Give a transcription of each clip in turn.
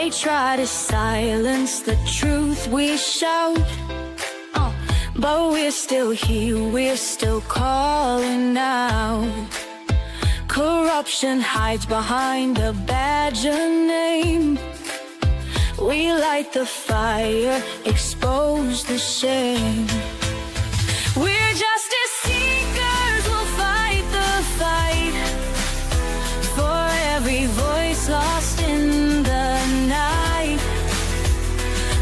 They try to silence the truth we shout, but we're still here, we're still calling out. Corruption hides behind a badge of name. We light the fire, expose the shame. We're justice seekers, we'll fight the fight for every voice lost in the night.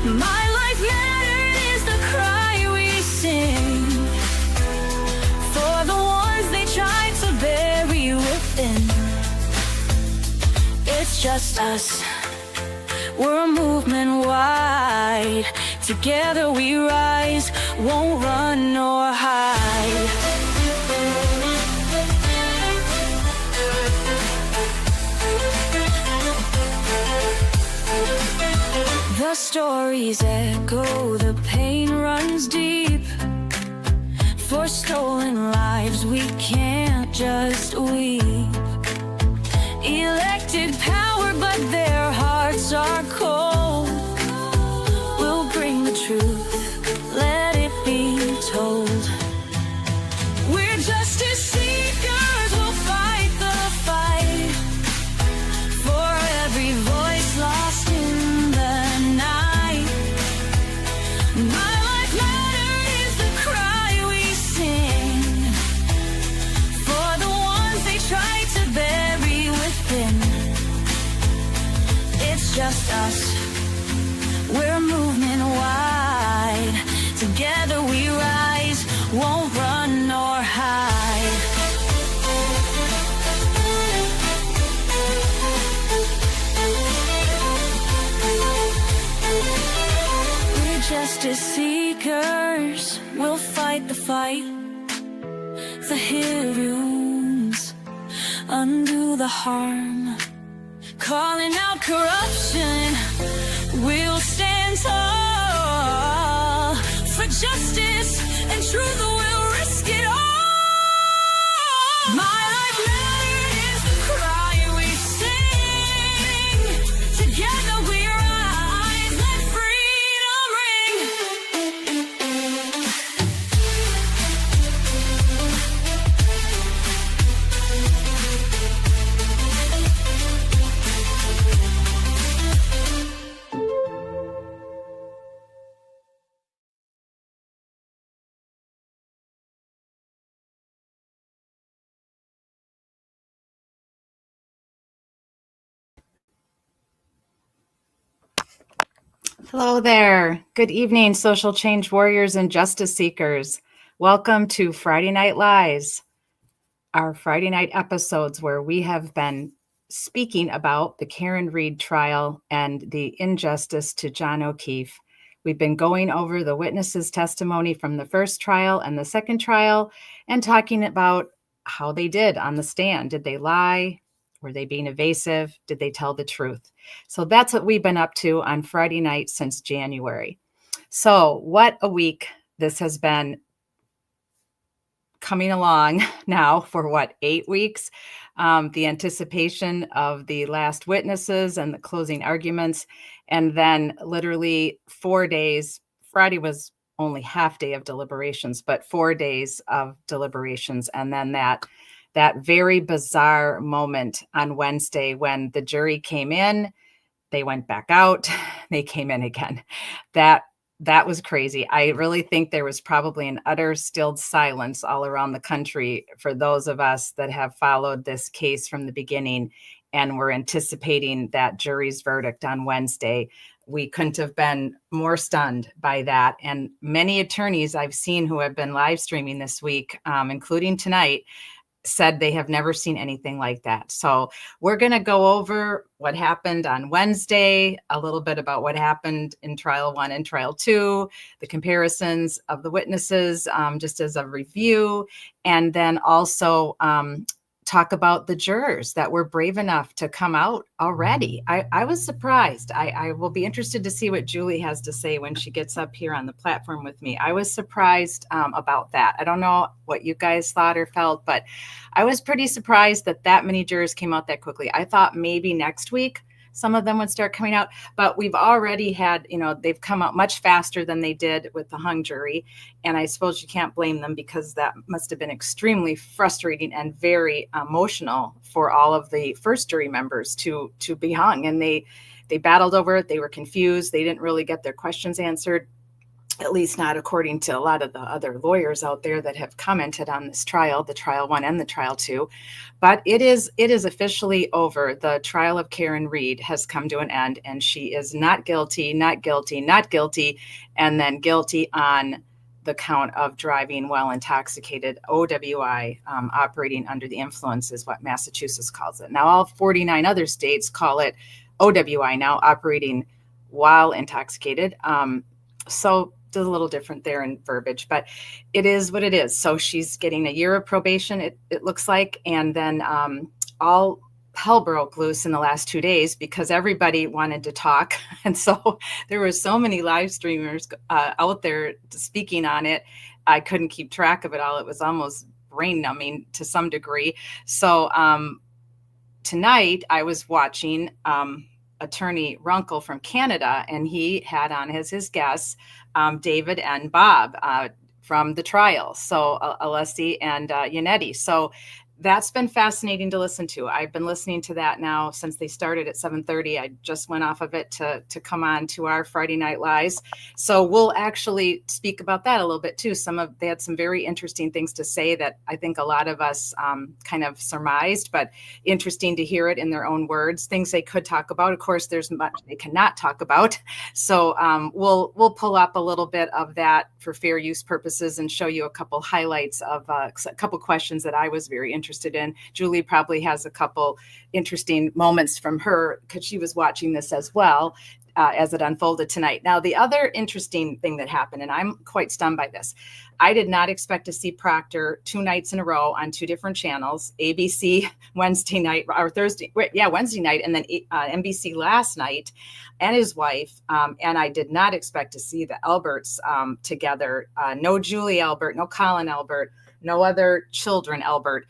My life mattered is the cry we sing for the ones they tried to bury within. It's just us, we're a movement wide. Together we rise, won't run nor hide. The stories echo, the pain runs deep. For stolen lives we can't just weep. Elected power, but their hearts are cold. We'll bring the truth, let it be told. We're justice seekers, we'll fight the fight for every voice lost in the night. My life mattered is the cry we sing for the ones they tried to bury within. It's just us, we're a movement wide. Together we rise, won't run nor hide. We're justice seekers, we'll fight the fight. The heroes undo the harm. Calling out corruption, we'll stand tall. For justice and truth, we'll risk it all. My life mattered is the cry we sing. Together we rise, let freedom ring. Hello there. Good evening, social change warriors and justice seekers. Welcome to Friday Night Lies, our Friday night episodes where we have been speaking about the Karen Reed trial and the injustice to John O'Keefe. We've been going over the witnesses' testimony from the first trial and the second trial and talking about how they did on the stand. Did they lie? Were they being evasive? Did they tell the truth? So that's what we've been up to on Friday night since January. So what a week this has been, coming along now for 8 weeks? The anticipation of the last witnesses and the closing arguments, and then literally 4 days. Friday was only half day of deliberations, but 4 days of deliberations, and then that very bizarre moment on Wednesday when the jury came in, they went back out, they came in again. That was crazy. I really think there was probably an utter stilled silence all around the country for those of us that have followed this case from the beginning and were anticipating that jury's verdict on Wednesday. We couldn't have been more stunned by that. And many attorneys I've seen who have been live streaming this week, including tonight, said they have never seen anything like that. So we're going to go over what happened on Wednesday, a little bit about what happened in trial 1 and trial 2, the comparisons of the witnesses, just as a review, and then also talk about the jurors that were brave enough to come out already. I was surprised. I will be interested to see what Julie has to say when she gets up here on the platform with me. I was surprised about that. I don't know what you guys thought or felt, but I was pretty surprised that many jurors came out that quickly. I thought maybe next week some of them would start coming out. But we've already had, they've come out much faster than they did with the hung jury. And I suppose you can't blame them, because that must have been extremely frustrating and very emotional for all of the first jury members to be hung. And they battled over it. They were confused. They didn't really get their questions answered, at least not according to a lot of the other lawyers out there that have commented on this trial, the trial 1 and the trial 2. But it is officially over. The trial of Karen Reed has come to an end, and she is not guilty, not guilty, not guilty, and then guilty on the count of driving while intoxicated, OWI, operating under the influence is what Massachusetts calls it. Now, all 49 other states call it OWI now, operating while intoxicated. So it's a little different there in verbiage, but it is what it is. So she's getting a year of probation, it looks like. And then all hell broke loose in the last 2 days because everybody wanted to talk. And so there were so many live streamers out there speaking on it. I couldn't keep track of it all. It was almost brain numbing to some degree. So tonight I was watching Attorney Runkle from Canada, and he had on as his guests David and Bob from the trial. So Alessi and Yannetti. So that's been fascinating to listen to. I've been listening to that now since they started at 7:30. I just went off of it to come on to our Friday Night Lives. So we'll actually speak about that a little bit too. They had some very interesting things to say that I think a lot of us kind of surmised, but interesting to hear it in their own words, things they could talk about. Of course, there's much they cannot talk about. So we'll pull up a little bit of that for fair use purposes and show you a couple highlights of a couple questions that I was very interested in. Julie probably has a couple interesting moments from her because she was watching this as well as it unfolded tonight. Now, the other interesting thing that happened, and I'm quite stunned by this, I did not expect to see Proctor 2 nights in a row on 2 different channels, ABC Wednesday night or Wednesday night, and then NBC last night, and his wife. And I did not expect to see the Alberts together. No Julie Albert, no Colin Albert, no other children Albert.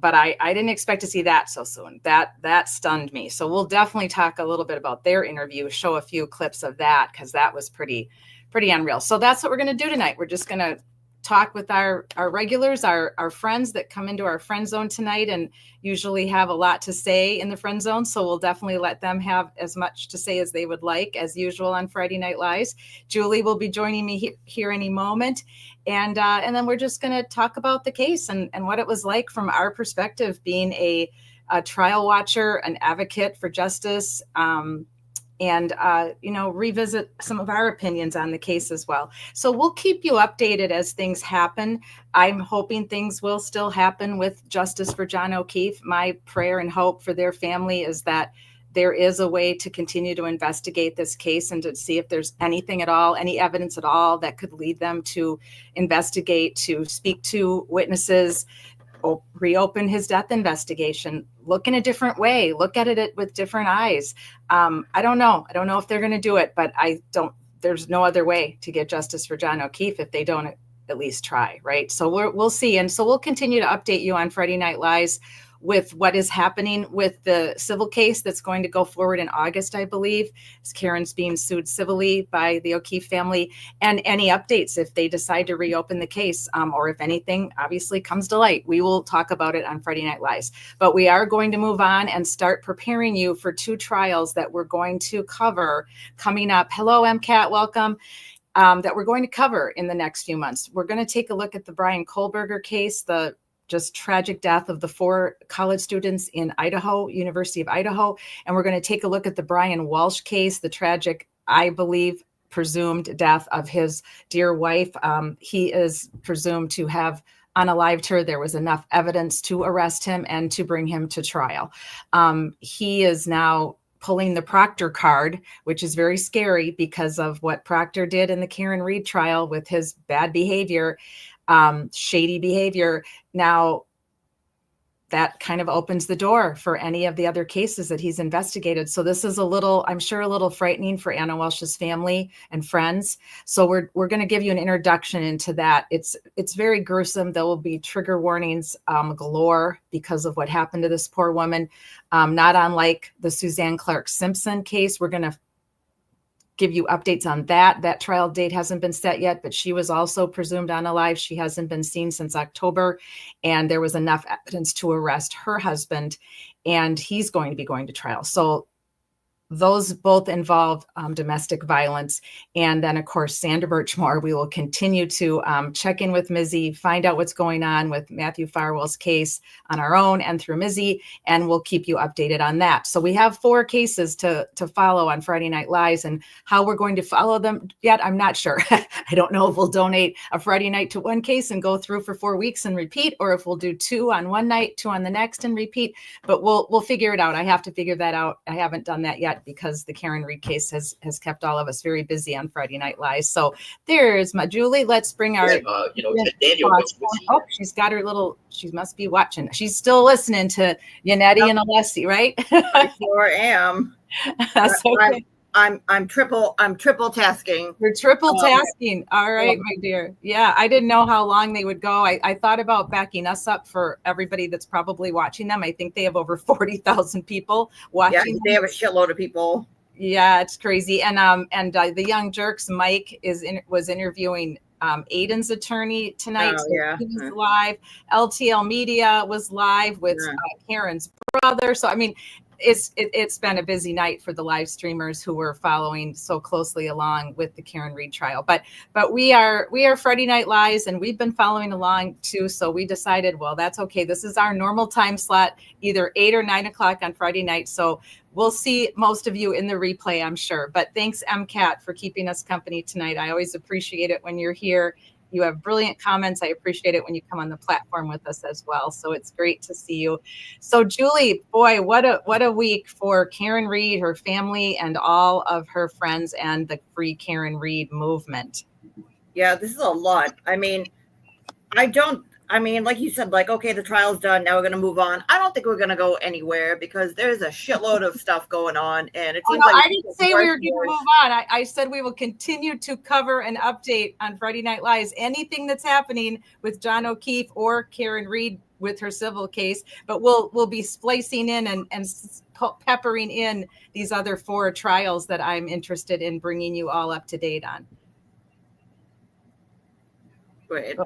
But I didn't expect to see that so soon. That stunned me. So we'll definitely talk a little bit about their interview, show a few clips of that, because that was pretty unreal. So that's what we're going to do tonight. We're just going to talk with our regulars, our friends that come into our friend zone tonight and usually have a lot to say in the friend zone. So we'll definitely let them have as much to say as they would like, as usual on Friday Night Lives. Julie will be joining me here any moment. And then we're just going to talk about the case and what it was like from our perspective, being a trial watcher, an advocate for justice, and revisit some of our opinions on the case as well. So we'll keep you updated as things happen. I'm hoping things will still happen with justice for John O'Keefe. My prayer and hope for their family is that there is a way to continue to investigate this case and to see if there's anything at all, any evidence at all that could lead them to investigate, to speak to witnesses, reopen his death investigation, look in a different way, look at it with different eyes. I don't know if they're going to do it, but there's no other way to get justice for John O'Keefe if they don't at least try, right? So we'll see. And so we'll continue to update you on Friday Night Lives with what is happening with the civil case that's going to go forward in August, I believe. Karen's being sued civilly by the O'Keefe family, and any updates if they decide to reopen the case, or if anything obviously comes to light. We will talk about it on Friday Night Lives. But we are going to move on and start preparing you for 2 trials that we're going to cover coming up. Hello, MCAT, welcome. That we're going to cover in the next few months. We're going to take a look at the Brian Kohlberger case, the just tragic death of the 4 college students in Idaho, University of Idaho. And we're going to take a look at the Brian Walsh case, the tragic, I believe, presumed death of his dear wife. He is presumed to have unalived her. There was enough evidence to arrest him and to bring him to trial. He is now pulling the Proctor card, which is very scary because of what Proctor did in the Karen Reed trial with his bad behavior, shady behavior. Now, that kind of opens the door for any of the other cases that he's investigated. So this is I'm sure a little frightening for Anna Welsh's family and friends. So we're going to give you an introduction into that. It's very gruesome. There will be trigger warnings galore because of what happened to this poor woman. Not unlike the Suzanne Clark Simpson case. We're going to give you updates on that. That trial date hasn't been set yet, but she was also presumed unalive. She hasn't been seen since October, and there was enough evidence to arrest her husband, and he's going to be going to trial. So those both involve domestic violence. And then, of course, Sandra Birchmore. We will continue to check in with Mizzy, find out what's going on with Matthew Farwell's case on our own and through Mizzy, and we'll keep you updated on that. So we have 4 cases to follow on Friday Night Lies, and how we're going to follow them yet, I'm not sure. I don't know if we'll donate a Friday night to one case and go through for 4 weeks and repeat, or if we'll do 2 on one night, 2 on the next and repeat, but we'll figure it out. I have to figure that out. I haven't done that yet, because the Karen Reed case has kept all of us very busy on Friday Night Lies. So there's my Julie. Let's bring our Daniel. Oh, she's got her little. She must be watching. She's still listening to Yannetti and Alessi, right? I sure am. That's okay. I'm triple tasking. You're triple tasking. All right, my dear. Yeah, I didn't know how long they would go. I thought about backing us up for everybody that's probably watching them. I think they have over 40,000 people watching. Yeah, they have a shitload of people. Yeah, it's crazy. And the Young Jerks, Mike was interviewing Aiden's attorney tonight. Oh, so yeah. He was live. LTL Media was live with Karen's brother. So I mean, it's been a busy night for the live streamers who were following so closely along with the Karen Reed trial. But we are Friday Night Lies, and we've been following along too. So we decided, well, that's okay. This is our normal time slot, either 8 or 9 o'clock on Friday night. So we'll see most of you in the replay, I'm sure. But thanks, MCAT, for keeping us company tonight. I always appreciate it when you're here. You have brilliant comments. I appreciate it when you come on the platform with us as well. So it's great to see you. So Julie, boy, what a week for Karen Reed, her family, and all of her friends and the Free Karen Reed movement. Yeah, this is a lot. I mean, like you said, okay, the trial's done. Now we're going to move on. I don't think we're going to go anywhere, because there's a shitload of stuff going on. And it seems I didn't say we were going to move on. I said we will continue to cover and update on Friday Night Lies anything that's happening with John O'Keefe or Karen Reed with her civil case. But we'll be splicing in and peppering in these other 4 trials that I'm interested in bringing you all up to date on. Wait,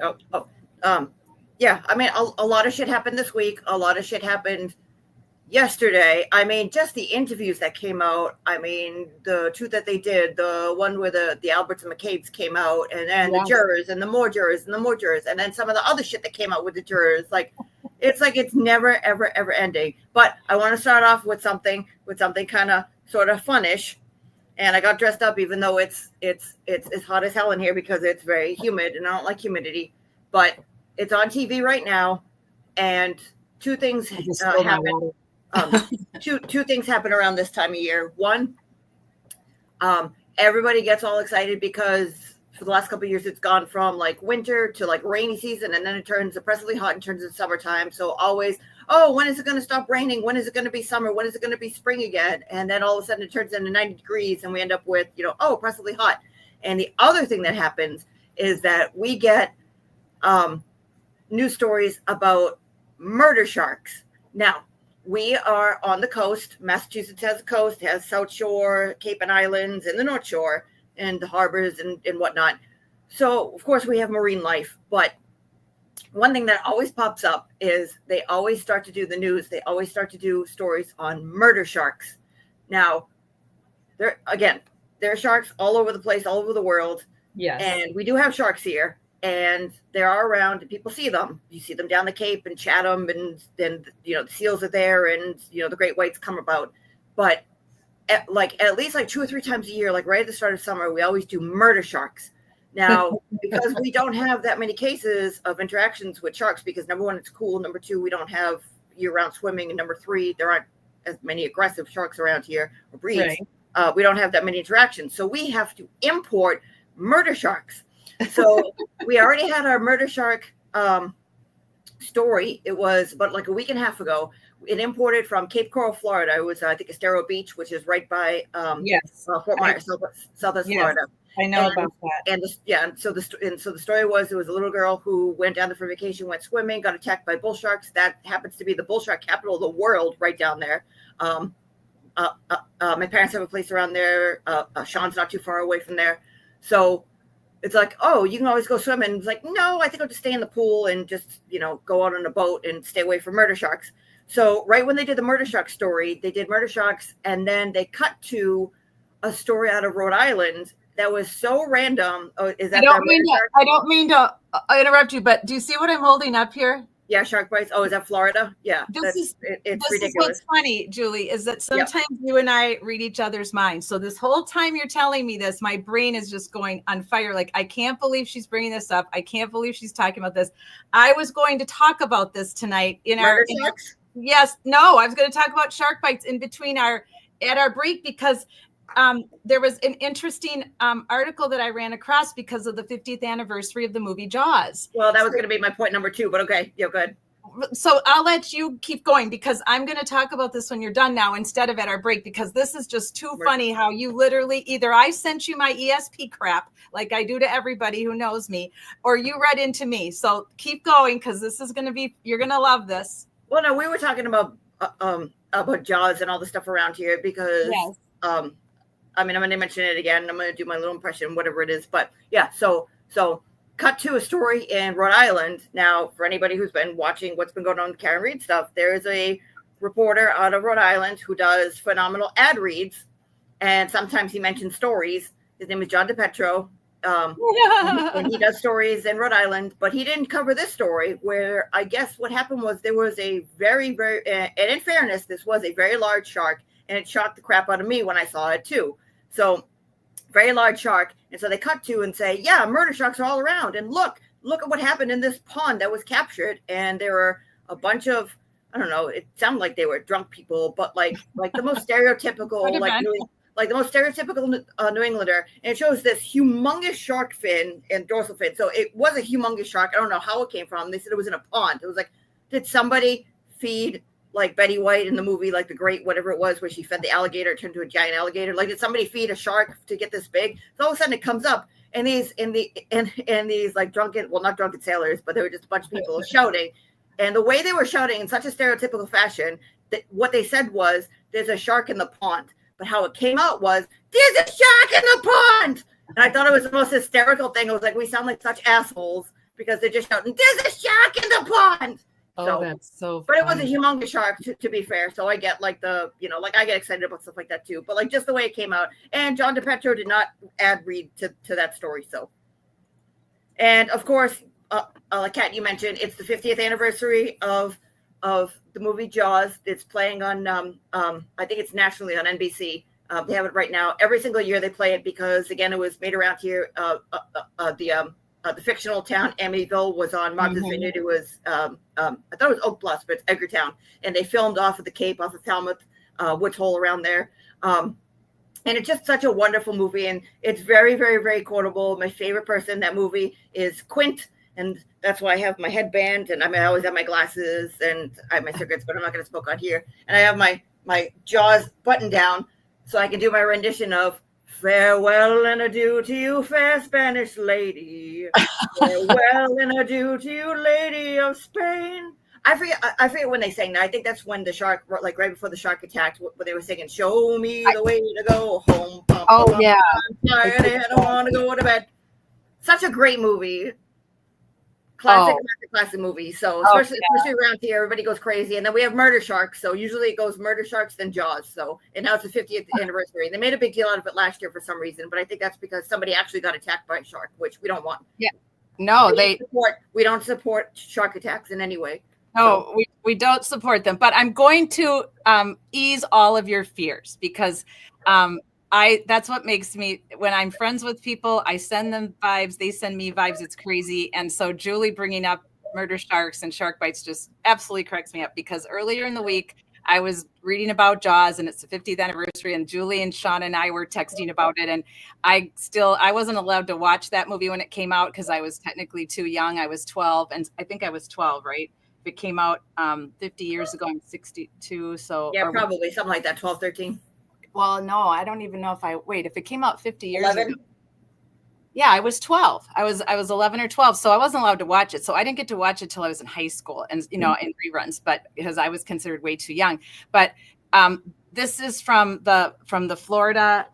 yeah, I mean, a lot of shit happened this week. A lot of shit happened yesterday. I mean, just the interviews that came out. I mean, the 2 that they did, the one where the Alberts and McCabe's came out, and then the jurors, and the more jurors, and the more jurors, and then some of the other shit that came out with the jurors. It's never, ever, ever ending. But I want to start off with something kind of sort of funnish. And I got dressed up, even though it's hot as hell in here, because it's very humid, and I don't like humidity. But it's on TV right now, and 2 things happen. Two things happen around this time of year. One, everybody gets all excited because for the last couple of years, it's gone from winter to rainy season, and then it turns oppressively hot and turns into summertime. So always, when is it going to stop raining? When is it going to be summer? When is it going to be spring again? And then all of a sudden it turns into 90 degrees, and we end up with, oppressively hot. And the other thing that happens is that we get news stories about murder sharks. Now, we are on the coast. Massachusetts has a coast, has South Shore, Cape and Islands, and the North Shore, and the harbors and whatnot. So, of course, we have marine life. But one thing that always pops up is they always start to do the news. They always start to do stories on murder sharks. Now, there are sharks all over the place, all over the world. Yes. And we do have sharks here. And they are around, and people see them. You see them down the Cape and Chatham, and then the seals are there, and the great whites come about. But at least 2 or 3 times a year, right at the start of summer, we always do murder sharks. Now, because we don't have that many cases of interactions with sharks, because number 1, it's cool. Number 2, we don't have year-round swimming, and number 3, there aren't as many aggressive sharks around here or breeds. Right. We don't have that many interactions, so we have to import murder sharks. So we already had our murder shark story. It was about like a week and a half ago. It imported from Cape Coral, Florida. It was, I think, Estero Beach, which is right by Yes. Fort Myers, Southwest Yes, Florida. I know And- about that. And so the story was, it was a little girl who went down there for vacation, went swimming, got attacked by bull sharks. That happens to be the bull shark capital of the world, right down there. My parents have a place around there. Sean's not too far away from there, so it's like, oh, you can always go swimming. It's like, no, I think I'll just stay in the pool and just, go out on a boat and stay away from murder sharks. So right when they did the murder shark story, they did murder sharks, and then they cut to a story out of Rhode Island that was so random. Oh, is that I don't mean to interrupt you, but do you see what I'm holding up here? Yeah, shark bites. Oh, is that Florida? Yeah, it's this ridiculous. Is what's funny, Julie, is that sometimes you and I read each other's minds. So this whole time you're telling me this, my brain is just going on fire. Like, I can't believe she's bringing this up. I can't believe she's talking about this. I was going to talk about this tonight in murder sharks. Yes, no, I was going to talk about shark bites in between at our break, because there was an interesting article that I ran across because of the 50th anniversary of the movie Jaws. Well, that was going to be my point number 2, but okay. Yeah, go ahead. So I'll let you keep going, because I'm going to talk about this when you're done now instead of at our break, because this is just too funny how you literally, either I sent you my ESP crap like I do to everybody who knows me, or you read into me. So keep going, because this is going to be, you're going to love this. Well, no, we were talking about Jaws and all the stuff around here because, yes. I'm going to mention it again. I'm going to do my little impression, whatever it is. But yeah, so cut to a story in Rhode Island. Now, for anybody who's been watching what's been going on with Karen Reed stuff, there is a reporter out of Rhode Island who does phenomenal ad reads, and sometimes he mentions stories. His name is John DePetro, and he does stories in Rhode Island, but he didn't cover this story, where I guess what happened was there was a very, very, and in fairness, this was a very large shark, and it shocked the crap out of me when I saw it too. So very large shark. And so they cut to and say, yeah, murder sharks are all around. And look at what happened in this pond that was captured. And there were a bunch of, I don't know, it sounded like they were drunk people, but like the most stereotypical, like the most stereotypical New Englander. And it shows this humongous shark fin and dorsal fin. So it was a humongous shark. I don't know how it came from. They said it was in a pond. It was like, did somebody feed like Betty White in the movie, like The Great, whatever it was, where she fed the alligator, turned to a giant alligator? Like, did somebody feed a shark to get this big? So all of a sudden it comes up, and these like drunken, well, not drunken sailors, but they were just a bunch of people shouting. And the way they were shouting in such a stereotypical fashion, that what they said was, there's a shark in the pond. But how it came out was, there's a shark in the pond. And I thought it was the most hysterical thing. It was like, we sound like such assholes because they're just shouting, there's a shark in the pond. Oh, that's so funny. But it was a humongous shark, to be fair. So I get like I get excited about stuff like that too. But like just the way it came out. And John DePetro did not ad read to that story. So, and of course, like Kat, you mentioned, it's the 50th anniversary of the movie Jaws. It's playing on, I think it's nationally on NBC. They have it right now. Every single year they play it because, again, it was made around here. The fictional town Amityville was on Martha's Vineyard. It was, I thought it was Oak Bluffs, but it's Edgartown. And they filmed off of the Cape, off of Falmouth, Woods Hole around there. And it's just such a wonderful movie. And it's very, very, very quotable. My favorite person in that movie is Quint. And that's why I have my headband. And I always have my glasses and I have my cigarettes, but I'm not going to smoke out here. And I have my Jaws button down so I can do my rendition of farewell and adieu to you, fair Spanish lady. Farewell and adieu to you, lady of Spain. I forget when they sang that. I think that's when the shark, like right before the shark attacked, when they were singing, show me the way to go home. Yeah. I'm tired and I want to go to bed. Such a great movie. Classic movie. So especially around here, everybody goes crazy. And then we have murder sharks. So usually it goes murder sharks, then Jaws. So, and now it's the 50th anniversary. They made a big deal out of it last year for some reason, but I think that's because somebody actually got attacked by a shark, which we don't want. Yeah. No, we don't support shark attacks in any way. No, so. we don't support them. But I'm going to ease all of your fears because that's what makes me, when I'm friends with people, I send them vibes, they send me vibes. It's crazy. And so Julie bringing up murder sharks and shark bites just absolutely cracks me up, because earlier in the week I was reading about Jaws and it's the 50th anniversary, and Julie and Sean and I were texting about it. And I wasn't allowed to watch that movie when it came out because I was technically too young. I was 12, and I think I was 12, right? it came out 50 years ago. I'm 62. So, Yeah, or, probably something like that. 12, 13. well, no, I don't even know if it came out 50 years 11. ago. Yeah, I was 12. I was 11 or 12, so I wasn't allowed to watch it. So I didn't get to watch it till I was in high school, and in reruns, but because I was considered way too young. But this is from the Florida.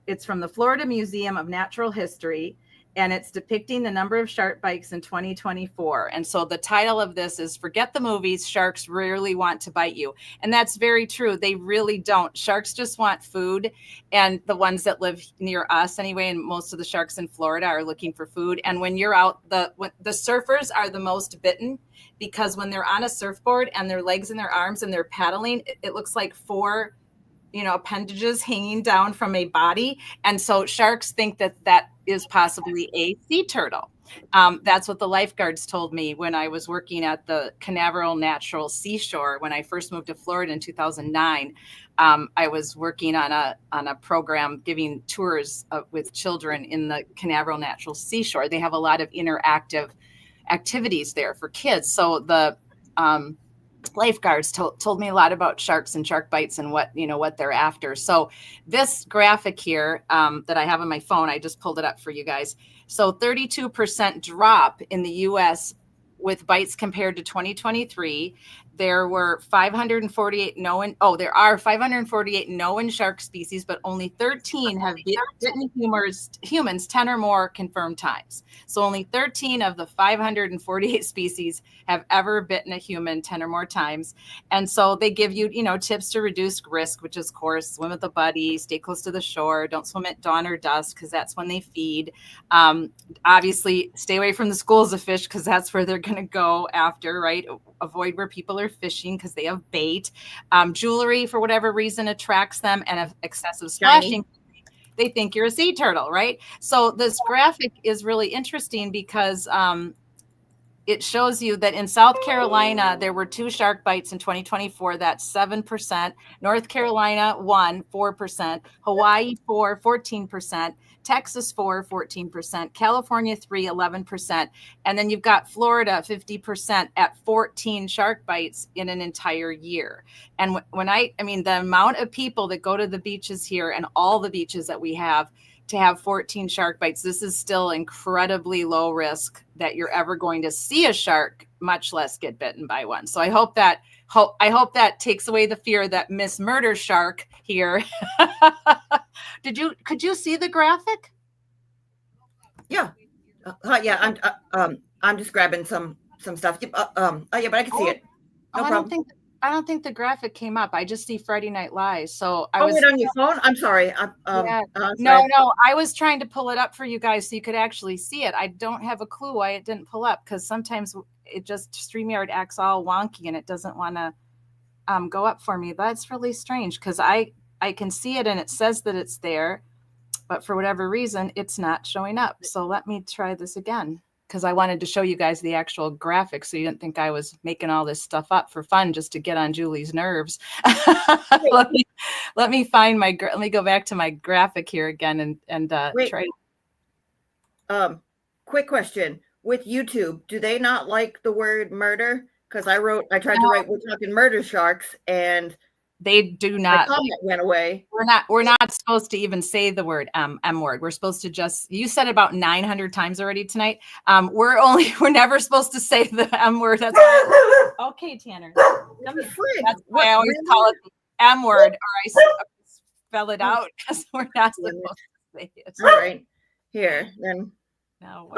It's from the Florida Museum of Natural History, and it's depicting the number of shark bites in 2024. And so the title of this is "Forget the Movies, Sharks Rarely Want to Bite You." And that's very true. They really don't. Sharks just want food, and the ones that live near us anyway, and most of the sharks in Florida are looking for food. And when you're out, the surfers are the most bitten, because when they're on a surfboard and their legs and their arms and they're paddling, it looks like four appendages hanging down from a body. And so sharks think that is possibly a sea turtle. That's what the lifeguards told me when I was working at the Canaveral Natural Seashore. When I first moved to Florida in 2009, I was working on a program giving tours with children in the Canaveral Natural Seashore. They have a lot of interactive activities there for kids. So the lifeguards told me a lot about sharks and shark bites and what they're after. So this graphic here that I have on my phone, I just pulled it up for you guys. So 32% drop in the US with bites compared to 2023. There were 548 known. Oh, there are 548 known shark species, but only 13 have bitten humans 10 or more confirmed times. So only 13 of the 548 species have ever bitten a human 10 or more times. And so they give you, tips to reduce risk, which is, of course, swim with a buddy, stay close to the shore, don't swim at dawn or dusk because that's when they feed. Obviously, stay away from the schools of fish because that's where they're going to go after, right? Avoid where people are fishing because they have bait. Jewelry, for whatever reason, attracts them, and if excessive splashing, they think you're a sea turtle, right? So this graphic is really interesting because it shows you that in South Carolina, there were 2 shark bites in 2024. That's 7%. North Carolina, 1, 4%. Hawaii, 4, 14%. Texas, 4, 14%. California, 3, 11%. And then you've got Florida, 50% at 14 shark bites in an entire year. And the amount of people that go to the beaches here and all the beaches that we have to have 14 shark bites, this is still incredibly low risk that you're ever going to see a shark, much less get bitten by one. So I hope that takes away the fear that Miss Murder Shark here. Could you see the graphic? Yeah. Yeah. I'm just grabbing some stuff. Yeah, but I can see it. No problem. I don't think the graphic came up. I just see Friday Night Live. So I was on your phone. I'm sorry. Yeah. No, I was trying to pull it up for you guys so you could actually see it. I don't have a clue why it didn't pull up, because sometimes it just StreamYard acts all wonky and it doesn't want to go up for me. That's really strange because I can see it and it says that it's there, but for whatever reason, it's not showing up. So let me try this again, because I wanted to show you guys the actual graphic so you didn't think I was making all this stuff up for fun just to get on Julie's nerves. let me go back to my graphic here again and try. Quick question. With YouTube, do they not like the word murder? Because I tried to write, we're talking murder sharks, and they do not. The comment went away. We're not supposed to even say the word M word. We're supposed to you said about 900 times already tonight. We're never supposed to say the M word. That's okay, Tanner. That's why I always call it the M word, or I spell it out because we're not supposed to say it. All right. Here, then. Now,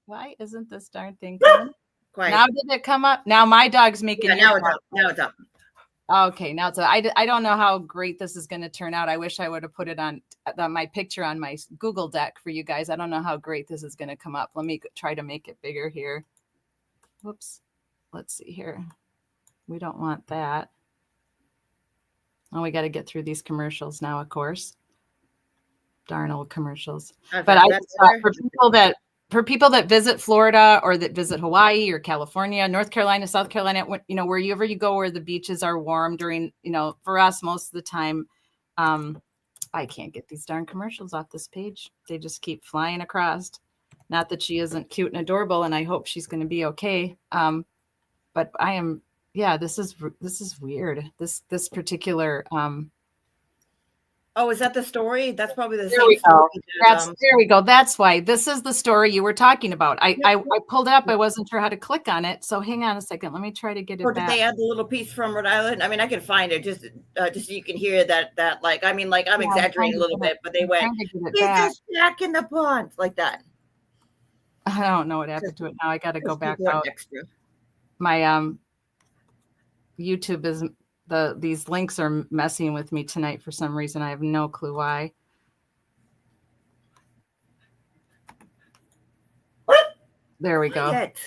why isn't this darn thing coming? Now did it come up? Now my dog's making. Yeah, now it's up. Okay, now I don't know how great this is going to turn out. I wish I would have put it on my picture on my Google Deck for you guys. I don't know how great this is going to come up. Let me try to make it bigger here. Whoops. Let's see here. We don't want that. Oh, we got to get through these commercials now, of course. Darn old commercials. Okay, but for people that visit Florida or that visit Hawaii or California, North Carolina, South Carolina, wherever you go where the beaches are warm during, for us, most of the time, I can't get these darn commercials off this page. They just keep flying across. Not that she isn't cute and adorable, and I hope she's going to be okay. But but I am, yeah, this is weird. This particular, Oh, is that the story? That's probably the there same we story. go. That, There we go. That's why this is the story you were talking about. I Yep. pulled it up. I wasn't sure how to click on it. So hang on a second. Let me try to get or it did back. they add the little piece from Rhode Island? I mean, I can find it just so you can hear that like I mean, like I'm Yeah, I'm exaggerating a trying to little get it- bit, but they I'm went, trying to get it "He's back. just back in the pond," like that. I don't know what happened to it now. I got to go Because back people are out. extra. My YouTube is these links are messing with me tonight for some reason. I have no clue why. There we go. Quiet.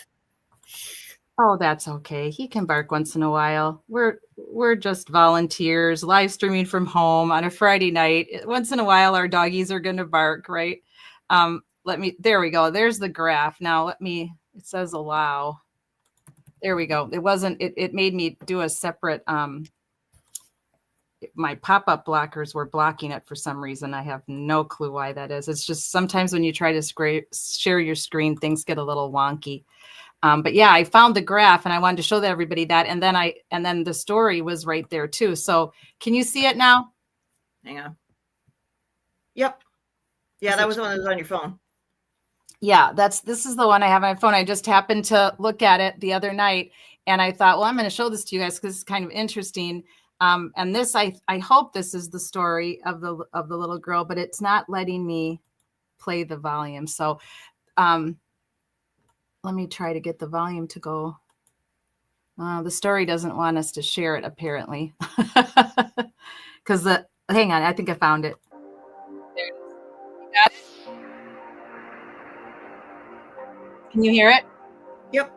Oh, that's okay. He can bark once in a while. We're just volunteers live streaming from home on a Friday night. Once in a while our doggies are going to bark, right? There we go. There's the graph. Now it says allow. There we go. It made me do a separate my pop-up blockers were blocking it for some reason. I have no clue why that is. It's just sometimes when you try to share your screen, things get a little wonky. But yeah, I found the graph and I wanted to show everybody that. And then the story was right there too. So can you see it now? Hang on. Yep. Yeah, that was the one that was on your phone. Yeah, this is the one I have on my phone. I just happened to look at it the other night and I thought, well, I'm going to show this to you guys because it's kind of interesting. And this, I hope this is the story of the little girl, but it's not letting me play the volume. So, let me try to get the volume to go. The story doesn't want us to share it apparently. Because hang on, I think I found it. There it is. You got it? Can you hear it? Yep.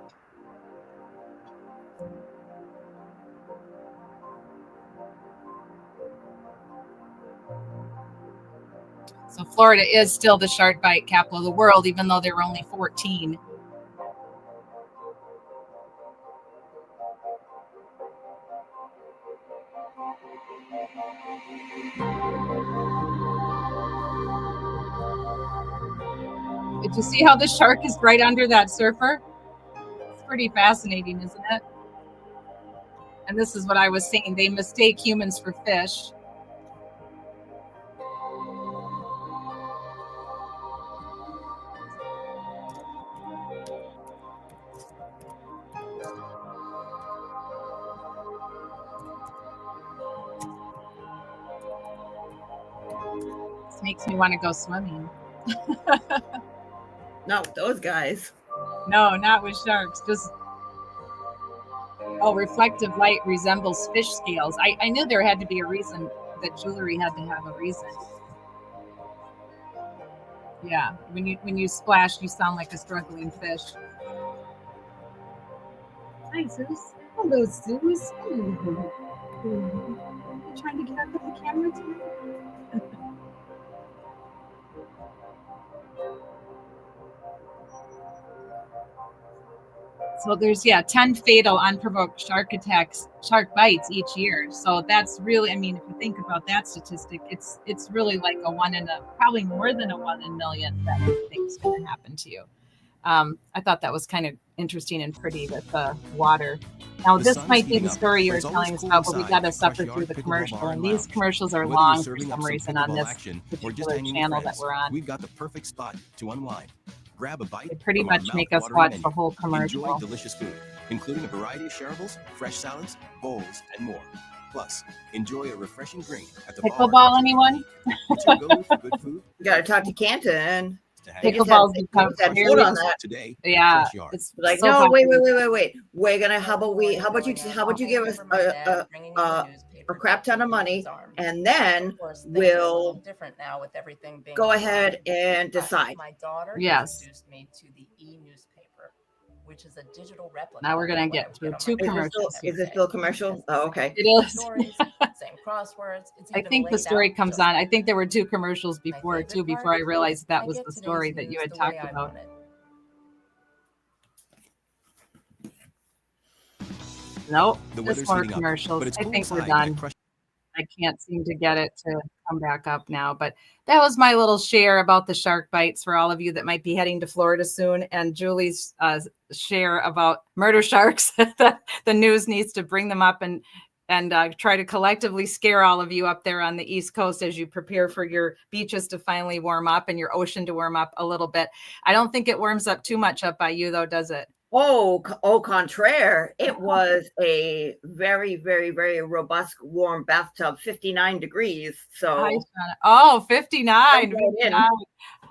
So Florida is still the shark bite capital of the world, even though there were only 14. Did you see how the shark is right under that surfer? It's pretty fascinating, isn't it? And this is what I was saying. They mistake humans for fish. This makes me want to go swimming. Not with those guys. No, not with sharks. Just reflective light resembles fish scales. I knew there had to be a reason that jewelry had to have a reason. Yeah, when you splash, you sound like a struggling fish. Hi, Zeus. Hello, Zeus. Hello. You trying to get up with the camera tonight? So there's 10 fatal unprovoked shark bites each year. So that's really, I mean, if you think about that statistic, it's really like probably more than a 1 in a million that thing's going to happen to you. I thought that was kind of interesting and pretty with the water. Now, this might be the story you were telling us about, but we got to suffer through the commercial. And these commercials are long for some reason on this particular channel that we're on. We've got the perfect spot to unwind. Grab a bite. They pretty much make us watch the whole commercial. Enjoy delicious food, including a variety of shareables, fresh salads, bowls, and more. Plus, enjoy a refreshing drink at the Pickleball, anyone? It's your go for good food. You got to talk to Canton. Pickleball's become food on that Today. Yeah, it's like so no, popular. wait. We're gonna. How about you give us a crap ton of money, and then we'll different now with everything being go ahead and decide. My daughter introduced me to the e-newspaper, which is a digital replica. Now we're gonna get through two commercials. Is it still a commercial? Oh, okay. It is. Stories, same crosswords. I think the story comes on. I think there were two commercials before too, before I realized that was the story that you had talked about. Nope, just more commercials. I think we're done. I can't seem to get it to come back up now. But that was my little share about the shark bites for all of you that might be heading to Florida soon, and Julie's share about murder sharks. The news needs to bring them up and try to collectively scare all of you up there on the East Coast as you prepare for your beaches to finally warm up and your ocean to warm up a little bit. I don't think it warms up too much up by you, though, does it? Oh, au contraire. It was a very, very, very robust, warm bathtub, 59 degrees. So, Hi, Shauna. Oh, 59. Right in.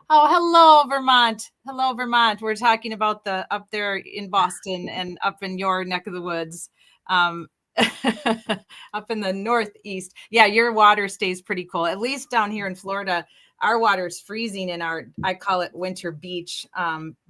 Oh, hello, Vermont. Hello, Vermont. We're talking about the up there in Boston and up in your neck of the woods. Up in the Northeast. Yeah, your water stays pretty cool. At least down here in Florida, our water is freezing in our, I call it winter beach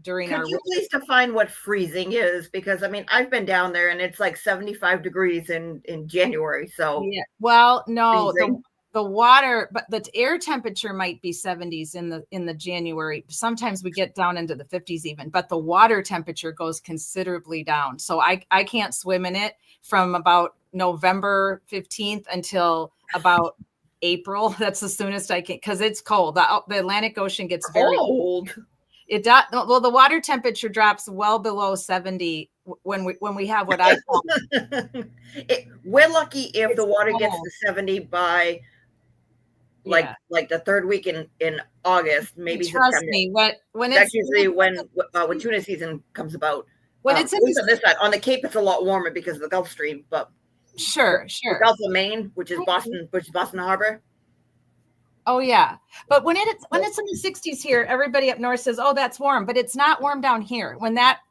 during our could you winter. please define what freezing is? Because I mean, I've been down there and it's like 75 degrees in January. So Yeah. Well, no, freezing. the water, but the air temperature might be 70s in the January. Sometimes we get down into the 50s even, but the water temperature goes considerably down. So I can't swim in it from about November 15th until about April. That's the soonest I can, because it's cold. The Atlantic Ocean gets very Cold. It does. Well, the water temperature drops well below 70 when we have what I call. We're lucky if It's the water gets cold. to 70 by like Yeah. like the third week in August, maybe Trust September. me, when That's it's usually when tuna season comes about. when it's At in least on this side. On the Cape, it's a lot warmer because of the Gulf Stream, but sure. the Gulf of Maine, which is Boston Harbor. Oh yeah, but when it's in the 60s here, everybody up north says, "Oh, that's warm," but it's not warm down here. When that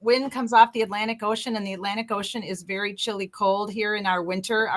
wind comes off the Atlantic Ocean, and the Atlantic Ocean is very chilly cold here in our winter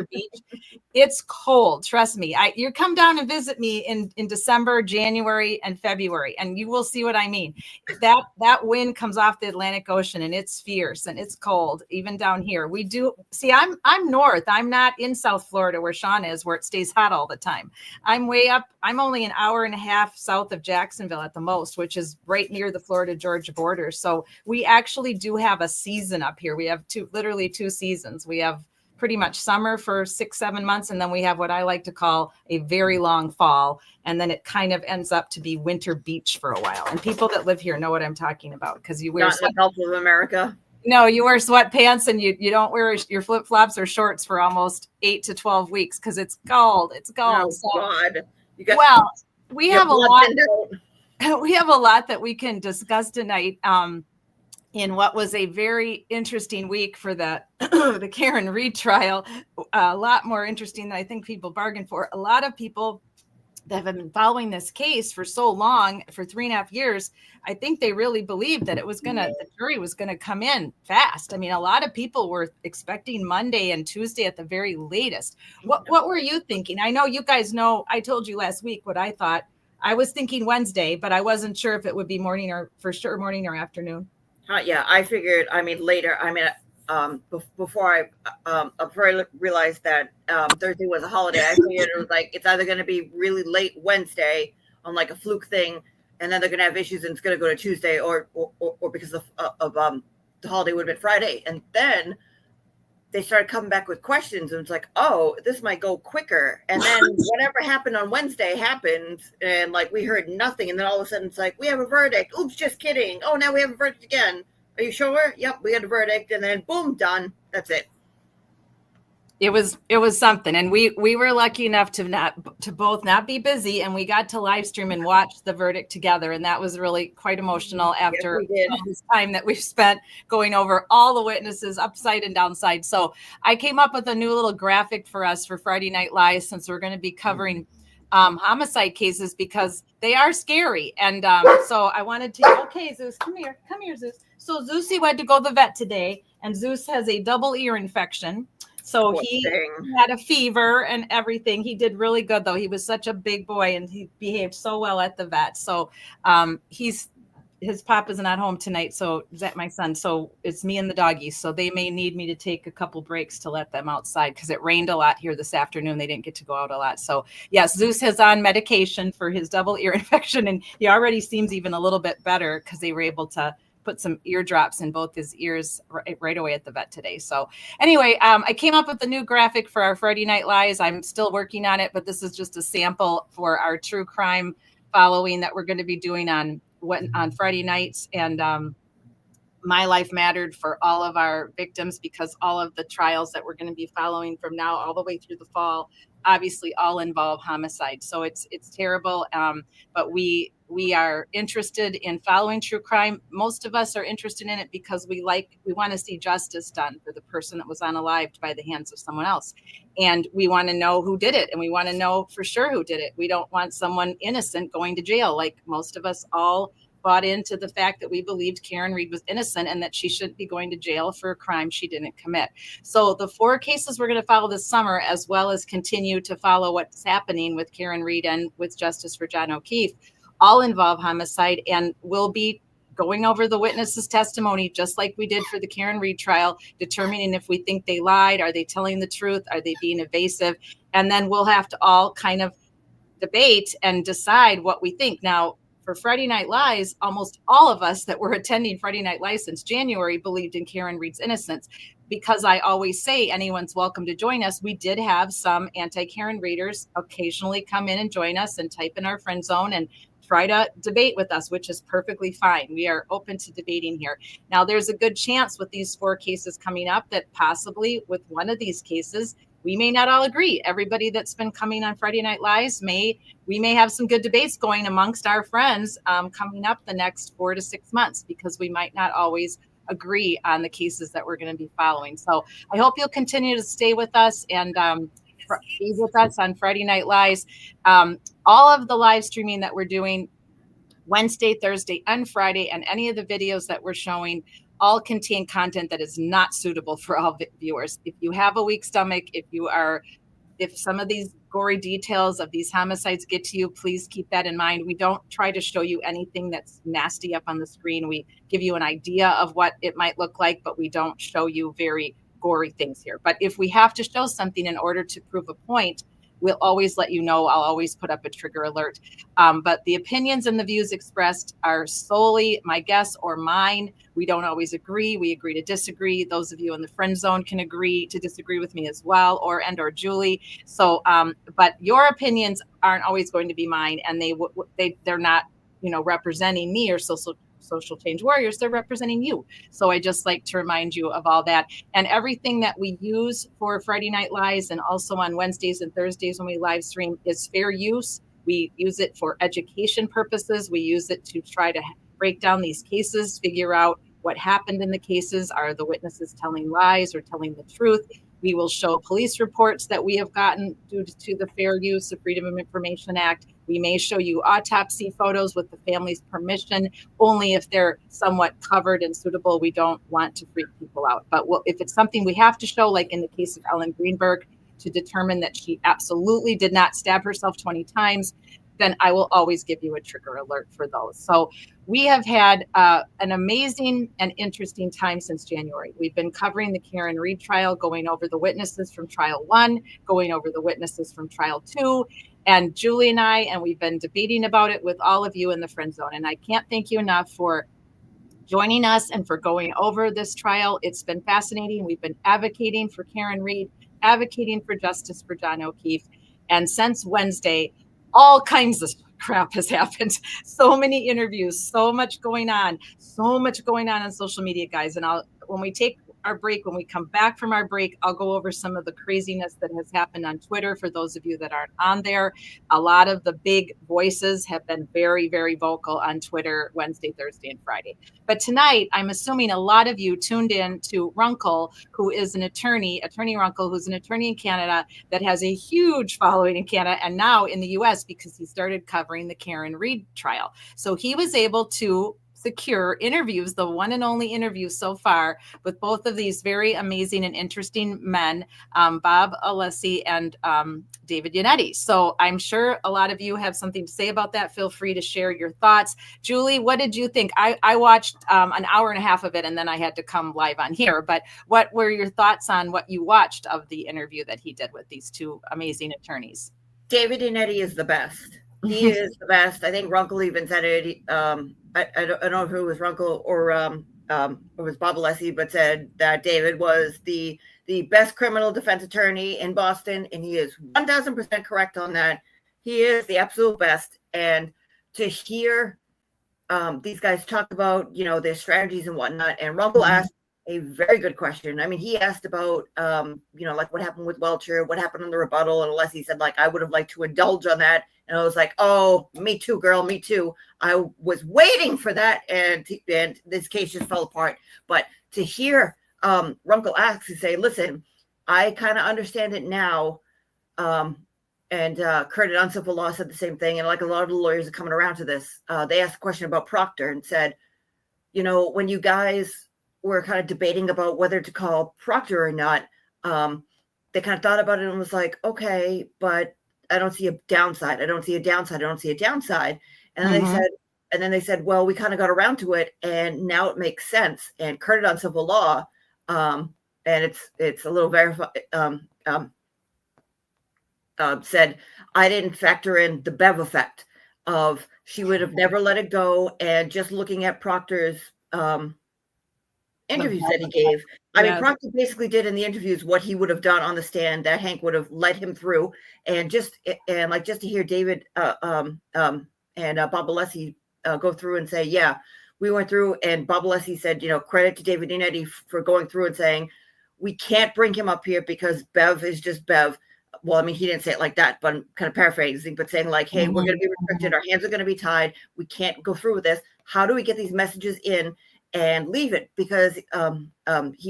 beach. It's cold. Trust me. You come down and visit me in December, January, and February, and you will see what I mean. That wind comes off the Atlantic Ocean, and it's fierce and it's cold, even down here. We do see. I'm north. I'm not in South Florida where Sean is, where it stays hot all the time. I'm way up. I'm only an hour and a half south of Jacksonville at the most, which is right near the Florida-Georgia border. So we actually do have a season up here. We have literally two seasons. We have pretty much summer for 6-7 months, and then we have what I like to call a very long fall, and then it kind of ends up to be winter beach for a while. And people that live here know what I'm talking about, because you wear Not in the Gulf of America. No, you wear sweatpants and you don't wear your flip-flops or shorts for almost 8 to 12 weeks because it's cold. It's cold. Oh God! We have a lot. Out. We have a lot that we can discuss tonight. In what was a very interesting week for the the Karen Reed trial, a lot more interesting than I think people bargained for. A lot of people that have been following this case for so long, for 3.5 years, I think they really believed that the jury was gonna come in fast. I mean, a lot of people were expecting Monday and Tuesday at the very latest. What were you thinking? I know you guys know, I told you last week what I thought. I was thinking Wednesday, but I wasn't sure if it would be morning or afternoon. Yeah, I figured. I mean, later. I mean, before I realized that Thursday was a holiday, I figured it was like it's either going to be really late Wednesday on like a fluke thing, and then they're going to have issues and it's going to go to Tuesday, or because of the holiday would have been Friday, and then they started coming back with questions, and it's like, oh, this might go quicker. And then whatever happened on Wednesday happened, and like we heard nothing, and then all of a sudden it's like, we have a verdict. Oops, just kidding. Oh, now we have a verdict again. Are you sure? Yep, we had a verdict, and then boom, done. That's it. It was something, and we were lucky enough to both not be busy, and we got to live stream and watch the verdict together, and that was really quite emotional after all this time that we've spent going over all the witnesses upside and downside. So I came up with a new little graphic for us for Friday Night Live, since we're going to be covering homicide cases because they are scary. And so I wanted to, okay, Zeus, come here, Zeus. So Zeusy went to go to the vet today, and Zeus has a double ear infection. So he had a fever and everything. He did really good, though. He was such a big boy, and he behaved so well at the vet. So his papa's not home tonight. So is that my son? So it's me and the doggies. So they may need me to take a couple breaks to let them outside because it rained a lot here this afternoon. They didn't get to go out a lot. So yes, Zeus is on medication for his double ear infection, and he already seems even a little bit better because they were able to put some eardrops in both his ears right away at the vet today. So anyway, I came up with a new graphic for our Friday Night Lies. I'm still working on it, but this is just a sample for our true crime following that we're going to be doing on Friday nights. And My Life Mattered for all of our victims, because all of the trials that we're going to be following from now all the way through the fall obviously all involve homicide. So it's terrible. But we are interested in following true crime. Most of us are interested in it because we want to see justice done for the person that was unalived by the hands of someone else. And we want to know who did it, and we want to know for sure who did it. We don't want someone innocent going to jail. Like most of us all bought into the fact that we believed Karen Read was innocent and that she shouldn't be going to jail for a crime she didn't commit. So the 4 cases we're going to follow this summer, as well as continue to follow what's happening with Karen Read and with Justice for John O'Keefe, all involve homicide, and we'll be going over the witnesses' testimony just like we did for the Karen Read trial, determining if we think they lied, are they telling the truth, are they being evasive, and then we'll have to all kind of debate and decide what we think. Now, for Friday Night Lies, almost all of us that were attending Friday Night Lies since January believed in Karen Read's innocence. Because I always say anyone's welcome to join us, we did have some anti-Karen readers occasionally come in and join us and type in our friend zone and try to debate with us, which is perfectly fine. We are open to debating here. Now, there's a good chance with these 4 cases coming up that possibly with one of these cases, we may not all agree. Everybody that's been coming on Friday Night Lies we may have some good debates going amongst our friends coming up the next 4 to 6 months, because we might not always agree on the cases that we're going to be following. So I hope you'll continue to stay with us and be with us on Friday Night Lies. All of the live streaming that we're doing Wednesday, Thursday, and Friday, and any of the videos that we're showing all contain content that is not suitable for all viewers. If you have a weak stomach, if some of these gory details of these homicides get to you, please keep that in mind. We don't try to show you anything that's nasty up on the screen. We give you an idea of what it might look like, but we don't show you very gory things here. But if we have to show something in order to prove a point, we'll always let you know. I'll always put up a trigger alert. But the opinions and the views expressed are solely my guess or mine. We don't always agree. We agree to disagree. Those of you in the friend zone can agree to disagree with me as well, or Julie. So, but your opinions aren't always going to be mine, and they're not, representing me or social change warriors. They're representing you. So I just like to remind you of all that. And everything that we use for Friday Night Lies and also on Wednesdays and Thursdays when we live stream is fair use. We use it for education purposes. We use it to try to break down these cases, figure out what happened in the cases. Are the witnesses telling lies or telling the truth? We will show police reports that we have gotten due to the Fair Use of Freedom of Information Act. We may show you autopsy photos with the family's permission, only if they're somewhat covered and suitable. We don't want to freak people out. But if it's something we have to show, like in the case of Ellen Greenberg, to determine that she absolutely did not stab herself 20 times, then I will always give you a trigger alert for those. So we have had an amazing and interesting time since January. We've been covering the Karen Read trial, going over the witnesses from trial 1, going over the witnesses from trial 2, and Julie and we've been debating about it with all of you in the friend zone. And I can't thank you enough for joining us and for going over this trial. It's been fascinating. We've been advocating for Karen Read, advocating for justice for John O'Keefe. And since Wednesday, all kinds of crap has happened. So many interviews, so much going on on social media, guys. And when we take our break, when we come back from our break, I'll go over some of the craziness that has happened on Twitter for those of you that aren't on there. A lot of the big voices have been very, very vocal on Twitter Wednesday, Thursday, and Friday. But tonight, I'm assuming a lot of you tuned in to Runkle, who is an attorney Runkle, who's an attorney in Canada that has a huge following in Canada and now in the US because he started covering the Karen Read trial. So he was able to secure interviews, the one and only interview so far, with both of these very amazing and interesting men, Bob Alessi and David Yannetti. So I'm sure a lot of you have something to say about that. Feel free to share your thoughts. Julie, what did you think? I watched an hour and a half of it, and then I had to come live on here. But what were your thoughts on what you watched of the interview that he did with these two amazing attorneys? David Yannetti is the best. He is the best. I think Runkle even said it. I don't know if it was Runkle or it was Bob Alessi, but said that David was the best criminal defense attorney in Boston, and he is 1000% correct on that. He is the absolute best, and to hear these guys talk about their strategies and whatnot, and Runkle asked a very good question. I mean, he asked about like what happened with Welcher, what happened on the rebuttal, and Alessi said like I would have liked to indulge on that, and I was like, oh, me too, girl, me too. I was waiting for that, and this case just fell apart. But to hear Runkle ask and say, listen, I kind of understand it now. And Kurt at Uncivil Law said the same thing. And like a lot of the lawyers are coming around to this, they asked a question about Proctor and said, when you guys were kind of debating about whether to call Proctor or not, they kind of thought about it and was like, okay, but I don't see a downside. I don't see a downside. I don't see a downside. And then they said, well, we kind of got around to it, and now it makes sense. And Kurt at Uncivil Law, and it's a little verified. Said, I didn't factor in the Bev effect of she would have never let it go. And just looking at Proctor's interviews that he gave, I mean, Proctor basically did in the interviews what he would have done on the stand that Hank would have led him through. And just to hear David and Bob Alessi go through and say, yeah, we went through, and Bob Alessi said, credit to David Inetti for going through and saying, we can't bring him up here because Bev is just Bev. Well, I mean, he didn't say it like that, but I'm kind of paraphrasing, but saying like, hey, we're going to be restricted. Our hands are going to be tied. We can't go through with this. How do we get these messages in and leave it? Because he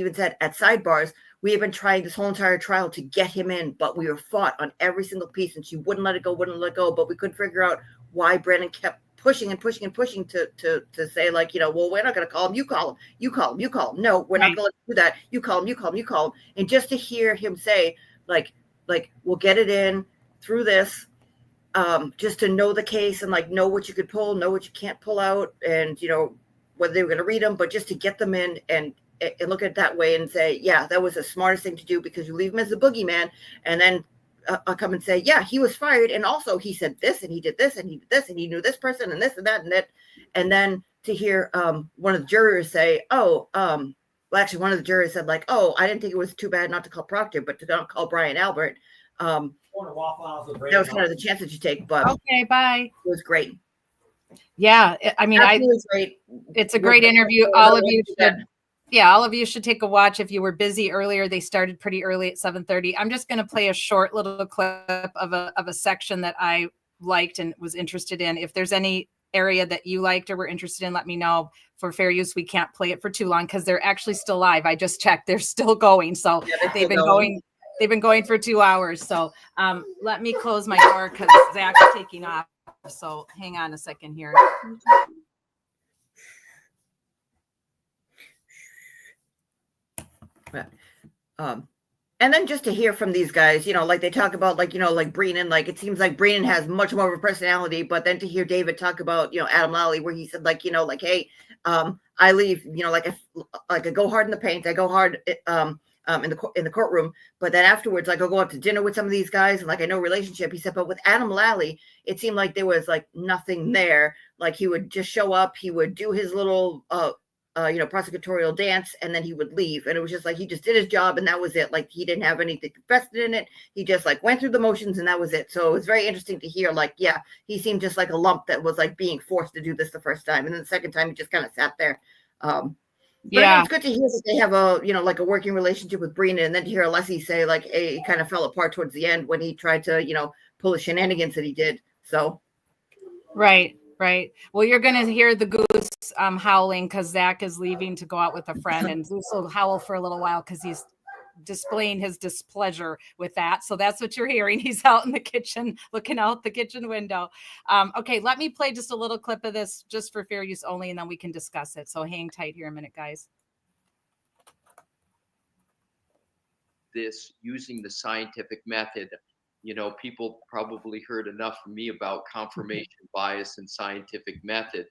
even said at sidebars, we have been trying this whole entire trial to get him in, but we were fought on every single piece, and she wouldn't let it go, but we couldn't figure out why Brennan kept pushing to say like, well, we're not going to call him. You call him. You call him. You call him. No, we're not going to do that. You call him. You call him. You call him. And just to hear him say like we'll get it in through this, just to know the case and like know what you could pull, know what you can't pull out, and whether they were going to read them, but just to get them in and look at it that way and say, yeah, that was the smartest thing to do, because you leave him as a boogeyman, and then I'll come and say, yeah, he was fired, and also he said this, and he did this, and he did this, and he knew this person, and this and that and that, and then to hear one of the jurors say, well, actually, one of the jurors said, like, oh, I didn't think it was too bad not to call Proctor, but to not call Brian Albert. That was kind of the chance that you take. But okay, bye. It was great. Yeah, I mean, great. It's a great interview. All of you should. Yeah, all of you should take a watch. If you were busy earlier, they started pretty early at 7:30. I'm just going to play a short little clip of a section that I liked and was interested in. If there's any area that you liked or were interested in, let me know. For fair use, we can't play it for too long because they're actually still live. I just checked; they're still going. So they've been going. They've been going for 2 hours. So let me close my door because Zach's taking off. So hang on a second here. And then just to hear from these guys, like they talk about, like, like Brennan, like it seems like Brennan has much more of a personality, but then to hear David talk about, Adam Lally, where he said like, like, hey, I leave, like I go hard in the paint, I go hard in the courtroom, but then afterwards, like I'll go out to dinner with some of these guys, and like I know relationship. He said, but with Adam Lally, it seemed like there was like nothing there. Like he would just show up, he would do his little prosecutorial dance, and then he would leave, and it was just like he just did his job, and that was it. Like he didn't have anything invested in it. He just like went through the motions, and that was it. So it was very interesting to hear, like, yeah, he seemed just like a lump that was like being forced to do this the first time, and then the second time he just kind of sat there. But it's good to hear that they have a like a working relationship with Brennan, and then to hear Alessi say like it kind of fell apart towards the end when he tried to pull the shenanigans that he did. So right. Well, you're going to hear the goose howling because Zach is leaving to go out with a friend, and Zeus will howl for a little while because he's displaying his displeasure with that. So that's what you're hearing. He's out in the kitchen, looking out the kitchen window. Okay, let me play just a little clip of this just for fair use only, and then we can discuss it. So hang tight here a minute, guys. This using the scientific method. People probably heard enough from me about confirmation bias and scientific method,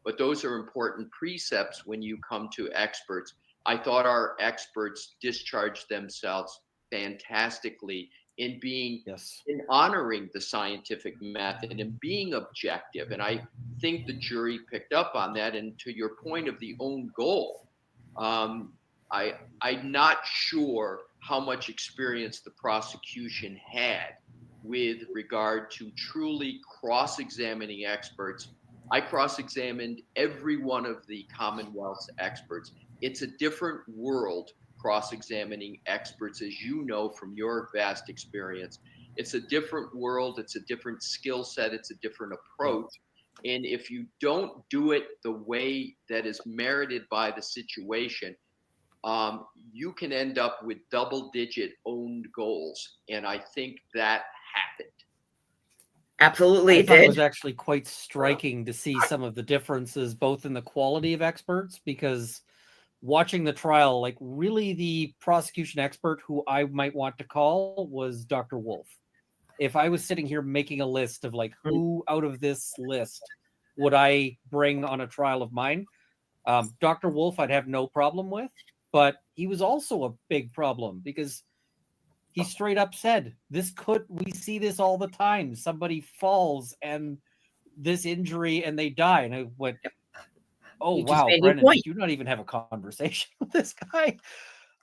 but those are important precepts when you come to experts. I thought our experts discharged themselves fantastically in being Yes. in honoring the scientific method and being objective. And I think the jury picked up on that. And to your point of the own goal, um, I'm not sure how much experience the prosecution had with regard to truly cross-examining experts. I cross-examined every one of the Commonwealth's experts. It's a different world cross-examining experts, as you know from your vast experience. It's a different world, it's a different skill set, it's a different approach. And if you don't do it the way that is merited by the situation, you can end up with double-digit owned goals. And I think that happened. Absolutely, I it thought it did. was actually quite striking to see some of the differences, both in the quality of experts, because watching the trial, like really the prosecution expert who I might want to call was Dr. Wolf. If I was sitting here making a list of like who out of this list would I bring on a trial of mine, Dr. Wolf I'd have no problem with, but he was also a big problem because he straight up said, we see this all the time. Somebody falls and this injury and they die. And I went, oh, You just wow, made a Brennan, point. did you not even have a conversation with this guy?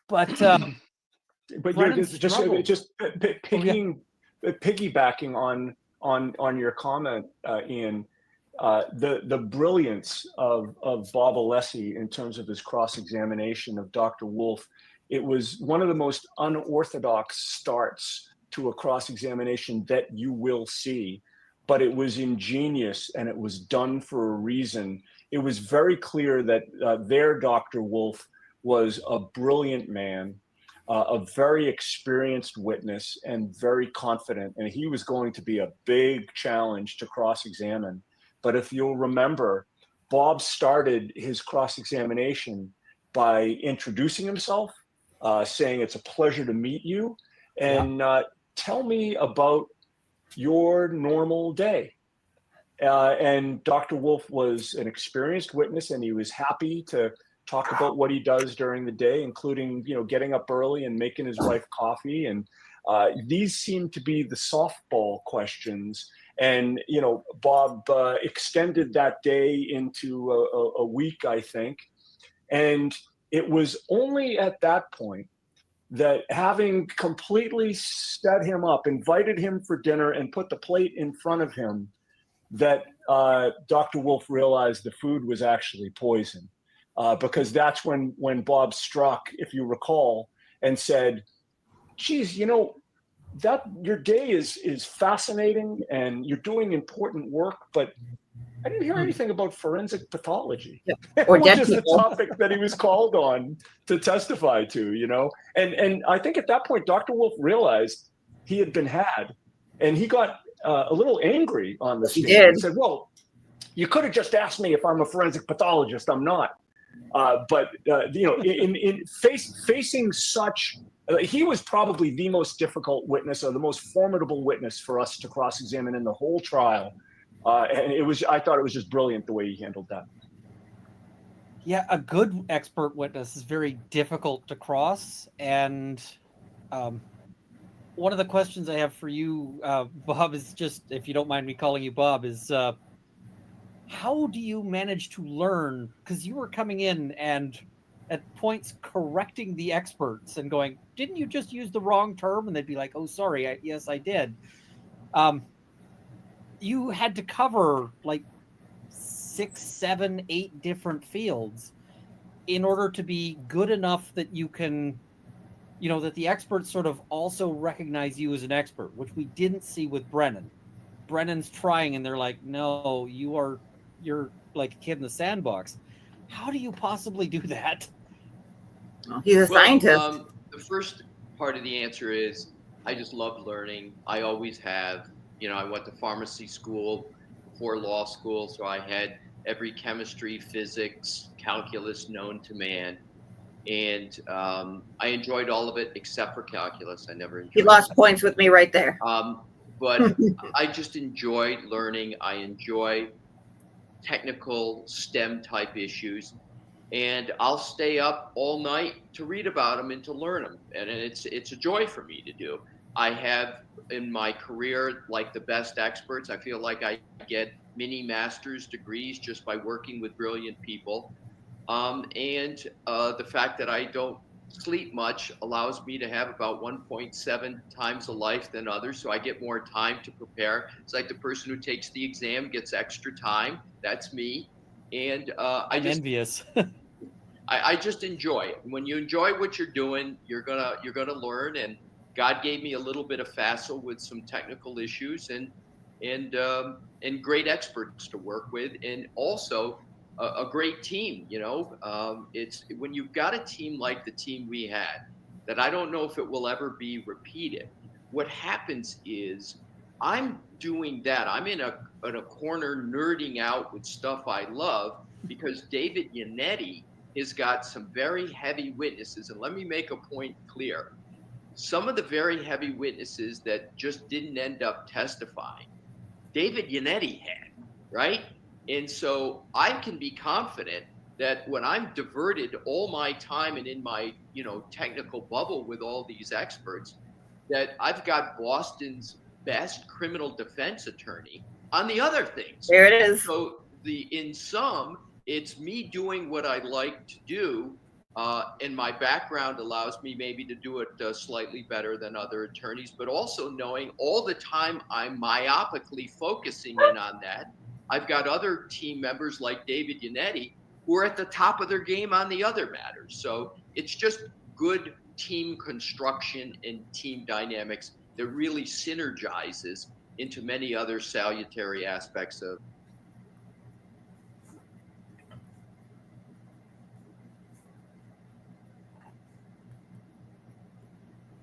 But But Brennan you're just struggled. piggybacking on your comment, Ian, the brilliance of Bob Alessi in terms of his cross-examination of Dr. Wolf. It was one of the most unorthodox starts to a cross-examination that you will see, but it was ingenious and it was done for a reason. It was very clear that their Dr. Wolf was a brilliant man, a very experienced witness and very confident, and he was going to be a big challenge to cross-examine. But if you'll remember, Bob started his cross-examination by introducing himself, saying it's a pleasure to meet you, and tell me about your normal day. And Dr. Wolf was an experienced witness, and he was happy to talk about what he does during the day, including, getting up early and making his wife coffee. And these seem to be the softball questions. And, Bob extended that day into a week, I think. And it was only at that point that, having completely set him up, invited him for dinner and put the plate in front of him, that Dr. Wolf realized the food was actually poison. Because that's when Bob struck, if you recall, and said, geez, that your day is fascinating and you're doing important work, but I didn't hear anything about forensic pathology, Or which dead is the people. topic that he was called on to testify to, And I think at that point, Dr. Wolf realized he had been had, and he got a little angry on the stand. He did. He said, well, you could have just asked me if I'm a forensic pathologist. I'm not. But facing such, he was probably the most difficult witness, or the most formidable witness for us to cross-examine in the whole trial. And I thought it was just brilliant the way he handled that. Yeah, a good expert witness is very difficult to cross. And one of the questions I have for you, Bob, is just, if you don't mind me calling you Bob, is how do you manage to learn? Because you were coming in and at points correcting the experts and going, didn't you just use the wrong term? And they'd be like, oh, sorry, yes, I did. You had to cover like 6, 7, 8 different fields in order to be good enough that you can, that the experts sort of also recognize you as an expert, which we didn't see with Brennan. Brennan's trying and they're like, no, you're like a kid in the sandbox. How do you possibly do that? He's a scientist. The first part of the answer is I just love learning. I always have. I went to pharmacy school before law school, so I had every chemistry, physics, calculus known to man. And I enjoyed all of it except for calculus. I never enjoyed it. He lost points with me right there. But I just enjoy learning. I enjoy technical STEM type issues. And I'll stay up all night to read about them and to learn them. And it's a joy for me to do. I have in my career, like the best experts. I feel like I get mini master's degrees just by working with brilliant people. And the fact that I don't sleep much allows me to have about 1.7 times a life than others. So I get more time to prepare. It's like the person who takes the exam gets extra time. That's me. And I'm envious. I just enjoy it. When you enjoy what you're doing, you're gonna learn. And God gave me a little bit of facile with some technical issues and great experts to work with, and also a great team. It's when you've got a team like the team we had that I don't know if it will ever be repeated. What happens is I'm doing that. I'm in a corner nerding out with stuff I love because David Yannetti has got some very heavy witnesses. And let me make a point clear. Some of the very heavy witnesses that just didn't end up testifying, David Yannetti had, right? And so I can be confident that when I'm diverted all my time and in my, technical bubble with all these experts, that I've got Boston's best criminal defense attorney on the other things. There it is. So in sum, it's me doing what I like to do, and my background allows me maybe to do it slightly better than other attorneys, but also knowing all the time I'm myopically focusing in on that. I've got other team members like David Yannetti who are at the top of their game on the other matters. So it's just good team construction and team dynamics that really synergizes into many other salutary aspects of.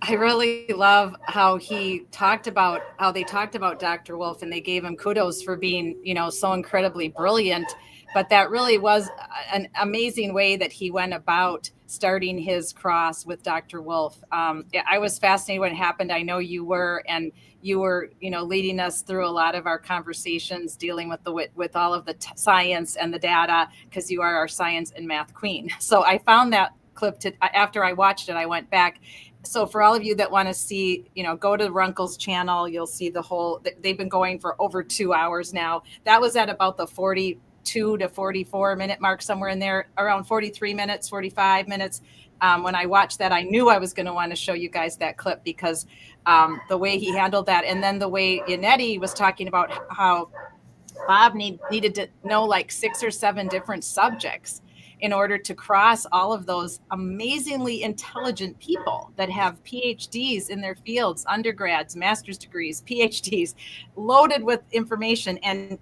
I really love how they talked about Dr. Wolf, and they gave him kudos for being, so incredibly brilliant. But that really was an amazing way that he went about starting his cross with Dr. Wolf. I was fascinated when it happened. I know you were, and you were, leading us through a lot of our conversations, dealing with all of the science and the data, because you are our science and math queen. So I found that clip after I watched it, I went back. So for all of you that want to see, go to Runkle's channel. You'll see they've been going for over 2 hours now. That was at about the 42 to 44 minute mark, somewhere in there, around 43 minutes, 45 minutes. When I watched that, I knew I was going to want to show you guys that clip because the way he handled that. And then the way Yannetti was talking about how Bob needed to know like 6 or 7 different subjects in order to cross all of those amazingly intelligent people that have PhDs in their fields, undergrads, master's degrees, PhDs, loaded with information. And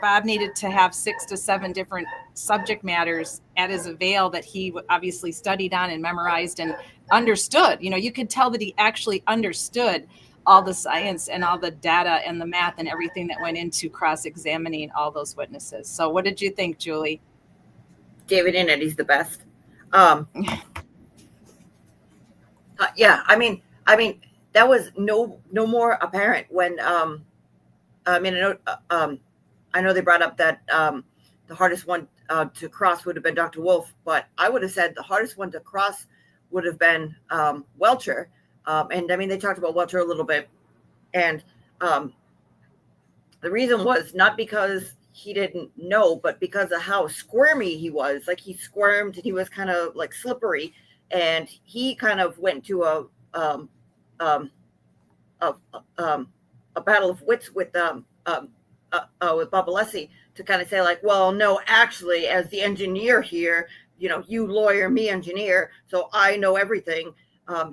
Bob needed to have 6 to 7 different subject matters at his avail that he obviously studied on and memorized and understood. You could tell that he actually understood all the science and all the data and the math and everything that went into cross-examining all those witnesses. So what did you think, Julie? David Yannetti's the best. Yeah, I mean, that was no more apparent when. I know they brought up that the hardest one to cross would have been Dr. Wolf, but I would have said the hardest one to cross would have been Welcher. And I mean, they talked about Welcher a little bit, and the reason was not because he didn't know, but because of how squirmy he was. Like he squirmed and he was kind of like slippery, and he kind of went to a battle of wits with Bob Alessi to kind of say like, well, no, actually, as the engineer here, you lawyer, me engineer, so I know everything.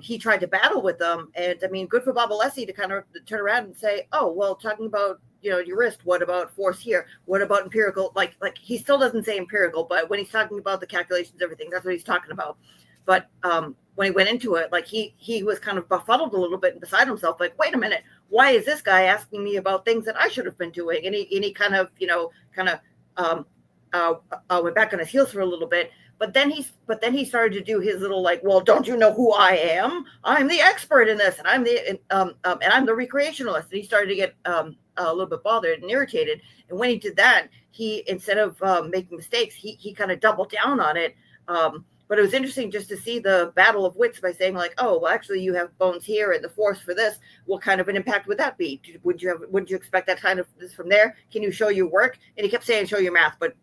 He tried to battle with them, and I mean, good for Bob Alessi to kind of turn around and say, oh, well, talking about your wrist, what about force here? What about empirical? Like he still doesn't say empirical, but when he's talking about the calculations, everything, that's what he's talking about. But when he went into it, like he was kind of befuddled a little bit and beside himself, like, wait a minute, why is this guy asking me about things that I should have been doing? And he kind of, went back on his heels for a little bit. But then he started to do his little like, well, don't you know who I am? I'm the expert in this, and I'm the recreationalist. And he started to get a little bit bothered and irritated. And when he did that, he, instead of making mistakes, he kind of doubled down on it. But But it was interesting just to see the battle of wits by saying like, oh, well, actually you have bones here and the force for this. What kind of an impact would that be? Would you expect that kind of this from there? Can you show your work? And he kept saying, show your math, but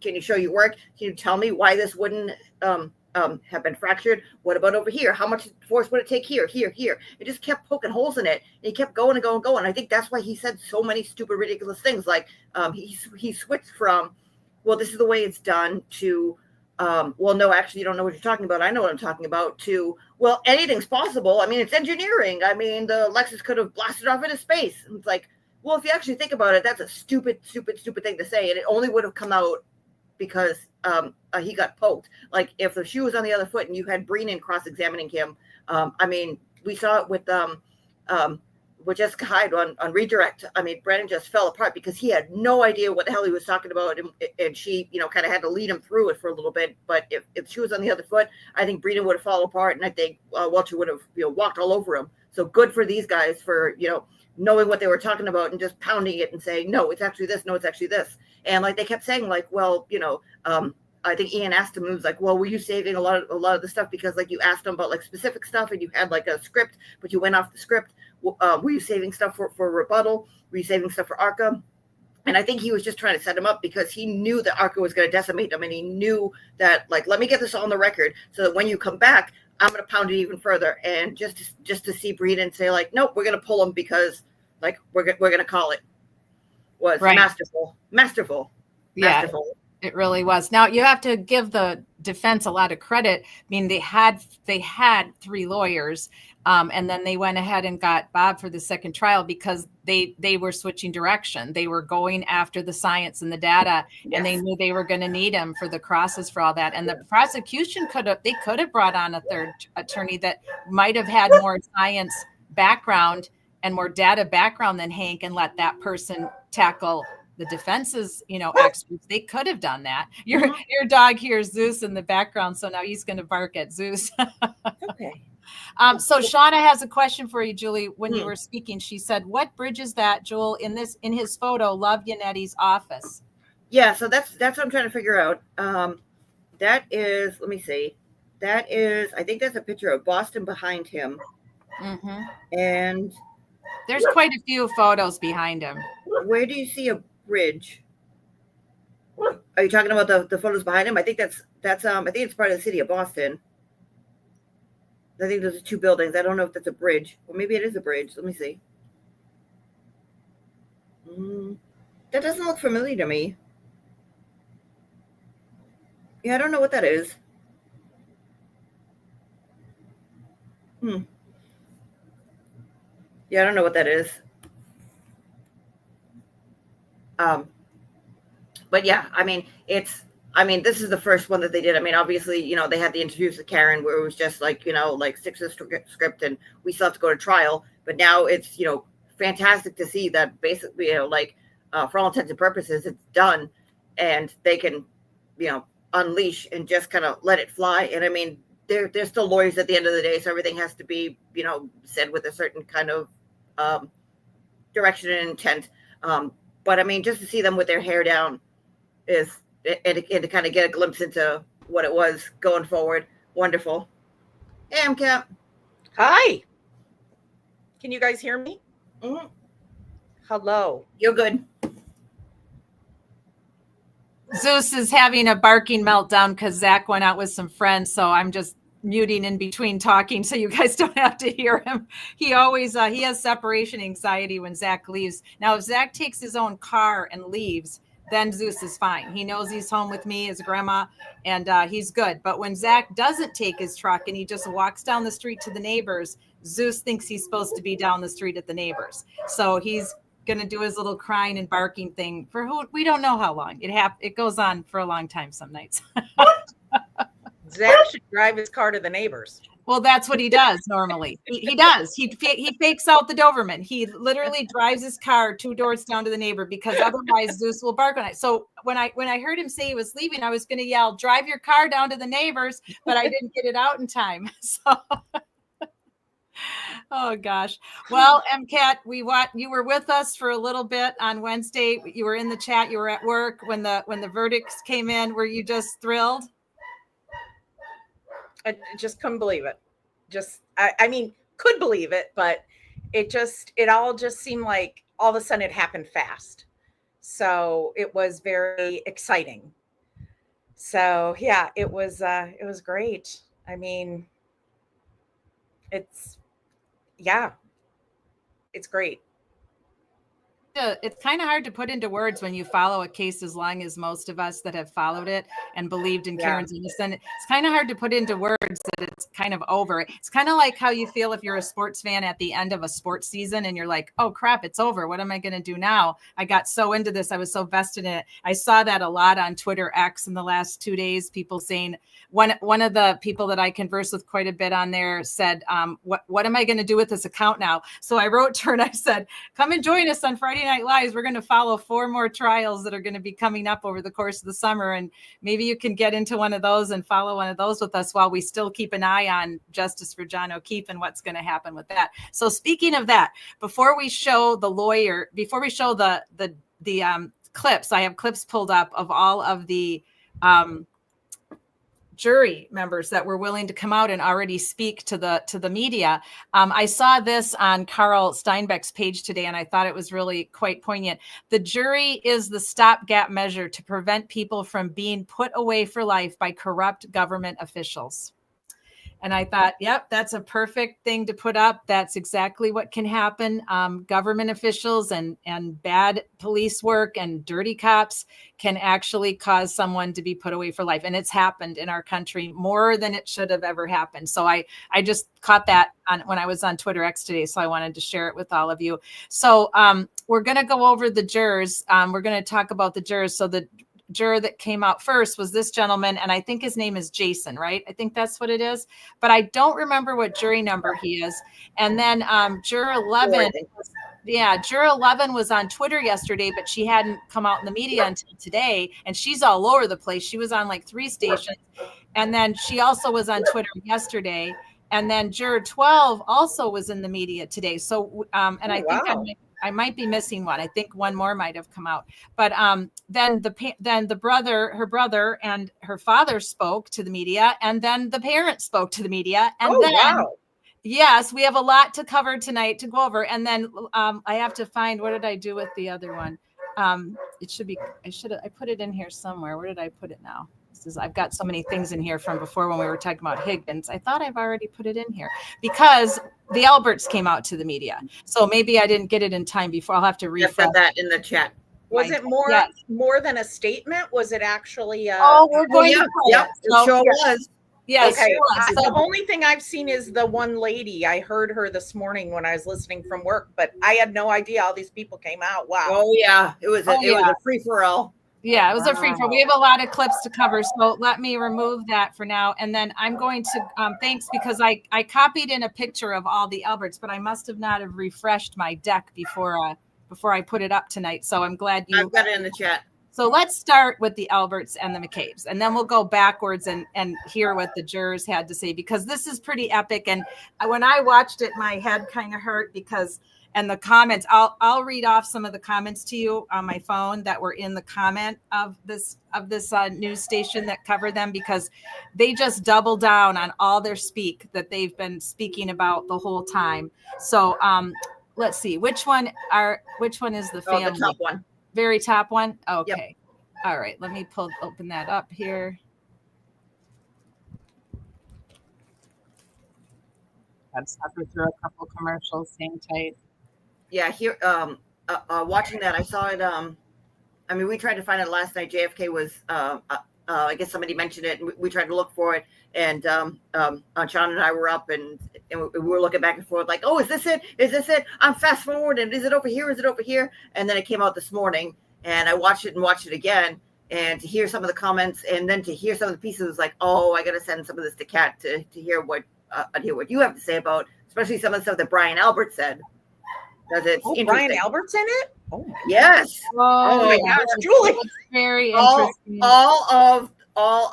can you show your work? Can you tell me why this wouldn't have been fractured? What about over here? How much force would it take here, here, here? It just kept poking holes in it. And he kept going and going and going. I think that's why he said so many stupid, ridiculous things. Like he switched from, well, this is the way it's done to, well, no, actually, you don't know what you're talking about. I know what I'm talking about. To, well, anything's possible. I mean, it's engineering. I mean, the Lexus could have blasted off into space. And it's like, well, if you actually think about it, that's a stupid, stupid, stupid thing to say. And it only would have come out because he got poked. Like if the shoe was on the other foot and you had Breenan cross-examining him, I mean, we saw it with Jessica Hyde on Redirect. I mean, Brandon just fell apart because he had no idea what the hell he was talking about, and she, kind of had to lead him through it for a little bit. But if she was on the other foot, I think Breenan would have fallen apart, and I think Walter would have walked all over him. So good for these guys for knowing what they were talking about and just pounding it and saying, no, it's actually this. No, it's actually this. And like they kept saying, like, well, I think Ian asked him, it was like, well, were you saving a lot of the stuff because like you asked him about like specific stuff and you had like a script, but you went off the script. Were you saving stuff for rebuttal? Were you saving stuff for Arca? And I think he was just trying to set him up because he knew that Arca was going to decimate him, and he knew that like, let me get this on the record so that when you come back, I'm going to pound it even further. And just to see Breeden say like, nope, we're going to pull him because like we're going to call it. Was right. Masterful. Yeah, it really was. Now you have to give the defense a lot of credit. I mean, they had 3 lawyers, and then they went ahead and got Bob for the second trial because they were switching direction. They were going after the science and the data, and they knew they were going to need him for the crosses for all that. And the prosecution could have brought on a third attorney that might have had more science background and more data background than Hank, and let that person tackle the defense's, experts. They could have done that. Your dog hears Zeus in the background, so now he's going to bark at Zeus. Okay. So Shauna has a question for you, Julie. When you were speaking, she said, "What bridge is that, Joel? In his photo, Love Yanetti's office." Yeah, so that's what I'm trying to figure out. That is, let me see. That is, I think that's a picture of Boston behind him, and there's quite a few photos behind him. Where do you see a bridge? Are you talking about the photos behind him? I think that's I think it's part of the city of Boston. I think those are 2 buildings. I don't know if that's a bridge, or maybe it is a bridge. Let me see. That doesn't look familiar to me. Yeah, I don't know what that is. Yeah, I don't know what that is. But yeah, I mean, this is the first one that they did. I mean, obviously, they had the interviews with Karen where it was just like, like stick to the script and we still have to go to trial. But now it's, fantastic to see that basically, for all intents and purposes, it's done and they can, unleash and just kind of let it fly. And I mean, they're still lawyers at the end of the day. So everything has to be, said with a certain kind of direction and intent. But I mean, just to see them with their hair down and to kind of get a glimpse into what it was going forward. Wonderful. Hey, MCAT. Hi. Can you guys hear me? Mm-hmm. Hello. You're good. Zeus is having a barking meltdown because Zach went out with some friends. So I'm just muting in between talking so you guys don't have to hear him. He always, he has separation anxiety when Zach leaves. Now, if Zach takes his own car and leaves, then Zeus is fine. He knows he's home with me, his grandma, and he's good. But when Zach doesn't take his truck and he just walks down the street to the neighbors, Zeus thinks he's supposed to be down the street at the neighbors. So he's going to do his little crying and barking thing for we don't know how long. It goes on for a long time some nights. Zach should drive his car to the neighbors. Well, that's what he does normally. He does. He fakes out the Doberman. He literally drives his car 2 doors down to the neighbor because otherwise Zeus will bark on it. So when I heard him say he was leaving, I was going to yell, "Drive your car down to the neighbors," but I didn't get it out in time. So, oh gosh. Well, MCAT, you were with us for a little bit on Wednesday. You were in the chat. You were at work when the verdicts came in. Were you just thrilled? I just couldn't believe it. I mean, could believe it, but it all just seemed like all of a sudden it happened fast. So it was very exciting. So yeah, it was great. I mean, it's yeah, it's great. It's kind of hard to put into words when you follow a case as long as most of us that have followed it and believed in Yeah. Karen's innocence. It's kind of hard to put into words that it's kind of over. It's kind of like how you feel if you're a sports fan at the end of a sports season and you're like, oh crap, it's over. What am I going to do now? I got so into this. I was so vested in it. I saw that a lot on Twitter X in the last 2 days, people saying, one of the people that I converse with quite a bit on there said, what am I going to do with this account now? So I wrote to her and I said, come and join us on Friday Night Lives. We're going to follow 4 more trials that are going to be coming up over the course of the summer. And maybe you can get into one of those and follow one of those with us while we still keep an eye on Justice for John O'Keefe and what's going to happen with that. So speaking of that, before we show the clips, I have clips pulled up of all of the jury members that were willing to come out and already speak to the media. I saw this on Carl Steinbeck's page today, and I thought it was really quite poignant. The jury is the stopgap measure to prevent people from being put away for life by corrupt government officials. And I thought, yep, that's a perfect thing to put up. That's exactly what can happen. Government officials and bad police work and dirty cops can actually cause someone to be put away for life. And it's happened in our country more than it should have ever happened. So I just caught that when I was on Twitter X today. So I wanted to share it with all of you. So we're going to go over the jurors. We're going to talk about the jurors. So the juror that came out first was this gentleman, and I think his name is Jason, right? I think that's what it is, but I don't remember what jury number he is. And then juror 11, juror 11 was on Twitter yesterday, but she hadn't come out in the media until today, and she's all over the place. She was on like 3 stations, and then she also was on Twitter yesterday. And then juror 12 also was in the media today. So, and I think I might be missing one. I think one more might have come out. But then her brother and her father spoke to the media, and then the parents spoke to the media. And yes, we have a lot to cover tonight to go over. And then I have to find, what did I do with the other one? It should be, I put it in here somewhere. Where did I put it now? I've got so many things in here from before when we were talking about Higgins. I thought I've already put it in here because the Alberts came out to the media. So maybe I didn't get it in time before. I'll have to refresh that in the chat. Was it more than a statement? Was it actually? We're going to play it. It sure was. Yes. Okay. The only thing I've seen is the one lady. I heard her this morning when I was listening from work, but I had no idea all these people came out. Wow. Oh yeah, it was a free for all. Yeah, it was a free for. We have a lot of clips to cover, so let me remove that for now. And then I'm going to thanks, because I copied in a picture of all the Alberts, but I must have not have refreshed my deck before I put it up tonight. So I'm glad I've got it in the chat. So let's start with the Alberts and the McCabe's, and then we'll go backwards and hear what the jurors had to say, because this is pretty epic. And when I watched it, my head kind of hurt and the comments, I'll read off some of the comments to you on my phone that were in the comment of this news station that covered them, because they just double down on all their speak that they've been speaking about the whole time. So let's see, which one is the family? The top one. Very top one? Okay. Yep. All right, let me open that up here. I've suffered through a couple commercials, hang tight. Yeah, here watching that, I saw it. I mean, we tried to find it last night. JFK was I guess somebody mentioned it, and we tried to look for it. And Sean and I were up, and we were looking back and forth, like, oh, is this it? Is this it? I'm fast forward, and is it over here? Is it over here? And then it came out this morning, and I watched it again, and to hear some of the comments, and then to hear some of the pieces, was like, oh, I got to send some of this to Kat to hear what you have to say about, especially some of the stuff that Brian Albert said. Because it's Brian Albert's in it? Oh yes. Oh my gosh, Julie. That's very interesting. All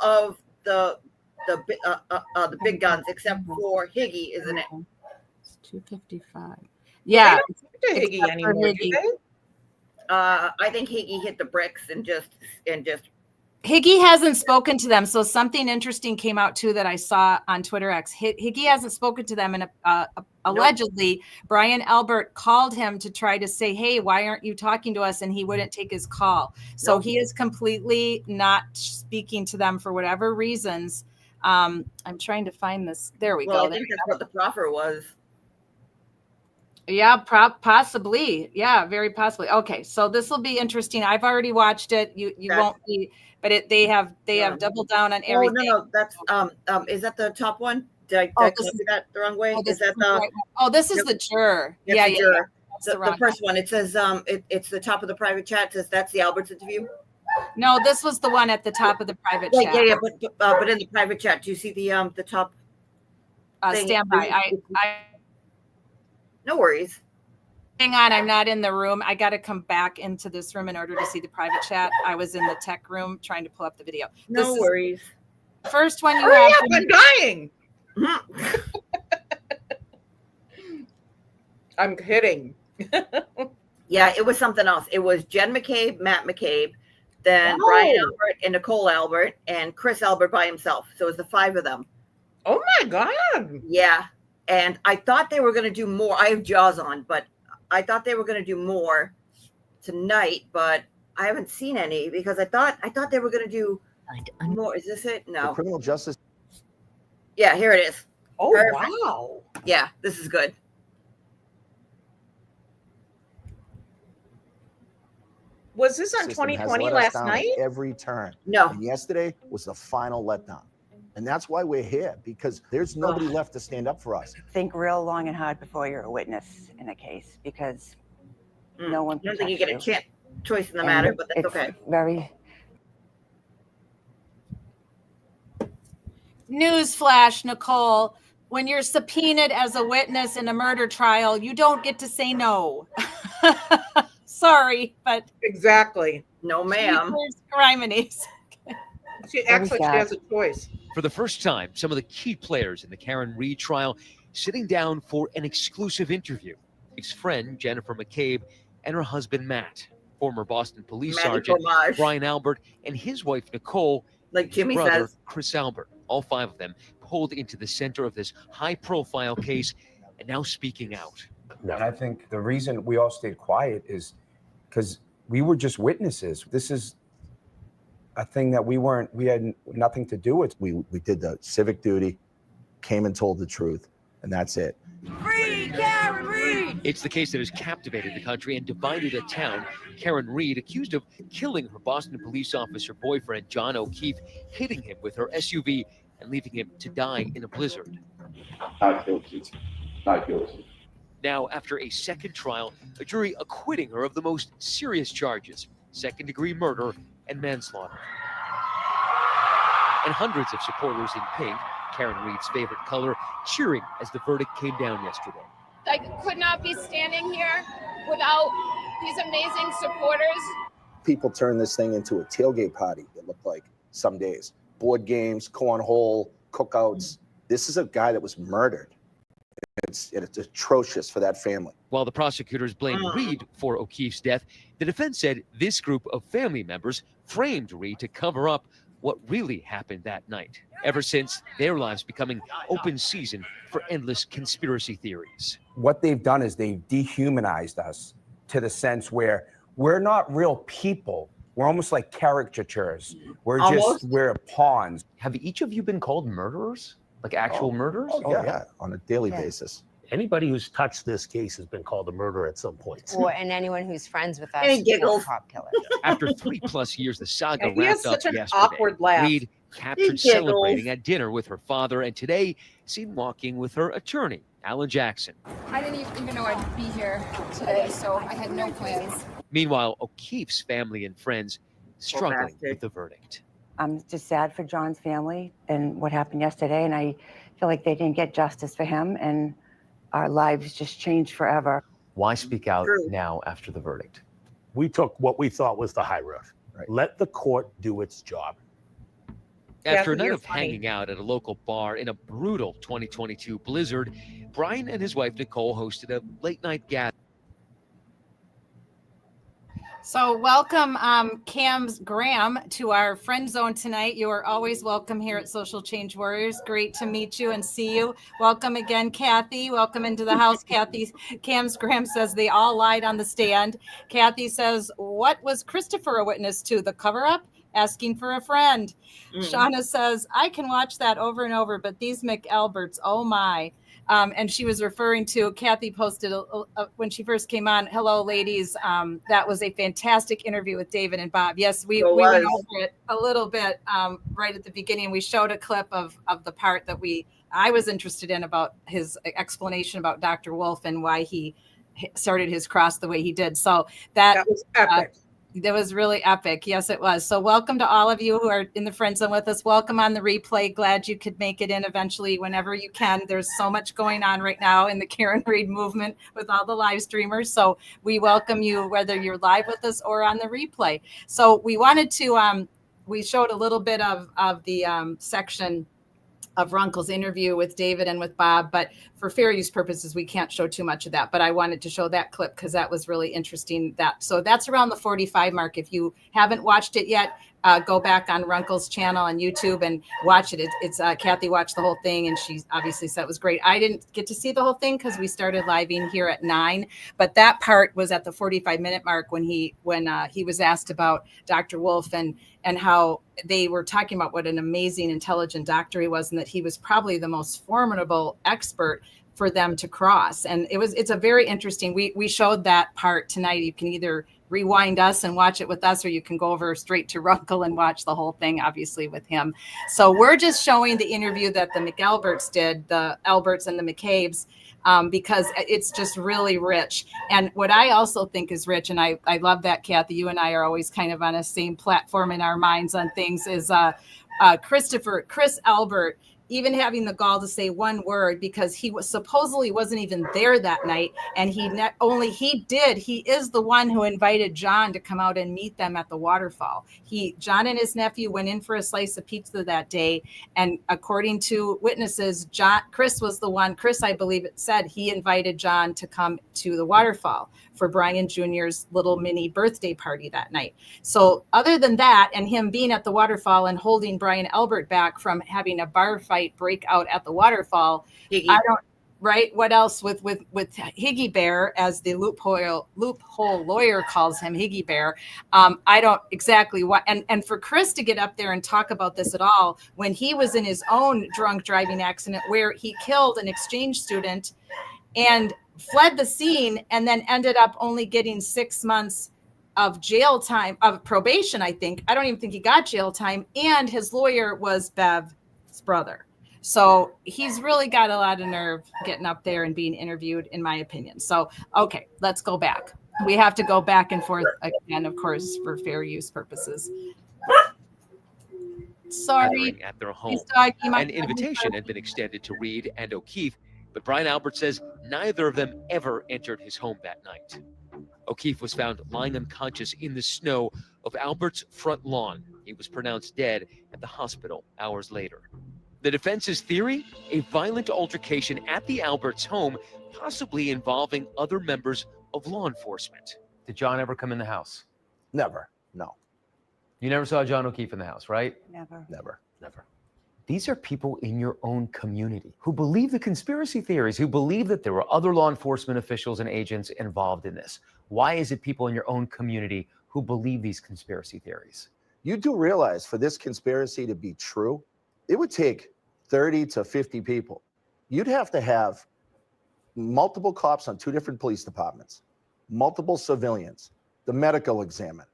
of the big guns except for Higgy, isn't it? It's 255. Yeah. Higgy anymore, do they? I think Higgy hit the bricks and just Higgy hasn't spoken to them. So something interesting came out too that I saw on Twitter X. Higgy hasn't spoken to them, and allegedly Brian Albert called him to try to say, "Hey, why aren't you talking to us?" And he wouldn't take his call. So he is completely not speaking to them for whatever reasons. I'm trying to find this. There we go. I think that's what the proffer was. Yeah, possibly. Yeah, very possibly. Okay, so this will be interesting. I've already watched it. You won't be, but they have doubled down on everything. Oh no, that's is that the top one? Did I copy that the wrong way? Is that the? This is the juror. Yeah. The first one. It says it's the top of the private chat. It says that's the Albert's interview. No, this was the one at the top of the private chat. Yeah, but in the private chat, do you see the top? Stand by. I No worries. Hang on, I'm not in the room. I got to come back into this room in order to see the private chat. I was in the tech room trying to pull up the video. No worries. The first one you Hurry have. up, I'm dying. I'm kidding. Yeah, it was something else. It was Jen McCabe, Matt McCabe, then Brian Albert and Nicole Albert, and Chris Albert by himself. So it was the 5 of them. Oh my God. Yeah. And I thought they were going to do more. I have Jaws on, but I thought they were going to do more tonight, but I haven't seen any because I thought they were going to do more. Is this it? No. The criminal justice. Yeah, here it is. Oh, Perfect. wow. Yeah, this is good. Was this on 2020 last night? Every turn. No. And yesterday was the final letdown. And that's why we're here, because there's nobody left to stand up for us. Think real long and hard before you're a witness in a case, because no one. I don't think you get a choice in the matter, but that's okay. Very. Newsflash, Nicole. When you're subpoenaed as a witness in a murder trial, you don't get to say no. Sorry, but exactly. No, ma'am. She acts like she has a choice. For the first time, some of the key players in the Karen Reed trial sitting down for an exclusive interview. His friend, Jennifer McCabe, and her husband, Matt, former Boston Police Sergeant Brian Albert, and his wife, Nicole, like Jimmy brother, says, Chris Albert. All 5 of them pulled into the center of this high-profile case and now speaking out. And I think the reason we all stayed quiet is because we were just witnesses. This is a thing that we had nothing to do with. We did the civic duty, came and told the truth, and that's it. Free Karen Reed! It's the case that has captivated the country and divided a town. Karen Reed, accused of killing her Boston police officer boyfriend, John O'Keefe, hitting him with her SUV and leaving him to die in a blizzard. Not guilty. Not guilty. Now, after a second trial, a jury acquitting her of the most serious charges, second-degree murder and manslaughter. And hundreds of supporters in pink, Karen Reed's favorite color, cheering as the verdict came down yesterday. I could not be standing here without these amazing supporters. People turned this thing into a tailgate party, it looked like, some days. Board games, cornhole, cookouts. This is a guy that was murdered. It's atrocious for that family. While the prosecutors blamed Reed for O'Keefe's death, the defense said this group of family members framed Reed to cover up what really happened that night. Ever since, their lives becoming open season for endless conspiracy theories. What they've done is they've dehumanized us to the sense where we're not real people. We're almost like caricatures. We're pawns. Have each of you been called murderers? Like actual murderers? Oh, yeah, on a daily basis. Anybody who's touched this case has been called a murderer at some point. And anyone who's friends with us Any is a giggles. prop killer. After 3+ years, the saga And he has wrapped up such an yesterday. awkward laugh. Reed captured celebrating at dinner with her father, and today seen walking with her attorney, Alan Jackson. I didn't even know I'd be here today, so I had no plans. Meanwhile, O'Keefe's family and friends struggling with the verdict. I'm just sad for John's family and what happened yesterday, and I feel like they didn't get justice for him, and our lives just changed forever. Why speak out now after the verdict? We took what we thought was the high road. Let the court do its job. After a night of hanging out at a local bar in a brutal 2022 blizzard, Brian and his wife Nicole hosted a late-night gathering. So welcome, Cam's Graham, to our friend zone tonight. You are always welcome here at Social Change Warriors. Great to meet you and see you. Welcome again, Kathy. Welcome into the house, Kathy. Cam's Graham says they all lied on the stand. Kathy says, what was Christopher a witness to? The cover-up? Asking for a friend. Shauna says, I can watch that over and over, but these McAlberts, oh my. And she was referring to, Kathy posted when she first came on, hello, ladies. That was a fantastic interview with David and Bob. Yes, we went over it a little bit right at the beginning. We showed a clip of the part that I was interested in about his explanation about Dr. Wolf and why he started his cross the way he did. So that was epic. That was really epic. Yes, it was. So welcome to all of you who are in the friend zone with us. Welcome on the replay. Glad you could make it in eventually whenever you can. There's so much going on right now in the Karen Read movement with all the live streamers. So we welcome you whether you're live with us or on the replay. So we wanted to, we showed a little bit of the section of Runkle's interview with David and with Bob, but for fair use purposes, we can't show too much of that. But I wanted to show that clip because that was really interesting. So that's around the 45 mark. If you haven't watched it yet, go back on Runkle's channel on YouTube and watch it. It's Kathy watched the whole thing, and she obviously said it was great. I didn't get to see the whole thing because we started living here at 9, but that part was at the 45-minute mark when he was asked about Dr. Wolf and how they were talking about what an amazing, intelligent doctor he was, and that he was probably the most formidable expert for them to cross. And it's a very interesting, we showed that part tonight. You can either rewind us and watch it with us, or you can go over straight to Runkle and watch the whole thing, obviously, with him. So we're just showing the interview that the McAlberts did, the Alberts and the McCabe's, because it's just really rich. And what I also think is rich, and I love that, Kathy, you and I are always kind of on the same platform in our minds on things, is Chris Albert even having the gall to say one word, because he was supposedly wasn't even there that night. And he is the one who invited John to come out and meet them at the waterfall. John and his nephew went in for a slice of pizza that day. And according to witnesses, Chris, I believe it said, he invited John to come to the waterfall for Brian Jr.'s little mini birthday party that night. So other than that, and him being at the waterfall and holding Brian Albert back from having a bar fight break out at the waterfall, right? What else with Higgy Bear, as the loophole lawyer calls him, Higgy Bear. I don't exactly what, and for Chris to get up there and talk about this at all when he was in his own drunk driving accident where he killed an exchange student and fled the scene and then ended up only getting 6 months of jail time, of probation, I think. I don't even think he got jail time. And his lawyer was Bev's brother. So he's really got a lot of nerve getting up there and being interviewed, in my opinion. So, okay, let's go back. We have to go back and forth again, of course, for fair use purposes. Sorry. At their home. An invitation had been extended to Reed and O'Keefe, but Brian Albert says neither of them ever entered his home that night. O'Keefe was found lying unconscious in the snow of Albert's front lawn. He was pronounced dead at the hospital hours later. The defense's theory? A violent altercation at the Alberts' home, possibly involving other members of law enforcement. Did John ever come in the house? Never. No. You never saw John O'Keefe in the house, right? Never. These are people in your own community who believe the conspiracy theories, who believe that there were other law enforcement officials and agents involved in this. Why is it people in your own community who believe these conspiracy theories? You do realize for this conspiracy to be true, it would take 30 to 50 people. You'd have to have multiple cops on 2 different police departments, multiple civilians, the medical examiner,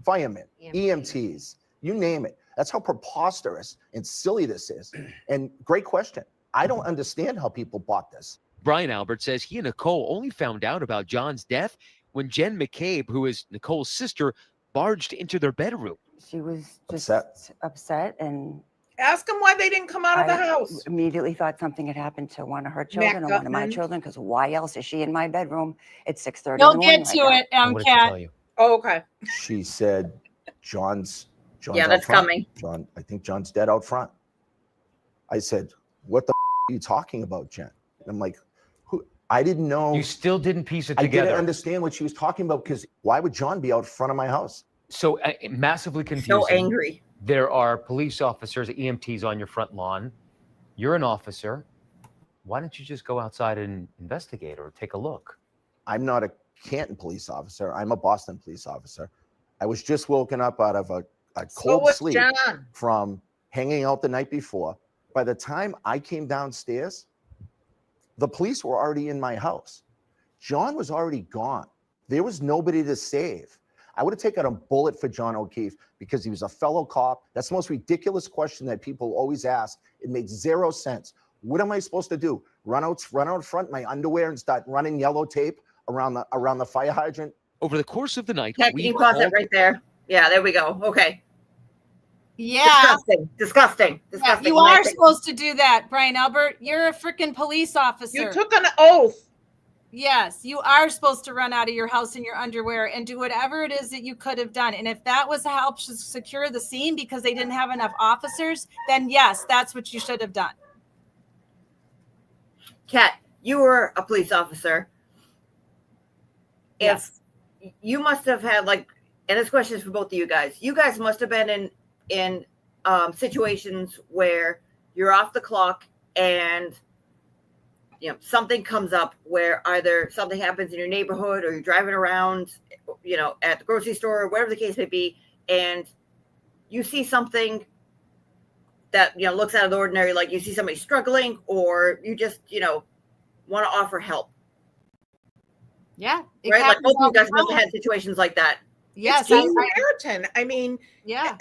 firemen, EMTs, you name it. That's how preposterous and silly this is. And great question. I don't understand how people bought this. Brian Albert says he and Nicole only found out about John's death when Jen McCabe, who is Nicole's sister, barged into their bedroom. She was just upset and ask them why they didn't come out of the house. Immediately thought something had happened to one of her children or one of my children, because why else is she in my bedroom at 6:30 in the morning? You'll get to it, Kat. Oh, okay. She said, John's yeah, that's coming. John, I think John's dead out front. I said, what the are you talking about, Jen? And I'm like, who? I didn't know. You still didn't piece it I together. didn't understand what she was talking about, because why would John be out front of my house? So massively confusing. So angry. There are police officers, EMTs on your front lawn. You're an officer. Why don't you just go outside and investigate or take a look? I'm not a Canton police officer. I'm a Boston police officer. I was just woken up out of a cold was sleep John. from hanging out the night before. By the time I came downstairs, the police were already in my house. John was already gone. There was nobody to save. I would have taken a bullet for John O'Keefe because he was a fellow cop. That's the most ridiculous question that people always ask. It made zero sense. What am I supposed to do? Run out front in my underwear and start running yellow tape around the fire hydrant? Over the course of the night, Can you pause it right there? Yeah, there we go. Okay. Yeah. Disgusting. Yeah, you are supposed to do that, Brian Albert. You're a freaking police officer. You took an oath. Yes, you are supposed to run out of your house in your underwear and do whatever it is that you could have done. And if that was to help secure the scene because they didn't have enough officers, then yes, that's what you should have done. Kat, you were a police officer. Yes. If you must have had, like, and this question is for both of you guys. You guys must have been in situations where you're off the clock and something comes up, where either something happens in your neighborhood or you're driving around, at the grocery store or whatever the case may be, and you see something that looks out of the ordinary, like you see somebody struggling, or you just want to offer help. Yeah, right. Like both of you guys must have had situations like that. Yes, Good Samaritan. I mean, yeah.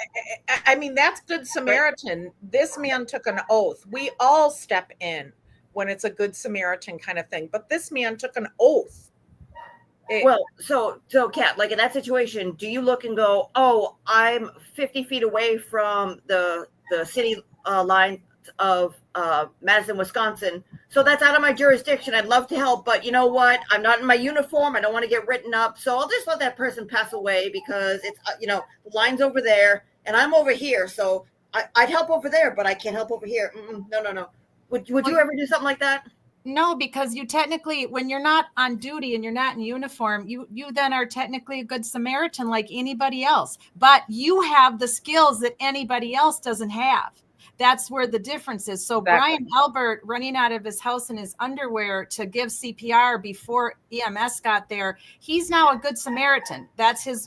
I mean, that's Good Samaritan. This man took an oath. We all step in when it's a Good Samaritan kind of thing, but this man took an oath. So Kat, like in that situation, do you look and go, "Oh, I'm 50 feet away from the city line of Madison, Wisconsin, so that's out of my jurisdiction. I'd love to help, but you know what? I'm not in my uniform. I don't want to get written up, so I'll just let that person pass away because it's the line's over there and I'm over here. So I'd help over there, but I can't help over here. No. Would you ever do something like that? No, because you technically, when you're not on duty and you're not in uniform, you then are technically a Good Samaritan like anybody else. But you have the skills that anybody else doesn't have. That's where the difference is. So Exactly. Brian Albert running out of his house in his underwear to give CPR before EMS got there, he's now a Good Samaritan. That's his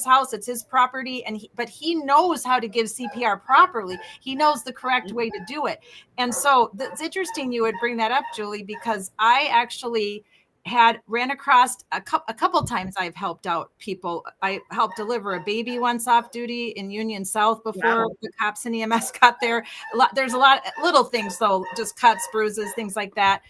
house. It's his property. But he knows how to give CPR properly. He knows the correct way to do it. And so it's interesting you would bring that up, Julie, because I actually ran across a couple times. I've helped out people. I helped deliver a baby once off duty in Union South before the cops and EMS got there. There's a lot of little things though, just cuts, bruises, things like that.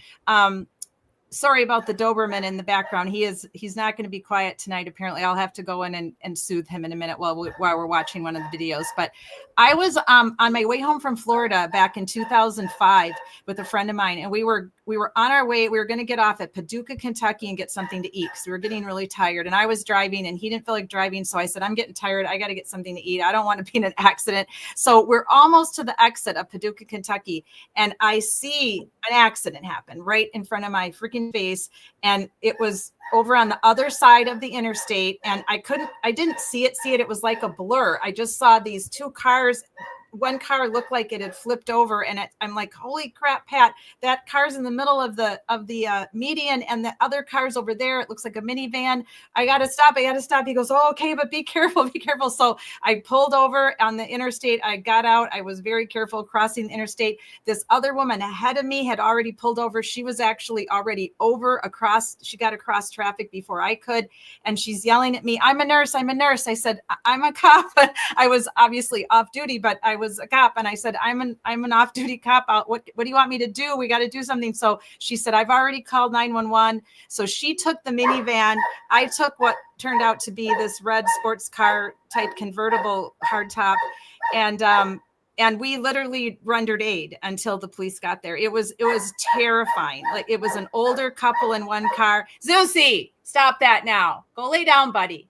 Sorry about the Doberman in the background. He's not going to be quiet tonight. Apparently I'll have to go in and soothe him in a minute while we're watching one of the videos. But I was on my way home from Florida back in 2005 with a friend of mine, and we were on our way. We were going to get off at Paducah, Kentucky and get something to eat because we were getting really tired, and I was driving and he didn't feel like driving. So I said, I'm getting tired. I got to get something to eat. I don't want to be in an accident. So we're almost to the exit of Paducah, Kentucky, and I see an accident happen right in front of my freaking face, and it was over on the other side of the interstate, and I didn't see it. It was like a blur. I just saw these two cars. One car looked like it had flipped over, and I'm like, holy crap, Pat, that car's in the middle of the median, and the other car's over there. It looks like a minivan. I got to stop. He goes, oh, okay, but be careful. So I pulled over on the interstate. I got out. I was very careful crossing the interstate. This other woman ahead of me had already pulled over. She was actually already she got across traffic before I could. And she's yelling at me, I'm a nurse. I said, I'm a cop. I was obviously off duty, but I was a cop. And I said, I'm an off-duty cop. What do you want me to do? We got to do something. So she said, I've already called 911. So she took the minivan. I took what turned out to be this red sports car type convertible hardtop. And we literally rendered aid until the police got there. It was terrifying. Like, it was an older couple in one car. Zusi, stop that now. Go lay down, buddy.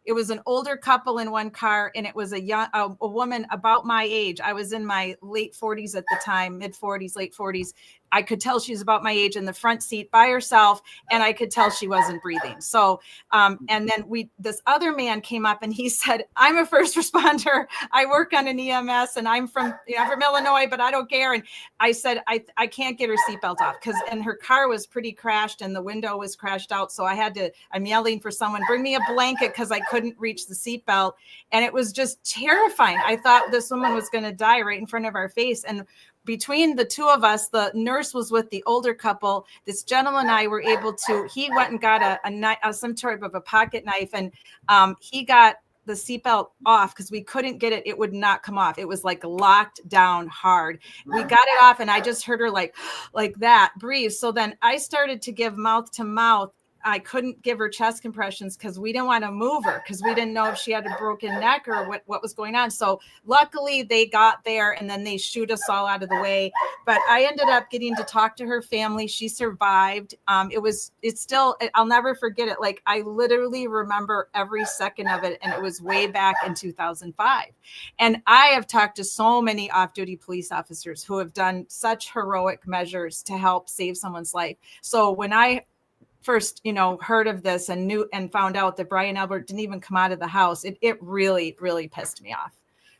It was an older couple in one car, and it was a woman about my age. I was in my late 40s at the time, mid 40s, late 40s. I could tell she was about my age in the front seat by herself, and I could tell she wasn't breathing. So, and then this other man came up and he said, I'm a first responder. I work on an EMS and I'm from Illinois, but I don't care. And I said, I can't get her seatbelt off and her car was pretty crashed and the window was crashed out. So I'm yelling for someone, bring me a blanket, because I couldn't reach the seatbelt. And it was just terrifying. I thought this woman was going to die right in front of our face. And between the two of us, the nurse was with the older couple. This gentleman and I were able to, he went and got some type of a pocket knife, and he got the seatbelt off because we couldn't get it. It would not come off. It was like locked down hard. We got it off and I just heard her like that breathe. So then I started to give mouth to mouth. I couldn't give her chest compressions because we didn't want to move her because we didn't know if she had a broken neck or what was going on. So luckily they got there and then they shoot us all out of the way. But I ended up getting to talk to her family. She survived. I'll never forget it. Like, I literally remember every second of it. And it was way back in 2005. And I have talked to so many off-duty police officers who have done such heroic measures to help save someone's life. So when I first, heard of this and knew and found out that Brian Albert didn't even come out of the house, it really, really pissed me off.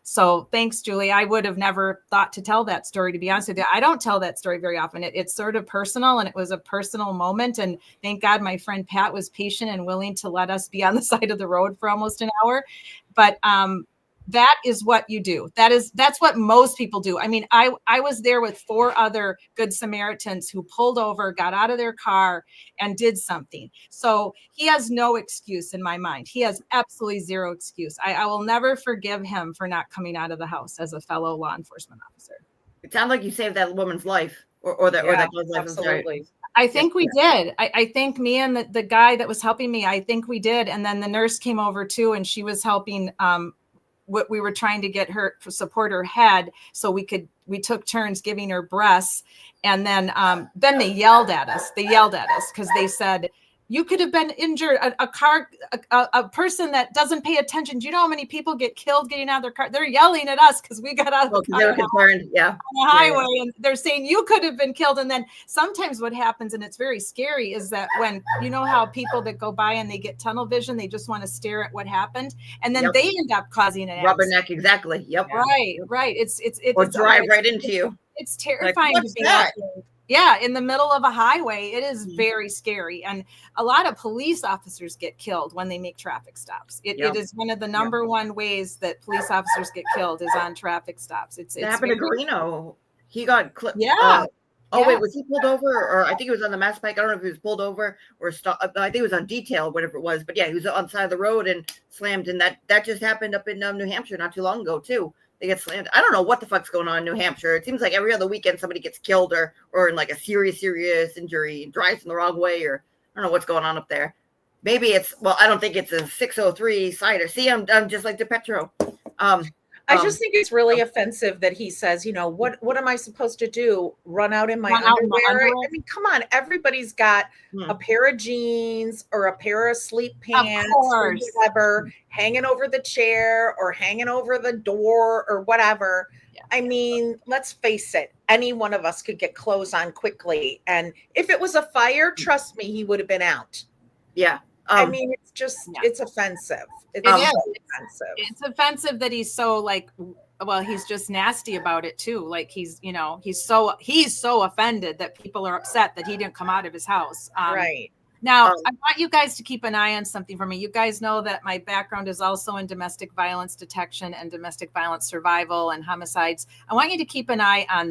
So thanks, Julie. I would have never thought to tell that story, to be honest with you. I don't tell that story very often. It's sort of personal, and it was a personal moment. And thank God my friend Pat was patient and willing to let us be on the side of the road for almost an hour. But that is what you do. That's what most people do. I mean, I was there with 4 other Good Samaritans who pulled over, got out of their car, and did something. So he has no excuse in my mind. He has absolutely zero excuse. I will never forgive him for not coming out of the house as a fellow law enforcement officer. It sounds like you saved that woman's life or that guy's life. Absolutely. I think we did. I think me and the guy that was helping me, I think we did. And then the nurse came over too, and she was helping. What we were trying to get her to support her head so we took turns giving her breaths. And then they yelled at us. Because they said, you could have been injured. A person that doesn't pay attention. Do you know how many people get killed getting out of their car? They're yelling at us because we got out of the car. They were concerned, on the highway, and they're saying you could have been killed. And then sometimes what happens, and it's very scary, is that when how people that go by and they get tunnel vision, they just want to stare at what happened, and then they end up causing an accident. Rubberneck, exactly. Yep. Right. It's drive right into you. It's terrifying to be walking. Yeah, in the middle of a highway. It is very scary. And a lot of police officers get killed when they make traffic stops. It is one of the number one ways that police officers get killed is on traffic stops. It happened to Garino. He got clipped. Yeah. Wait, was he pulled over? Or I think he was on the Mass Pike. I don't know if he was pulled over or stopped. I think it was on detail, whatever it was. But yeah, he was on the side of the road and slammed. And that just happened up in New Hampshire not too long ago, too. They get slammed. I don't know what the fuck's going on in New Hampshire. It seems like every other weekend somebody gets killed or in like a serious injury, drives in the wrong way, or I don't know what's going on up there. Maybe I don't think it's a 603 cider. See, I'm just like DePetro. I just think it's really offensive that he says, what am I supposed to do? Run out in my underwear? I mean, come on. Everybody's got a pair of jeans or a pair of sleep pants or whatever hanging over the chair or hanging over the door or whatever. Yeah. I mean, let's face it. Any one of us could get clothes on quickly. And if it was a fire, trust me, he would have been out. Yeah. I mean, it's just, it's offensive. It's offensive. It's offensive that he's so he's just nasty about it too. Like he's so offended that people are upset that he didn't come out of his house. Right. Now, I want you guys to keep an eye on something for me. You guys know that my background is also in domestic violence detection and domestic violence survival and homicides. I want you to keep an eye on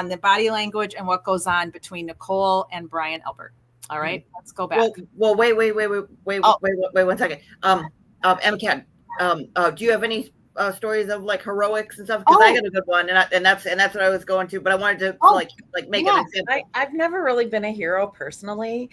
the body language and what goes on between Nicole and Brian Albert. All right, let's go back. Well, wait 1 second. MCAT, do you have any stories of like heroics and stuff? Because I got a good one, and that's what I was going to. But I wanted to make an example. I've never really been a hero personally.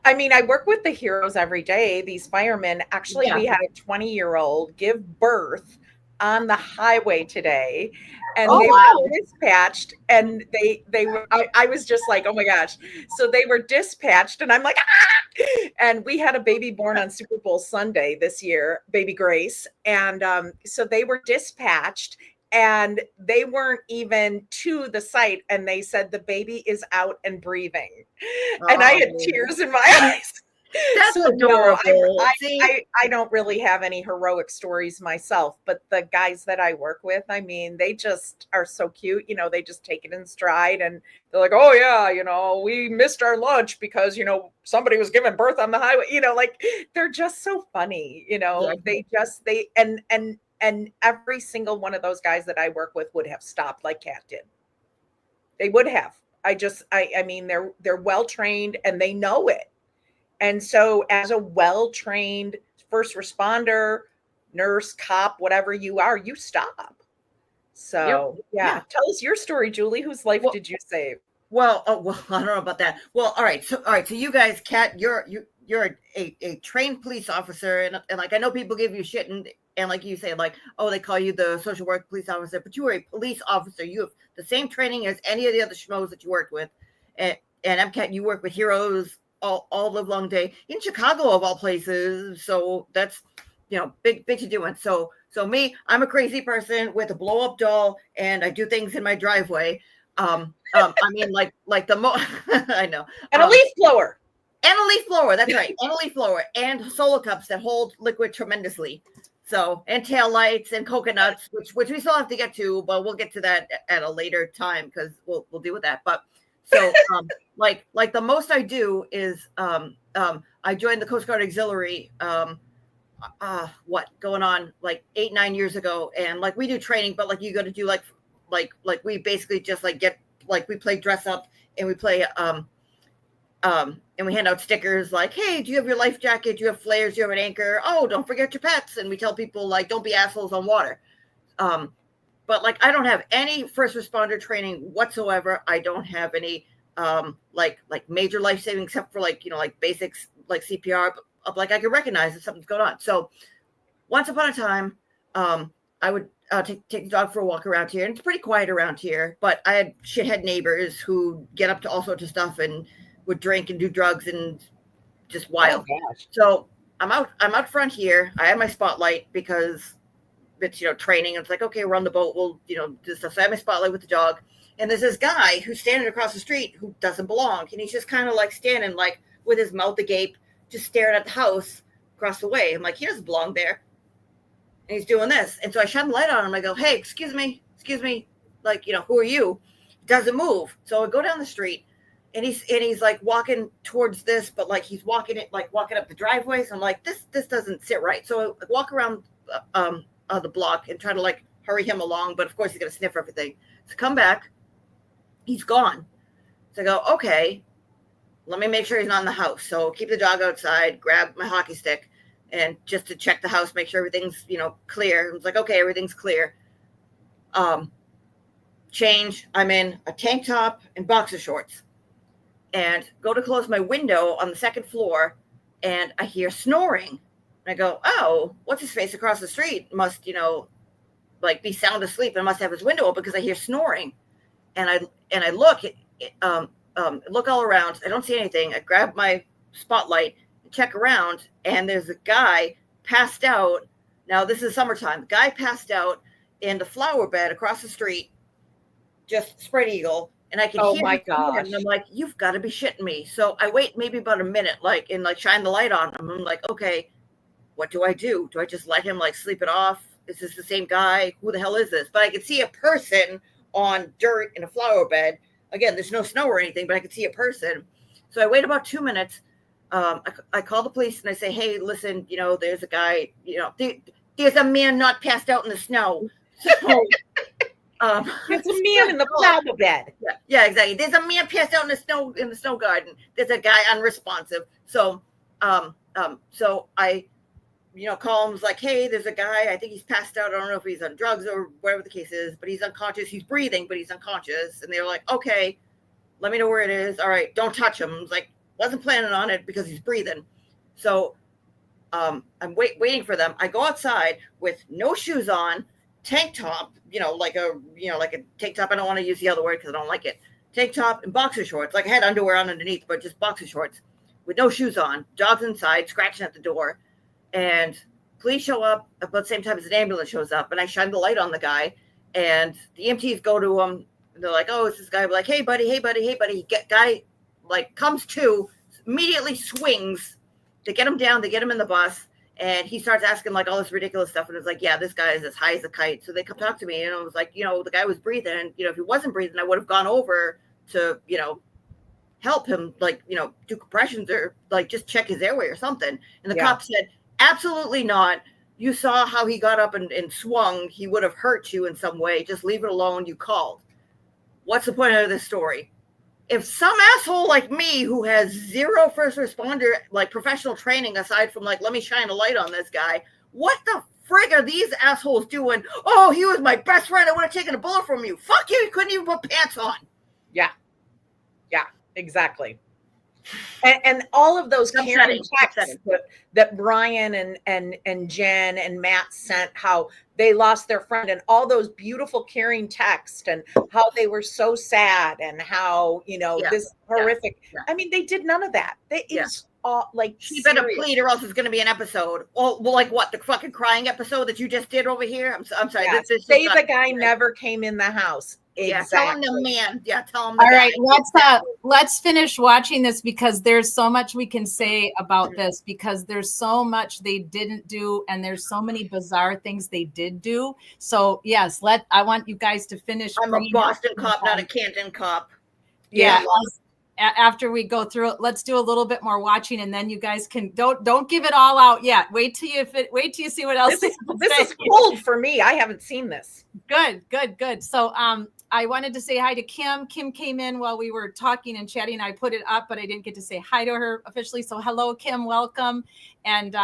I mean, I work with the heroes every day. These firemen. Actually, we had a 20-year-old give birth on the highway today, and they were dispatched, and they were I was just like, oh my gosh. So they were dispatched, and I'm like, ah! And we had a baby born on Super Bowl Sunday this year, baby Grace, and so they were dispatched, and they weren't even to the site, and they said the baby is out and breathing, and I had tears in my eyes. That's So adorable. no, See? I don't really have any heroic stories myself, but the guys that I work with, I mean, they just are so cute. You know, they just take it in stride, and they're like, "Oh yeah, you know, we missed our lunch because, you know, somebody was giving birth on the highway." You know, like they're just so funny. You know, and every single one of those guys that I work with would have stopped like Kat did. They would have. I mean, they're well trained and they know it. And so, as a well trained first responder, nurse, cop, whatever you are, you stop. So, yeah. Tell us your story, Julie. Whose life did you save? Well, I don't know about that. Well, all right. So you guys, Kat, you're a trained police officer, and like I know people give you shit, and like you say, like, oh, they call you the social work police officer, but you are a police officer. You have the same training as any of the other schmoes that you worked with, and MCAT, you work with heroes all live long day in Chicago of all places. So that's, you know, big to do. And so me, I'm a crazy person with a blow up doll, and I do things in my driveway. I mean, like the I know, and a leaf blower, that's right, and a leaf blower, and solo cups that hold liquid tremendously. So, and tail lights and coconuts, which we still have to get to, but we'll get to that at a later time because we'll deal with that. But so, like the most I do is I joined the Coast Guard Auxiliary. Going on like 8-9 years ago, and like we do training, but like you got to do like we basically just like get like we play dress up, and we play and we hand out stickers like, hey, do you have your life jacket? Do you have flares? Do you have an anchor? Oh, don't forget your pets. And we tell people like, don't be assholes on water. But like I don't have any first responder training whatsoever. I don't have any like major life saving, except for like, you know, like basics like CPR. But like I can recognize if something's going on. So once upon a time, I would take the dog for a walk around here, and it's pretty quiet around here. But I had shithead neighbors who get up to all sorts of stuff and would drink and do drugs and just wild. Oh, so I'm out front here. I have my spotlight because it's, you know, training. It's like, okay, we're on the boat. We'll, you know, do stuff. So I have my spotlight with the dog, and there's this guy who's standing across the street who doesn't belong, and he's just kind of like standing like with his mouth agape, just staring at the house across the way. I'm like, he doesn't belong there. And he's doing this. And so I shine the light on him. I go, hey, excuse me. Like, you know, who are you? He doesn't move. So I go down the street, and he's like walking towards this, but like he's walking up the driveway. So I'm like, this doesn't sit right. So I walk around the block and try to like hurry him along. But of course he's going to sniff everything. So come back. He's gone. So I go, okay, let me make sure he's not in the house. So keep the dog outside, grab my hockey stick, and just to check the house, make sure everything's, you know, clear. I was like, okay, everything's clear. Change. I'm in a tank top and boxer shorts, and go to close my window on the second floor, and I hear snoring. And I go, oh, what's his face across the street must, you know, like be sound asleep and must have his window open because I hear snoring. And I look, look all around. I don't see anything. I grab my spotlight and check around, and there's a guy passed out. Now this is summertime. The guy passed out in the flower bed across the street, just spread eagle. And I can hear my him, gosh. and I'm like, you've got to be shitting me. So I wait maybe about a minute, like, and like shine the light on him. I'm like, okay, what do I do? Do I just let him like sleep it off? Is this the same guy? Who the hell is this? But I could see a person on dirt in a flower bed. Again, there's no snow or anything, but I could see a person. So I wait about 2 minutes. I call the police and I say, hey, listen, you know, there's a guy, you know, there's a man not passed out in the snow. So, there's a man in the flower bed. Yeah, exactly. There's a man passed out in the snow garden. There's a guy unresponsive. So, so I, you know, call him, was like, hey, there's a guy. I think he's passed out. I don't know if he's on drugs or whatever the case is, but he's unconscious. He's breathing, but he's unconscious. And they're like, okay, let me know where it is. All right, don't touch him. I was like, wasn't planning on it because he's breathing. So, I'm waiting for them. I go outside with no shoes on, tank top, like a tank top. I don't want to use the other word because I don't like it. Tank top and boxer shorts. Like I had underwear on underneath, but just boxer shorts with no shoes on. Dog's inside, scratching at the door. And police show up about the same time as an ambulance shows up. And I shine the light on the guy. And the EMTs go to him. And they're like, "Oh, it's this guy." Like, "Hey, buddy, hey, buddy, hey, buddy." Guy like comes to, immediately swings. They get him down. They get him in the bus. And he starts asking like all this ridiculous stuff. And it's like, yeah, this guy is as high as a kite. So they come talk to me. And I was like, the guy was breathing. And, if he wasn't breathing, I would have gone over to, help him, like, do compressions or like just check his airway or something. And the cop said, absolutely not. You saw how he got up and swung. He would have hurt you in some way. Just leave it alone. You called. What's the point of this story? If some asshole like me who has zero first responder, like professional training, aside from like, let me shine a light on this guy, what the frig are these assholes doing? Oh, he was my best friend. I would have taken a bullet from you. Fuck you. You couldn't even put pants on. Yeah. Yeah, exactly. And all of those caring texts that Brian and Jen and Matt sent, how they lost their friend, and all those beautiful caring texts, and how they were so sad, and how this horrific. I mean, they did none of that. It's all like, she better plead, or else it's going to be an episode. Well, like what, the fucking crying episode that you just did over here? I'm sorry. Yeah. Say the guy never came in the house. Yeah, Exactly. tell him the man. Yeah, tell him. All right, let's finish watching this, because there's so much we can say about this, because there's so much they didn't do, and there's so many bizarre things they did do. So yes, I want you guys to finish. I'm a Boston cop, not a Canton cop. Yeah. After we go through it, let's do a little bit more watching, and then you guys can don't give it all out yet. Wait till you see what else. This is cold for me. I haven't seen this. Good. So I wanted to say hi to Kim. Kim came in while we were talking and chatting. I put it up, but I didn't get to say hi to her officially. So hello, Kim, welcome. And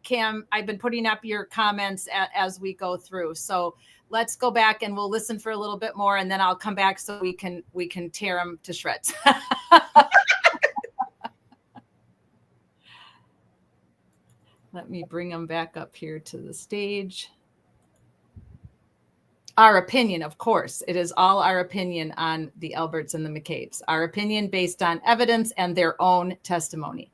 Kim, I've been putting up your comments as we go through. So let's go back and we'll listen for a little bit more, and then I'll come back so we can tear them to shreds. Let me bring them back up here to the stage. Our opinion, of course, it is all our opinion on the Alberts and the McCabe's. Our opinion based on evidence and their own testimony.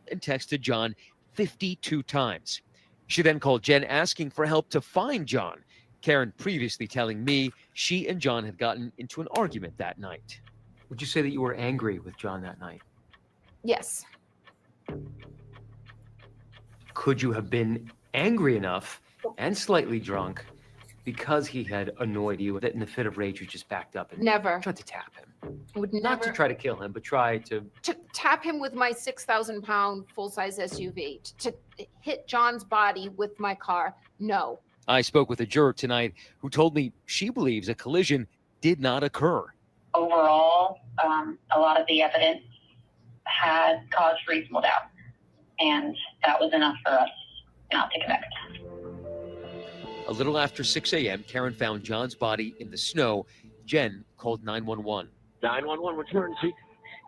And texted John 52 times. She then called Jen asking for help to find John. Karen previously telling me she and John had gotten into an argument that night. Would you say that you were angry with John that night? Yes. Could you have been angry enough and slightly drunk because he had annoyed you that in a fit of rage you just backed up and Never. tried to tap him? Would Not never to try to kill him, but try to tap him with my 6,000-pound full-size SUV. To hit John's body with my car. No. I spoke with a juror tonight who told me she believes a collision did not occur. Overall, a lot of the evidence had caused reasonable doubt, and that was enough for us not to convict. A little after 6 a.m., Karen found John's body in the snow. Jen called 911. 911, what's your emergency?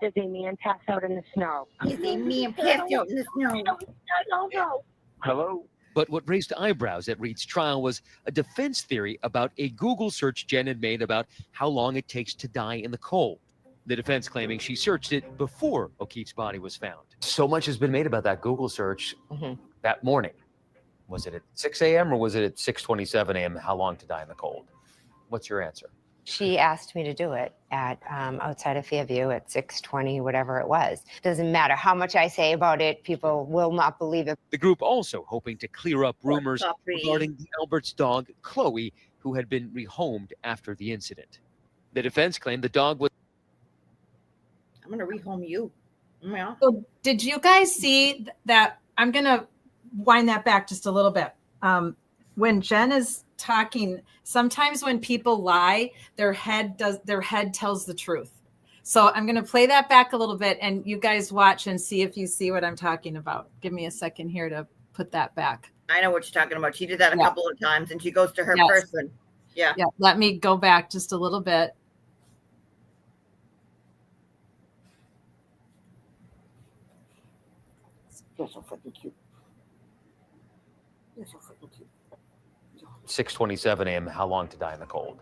There's a man passed out in the snow. There's a man passed out in the snow. No. Hello? But what raised eyebrows at Reed's trial was a defense theory about a Google search Jen had made about how long it takes to die in the cold. The defense claiming she searched it before O'Keefe's body was found. So much has been made about that Google search that morning. Was it at 6 a.m. or was it at 6:27 a.m.? How long to die in the cold? What's your answer? She asked me to do it at outside of Fairview at 6:20, whatever it was. Doesn't matter how much I say about it, people will not believe it. The group also hoping to clear up rumors regarding the Alberts' dog, Chloe, who had been rehomed after the incident. The defense claimed the dog was... I'm going to rehome you. Yeah. So did you guys see that? I'm going to wind that back just a little bit. When Jen is talking, sometimes when people lie, their head tells the truth. So I'm going to play that back a little bit, and you guys watch and see if you see what I'm talking about. Give me a second here to put that back. I know what you're talking about. She did that a couple of times, and she goes to her person. Yeah. Yeah. Let me go back just a little bit. You're so freaking cute. You're so freaking cute. 6:27 a.m. How long to die in the cold?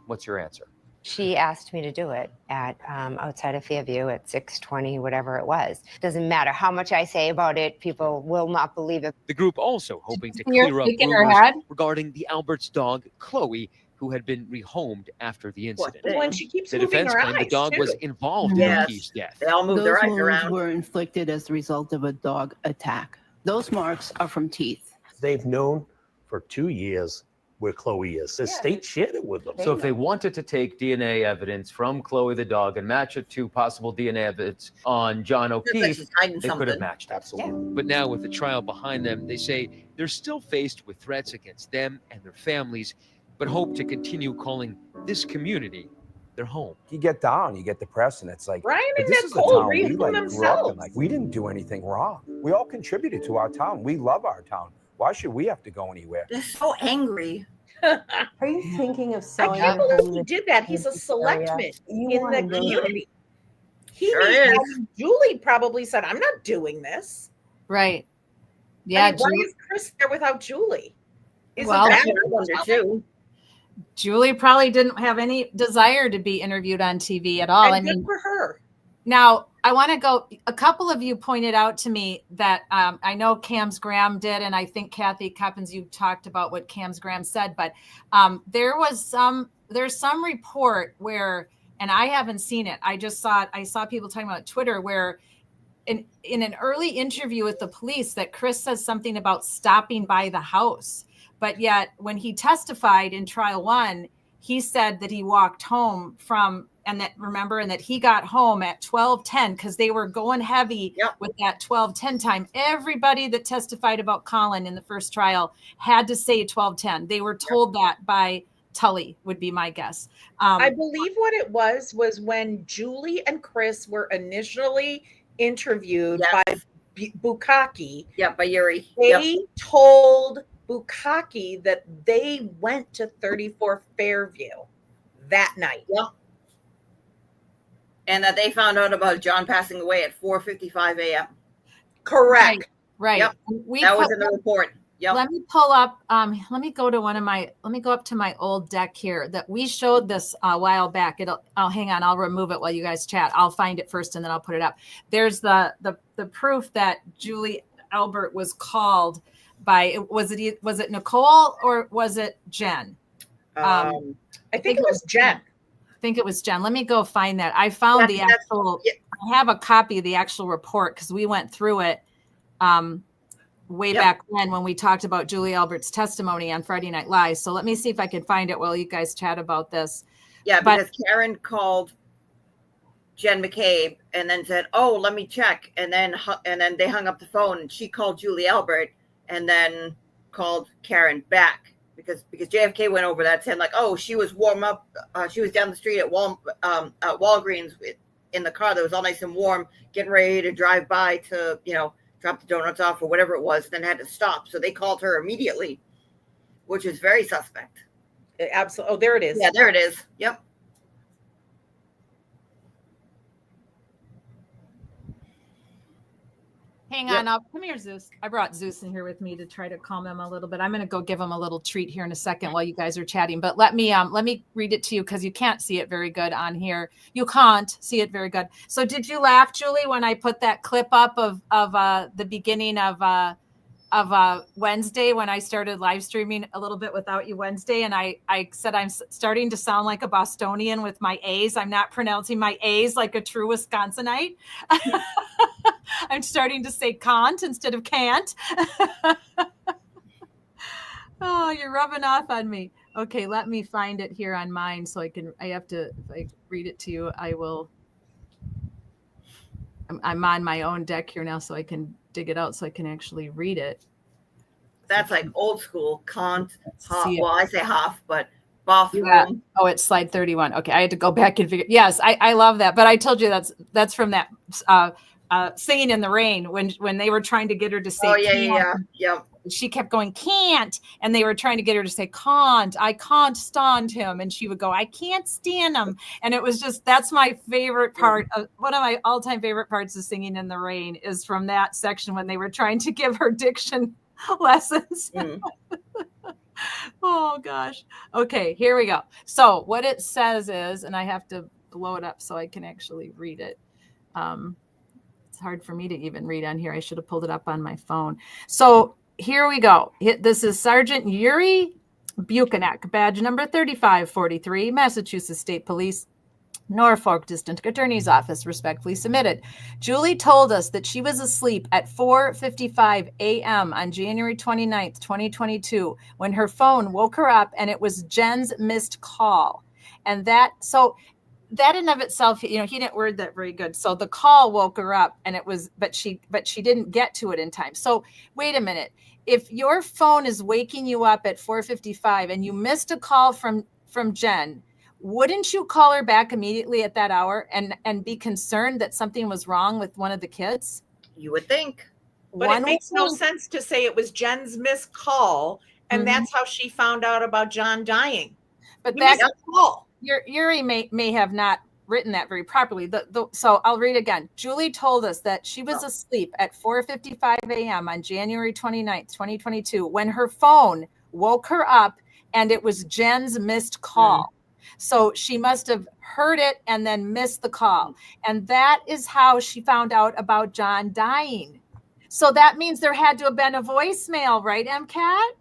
What's your answer? She asked me to do it at outside of Fairview at 6:20, whatever it was. Doesn't matter how much I say about it, people will not believe it. The group also hoping to You're clear up shaking her rumors head? regarding the Alberts dog, Chloe, who had been rehomed after the incident. Well, and she keeps The moving defense her claimed the eyes, dog was too. involved in Yes. O'Keefe's death. They all move their Those eyes wounds around. were inflicted as the result of a dog attack. Those marks are from teeth. They've known for 2 years where Chloe is. The state shared it with them. So if they wanted to take DNA evidence from Chloe the dog and match it to possible DNA evidence on John O'Keefe, she's hiding they could have something. matched. Absolutely. But now, with the trial behind them, they say they're still faced with threats against them and their families, but hope to continue calling this community their home. You get down, you get depressed, and it's like, Brian but and this is the Nicole town we rehomed grew up in. themselves. Like, we didn't do anything wrong. We all contributed to our town. We love our town. Why should we have to go anywhere? They're so angry. Are you thinking of I selling can't your believe home he in did that. He's a this area? selectman You in wanna the go- community. He Sure may is. have, Julie probably said, I'm not doing this. Right. Yeah. I mean, why is Chris there without Julie? Isn't Well, that That's what I wonder too. Julie probably didn't have any desire to be interviewed on TV at all. And I good mean, for her. now I want to go. A couple of you pointed out to me that I know Cam's Graham did, and I think Kathy Coppins, you talked about what Cam's Graham said, but there's some report where, and I haven't seen it. I just saw it. I saw people talking about Twitter where in an early interview with the police that Chris says something about stopping by the house. But yet when he testified in trial 1, he said that he walked home and that he got home at 12:10 because they were going heavy with that 12:10 time. Everybody that testified about Colin in the first trial had to say 12:10. They were told that by Tully, would be my guess. I believe what it was when Julie and Chris were initially interviewed by Bukaki. Yeah, by Yuri. They told Bukaki that they went to 34 Fairview that night. Yep. And that they found out about John passing away at 4:55 a.m. Correct. Right. Yep. That was in the report. Yep. Let me pull up. Let me go up to my old deck here that we showed this a while back. I'll hang on. I'll remove it while you guys chat. I'll find it first and then I'll put it up. There's the proof that Julie Albert was called by. Was it Nicole or was it Jen? I think it was Jen. I think it was Jen. Let me go find that. I found the actual. I have a copy of the actual report because we went through it. Way back when we talked about Julie Albert's testimony on Friday Night Live. So let me see if I can find it while you guys chat about this. Yeah, because Karen called Jen McCabe and then said, "Oh, let me check," and then they hung up the phone and she called Julie Albert and then called Karen back because JFK went over that saying like, "Oh, she was warm up. She was down the street at Walgreens in the car that was all nice and warm, getting ready to drive by to drop the donuts off or whatever it was, then had to stop." So they called her immediately, which is very suspect. Absolutely. Oh, there it is. Yeah, there it is. Yep. Hang on. Come here, Zeus. I brought Zeus in here with me to try to calm him a little bit. I'm going to go give him a little treat here in a second while you guys are chatting. But let me read it to you because you can't see it very good on here. You can't see it very good. So did you laugh, Julie, when I put that clip up of the beginning of Wednesday when I started live streaming a little bit without you Wednesday, and I said I'm starting to sound like a Bostonian with my A's. I'm not pronouncing my A's like a true Wisconsinite. I'm starting to say can't instead of can't. Oh, you're rubbing off on me. Okay, let me find it here on mine so if I read it to you, I will. I'm on my own deck here now so I can dig it out so I can actually read it. That's like old school. Can't. See it. Well, I say half, but bathroom. Yeah. Oh, it's slide 31. Okay, I had to go back and figure. Yes, I love that. But I told you that's from that Singing in the Rain when they were trying to get her to say. Oh yeah. She kept going can't, and they were trying to get her to say can't. I can't stand him, and she would go I can't stand him, and it was just that's my favorite part. One of my all-time favorite parts of Singing in the Rain is from that section when they were trying to give her diction lessons. Oh gosh. Okay, here we go. So what it says is, and I have to blow it up so I can actually read it. It's hard for me to even read on here. I should have pulled it up on my phone. So here we go. This is Sergeant Yuri Buchanan, badge number 3543, Massachusetts State Police, Norfolk District Attorney's Office, respectfully submitted. Julie told us that she was asleep at 4:55 a.m. on January 29th, 2022, when her phone woke her up and it was Jen's missed call. And that in of itself, he didn't word that very good. So the call woke her up and it was, but she didn't get to it in time. So wait a minute. If your phone is waking you up at 4:55 and you missed a call from Jen, wouldn't you call her back immediately at that hour and be concerned that something was wrong with one of the kids? You would think. But it makes no sense to say it was Jen's missed call, and that's how she found out about John dying. But You missed a call. Yuri may have not written that very properly. So I'll read again. Julie told us that she was asleep at 4:55 a.m. on January 29th, 2022, when her phone woke her up and it was Jen's missed call. So she must have heard it and then missed the call. And that is how she found out about John dying. So that means there had to have been a voicemail, right, MCAT?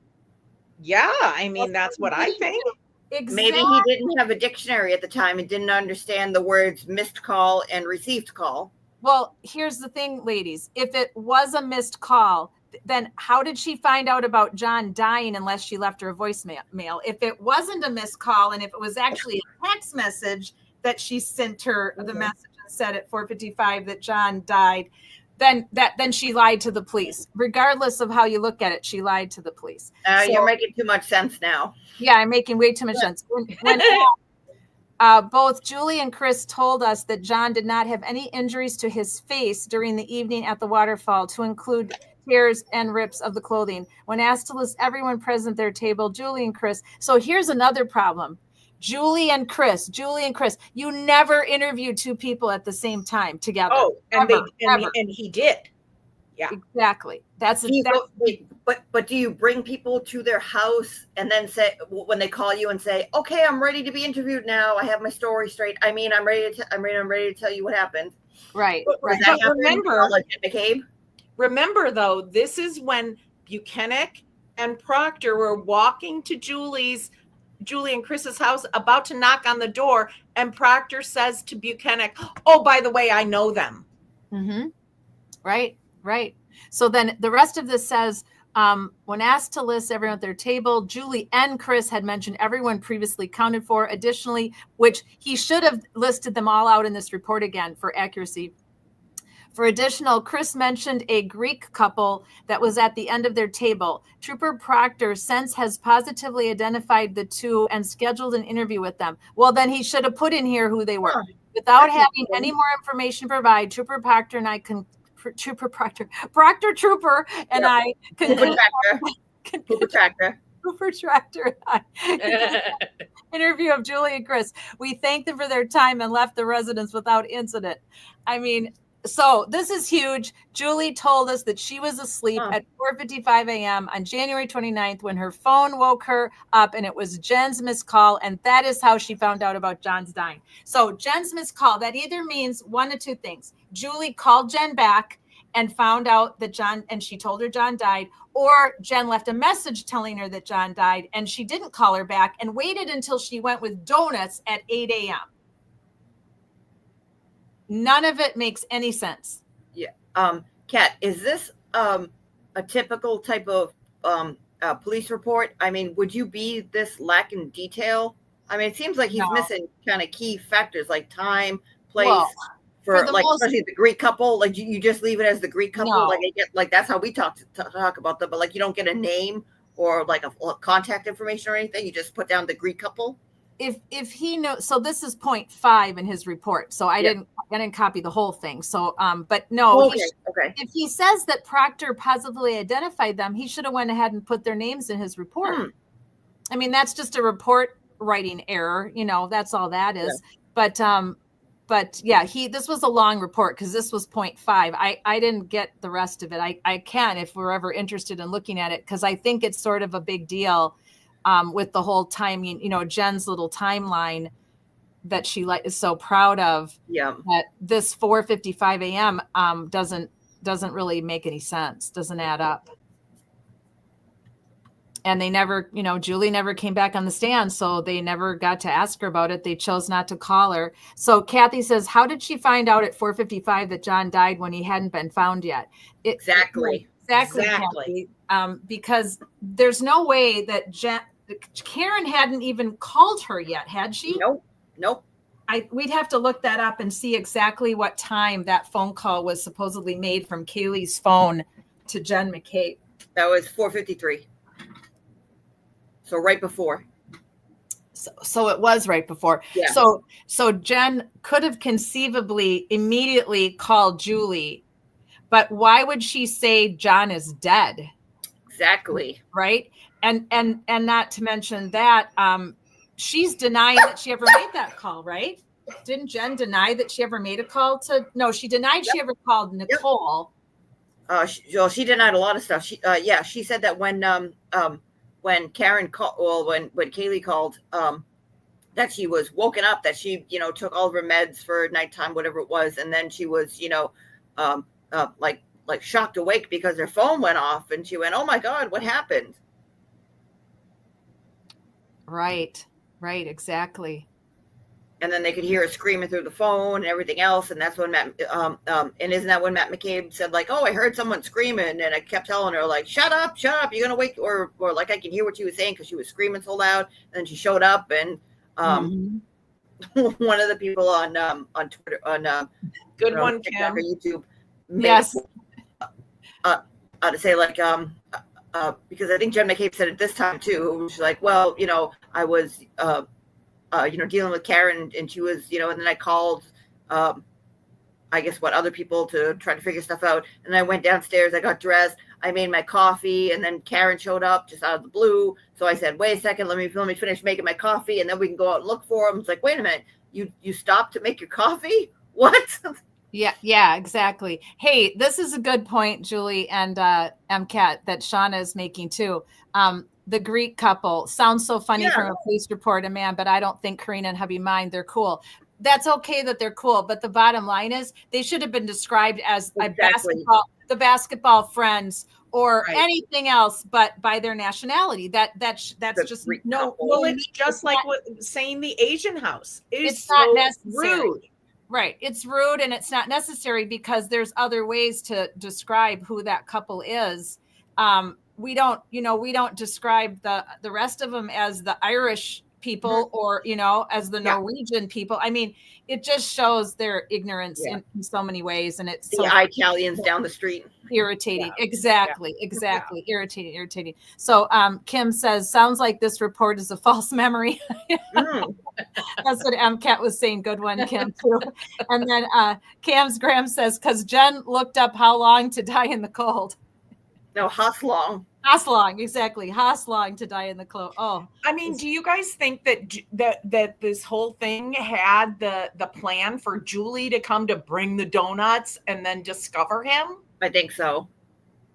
Yeah, I mean, that's what I think. Exactly. Maybe he didn't have a dictionary at the time and didn't understand the words missed call and received call. Well, here's the thing, ladies. If it was a missed call, then how did she find out about John dying unless she left her a voicemail? If it wasn't a missed call and if it was actually a text message that she sent her the message and said at 4:55 that John died, then she lied to the police. Regardless of how you look at it, she lied to the police. You're making too much sense now. Yeah, I'm making way too much sense. When both Julie and Chris told us that John did not have any injuries to his face during the evening at the waterfall, to include tears and rips of the clothing. When asked to list everyone present at their table, Julie and Chris. So here's another problem. Julie and Chris, you never interview two people at the same time together. Oh, and he did. Yeah, exactly. But do you bring people to their house and then say, when they call you and say, okay, I'm ready to be interviewed now, I have my story straight, I'm ready to tell you what happened. Right. But remember though, this is when Buchanan and Proctor were walking to Julie and Chris's house, about to knock on the door, and Proctor says to Buchanan, oh, by the way, I know them. Mm-hmm. Right. So then the rest of this says, when asked to list everyone at their table, Julie and Chris had mentioned everyone previously accounted for. Additionally, which he should have listed them all out in this report again for accuracy. For additional, Chris mentioned a Greek couple that was at the end of their table. Trooper Proctor since has positively identified the two and scheduled an interview with them. Well, then he should have put in here who they were. Without having any more information to provide, Trooper Proctor and I can Trooper and I interview of Julie and Chris. We thanked them for their time and left the residence without incident. I mean, so this is huge. Julie told us that she was asleep at 4:55 a.m. on January 29th when her phone woke her up and it was Jen's missed call. And that is how she found out about John's dying. So Jen's missed call, that either means one of two things. Julie called Jen back and found out that and she told her John died, or Jen left a message telling her that John died and she didn't call her back and waited until she went with donuts at 8 a.m. None of it makes any sense. Yeah. Kat, is this a typical type of police report? I mean, would you be this lack in detail? I mean, it seems like he's missing kind of key factors like time, place, especially the Greek couple. Like you just leave it as the Greek couple. No. Like that's how we talk about them. But like you don't get a name or like a contact information or anything. You just put down the Greek couple. If he knows, so this is 0.5 in his report. So I didn't copy the whole thing. So, but no, if he says that Proctor positively identified them, he should have went ahead and put their names in his report. I mean, that's just a report writing error. That's all that is. Yeah. But yeah, this was a long report because this was 0.5. I didn't get the rest of it. I can, if we're ever interested in looking at it, because I think it's sort of a big deal. with the whole timing, Jen's little timeline that she is so proud of. Yeah. That this 4:55 a.m. Doesn't really make any sense. Doesn't add up. And they never, Julie never came back on the stand, so they never got to ask her about it. They chose not to call her. So Kathy says, how did she find out at 4:55 that John died when he hadn't been found yet? Exactly. Kathy, because there's no way that Karen hadn't even called her yet, had she? Nope. We'd have to look that up and see exactly what time that phone call was supposedly made from Kaylee's phone to Jen McCabe. That was 4:53. So right before. So it was right before. Yeah. So Jen could have conceivably immediately called Julie, but why would she say John is dead? Exactly. Right. And not to mention that she's denying that she ever made that call, right? Didn't Jen deny that she ever made a call to? No, she denied she ever called Nicole. She denied a lot of stuff. She said that when Karen called, when Kaylee called, that she was woken up, that she, took all of her meds for nighttime, whatever it was. And then she was, like shocked awake because her phone went off, and she went, oh my God, what happened? Right. Exactly. And then they could hear her screaming through the phone and everything else. And that's when Matt, and isn't that when Matt McCabe said, like, oh, I heard someone screaming, and I kept telling her, like, shut up, you're going to wake, or like, I can hear what she was saying because she was screaming so loud. And then she showed up, and one of the people on Twitter, on good one, TikTok Kim. or YouTube, yes, to say, like, because I think Jen McCabe said it this time too. She's like, well, I was, dealing with Karen, and she was, and then I called, I guess other people to try to figure stuff out. And I went downstairs, I got dressed, I made my coffee, and then Karen showed up just out of the blue. So I said, wait a second, let me finish making my coffee, and then we can go out and look for him. It's like, wait a minute, you stopped to make your coffee? What? Yeah, exactly. Hey, this is a good point, Julie and MCAT, that Shauna is making too. The Greek couple sounds so funny from a police report, man, but I don't think Karina and hubby mind. They're cool. That's okay that they're cool, but the bottom line is they should have been described as the basketball friends or anything else, but by their nationality. That's just no. Well, it's just like saying the Asian house. It's not necessary. Rude. Right. It's rude, and it's not necessary because there's other ways to describe who that couple is. We don't describe the rest of them as the Irish people or, as the Norwegian people. I mean, it just shows their ignorance in so many ways. And it's the Italians down the street. Irritating. Yeah. Exactly. Irritating. So Kim says, sounds like this report is a false memory. That's what MCAT was saying. Good one, Kim, too. And then Cam's Graham says, because Jen looked up how long to die in the cold. No, Haslong, exactly. Haslong to die in the cold. Oh, I mean, do you guys think that this whole thing had the plan for Julie to come to bring the donuts and then discover him? I think so.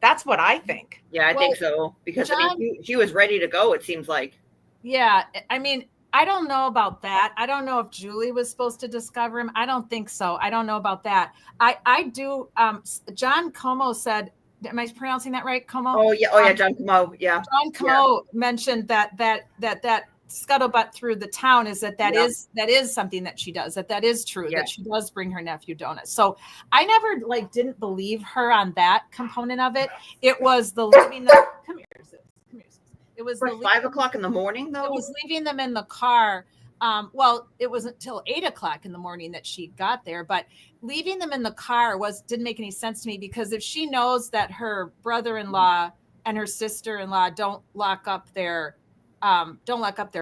That's what I think. Yeah, I think so. Because John, she was ready to go, it seems like. Yeah, I mean, I don't know about that. I don't know if Julie was supposed to discover him. I don't think so. I don't know about that. I do. John Como said, am I pronouncing that right, Como? Oh yeah, John Como. Yeah, John Como mentioned that scuttlebutt through the town is that is something that she does. That is true. That she does bring her nephew donuts. So I never didn't believe her on that component of it. It was the leaving them. Come here, sis. It was the 5 o'clock in the morning, though. It was leaving them in the car. Well, it wasn't until 8 o'clock in the morning that she got there, but leaving them in the car didn't make any sense to me, because if she knows that her brother-in-law and her sister-in-law don't lock up their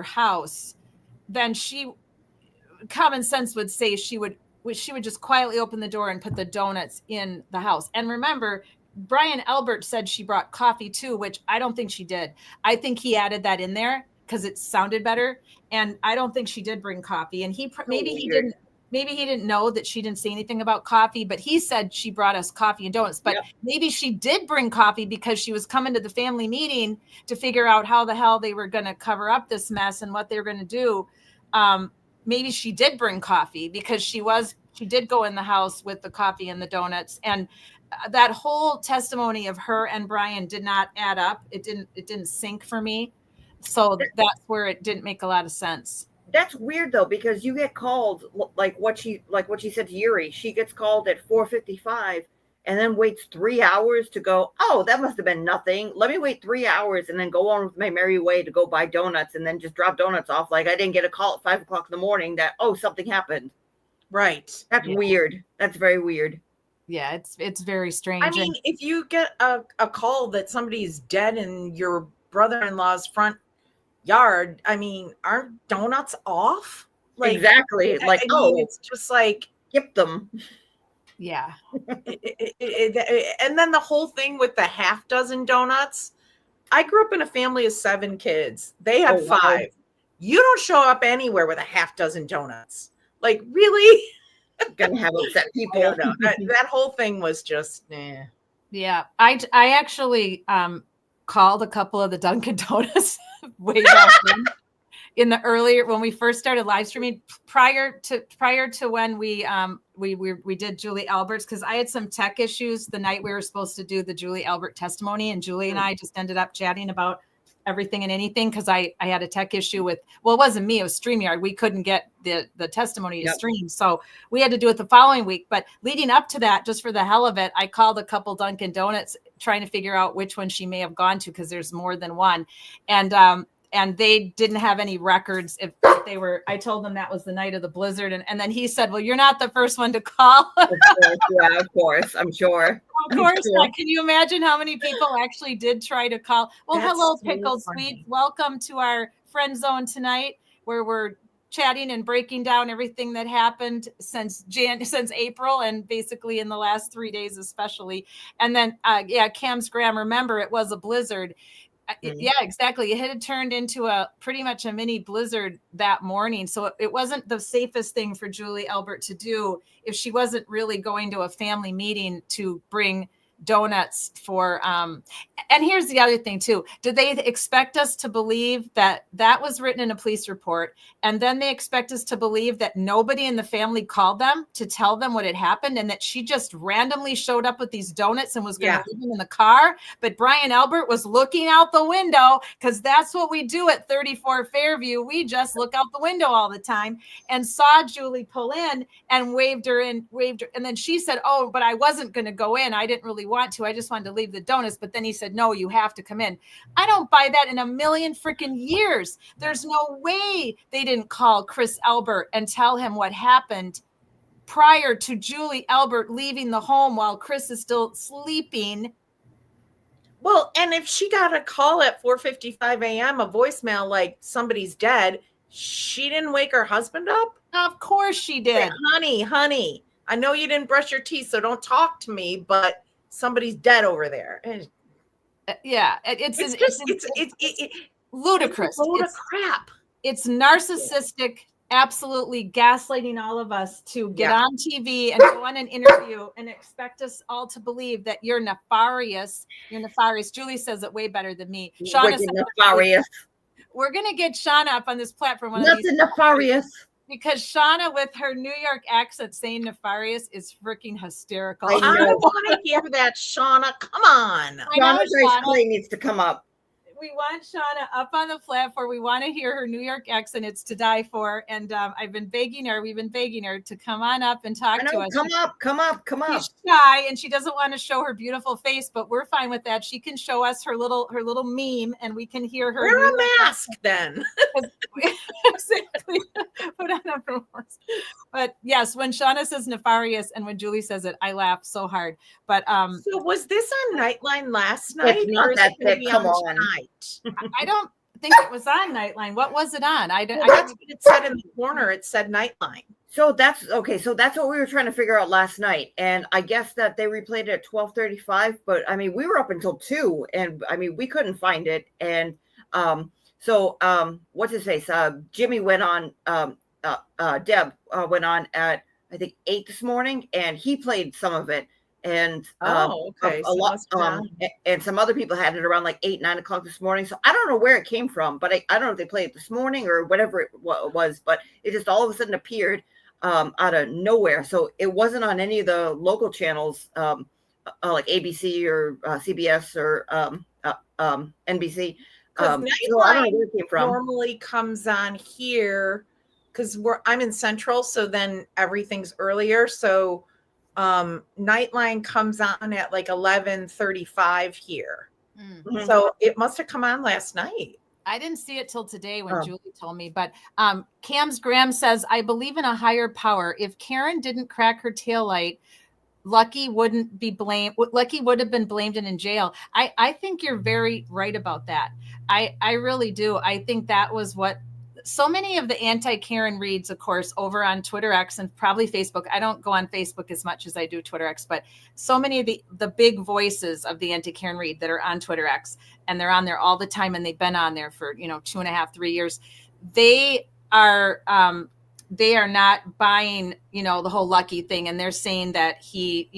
house, then common sense would say she would just quietly open the door and put the donuts in the house. And remember, Brian Albert said she brought coffee too, which I don't think she did. I think he added that in there because it sounded better. And I don't think she did bring coffee. And maybe he didn't. maybe he didn't know that she didn't say anything about coffee, but he said she brought us coffee and donuts. But maybe she did bring coffee because she was coming to the family meeting to figure out how the hell they were going to cover up this mess and what they were going to do. Maybe she did bring coffee because she did go in the house with the coffee and the donuts. And that whole testimony of her and Brian did not add up. It didn't sync for me. So that's where it didn't make a lot of sense. That's weird though, because you get called like what she said to Yuri. She gets called at 4:55 and then waits 3 hours to go, oh, that must have been nothing. Let me wait 3 hours and then go on with my merry way to go buy donuts and then just drop donuts off. Like I didn't get a call at 5 o'clock in the morning that, oh, something happened. Right. That's weird. That's very weird. Yeah, it's very strange. I mean, if you get a call that somebody's dead in your brother-in-law's front yard, I mean, aren't donuts off? Like, exactly. Like, I mean, it's just like, skip them. Yeah. And then the whole thing with the half dozen donuts. I grew up in a family of 7 kids. They had 5. Wow. You don't show up anywhere with a half dozen donuts. Like, really? Gonna have upset people. I don't know. That whole thing was just, Yeah. I actually called a couple of the Dunkin' Donuts way back in the earlier, when we first started live streaming, prior to when we did Julie Albert's, because I had some tech issues the night we were supposed to do the Julie Albert testimony, and Julie and I just ended up chatting about everything and anything because I had a tech issue with, well, it wasn't me, it was StreamYard. We couldn't get the testimony to stream, so we had to do it the following week. But leading up to that, just for the hell of it, I called a couple Dunkin' Donuts trying to figure out which one she may have gone to, because there's more than one, and they didn't have any records if they were. I told them that was the night of the blizzard, and then he said, well, you're not the first one to call. Yeah, of course, I'm sure. Of course, like, can you imagine how many people actually did try to call? Well, That's hello, so Pickled funny. Sweets. Welcome to our friend zone tonight, where we're chatting and breaking down everything that happened since April, and basically in the last 3 days especially. And then, Cam's Graham, remember, it was a blizzard. Yeah, exactly. It had turned into pretty much a mini blizzard that morning. So it wasn't the safest thing for Julie Albert to do if she wasn't really going to a family meeting to bring donuts for. And here's the other thing too. Did they expect us to believe that was written in a police report, and then they expect us to believe that nobody in the family called them to tell them what had happened, and that she just randomly showed up with these donuts and was going to leave them in the car? But Brian Albert was looking out the window, because that's what we do at 34 Fairview. We just look out the window all the time, and saw Julie pull in and waved her. And then she said, oh, but I wasn't going to go in. I didn't really want to. I just wanted to leave the donuts. But then he said, no, you have to come in. I don't buy that in a million freaking years. There's no way they didn't call Chris Albert and tell him what happened prior to Julie Albert leaving the home while Chris is still sleeping. Well, and if she got a call at 4:55 a.m., a voicemail like somebody's dead, she didn't wake her husband up? Of course she did. Say, honey, I know you didn't brush your teeth, so don't talk to me, but somebody's dead over there. And it's ludicrous. It's a load of crap. It's narcissistic, absolutely gaslighting all of us to get on TV and go on an interview and expect us all to believe that you're nefarious. You're nefarious. Julie says it way better than me. Shauna said nefarious. We're going to get Shauna up on this platform. Nothing nefarious. Because Shauna, with her New York accent, saying nefarious is freaking hysterical. I want to hear that, Shauna. Come on. Shauna needs to come up. We want Shauna up on the platform. We want to hear her New York accent. It's to die for. And we've been begging her to come on up and talk to us. Come up. She's shy and she doesn't want to show her beautiful face, but we're fine with that. She can show us her little meme, and we can hear her. Wear a mask then. Exactly. Put on a performance. But yes, when Shauna says nefarious and when Julie says it, I laugh so hard. But so was this on Nightline last night? It's not that big. Come on. Tonight? I don't think it was on Nightline. What was it on? That's what it said in the corner. It said Nightline. So that's okay. So that's what we were trying to figure out last night, and I guess that they replayed it at 12:35. But I mean, we were up until 2, and I mean, we couldn't find it. And what's his face? Jimmy went on Deb went on at I think 8 this morning, and he played some of it, and okay, a so lot, must be on. and some other people had it around like 8, 9 o'clock this morning. So I don't know where it came from, but I don't know if they played it this morning or whatever it was, but it just all of a sudden appeared out of nowhere. So it wasn't on any of the local channels, like ABC or CBS or NBC. Because so I don't know where it came from. normally comes on here because I'm in Central, so then everything's earlier. So Nightline comes on at like 11:35 here. So it must have come on last night. I didn't see it till today when Julie told me, but Cam's Graham says, I believe in a higher power. If Karen didn't crack her taillight, Lucky wouldn't be blamed. Lucky would have been blamed and in jail. I think you're very right about that. I really do. I think that was what so many of the anti-Karen reads, of course, over on Twitter X and probably Facebook. I don't go on Facebook as much as I do Twitter X, but so many of the big voices of the anti-Karen read that are on Twitter X, and they're on there all the time, and they've been on there for 2.5, 3 years. They are not buying, the whole Lucky thing. And they're saying that he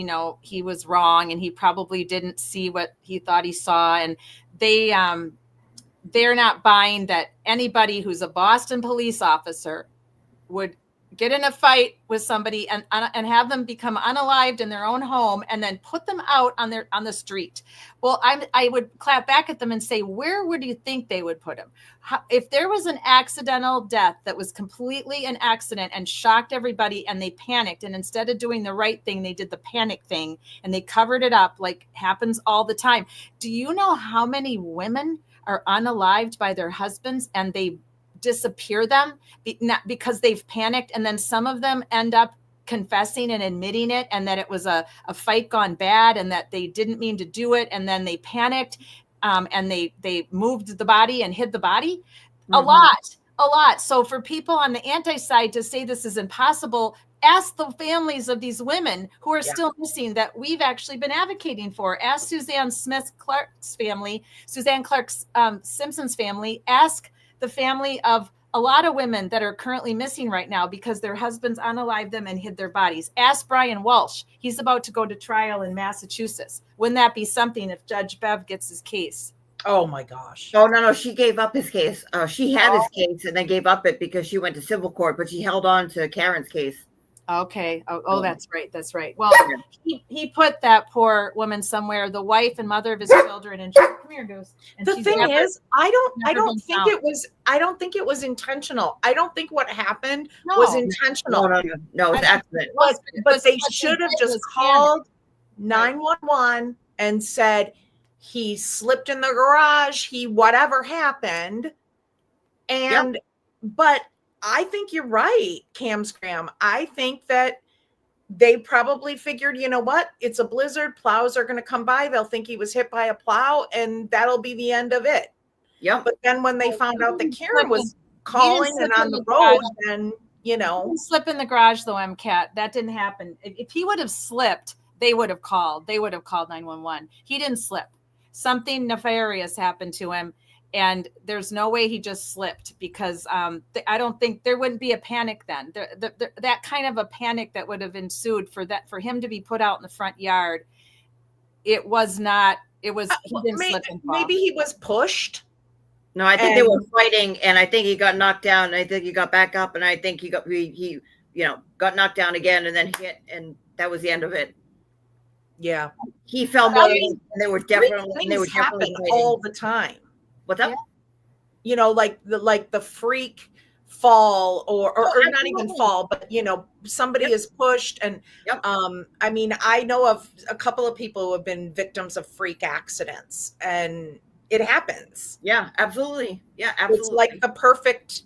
was wrong and he probably didn't see what he thought he saw. And they're not buying that anybody who's a Boston police officer would get in a fight with somebody and have them become unalived in their own home and then put them out on the street. Well, I would clap back at them and say, where would you think they would put him? If there was an accidental death that was completely an accident and shocked everybody and they panicked, and instead of doing the right thing, they did the panic thing and they covered it up like happens all the time. Do you know how many women are unalived by their husbands and they disappear them not because they've panicked, and then some of them end up confessing and admitting it, and that it was a fight gone bad and that they didn't mean to do it, and then they panicked and they moved the body and hid the body. A lot. So for people on the anti side to say this is impossible, ask the families of these women who are still missing that we've actually been advocating for. Ask Suzanne Clark's family, Suzanne Clark's Simpson's family. Ask the family of a lot of women that are currently missing right now because their husbands unalived them and hid their bodies. Ask Brian Walsh. He's about to go to trial in Massachusetts. Wouldn't that be something if Judge Bev gets his case? Oh my gosh. Oh, no, she gave up his case. She had his case and then gave up it because she went to civil court, but she held on to Karen's case. Okay. Oh, that's right. That's right. Well, he put that poor woman somewhere, the wife and mother of his children, and come here, Goose. And the thing is, I don't think it was intentional. I don't think what happened was intentional. No, it's accident. But they should have just called 911 and said he slipped in the garage, he whatever happened. And but I think you're right, Cam's Graham. I think that they probably figured, you know what? It's a blizzard. Plows are going to come by. They'll think he was hit by a plow, and that'll be the end of it. Yeah. But then when they found out that Karen was calling and on the road, then, He didn't slip in the garage, though, MCAT. That didn't happen. If he would have slipped, they would have called. They would have called 911. He didn't slip. Something nefarious happened to him. And there's no way he just slipped because I don't think there wouldn't be a panic then. That kind of a panic that would have ensued for him to be put out in the front yard. It was not. It was. He didn't slip and fall. Maybe he was pushed. No, I think they were fighting, and I think he got knocked down. And I think he got back up, and I think he got knocked down again, and then hit, and that was the end of it. Yeah, he fell more, and they were definitely fighting all the time. What's up? Like the freak fall or not even fall, but somebody is pushed. And I mean, I know of a couple of people who have been victims of freak accidents, and it happens. Yeah, absolutely. Yeah, absolutely. It's like the perfect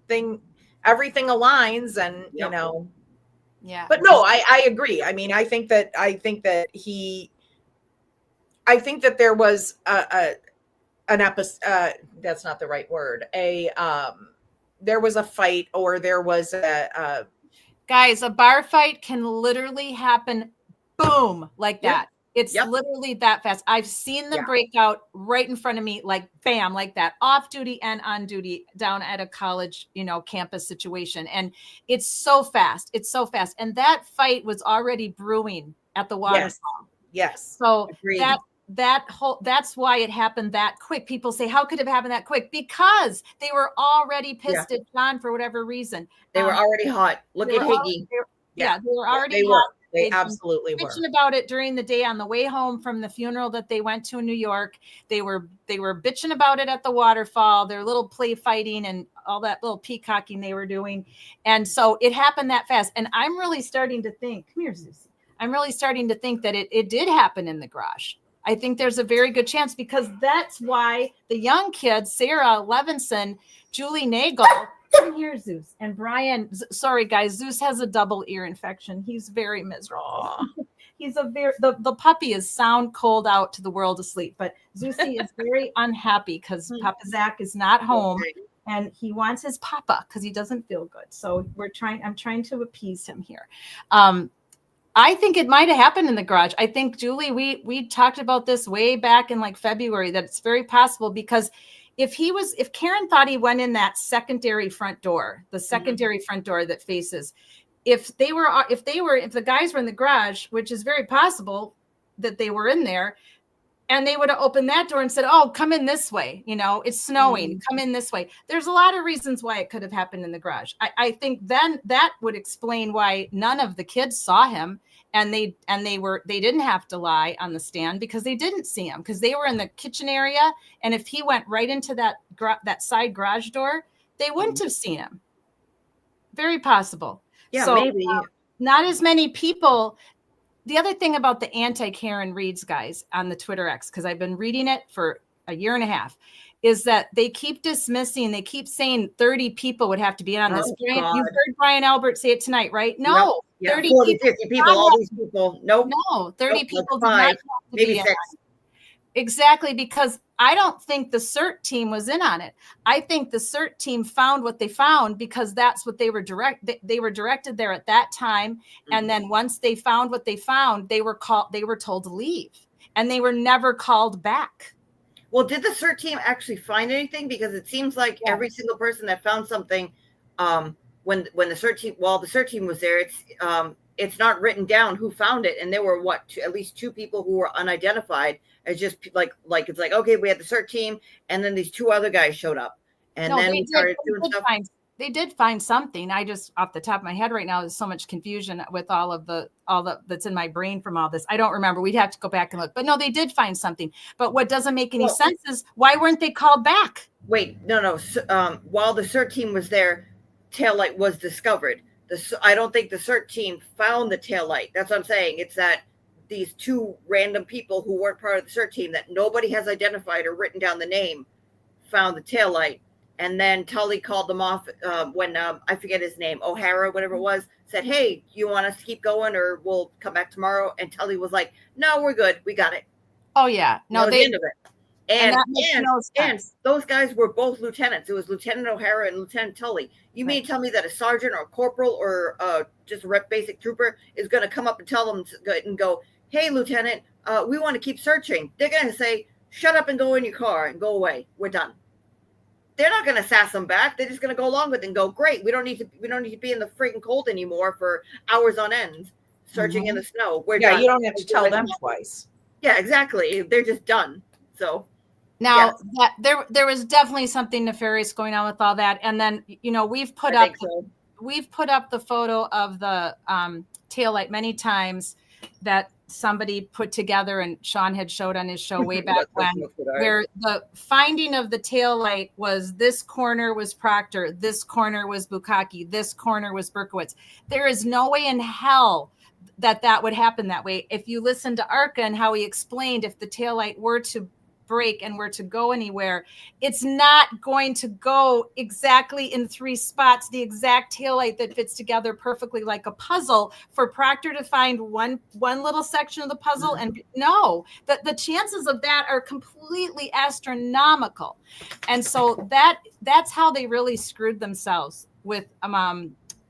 thing. Everything aligns, and Yeah. But no, I agree. I mean, I think that there was an episode, that's not the right word. There was a fight, or there was guys, a bar fight can literally happen, boom, like that. It's literally that fast. I've seen them break out right in front of me, like bam, like that, off duty and on duty down at a college, campus situation. And it's so fast. It's so fast. And that fight was already brewing at the waterfall. Yes. So Agreed. that's why it happened that quick. People say, how could it have happened that quick? Because they were already pissed at John for whatever reason. They were already hot. Look at Higgy. They were already they hot. were. They absolutely were. Bitching about it during the day on the way home from the funeral that they went to in New York. They were bitching about it at the waterfall, their little play fighting and all that little peacocking they were doing. And so it happened that fast. And I'm really starting to think, come here, Zeus. I'm really starting to think that it did happen in the garage. I think there's a very good chance, because that's why the young kids, Sarah Levinson, Julie Nagel, come here, Zeus, and Brian. Sorry, guys, Zeus has a double ear infection. He's very miserable. He's the puppy is sound cold out to the world asleep, but Zeusy is very unhappy because Papa Zach is not home. And he wants his papa because he doesn't feel good. So I'm trying to appease him here. I think it might have happened in the garage. I think, Julie, we talked about this way back in like February, that it's very possible, because if Karen thought he went in that secondary front door, the secondary front door that faces, if the guys were in the garage, which is very possible that they were in there, and they would have opened that door and said, oh, come in this way. It's snowing. Come in this way. There's a lot of reasons why it could have happened in the garage. I think then that would explain why none of the kids saw him, and they didn't have to lie on the stand, because they didn't see him, because they were in the kitchen area. And if he went right into that side garage door, they wouldn't have seen him. Very possible. Yeah, so, maybe. Not as many people. The other thing about the anti-Karen Reads guys on the Twitter X, because I've been reading it for a year and a half, is that they keep dismissing, they keep saying 30 people would have to be in on this. Brian, you heard Brian Albert say it tonight, right? No, Yep. 30 40, people, 50 people, all these people. Nope. No, 30 people did not five, have to maybe be in 6. on it. Exactly, because I don't think the CERT team was in on it. I think the CERT team found what they found because that's what they were directed there at that time. And then once they found what they found, they were told to leave, and they were never called back. Well, did the CERT team actually find anything? Because it seems like every single person that found something, when the CERT team was there, it's not written down who found it, and there were at least 2 people who were unidentified. It's just like it's like, okay, we had the CERT team, and then these 2 other guys showed up, and then we started doing stuff. They did find something. I just, off the top of my head right now, there's so much confusion with all the that's in my brain from all this. I don't remember. We'd have to go back and look. But no, they did find something. But what doesn't make any sense is, why weren't they called back? Wait, no. While the CERT team was there, taillight was discovered. I don't think the CERT team found the taillight. That's what I'm saying. It's that these 2 random people who weren't part of the CERT team that nobody has identified or written down the name found the taillight. And then Tully called them off when I forget his name, O'Hara, whatever it was, said, hey, you want us to keep going or we'll come back tomorrow? And Tully was like, no, we're good. We got it. Oh, yeah. No, the end of it. And those guys were both lieutenants. It was Lieutenant O'Hara and Lieutenant Tully. You mean to tell me that a sergeant or a corporal or just a basic trooper is going to come up and tell them and go, hey, Lieutenant, we want to keep searching. They're going to say, shut up and go in your car and go away. We're done. They're not going to sass them back. They're just going to go along with it and go, great. We don't need to be in the freaking cold anymore for hours on end searching in the snow. We're done. You don't have to tell them twice. Yeah, exactly. They're just done. So now there was definitely something nefarious going on with all that. And then, we've put up the photo of the taillight many times that somebody put together, and Sean had showed on his show way back when, where the finding of the taillight was, this corner was Proctor, this corner was Bukaki, this corner was Berkowitz. There is no way in hell that would happen that way. If you listen to Arca and how he explained, if the taillight were to break and were to go anywhere, it's not going to go exactly in 3 spots, the exact taillight that fits together perfectly like a puzzle, for Proctor to find one little section of the puzzle. And no, the chances of that are completely astronomical. And so that's how they really screwed themselves with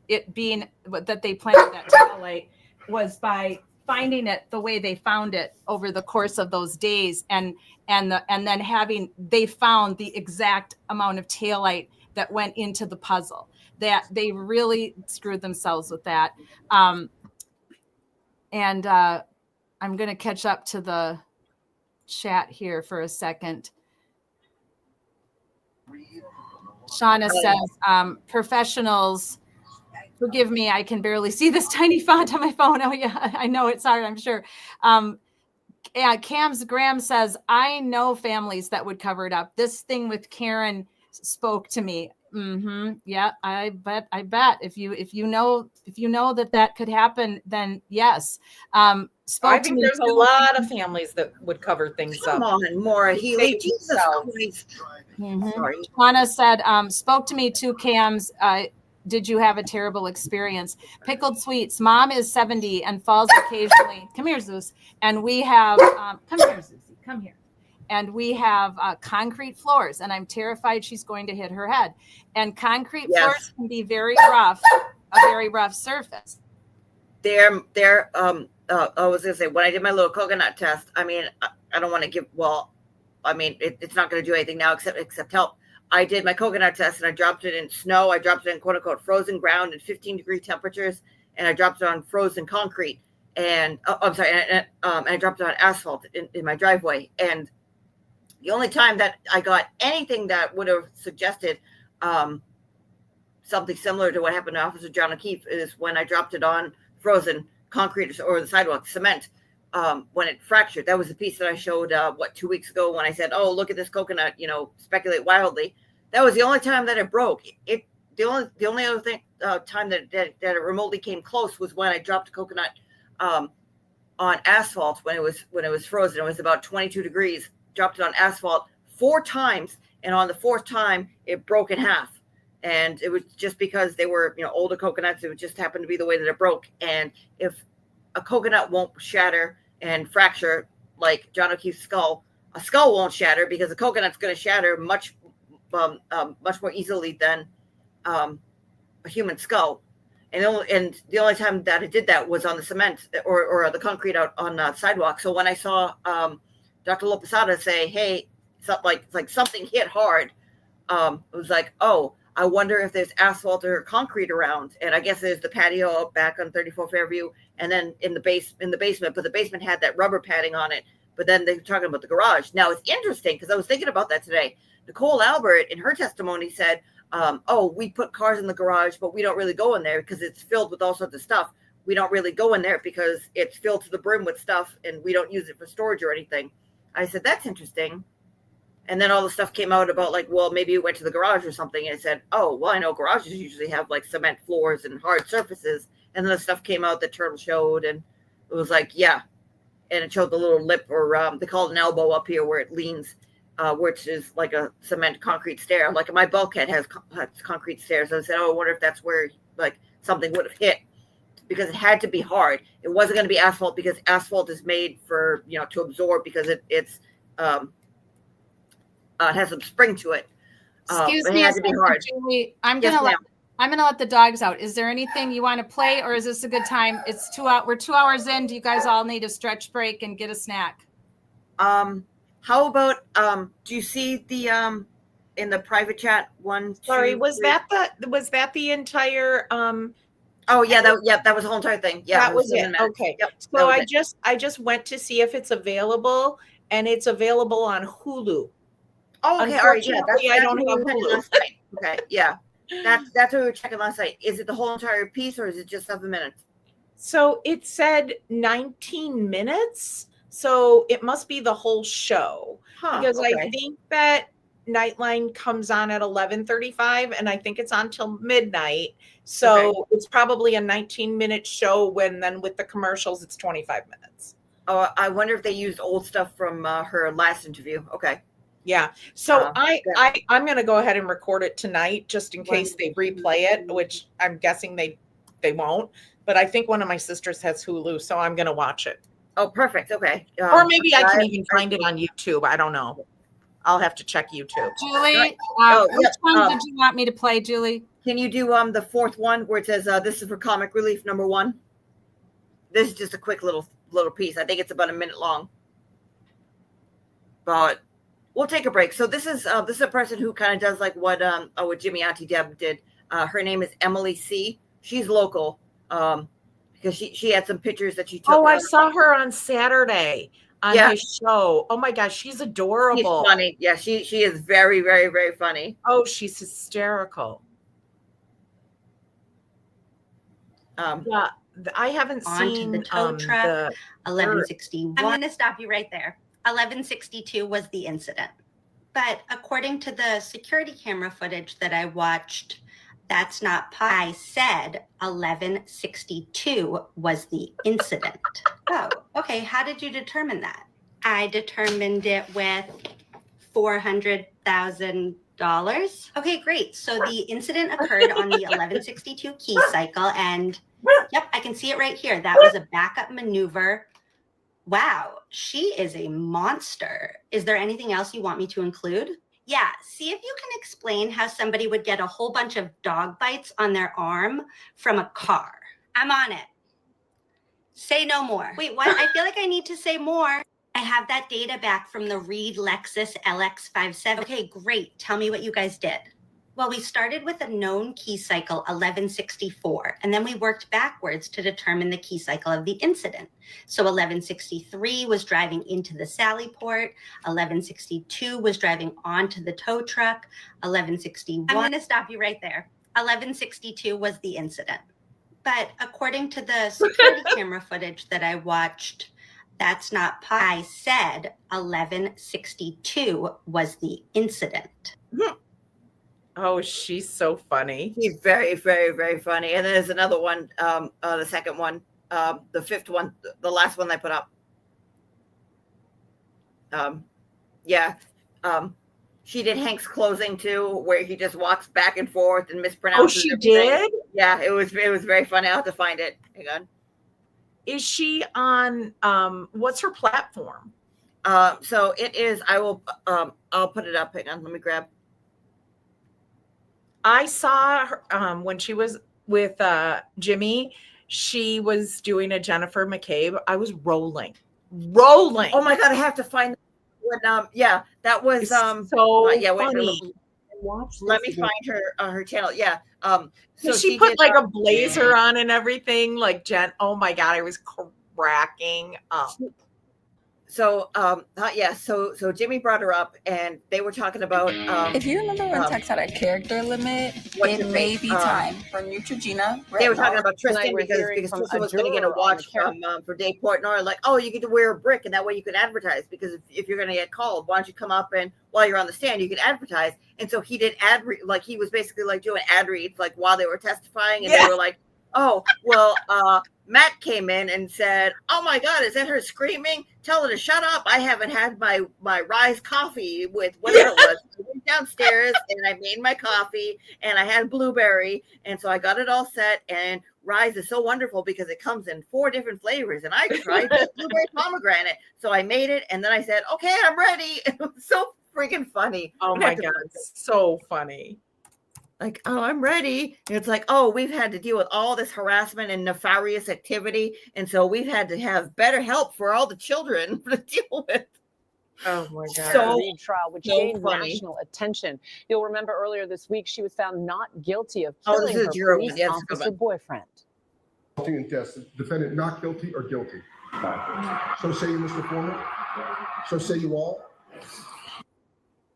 it being that they planted that taillight, was by finding it the way they found it over the course of those days, and then they found the exact amount of taillight that went into the puzzle. That they really screwed themselves with that. And I'm going to catch up to the chat here for a second. Shauna says, professionals, forgive me, I can barely see this tiny font on my phone. Oh yeah, I know it's hard, I'm sure. Yeah, Cam's Graham says, I know families that would cover it up. This thing with Karen spoke to me. Yeah, I bet if you know that could happen, then yes. I think there's a lot of families that would cover things up. Come on, Maura Healy, Jesus Christ. Sorry. Shauna said, spoke to me too, Cams. Did you have a terrible experience? Pickled sweets. Mom is 70 and falls occasionally. Come here, Zeus. And we have, come here, Zeusy, come here. And we have concrete floors, and I'm terrified she's going to hit her head. And concrete floors can be very rough, a very rough surface. I was gonna say, when I did my little coconut test, I mean, I don't want to give, it's not going to do anything now except help. I did my coconut test and I dropped it in snow. I dropped it in quote unquote frozen ground in 15-degree temperatures, and I dropped it on frozen concrete. And and I dropped it on asphalt in my driveway. And the only time that I got anything that would have suggested something similar to what happened to Officer John O'Keefe is when I dropped it on frozen concrete or the sidewalk cement when it fractured. That was the piece that I showed 2 weeks ago when I said, oh, look at this coconut, speculate wildly. That was the only time that it broke. The only other thing time that it remotely came close was when I dropped a coconut on asphalt when it was frozen. It was about 22 degrees. Dropped it on asphalt 4 times, and on the 4th time it broke in half. And it was just because they were older coconuts. It just happened to be the way that it broke. And if a coconut won't shatter and fracture like John O'Keefe's skull, a skull won't shatter because a coconut's going to shatter much more easily than a human skull. And the only time that it did that was on the cement or the concrete out on the sidewalk. So when I saw Dr. Lopesada say, hey, like something hit hard, it was like, oh, I wonder if there's asphalt or concrete around. And I guess there's the patio out back on 34 Fairview, and then in the basement, but the basement had that rubber padding on it. But then they were talking about the garage. Now it's interesting because I was thinking about that today. Nicole Albert in her testimony said, oh, we put cars in the garage, but we don't really go in there because it's filled with all sorts of stuff. We don't really go in there because it's filled to the brim with stuff and we don't use it for storage or anything. I said, that's interesting. And then all the stuff came out about like, well, maybe you went to the garage or something. And I said, oh, well, I know garages usually have like cement floors and hard surfaces. And then the stuff came out that Turtle showed. And it was like, yeah. And it showed the little lip, or they call it an elbow up here where it leans, which is like a cement concrete stair. Like my bulkhead has concrete stairs. I said, oh, I wonder if that's where like something would have hit, because it had to be hard. It wasn't going to be asphalt because asphalt is made for, to absorb because it has some spring to it. Excuse it me, had to be hard. Julie, I'm gonna let the dogs out. Is there anything you want to play, or is this a good time? It's 2 hours. We're 2 hours in. Do you guys all need a stretch break and get a snack? How about do you see the in the private chat one? Sorry, 2, was 3? that the entire Oh yeah, that was the whole entire thing. Yeah, that was it. Okay. Yep, So I just went to see if it's available, and it's available on Hulu. Oh, okay. All right. Yeah, I don't have Hulu. Okay. Yeah. That's what we were checking last night. Is it the whole entire piece or is it just 7 minutes? So it said 19 minutes. So it must be the whole show. Because I think that Nightline comes on at 11:35 and I think it's on till midnight. So it's probably a 19-minute show then with the commercials, it's 25 minutes. Oh, I wonder if they used old stuff from her last interview. Okay. Yeah. So I'm going to go ahead and record it tonight just in case they replay it, which I'm guessing they won't. But I think one of my sisters has Hulu, so I'm going to watch it. Oh, perfect. Okay. Or maybe I can even find it on YouTube. I don't know. I'll have to check YouTube. Julie, which one did you want me to play, Julie? Can you do the 4th one where it says this is for comic relief number 1? This is just a quick little little piece. I think it's about a minute long. But we'll take a break. So this is a person who kind of does like what Jimmy Auntie Deb did. Her name is Emily C. She's local because she had some pictures that she took. Oh, I saw her on Saturday on his show. Oh my gosh, she's adorable. She's funny. Yeah, she is very, very, very funny. Oh, she's hysterical. Yeah, I haven't seen the tow truck. 1161. I'm going to stop you right there. 1162 was the incident. But according to the security camera footage that I watched, that's not I said 1162 was the incident. Oh, okay. How did you determine that? I determined it with $400,000. Okay, great. So the incident occurred on the 1162 key cycle, and yep, I can see it right here. That was a backup maneuver. Wow, she is a monster. Is there anything else you want me to include? Yeah, see if you can explain how somebody would get a whole bunch of dog bites on their arm from a car. I'm on it. Say no more. Wait, what? I feel like I need to say more. I have that data back from the Reed Lexus LX57. Okay, great. Tell me what you guys did. Well, we started with a known key cycle, 1164, and then we worked backwards to determine the key cycle of the incident. So 1163 was driving into the Sally port, 1162 was driving onto the tow truck, 1161. I'm going to stop you right there. 1162 was the incident. But according to the security camera footage that I watched, that's not I said 1162 was the incident. Oh, she's so funny. She's very, very, very funny. And then there's another one, the second one, the fifth one, the last one I put up. She did Hank's closing too, where he just walks back and forth and mispronounces. Oh, she everything. did? Yeah, it was very funny. I'll have to find it. Hang on. Is she on what's her platform? So it is, I'll put it up. Hang on, let me grab. I saw her when she was with Jimmy, she was doing a Jennifer McCabe. I was rolling. Oh my God, I have to find what that was so funny. Let me find her channel. Yeah. So she put like a blazer on and everything, like Jen. Oh my God, I was cracking up. So so Jimmy brought her up and they were talking about if you remember when Tex had a character limit, it may be time for Neutrogena. They were talking about Tristan because Tristan was going to get a watch for Dave Portnoy. Like, oh, you get to wear a brick and that way you can advertise, because if you're going to get called, why don't you come up and while you're on the stand you can advertise. And so he did like he was basically like doing ad reads like while they were testifying, and they were like, oh well, Matt came in and said, oh my God, is that her screaming? Tell her to shut up. I haven't had my Rise coffee with whatever it was. I went downstairs and I made my coffee and I had blueberry. And so I got it all set. And Rise is so wonderful because it comes in 4 different flavors. And I tried the blueberry pomegranate. So I made it. And then I said, okay, I'm ready. It was so freaking funny. Oh my God. So funny. Like, oh, I'm ready. And it's like, oh, we've had to deal with all this harassment and nefarious activity. And so we've had to have better help for all the children to deal with. Oh my God. The Reed trial, which gained funny. national attention. You'll remember earlier this week, she was found not guilty of Oh, killing this her is your police officer boyfriend. In test, defendant not guilty or guilty? So say you, Mr. Foreman. So say you all.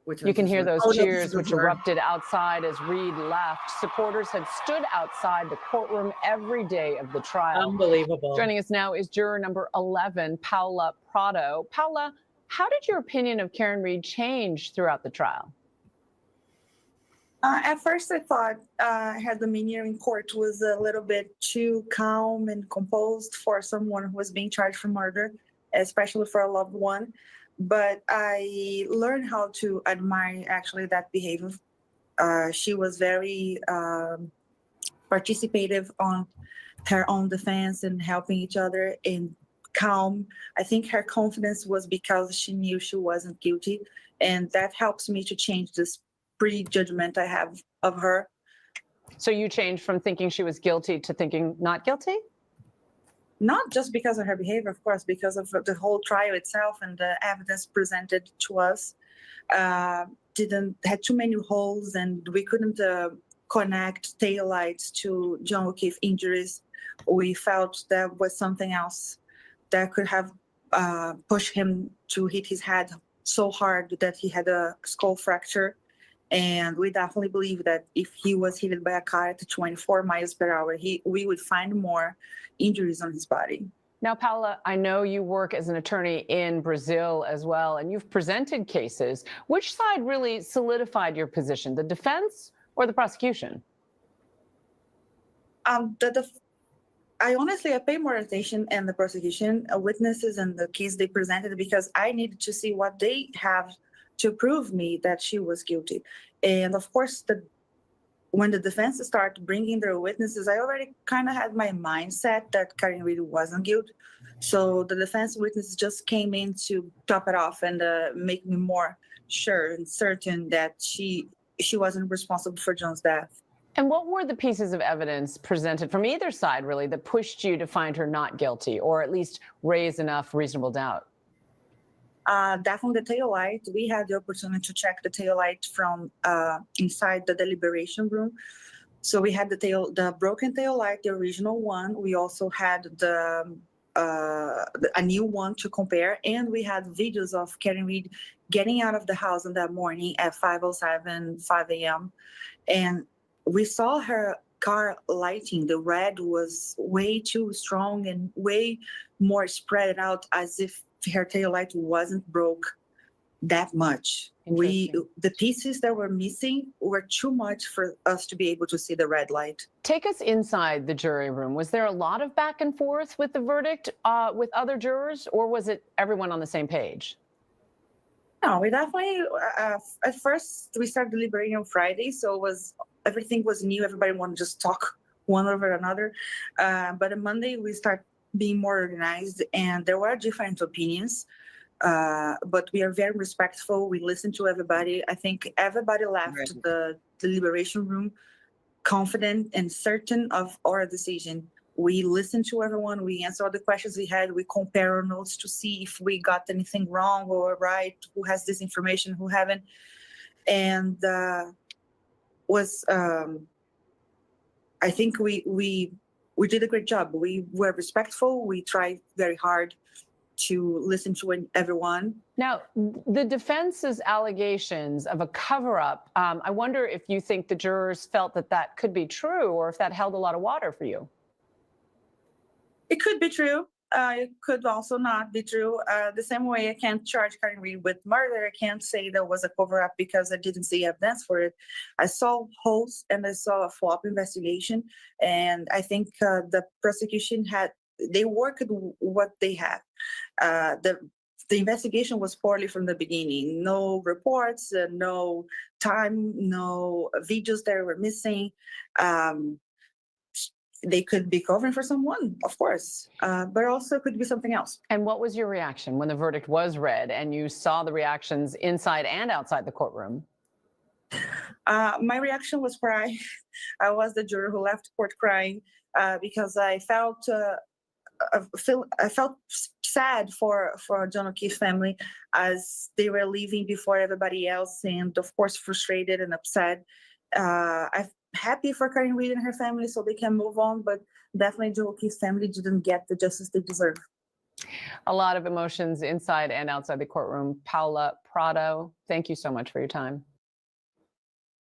You can hear those cheers which erupted. erupted outside as Reed left. Supporters had stood outside the courtroom every day of the trial. Unbelievable. Joining us now is juror number 11, Paula Prado. Paula, how did your opinion of Karen Reed change throughout the trial? At first, I thought her demeanor in court was a little bit too calm and composed for someone who was being charged for murder, especially for a loved one. But I learned how to admire actually that behavior. She was very participative on her own defense and helping each other and calm. I think her confidence was because she knew she wasn't guilty. And that helps me to change this prejudgment I have of her. So you changed from thinking she was guilty to thinking not guilty? not just because of her behavior, of course, because of the whole trial itself and the evidence presented to us had too many holes, and we couldn't connect taillights to John O'Keefe injuries. We felt there was something else that could have pushed him to hit his head so hard that he had a skull fracture. And we definitely believe that if he was hit by a car at 24 miles per hour, we would find more injuries on his body. Now, Paula, I know you work as an attorney in Brazil as well, and you've presented cases. Which side really solidified your position, the defense or the prosecution? I honestly pay more attention in the prosecution witnesses and the case they presented, because I needed to see what they have to prove me that she was guilty. And of course, when the defense started bringing their witnesses, I already kind of had my mindset that Karen Reed wasn't guilty. So the defense witnesses just came in to top it off and make me more sure and certain that she wasn't responsible for John's death. And what were the pieces of evidence presented from either side, really, that pushed you to find her not guilty, or at least raise enough reasonable doubt? Definitely the tail light. We had the opportunity to check the tail light from inside the deliberation room. So we had the broken tail light, the original one. We also had a new one to compare, and we had videos of Karen Reed getting out of the house in that morning at 5:07, 5 a.m. And we saw her car lighting. The red was way too strong and way more spread out, as if her tail light wasn't broke that much. The pieces that were missing were too much for us to be able to see the red light. Take us inside the jury room. Was there a lot of back and forth with the verdict with other jurors, or was it everyone on the same page? No, we definitely, at first we started deliberating on Friday, so everything was new. Everybody wanted to just talk one over another. But on Monday, we start being more organized, and there were different opinions. But we are very respectful. We listen to everybody. I think everybody left the deliberation room confident and certain of our decision. We listened to everyone. We answered all the questions we had. We compare our notes to see if we got anything wrong or right, who has this information, who haven't. And I think we did a great job. We were respectful. We tried very hard to listen to everyone. Now, the defense's allegations of a cover-up, I wonder if you think the jurors felt that could be true, or if that held a lot of water for you. It could be true. It could also not be true. The same way I can't charge Karen Reed with murder, I can't say there was a cover-up because I didn't see evidence for it. I saw holes and I saw a flop investigation, and I think the prosecution they worked what they had. The investigation was poorly from the beginning. No reports, no time, no videos that were missing. They could be covering for someone, of course, but also could be something else. And what was your reaction when the verdict was read and you saw the reactions inside and outside the courtroom? My reaction was cry. I was the juror who left court crying because I felt sad for John O'Keefe's family as they were leaving before everybody else, and of course frustrated and upset. I'm happy for Karen Reed and her family so they can move on, but definitely John O'Keefe's family didn't get the justice they deserve. A lot of emotions inside and outside the courtroom. Paula Prado, thank you so much for your time.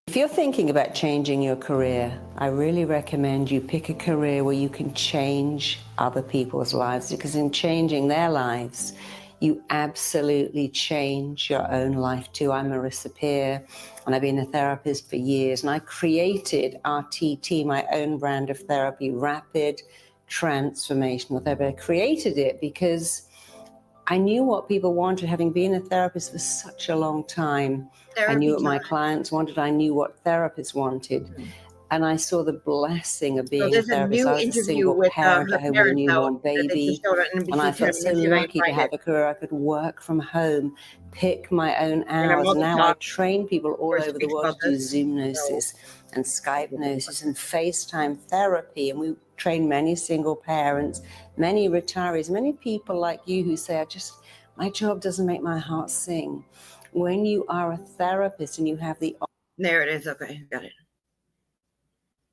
If you're thinking about changing your career, I really recommend you pick a career where you can change other people's lives, because in changing their lives, you absolutely change your own life too. I'm Marissa Peer, and I've been a therapist for years, and I created RTT, my own brand of therapy, rapid transformational therapy. I created it because I knew what people wanted, having been a therapist for such a long time. I knew what my clients wanted. I knew what therapists wanted. And I saw the blessing of So being a there's a therapist. new I was a interview single with parent her at home with a parents out newborn that they baby. just showed on NBC And I 10. felt so Let me see if I can lucky to find have it. a career. I could work from home, pick my own And our hours. mother Now I talked train people all or over the speaks world about to do this. Zoom gnosis and Skype gnosis and FaceTime therapy. And we train many single parents, many retirees, many people like you who say, my job doesn't make my heart sing. When you are a therapist and you have the... There it is. Okay, got it.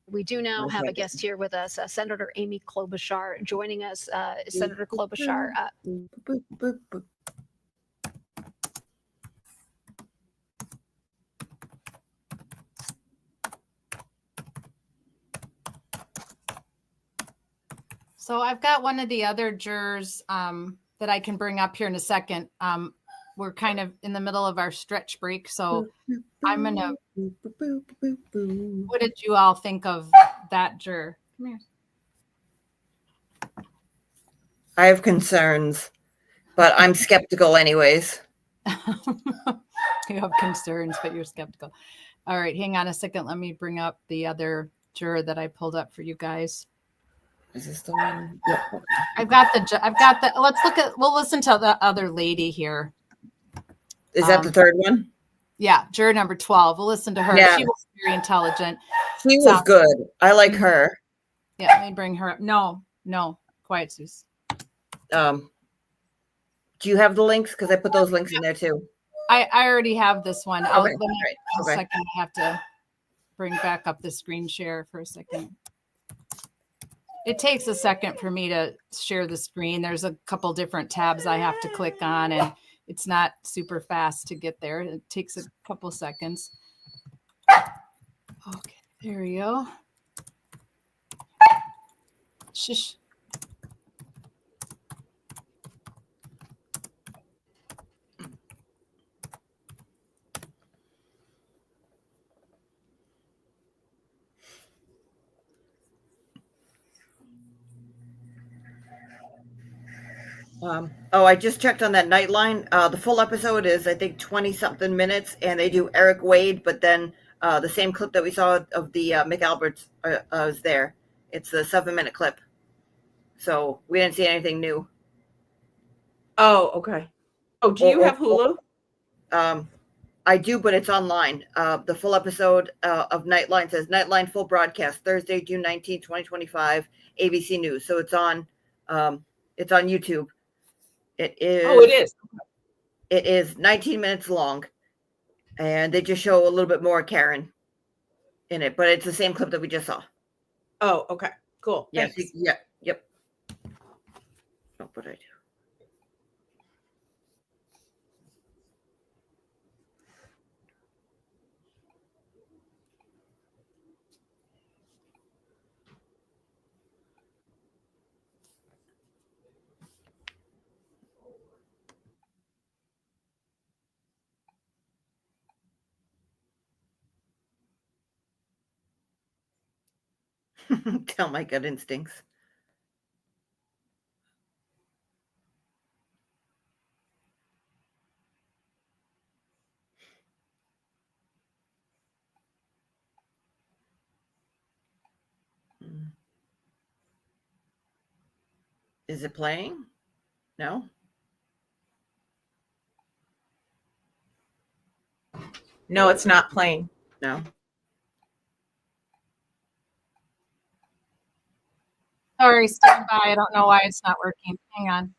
We do now have a guest here with us, Senator Amy Klobuchar, joining us. Senator Klobuchar. So I've got one of the other jurors that I can bring up here in a second. We're kind of in the middle of our stretch break, so I'm gonna. What did you all think of that juror? Come here. I have concerns, but I'm skeptical anyways. You have concerns, but you're skeptical. All right, hang on a second. Let me bring up the other juror that I pulled up for you guys. Is this the one? Yeah. I've got the, we'll listen to the other lady here. Is that the third one? Yeah, juror number 12. We'll listen to her. Yeah. She was very intelligent. She was good. I like her. Yeah, let me bring her up. No, quiet, Zeus. Do you have the links? Because I put those links in there too. I already have this one. Okay. Let me Right. a Okay. second. I have to bring back up the screen share for a second. It takes a second for me to share the screen. There's a couple different tabs I have to click on, and it's not super fast to get there. It takes a couple seconds. Okay, there we go. Shush. I just checked on that Nightline. The full episode is, I think, 20-something minutes, and they do Eric Wade, but then the same clip that we saw of the Mick Alberts is there. It's a 7-minute clip. So we didn't see anything new. Oh, okay. Oh, do you have Hulu? I do, but it's online. The full episode of Nightline says Nightline full broadcast Thursday, June 19th, 2025, ABC News. So it's on YouTube. It is. Oh, it is. It is 19 minutes long, and they just show a little bit more Karen in it, but it's the same clip that we just saw. Oh, okay. Cool. Yes. Thanks. Yeah. Yep. Oh, what did I do? Tell my gut instincts. Is it playing? No. No, it's not playing. No. Sorry, stand by. I don't know why it's not working. Hang on.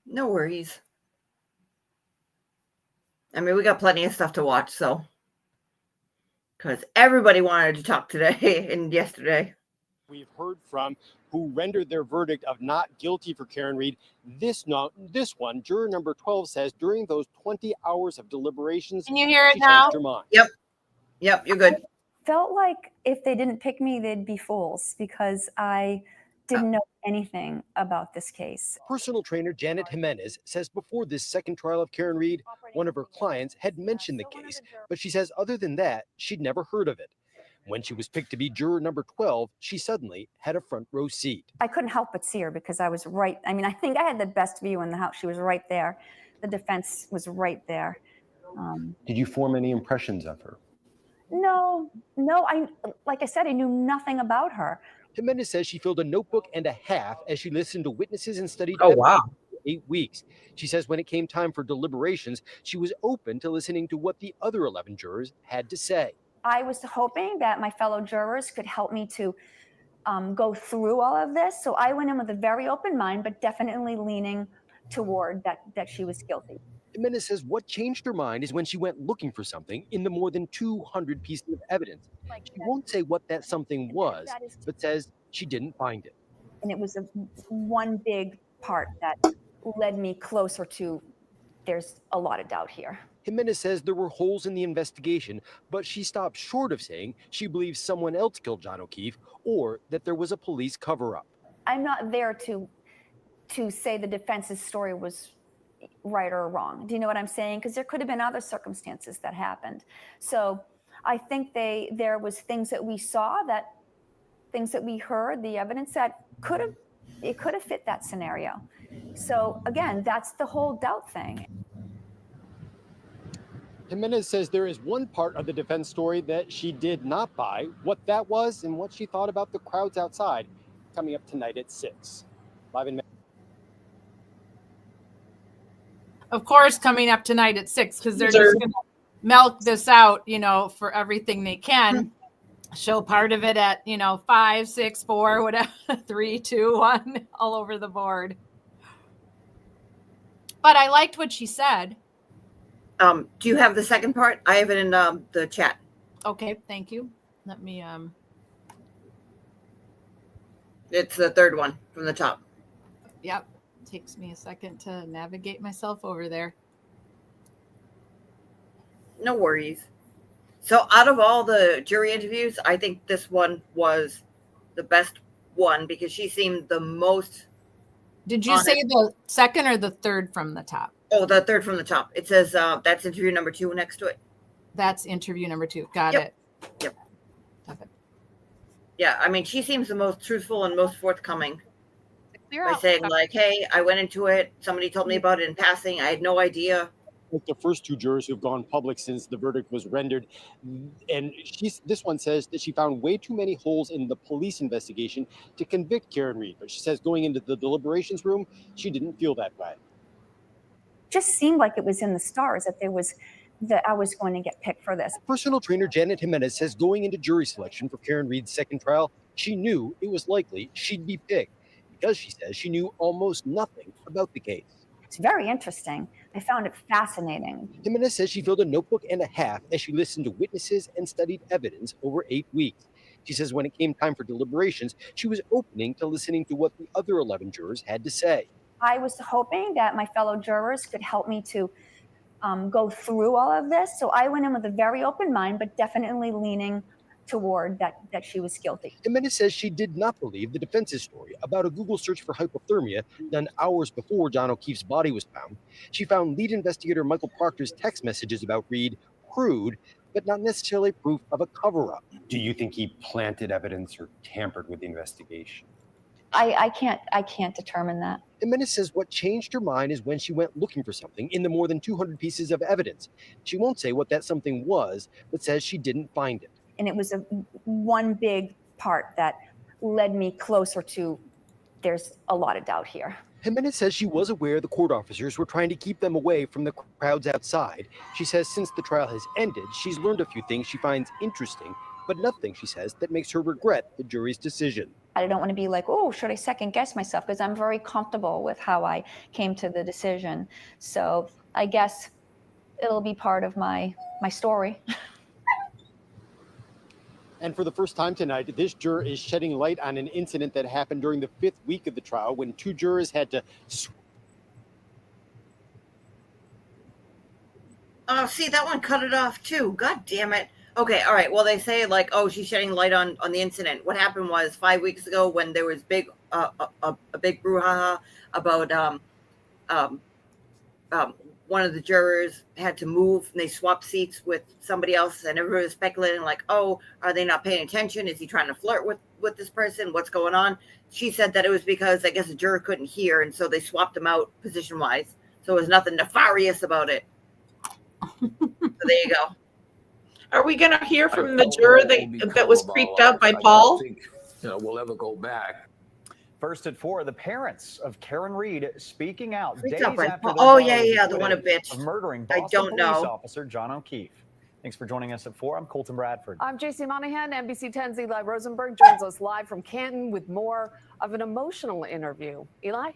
No worries. I mean, we got plenty of stuff to watch, so. Because everybody wanted to talk today and yesterday. We've heard from who rendered their verdict of not guilty for Karen Read. This one, juror number 12 says during those 20 hours of deliberations, can you hear it she now? changed her mind. Yep, you're good. Felt like if they didn't pick me, they'd be fools because I didn't know anything about this case. Personal trainer Janet Jimenez says before this second trial of Karen Read, one of her clients had mentioned the case, but she says other than that, she'd never heard of it. When she was picked to be juror number 12, she suddenly had a front row seat. I couldn't help but see her because I was right. I mean, I think I had the best view in the house. She was right there. The defense was right there. Did you form any impressions of her? No, like I said, I knew nothing about her. Jimenez says she filled a notebook and a half as she listened to witnesses and studied Oh, evidence wow. for 8 weeks. She says when it came time for deliberations, she was open to listening to what the other 11 jurors had to say. I was hoping that my fellow jurors could help me to go through all of this. So I went in with a very open mind, but definitely leaning toward that she was guilty. Jimenez says what changed her mind is when she went looking for something in the more than 200 pieces of evidence. She won't say what that something was, but says she didn't find it. And it was one big part that led me closer to there's a lot of doubt here. Jimenez says there were holes in the investigation, but she stopped short of saying she believes someone else killed John O'Keefe or that there was a police cover-up. I'm not there to say the defense's story was right or wrong. Do you know what I'm saying? Because there could have been other circumstances that happened. So I think there was things that we saw, things that we heard, the evidence that could have fit that scenario. So again, that's the whole doubt thing. Jimenez says there is one part of the defense story that she did not buy, what that was and what she thought about the crowds outside, coming up tonight at 6. Live in Of course, coming up tonight at 6, because they're just going to milk this out, for everything they can. Show part of it at, 5, 6, 4, whatever, 3, 2, 1, all over the board. But I liked what she said. Do you have the second part? I have it in the chat. Okay, thank you. Let me. It's the third one from the top. Yep. Takes me a second to navigate myself over there. No worries. So out of all the jury interviews, I think this one was the best one because she seemed the most. Did you say the second or the third from the top? Oh, the third from the top. It says that's interview number 2 next to it. That's interview number 2. Got it. Yep. Yeah, I mean, she seems the most truthful and most forthcoming by saying, like, hey, I went into it. Somebody told me about it in passing. I had no idea. Like the first 2 jurors who've gone public since the verdict was rendered. And this one says that she found way too many holes in the police investigation to convict Karen Reed. But she says going into the deliberations room, she didn't feel that way. Just seemed like it was in the stars that I was going to get picked for this. Personal trainer Janet Jimenez says going into jury selection for Karen Reed's second trial, she knew it was likely she'd be picked because she says she knew almost nothing about the case. It's very interesting. I found it fascinating. Jimenez says she filled a notebook and a half as she listened to witnesses and studied evidence over 8 weeks. She says when it came time for deliberations, she was opening to listening to what the other 11 jurors had to say. I was hoping that my fellow jurors could help me to go through all of this. So I went in with a very open mind, but definitely leaning toward that she was guilty. Jimenez says she did not believe the defense's story about a Google search for hypothermia done hours before John O'Keefe's body was found. She found lead investigator Michael Proctor's text messages about Reed crude, but not necessarily proof of a cover-up. Do you think he planted evidence or tampered with the investigation? I can't determine that. Jimenez says what changed her mind is when she went looking for something in the more than 200 pieces of evidence. She won't say what that something was, but says she didn't find it. And it was one big part that led me closer to there's a lot of doubt here. Jimenez says she was aware the court officers were trying to keep them away from the crowds outside. She says since the trial has ended, she's learned a few things she finds interesting, but nothing, she says, that makes her regret the jury's decision. I don't want to be like, oh, should I second guess myself? Because I'm very comfortable with how I came to the decision. So I guess it'll be part of my story. And for the first time tonight, this juror is shedding light on an incident that happened during the 5th week of the trial when 2 jurors had to... Oh, see, that one cut it off too. God damn it. Okay, all right. Well, they say like, oh, she's shedding light on the incident. What happened was 5 weeks ago when there was a big brouhaha about one of the jurors had to move and they swapped seats with somebody else, and everybody was speculating like, oh, are they not paying attention? Is he trying to flirt with this person? What's going on? She said that it was because I guess the juror couldn't hear, and so they swapped him out position wise. So it was nothing nefarious about it. So there you go. Are we going to hear from the juror that was creeped out by Paul? I don't think we'll ever go back. First at 4, the parents of Karen Reed speaking out days up by after Paul. their Oh, daughter yeah, was the one who acquitted bitched. of murdering I Boston don't police know. officer John O'Keefe. Thanks for joining us at 4. I'm Colton Bradford. I'm JC Monahan. NBC 10's Eli Rosenberg joins us live from Canton with more of an emotional interview. Eli?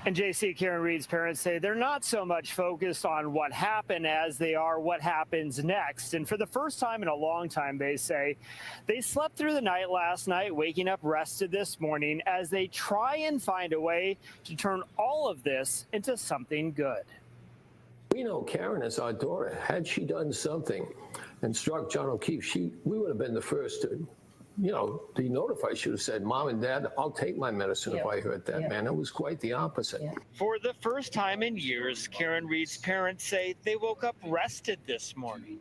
And JC, Karen Reed's parents say they're not so much focused on what happened as they are what happens next. And for the first time in a long time, they say they slept through the night last night, waking up rested this morning as they try and find a way to turn all of this into something good. We know Karen is our daughter. Had she done something and struck John O'Keefe, we would have been the first to, be notified. She would have said, Mom and Dad, I'll take my medicine if I hurt that man. It was quite the opposite. For the first time in years, Karen Reed's parents say they woke up rested this morning.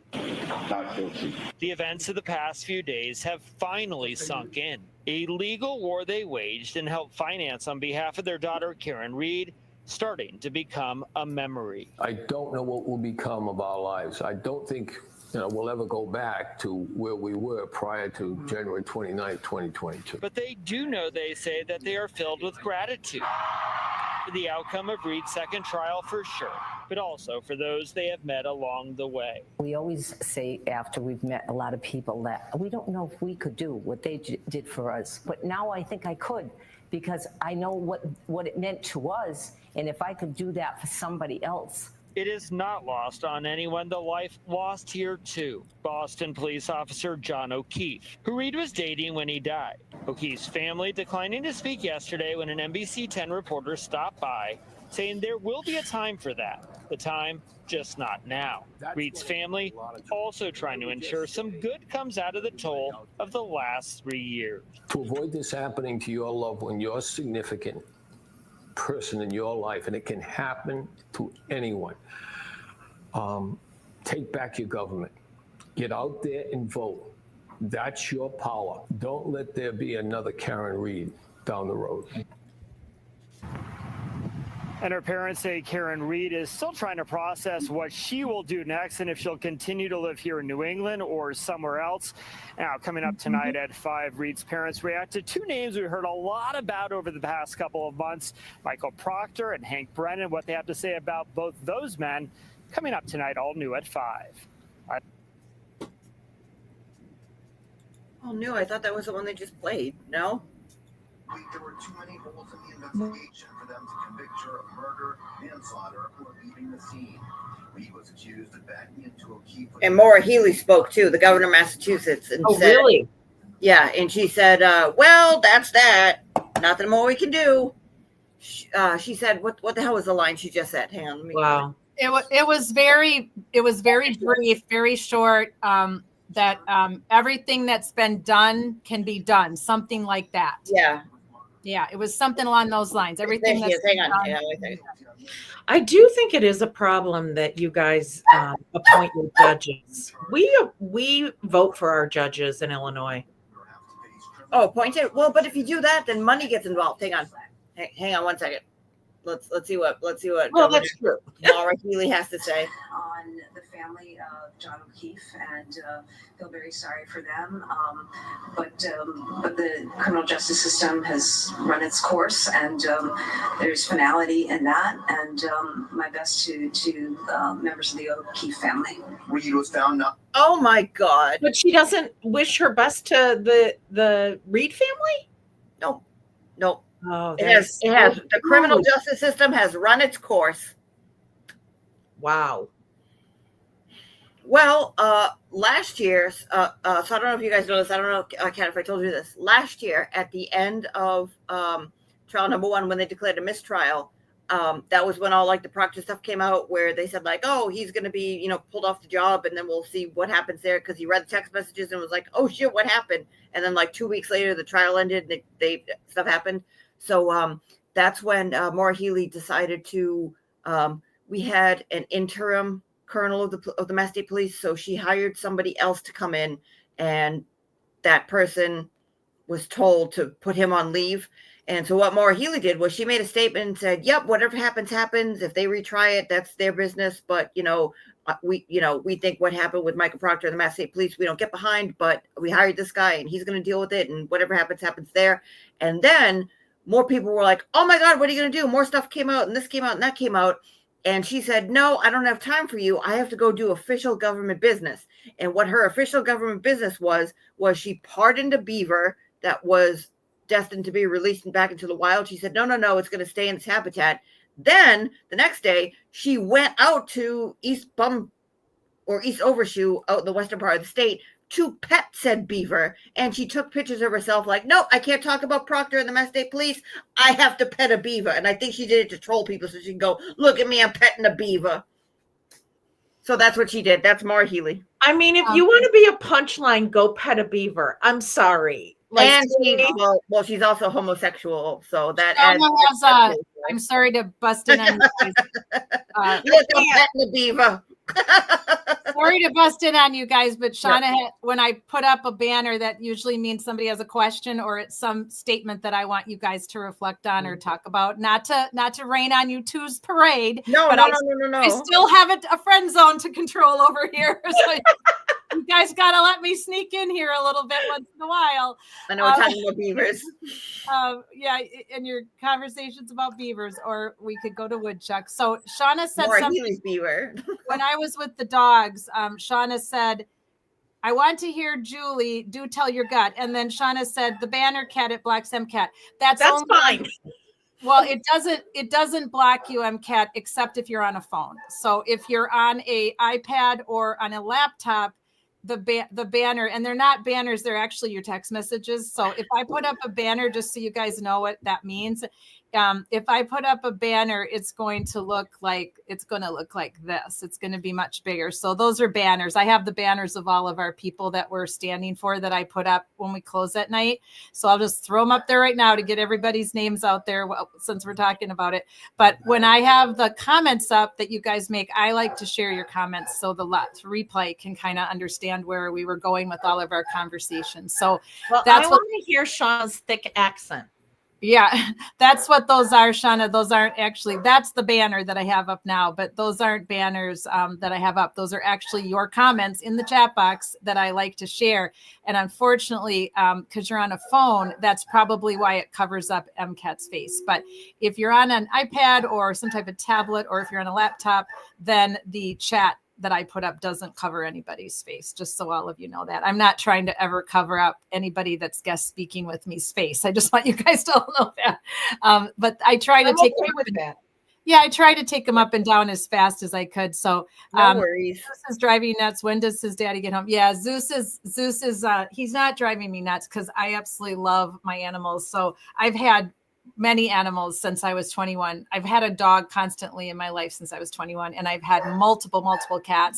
Not guilty. The events of the past few days have finally sunk in. A legal war they waged and helped finance on behalf of their daughter, Karen Reed, starting to become a memory. I don't know what will become of our lives. I don't think we'll ever go back to where we were prior to January 29th, 2022. But they do know, they say, that they are filled with gratitude for the outcome of Reed's second trial for sure, but also for those they have met along the way. We always say after we've met a lot of people that we don't know if we could do what they did for us, but now I think I could, because I know what it meant to us, and if I could do that for somebody else. It is not lost on anyone the life lost here too. Boston police officer John O'Keefe, who Reed was dating when he died. O'Keefe's family declining to speak yesterday when an NBC 10 reporter stopped by, saying there will be a time for that. The time, just not now. Reed's family also trying to ensure some good comes out of the toll of the last 3 years. To avoid this happening to your loved one, your significant person in your life, and it can happen to anyone. Take back your government. Get out there and vote. That's your power. Don't let there be another Karen Reed down the road. And her parents say Karen Reed is still trying to process what she will do next and if she'll continue to live here in New England or somewhere else. Now, coming up tonight at 5, Reed's parents react to 2 names we heard a lot about over the past couple of months, Michael Proctor and Hank Brennan, what they have to say about both those men. Coming up tonight, all new at 5. All new? I thought that was the one they just played. No? There were too many holes in the investigation for them to convict her of murder, manslaughter, or leaving the scene. Reed was accused of backing into O'Keefe. And Maura Healey spoke too, the governor of Massachusetts. And said, really? Yeah, and she said, well, that's that. Nothing more we can do. She said, what the hell was the line she just said? Hang on. Let me It was very brief, very short. That everything that's been done can be done. Something like that. Yeah, it was something along those lines. Everything that's hang on. done. I do think it is a problem that you guys appoint your judges. We vote for our judges in Illinois. Oh, appointed? Well, but if you do that, then money gets involved. Hang on. Hang on 1 second. Let's see what Well, that's true. Maura Healey has to say on the family of John O'Keefe, and feel very sorry for them. But the criminal justice system has run its course, and there's finality in that. And my best to members of the O'Keefe family. Reed was found not. Oh my God! But she doesn't wish her best to the Reed family. No. Oh, it has. The criminal justice system has run its course. Wow. Well, last year, so I don't know if you guys know this. I don't know, Kat, if I told you this. Last year, at the end of trial number 1, when they declared a mistrial, that was when all like the Proctor stuff came out, where they said like, oh, he's going to be, pulled off the job, and then we'll see what happens there, because he read the text messages and was like, oh shit, what happened? And then like 2 weeks later, the trial ended, and they stuff happened. So that's when Maura Healey decided to. We had an interim colonel of the Mass State Police, so she hired somebody else to come in, and that person was told to put him on leave. And so what Maura Healey did was she made a statement and said, yep, whatever happens, happens. If they retry it, that's their business. But, we think what happened with Michael Proctor and the Mass State Police, we don't get behind, but we hired this guy and he's going to deal with it, and whatever happens there. And then more people were like, oh my God, what are you going to do? More stuff came out, and this came out, and that came out. And she said, no, I don't have time for you. I have to go do official government business. And what her official government business was she pardoned a beaver that was destined to be released back into the wild. She said, no, it's going to stay in its habitat. Then the next day, she went out to East Overshoe, out in the western part of the state, to pet said beaver. And she took pictures of herself like, no, I can't talk about Proctor and the Mass State Police. I have to pet a beaver. And I think she did it to troll people so she can go, look at me, I'm petting a beaver. So that's what she did. That's Maura Healey. I mean, if you want to be a punchline, go pet a beaver. I'm sorry. Like, and she's also homosexual, so that Shauna has I'm sorry to bust in on you guys. Look, I'm petting the beaver. Sorry to bust in on you guys, but Shauna had, when I put up a banner, that usually means somebody has a question or it's some statement that I want you guys to reflect on or talk about. Not to rain on you two's parade. No. I still have a friend zone to control over here. So you guys got to let me sneak in here a little bit once in a while. I know we're talking about beavers. And your conversations about beavers, or we could go to woodchuck. So Shauna said Maura something. Healey's beaver. When I was with the dogs, Shauna said, I want to hear Julie, do tell your gut. And then Shauna said, the banner cat at blocks MCAT. That's fine. Well, it doesn't block you, MCAT, except if you're on a phone. So if you're on a iPad or on a laptop, the banner, and they're not banners, they're actually your text messages. So if I put up a banner, just so you guys know what that means, if I put up a banner, it's going to look like this. It's going to be much bigger. So those are banners. I have the banners of all of our people that we're standing for that I put up when we close at night. So I'll just throw them up there right now to get everybody's names out there since we're talking about it. But when I have the comments up that you guys make, I like to share your comments so the replay can kind of understand where we were going with all of our conversations. So that's what I want to hear Shauna's thick accent. Yeah, that's what those are, Shauna. Those aren't actually, that's the banner that I have up now, but those aren't banners that I have up. Those are actually your comments in the chat box that I like to share. And unfortunately, because you're on a phone, that's probably why it covers up MCAT's face. But if you're on an iPad or some type of tablet, or if you're on a laptop, then the chat that I put up doesn't cover anybody's face, just so all of you know that. I'm not trying to ever cover up anybody that's guest speaking with me's face. I just want you guys to all know that. But I try to take them with that. Yeah, I try to take them up and down as fast as I could. So no worries. Zeus is driving nuts. When does his daddy get home? Yeah, Zeus is he's not driving me nuts because I absolutely love my animals. So I've had many animals since I was 21. I've had a dog constantly in my life since I was 21, and I've had multiple cats.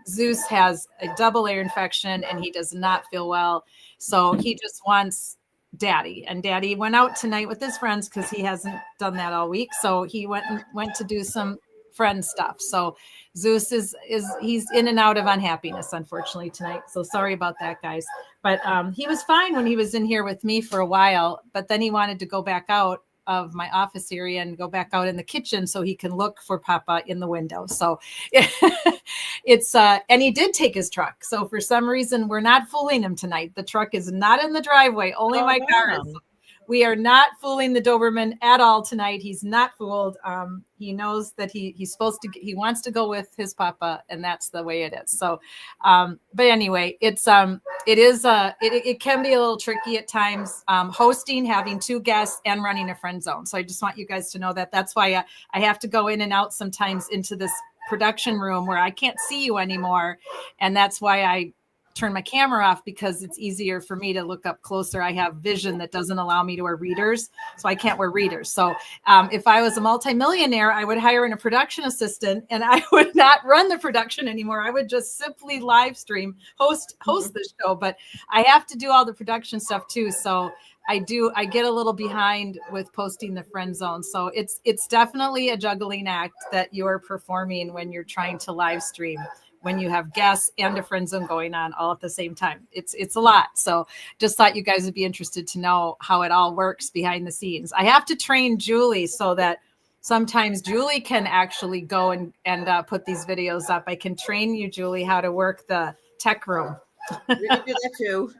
Zeus has a double ear infection and he does not feel well. So he just wants daddy, and daddy went out tonight with his friends because he hasn't done that all week. So he went to do some friend stuff. So Zeus he's in and out of unhappiness, unfortunately, tonight. So sorry about that, guys. But he was fine when he was in here with me for a while, but then he wanted to go back out of my office area and go back out in the kitchen so he can look for Papa in the window. So and he did take his truck. So for some reason, we're not fooling him tonight. The truck is not in the driveway. Only my car is. We are not fooling the Doberman at all tonight. He's not fooled. He knows that he wants to go with his Papa, and that's the way it is. So, but anyway, it can be a little tricky at times, hosting, having two guests and running a friend zone. So I just want you guys to know that that's why I have to go in and out sometimes into this production room where I can't see you anymore. And that's why I turn my camera off, because it's easier for me to look up closer. I have vision that doesn't allow me to wear readers, so I can't wear readers. So if I was a multimillionaire, I would hire a production assistant and I would not run the production anymore. I would just simply live stream, host the show, but I have to do all the production stuff too. So I get a little behind with posting the friend zone. So it's definitely a juggling act that you're performing when you're trying to live stream, when you have guests and a friend zone going on all at the same time. It's a lot. So just thought you guys would be interested to know how it all works behind the scenes. I have to train Julie so that sometimes Julie can actually go and put these videos up. I can train you, Julie, how to work the tech room. We can do that too.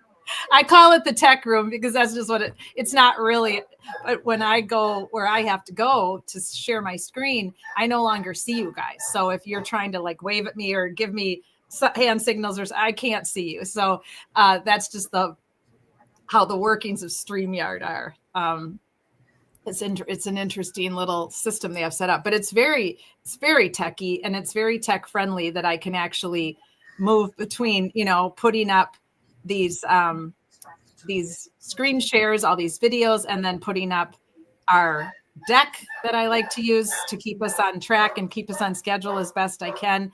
I call it the tech room because that's just what it's not really. But when I go where I have to go to share my screen, I no longer see you guys. So if you're trying to like wave at me or give me hand signals, or I can't see you. So that's just how the workings of StreamYard are. It's an interesting little system they have set up, but it's very techy and it's very tech friendly that I can actually move between, putting up these screen shares, all these videos, and then putting up our deck that I like to use to keep us on track and keep us on schedule as best I can.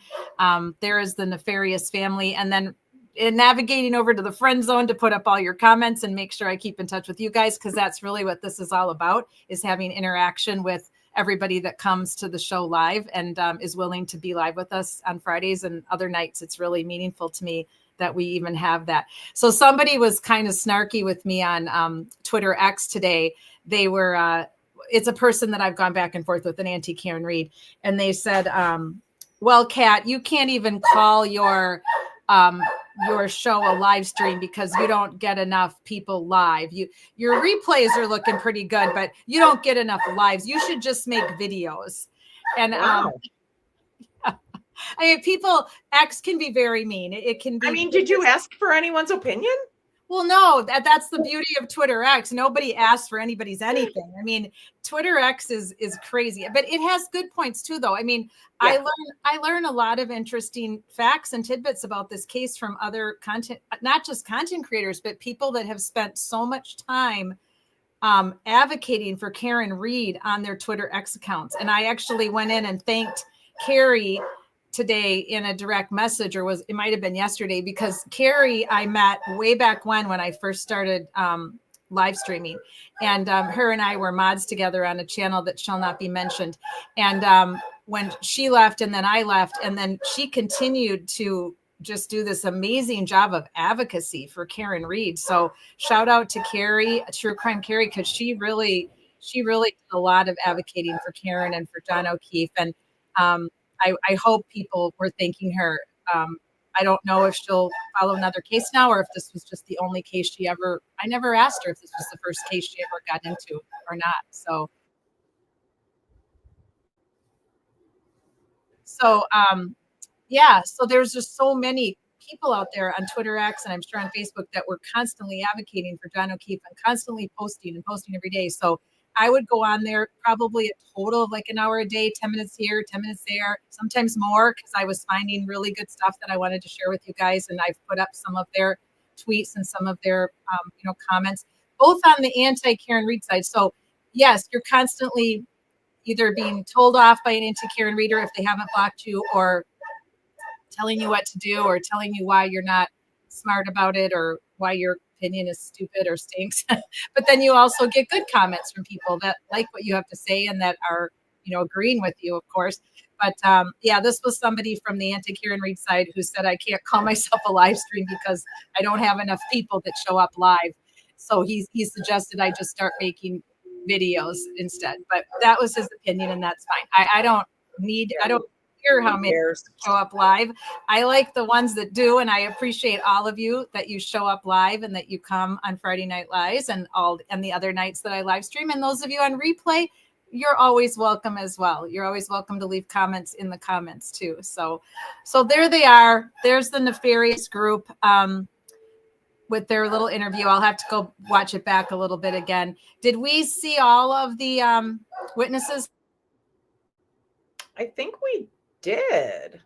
There is the Nefarious Family, and then navigating over to the friend zone to put up all your comments and make sure I keep in touch with you guys, because that's really what this is all about, is having interaction with everybody that comes to the show live and is willing to be live with us on Fridays and other nights. It's really meaningful to me that we even have that. So somebody was kind of snarky with me on Twitter X today. They were, it's a person that I've gone back and forth with, an Auntie Karen Reed. And they said, well, Kat, you can't even call your show a live stream because you don't get enough people live. Your replays are looking pretty good, but you don't get enough lives. You should just make videos. And Wow. I mean, X can be very mean. It can be. I mean, did you ask for anyone's opinion? Well, no, that's the beauty of Twitter X. Nobody asks for anybody's anything. I mean, Twitter X is crazy, but it has good points too, though. I mean, yeah. I learn a lot of interesting facts and tidbits about this case from other content, not just content creators, but people that have spent so much time advocating for Karen Reed on their Twitter X accounts. And I actually went in and thanked Carrie today in a direct message, or it might have been yesterday, because Carrie I met way back when I first started live streaming, and her and I were mods together on a channel that shall not be mentioned. And when she left and then I left, and then she continued to just do this amazing job of advocacy for Karen Reed. So shout out to Carrie, True Crime Carrie, because she really did a lot of advocating for Karen and for John O'Keefe. And I hope people were thanking her. I don't know if she'll follow another case now, or if this was just the only case I never asked her if this was the first case she ever got into or not. So yeah, so there's just so many people out there on Twitter X, and I'm sure on Facebook, that were constantly advocating for John O'Keefe and constantly posting every day. So I would go on there probably a total of like an hour a day, 10 minutes here, 10 minutes there, sometimes more, because I was finding really good stuff that I wanted to share with you guys. And I've put up some of their tweets and some of their comments, both on the anti-Karen Reed side. So yes, you're constantly either being told off by an anti-Karen Reader if they haven't blocked you, or telling you what to do, or telling you why you're not smart about it, or why your opinion is stupid or stinks. But then you also get good comments from people that like what you have to say and that are, agreeing with you, of course. But yeah, this was somebody from the anti-Karen Reed side who said, I can't call myself a live stream because I don't have enough people that show up live. So he suggested I just start making videos instead. But that was his opinion, and that's fine. I don't care how many show up live. I like the ones that do, and I appreciate all of you that you show up live and that you come on Friday Night Lives and the other nights that I live stream. And those of you on replay, you're always welcome as well. You're always welcome to leave comments in the comments too. So there they are. There's the Nefarious group with their little interview. I'll have to go watch it back a little bit again. Did we see all of the witnesses? I think we did.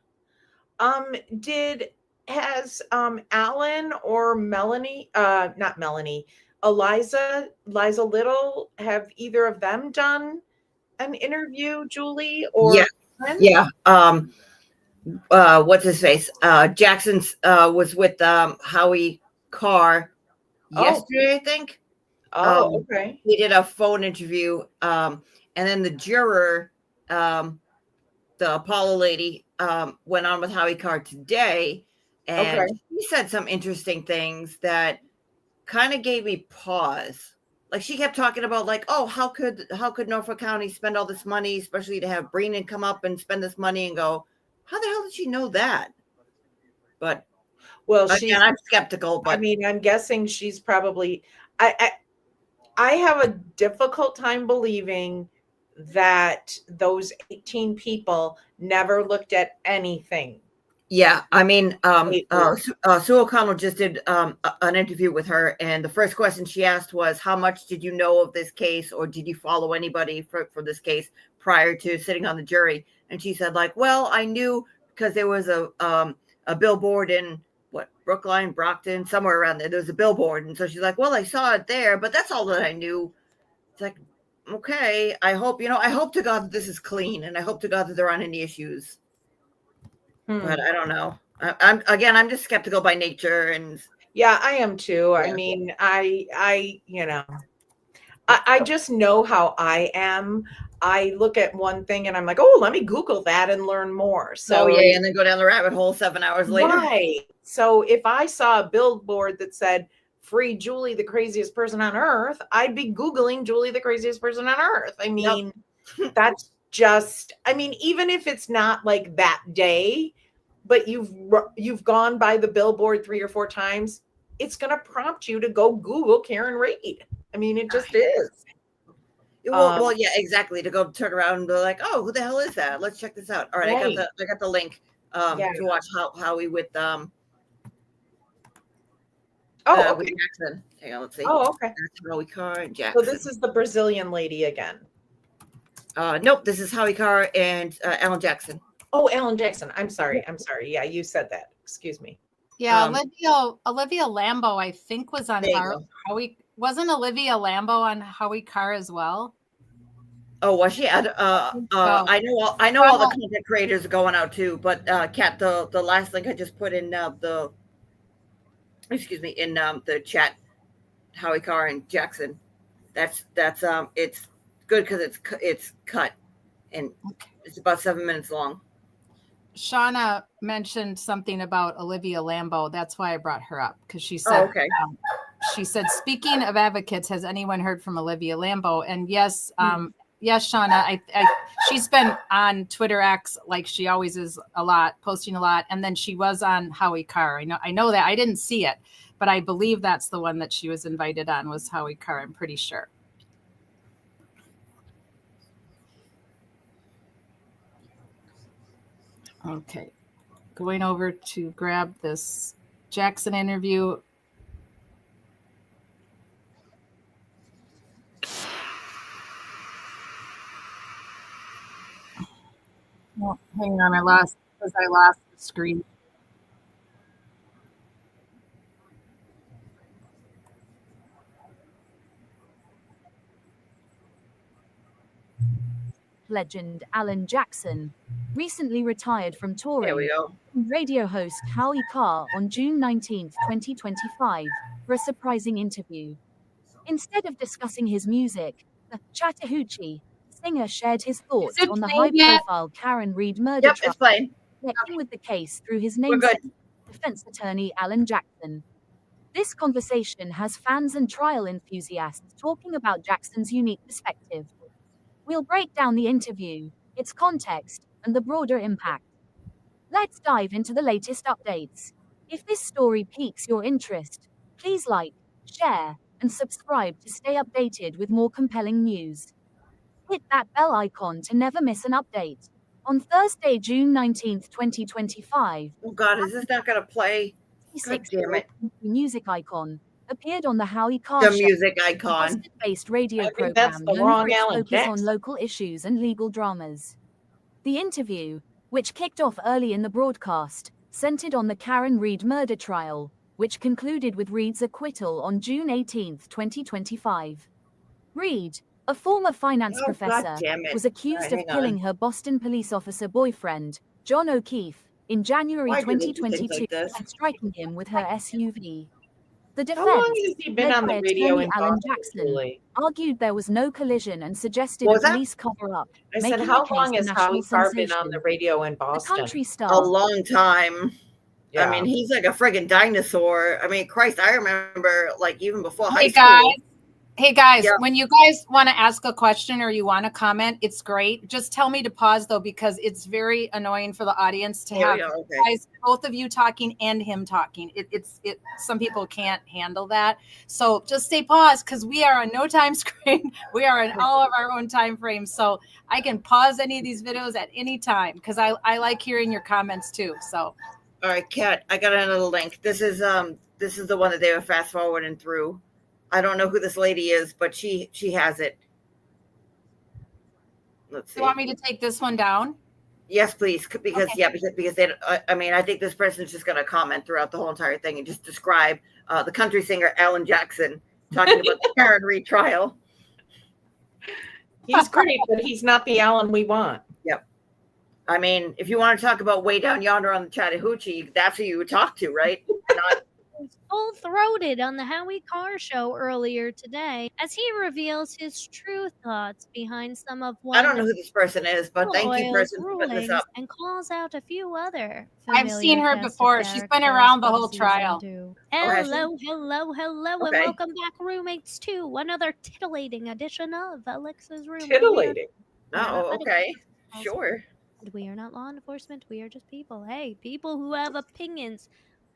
Has Alan or Melanie, not Melanie, Liza Little, have either of them done an interview, Julie? Or yeah. What's his face? Jackson's was with Howie Carr yesterday, I think. Okay. He did a phone interview, and then the juror, the Apollo lady, went on with Howie Carr today, and he said some interesting things that kind of gave me pause. like she kept talking about like, oh, how could Norfolk County spend all this money, especially to have Breenan come up and spend this money, and go, how the hell did she know that? But well, again, I'm skeptical. But I mean, I'm guessing she's probably. I have a difficult time believing that those 18 people never looked at anything. Yeah, I mean, Sue O'Connell just did an interview with her, and the first question she asked was, how much did you know of this case, or did you follow anybody for this case prior to sitting on the jury? And she said, like, well, I knew because there was a billboard in Brookline, Brockton, somewhere around there. There was a billboard, and so she's like, well, I saw it there, but that's all that I knew. It's like, okay, I hope to God that this is clean, and I hope to God that there aren't any issues. But I don't know. I'm just skeptical by nature, and yeah, I am too. Yeah. I mean, I just know how I am. I look at one thing and I'm like, oh, let me Google that and learn more. So yeah, and then go down the rabbit hole 7 hours later. Right. So if I saw a billboard that said free Julie, the craziest person on earth, I'd be Googling Julie, the craziest person on earth. I mean, that's just, I mean, even if it's not like that day, but you've gone by the billboard 3 or 4 times, it's going to prompt you to go Google Karen Reed. I mean, it just is. Well, yeah, exactly. To go turn around and be like, oh, who the hell is that? Let's check this out. All right, Right. I got the link to watch Howie with okay. with Jackson. Hang on, let's see. Oh, okay. That's Howie Carr and Jackson. So this is the Brazilian lady again. Nope, this is Howie Carr and Alan Jackson. Oh, Alan Jackson. I'm sorry. Yeah, you said that. Excuse me. Yeah, Olivia Lambo, I think, was on Howie. Wasn't Olivia Lambo on Howie Carr as well? Oh, was she? I know all the content creators are going out too. But Kat, the last link I just put in the chat, Howie Carr and Jackson. That's it's good because it's cut and it's about 7 minutes long. Shauna mentioned something about Olivia Lambo. That's why I brought her up, because she said, she said, speaking of advocates, has anyone heard from Olivia Lambo? And yes, yes, Shauna, she's been on Twitter X like she always is a lot, posting a lot. And then she was on Howie Carr. I know that. I didn't see it, but I believe that's the one that she was invited on, was Howie Carr. I'm pretty sure. Okay, going over to grab this Jackson interview. Well, hang on, I lost the screen. Legend Alan Jackson recently retired from touring. There we go. Radio host Howie Carr on June 19, 2025, for a surprising interview. Instead of discussing his music, the Chattahoochee singer shared his thoughts on the high-profile Karen Reed murder trial, connecting with the case through his namesake, defense attorney Alan Jackson. This conversation has fans and trial enthusiasts talking about Jackson's unique perspective. We'll break down the interview, its context, and the broader impact. Let's dive into the latest updates. If this story piques your interest, please like, share, and subscribe to stay updated with more compelling news. Hit that bell icon to never miss an update. On Thursday, June 19th, 2025. Oh God, is this not going to play? God damn it. Music icon appeared on the Howie Carr The Show, music icon. a Boston-based radio I think program that's the known wrong for its Alan focus on Jackson. local issues and legal dramas. The interview, which kicked off early in the broadcast, centered on the Karen Reed murder trial, which concluded with Reed's acquittal on June 18, 2025. Reed, a former finance professor, was accused of killing her Boston police officer boyfriend, John O'Keefe, in January Why do they do things 2022 like this? by striking him with her SUV. The How long defense, has he been led on the by radio attorney in Alan Boston, Jackson, Julie? argued there was no collision and suggested What a was that? police cover-up, I said, making how the case long a has national Howie Carr been sensation. on the radio in The Boston? country A star, long time. Yeah. I mean, he's like a friggin' dinosaur. I mean, Christ, I remember like even before high Hey school. guys, Hey guys, Yeah. when you guys want to ask a question or you want to comment, it's great. Just tell me to pause though, because it's very annoying for the audience to have guys, both of you talking and him talking. Some people can't handle that. So just stay paused because we are on no time screen. We are in all of our own time frames. So I can pause any of these videos at any time because I like hearing your comments too. So. All right, Kat, I got another link. This is the one that they were fast forwarding through. I don't know who this lady is, but she has it. Let's see. You want me to take this one down? Yes, please. Because because they. I mean, I think this person is just going to comment throughout the whole entire thing and just describe the country singer Alan Jackson talking about the Karen Reed trial. He's great, but he's not the Alan we want. Yep. I mean, if you want to talk about way down yonder on the Chattahoochee, that's who you would talk to, right? Not Full-throated on the Howie Carr show earlier today as he reveals his true thoughts behind some of I don't know who this person is, but thank you, person, for putting this rulings up. and calls out a few other I've seen familiar her cast of before. She's been characters around the from whole season trial. 2. has she? Hello, and Okay. welcome back, roommates, to another titillating edition of Alexa's Room. Titillating. Oh, okay. Sure. We are not law enforcement. We are just people. Hey, people who have opinions.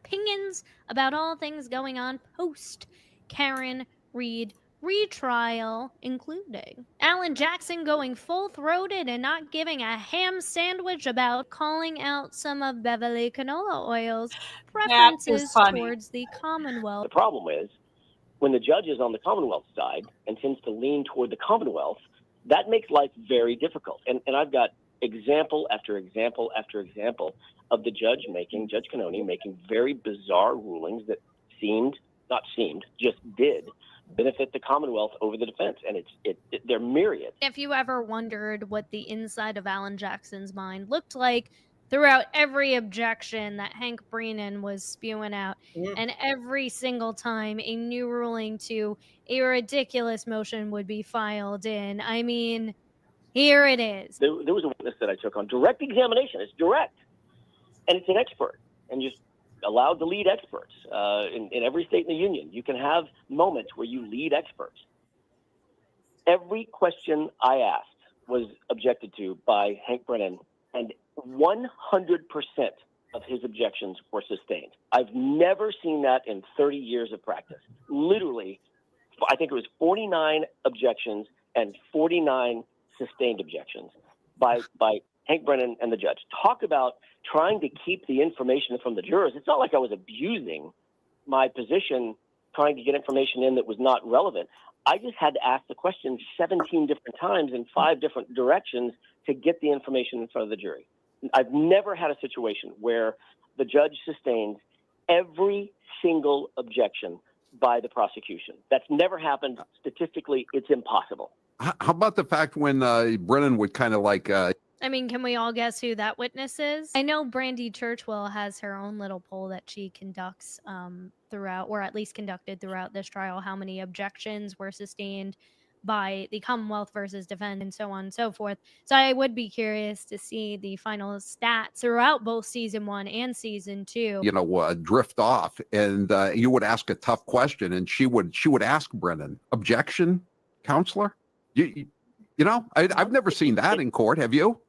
Opinions about all things going on post Karen Reed retrial, including Alan Jackson going full-throated and not giving a ham sandwich about calling out some of Beverly Canola Oil's preferences towards the Commonwealth. The problem is when the judge is on the Commonwealth side and tends to lean toward the Commonwealth, that makes life very difficult. And I've got example after example after example of the Judge Cannoni making very bizarre rulings that just did benefit the Commonwealth over the defense. And they're myriad. If you ever wondered what the inside of Alan Jackson's mind looked like throughout every objection that Hank Brennan was spewing out, and every single time a new ruling to a ridiculous motion would be filed in, I mean, here it is. There was a witness that I took on direct examination. It's direct, and it's an expert, and just allowed to lead experts in every state in the union. You can have moments where you lead experts. Every question I asked was objected to by Hank Brennan, and 100% of his objections were sustained. I've never seen that in 30 years of practice. Literally, I think it was 49 objections and 49 sustained objections by Hank Brennan and the judge. Talk about trying to keep the information from the jurors. It's not like I was abusing my position trying to get information in that was not relevant. I just had to ask the question 17 different times in 5 different directions to get the information in front of the jury. I've never had a situation where the judge sustained every single objection by the prosecution. That's never happened. Statistically, it's impossible. How about the fact when Brennan would kind of like... I mean, can we all guess who that witness is? I know Brandy Churchwell has her own little poll that she conducts throughout, or at least conducted throughout this trial, how many objections were sustained by the Commonwealth versus defense and so on and so forth. So I would be curious to see the final stats throughout both season 1 and season 2. drift off, and you would ask a tough question, and she would ask Brennan, objection, counselor? I've never seen that in court. Have you?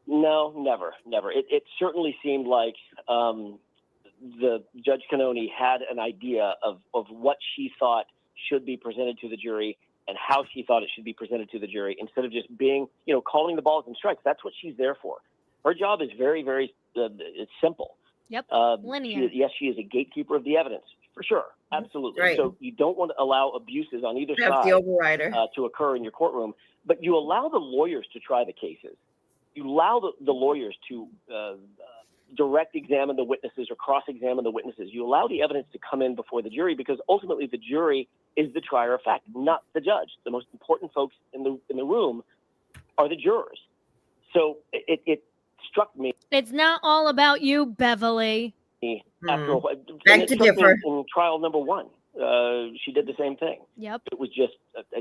No, never. It certainly seemed like the Judge Cannoni had an idea of what she thought should be presented to the jury and how she thought it should be presented to the jury, instead of just being, calling the balls and strikes. That's what she's there for. Her job is very, very it's simple. Yep. Linear. She is a gatekeeper of the evidence, for sure. Absolutely. Right. So you don't want to allow abuses on either That's side the overrider. To occur in your courtroom, but you allow the lawyers to try the cases. You allow the lawyers to direct examine the witnesses or cross-examine the witnesses. You allow the evidence to come in before the jury, because ultimately the jury is the trier of fact, not the judge. The most important folks in the room are the jurors. So it struck me. It's not all about you, Beverly. After a while, Beg to differ. In trial number 1, she did the same thing. Yep. It was just,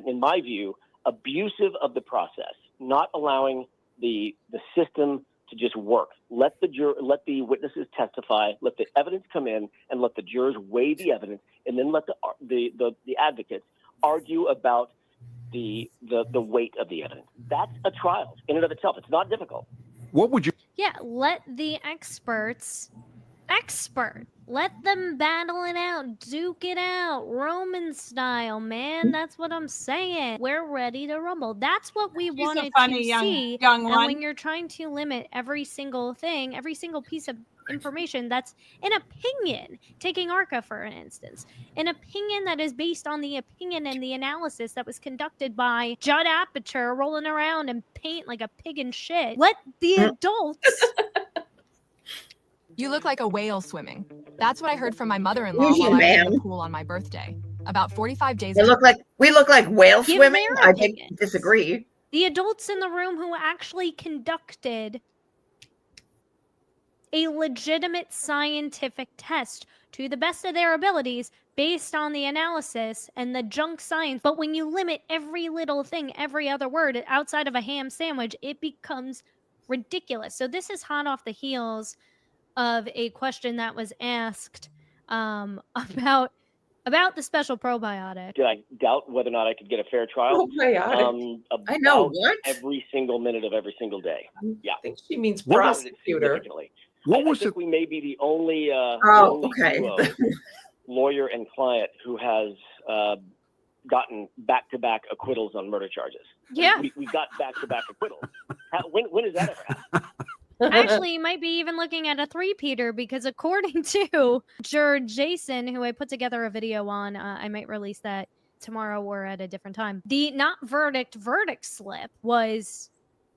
in my view, abusive of the process, not allowing the system to just work. Let the witnesses testify, let the evidence come in, and let the jurors weigh the evidence, and then let the advocates argue about the weight of the evidence. That's a trial in and of itself. It's not difficult. What would you? Yeah, let the let them battle it out, duke it out, Roman style, man. That's what I'm saying. We're ready to rumble. That's what we She's a wanted funny to see. young And one. when you're trying to limit every single thing, every single piece of information that's an opinion, taking ARCA for instance, an opinion that is based on the opinion and the analysis that was conducted by Judd Apatow rolling around and paint like a pig in shit. Let the adults. You look like a whale swimming. That's what I heard from my mother-in-law Eugene, while I was in the ma'am. pool on my birthday. About 45 days We ago. look like whale Give swimming. their I think disagree. The adults in the room who actually conducted a legitimate scientific test to the best of their abilities based on the analysis and the junk science. But when you limit every little thing, every other word outside of a ham sandwich, it becomes ridiculous. So this is hot off the heels of a question that was asked about the special probiotic. Did I doubt whether or not I could get a fair trial? Probiotic. I know, About what? every single minute of every single day. Yeah. I think she means What was- prosecutor. significantly. What I was think we may be the only, okay. duo, lawyer and client, who has gotten back-to-back acquittals on murder charges. Yeah. We got back-to-back acquittals. When has that ever happened? Actually, you might be even looking at a three-peater because according to juror Jason, who I put together a video on, I might release that tomorrow or at a different time. The not verdict slip was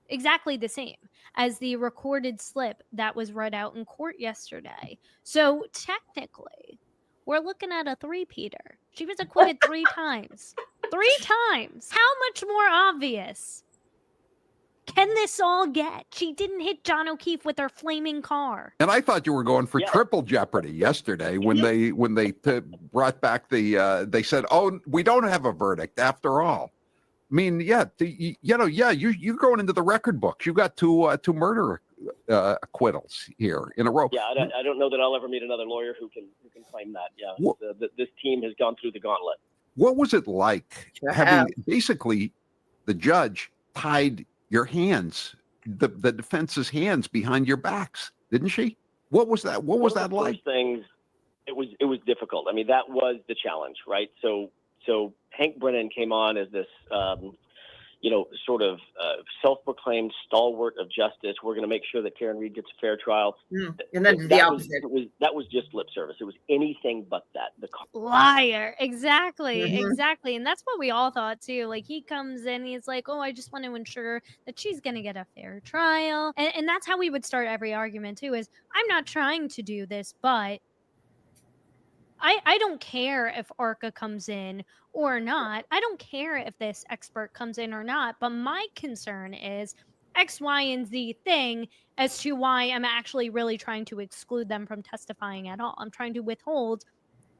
exactly the same as the recorded slip that was read out in court yesterday. So technically, we're looking at a three-peater. She was acquitted 3 times. 3 times! How much more obvious can this all get? She didn't hit John O'Keefe with her flaming car. And I thought you were going for triple jeopardy yesterday when they brought back they said, "Oh, we don't have a verdict after all." I mean, you're going into the record books. You got two murder acquittals here in a row. Yeah, I don't know that I'll ever meet another lawyer who can claim that. Yeah, this team has gone through the gauntlet. What was it like Sure having have. basically the judge tied your hands, the defense's hands behind your backs, didn't she? What was that? What was that like? First things, it was difficult. I mean, that was the challenge, right? So Hank Brennan came on as this, sort of self-proclaimed stalwart of justice. We're going to make sure that Karen Reed gets a fair trial. And then the opposite. That was just lip service. It was anything but that. Liar. Exactly. Mhm. Exactly. And that's what we all thought too. Like he comes in, he's like, oh, I just want to ensure that she's going to get a fair trial. And that's how we would start every argument too is I'm not trying to do this, but I don't care if ARCA comes in or not. I don't care if this expert comes in or not. But my concern is X, Y, and Z thing as to why I'm actually really trying to exclude them from testifying at all. I'm trying to withhold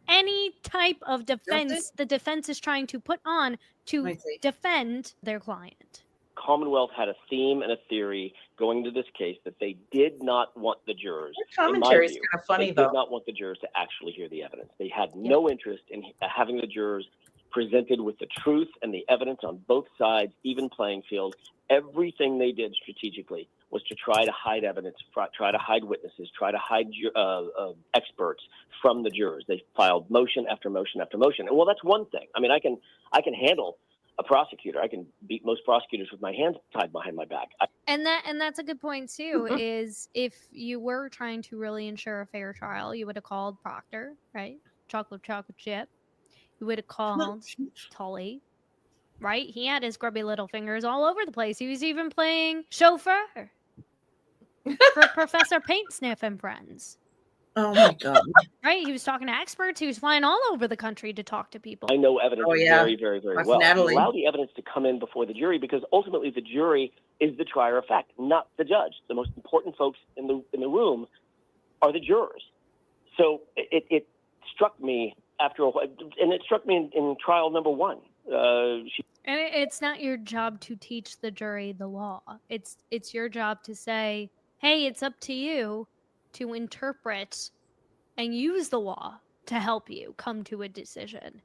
any type of defense the defense is trying to put on to defend their client. Commonwealth had a theme and a theory going into this case that they did not want the jurors. Their in my commentary's view, kinda funny, they though. did not want the jurors to actually hear the evidence. They had no interest in having the jurors presented with the truth and the evidence on both sides, even playing field. Everything they did strategically was to try to hide evidence, try to hide witnesses, try to hide experts from the jurors. They filed motion after motion after motion. And well, that's one thing. I mean, I can handle a prosecutor. I can beat most prosecutors with my hands tied behind my back. And that's a good point too, is if you were trying to really ensure a fair trial, you would have called Proctor, right? Chocolate chip. You would have called Tully, right? He had his grubby little fingers all over the place. He was even playing chauffeur for Professor Paint Sniff and Friends. Oh my God. Right? He was talking to experts. He was flying all over the country to talk to people. I know evidence very, very, very That's well. Natalie. You allow the evidence to come in before the jury because ultimately the jury is the trier of fact, not the judge. The most important folks in the room are the jurors. So it struck me after a while, and it struck me in trial number 1. And it's not your job to teach the jury the law. It's your job to say, hey, it's up to you to interpret and use the law to help you come to a decision.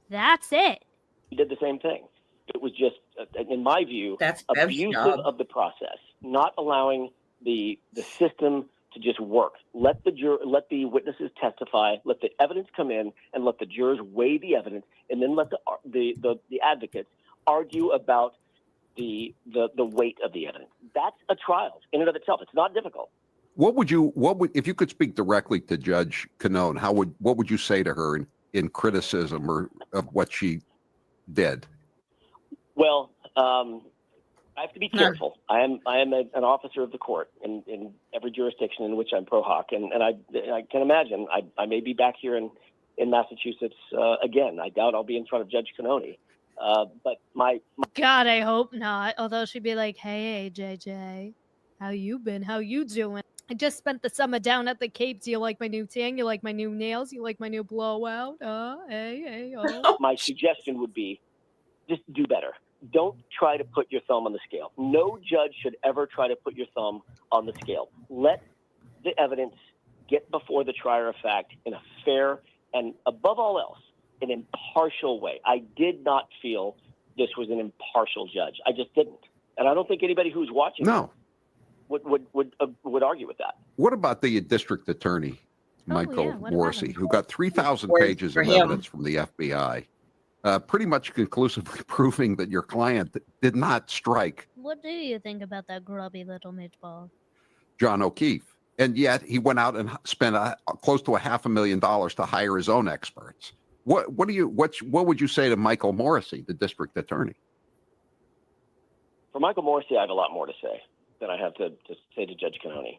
That's it. He did the same thing. It was just, in my view, That's Bev's abusive job. of the process, not allowing the system to just work. Let the witnesses testify, let the evidence come in, and let the jurors weigh the evidence, and then let the advocates argue about the weight of the evidence. That's a trial in and of itself. It's not difficult. What would if you could speak directly to Judge Canone, what would you say to her in criticism or of what she did? Well, I have to be careful. I am an officer of the court in every jurisdiction in which I'm pro hoc, and I can imagine I may be back here in Massachusetts again. I doubt I'll be in front of Judge Canone. But my God, I hope not. Although she'd be like, "Hey, JJ, how you been? How you doing? I just spent the summer down at the Cape. Do you like my new tan? You like my new nails? You like my new blowout? Hey, oh." my suggestion would be just do better. Don't try to put your thumb on the scale. No judge should ever try to put your thumb on the scale. Let the evidence get before the trier of fact in a fair and, above all else, an impartial way. I did not feel this was an impartial judge. I just didn't. And I don't think anybody who's watching would argue with that. What about the district attorney, Michael what about Morrissey, him? who got 3,000 Where's pages for of him? evidence from the FBI, pretty much conclusively proving that your client did not strike What do you think about that grubby little meatball? John O'Keefe? And yet he went out and spent close to $500,000 to hire his own experts. What would you say to Michael Morrissey, the district attorney? For Michael Morrissey, I have a lot more to say than I have to say to Judge Canone.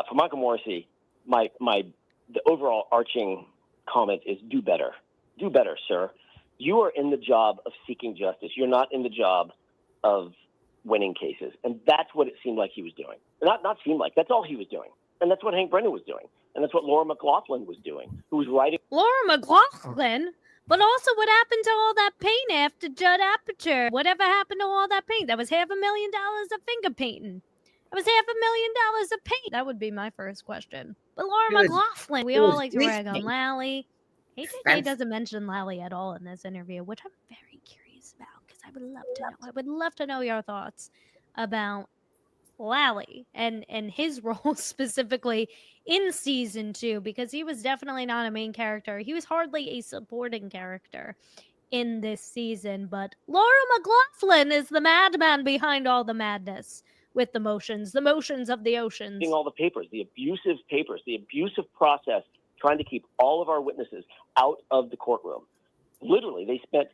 For Michael Morrissey, the overall arching comment is do better. Do better, sir. You are in the job of seeking justice. You're not in the job of winning cases. And that's what it seemed like he was doing. Not seemed like, that's all he was doing. And that's what Hank Brennan was doing. And that's what Laura McLaughlin was doing, who was writing. Laura McLaughlin? But also, what happened to all that paint after Judd Apatow? Whatever happened to all that paint? That was $500,000 of finger painting. That was $500,000 of paint. That would be my first question. But Laura McLaughlin, we all like to rag on Lally. AJJ doesn't mention Lally at all in this interview, which I'm very curious about because I would love to know. I would love to know your thoughts about Lally and his role specifically in season 2, because he was definitely not a main character. He was hardly a supporting character in this season, but Laura McLaughlin is the madman behind all the madness with the motions of the oceans. All the papers, the abusive process, trying to keep all of our witnesses out of the courtroom. Literally, they spent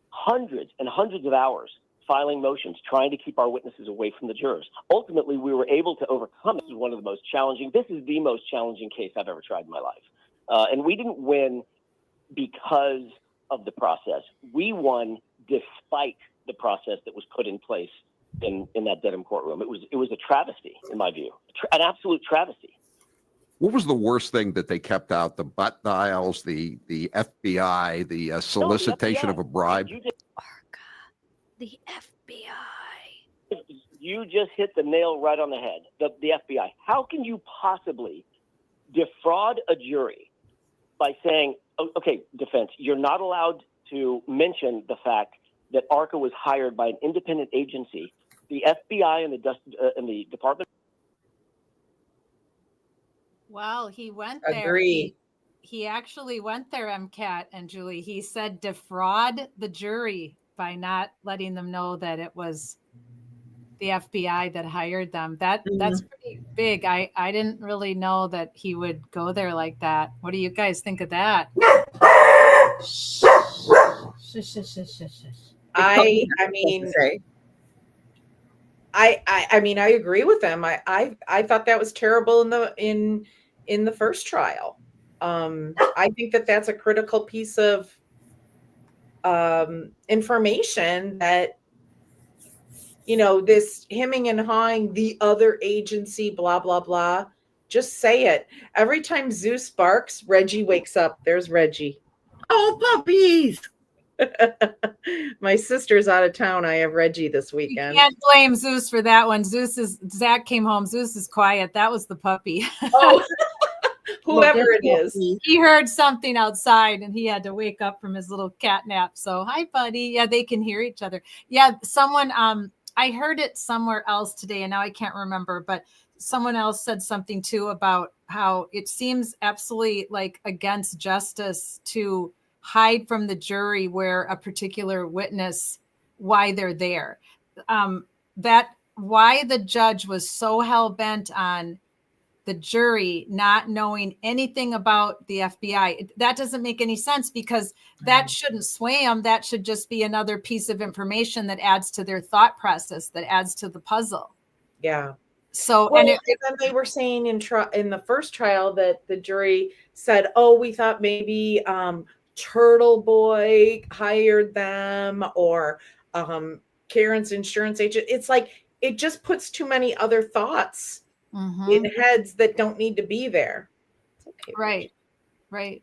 hundreds and hundreds of hours filing motions, trying to keep our witnesses away from the jurors. Ultimately, we were able to overcome it. This is one of the most challenging. This is the most challenging case I've ever tried in my life. And we didn't win because of the process. We won despite the process that was put in place in that Dedham courtroom. It was a travesty, in my view, an absolute travesty. What was the worst thing that they kept out? The butt dials, the FBI, the solicitation of a bribe? The FBI. You just hit the nail right on the head. The FBI. How can you possibly defraud a jury by saying, okay, defense, you're not allowed to mention the fact that ARCA was hired by an independent agency, the FBI and the Department. Well, he went there. Agree. He actually went there, MCAT and Julie. He said defraud the jury by not letting them know that it was the FBI that hired them. That's pretty big. I didn't really know that he would go there like that. What do you guys think of that? I mean, I agree with them. I thought that was terrible in the first trial. I think that's a critical piece of information that, this hemming and hawing the other agency, blah, blah, blah. Just say it. Every time Zeus barks, Reggie wakes up. There's Reggie. Oh, puppies. My sister's out of town. I have Reggie this weekend. You can't blame Zeus for that one. Zach came home. Zeus is quiet. That was the puppy. Oh, whoever it is. He heard something outside and he had to wake up from his little cat nap. So, hi, buddy. Yeah, they can hear each other. Yeah, someone, I heard it somewhere else today and now I can't remember, but someone else said something too about how it seems absolutely like against justice to hide from the jury where a particular witness, why they're there. That why the judge was so hell bent on the jury not knowing anything about the FBI. That doesn't make any sense because that shouldn't sway them. That should just be another piece of information that adds to their thought process, that adds to the puzzle. Yeah. So, well, and then they were saying in the first trial that the jury said, "Oh, we thought maybe Turtle Boy hired them or Karen's insurance agent." It's like it just puts too many other thoughts in heads that don't need to be there. Okay, right. Right.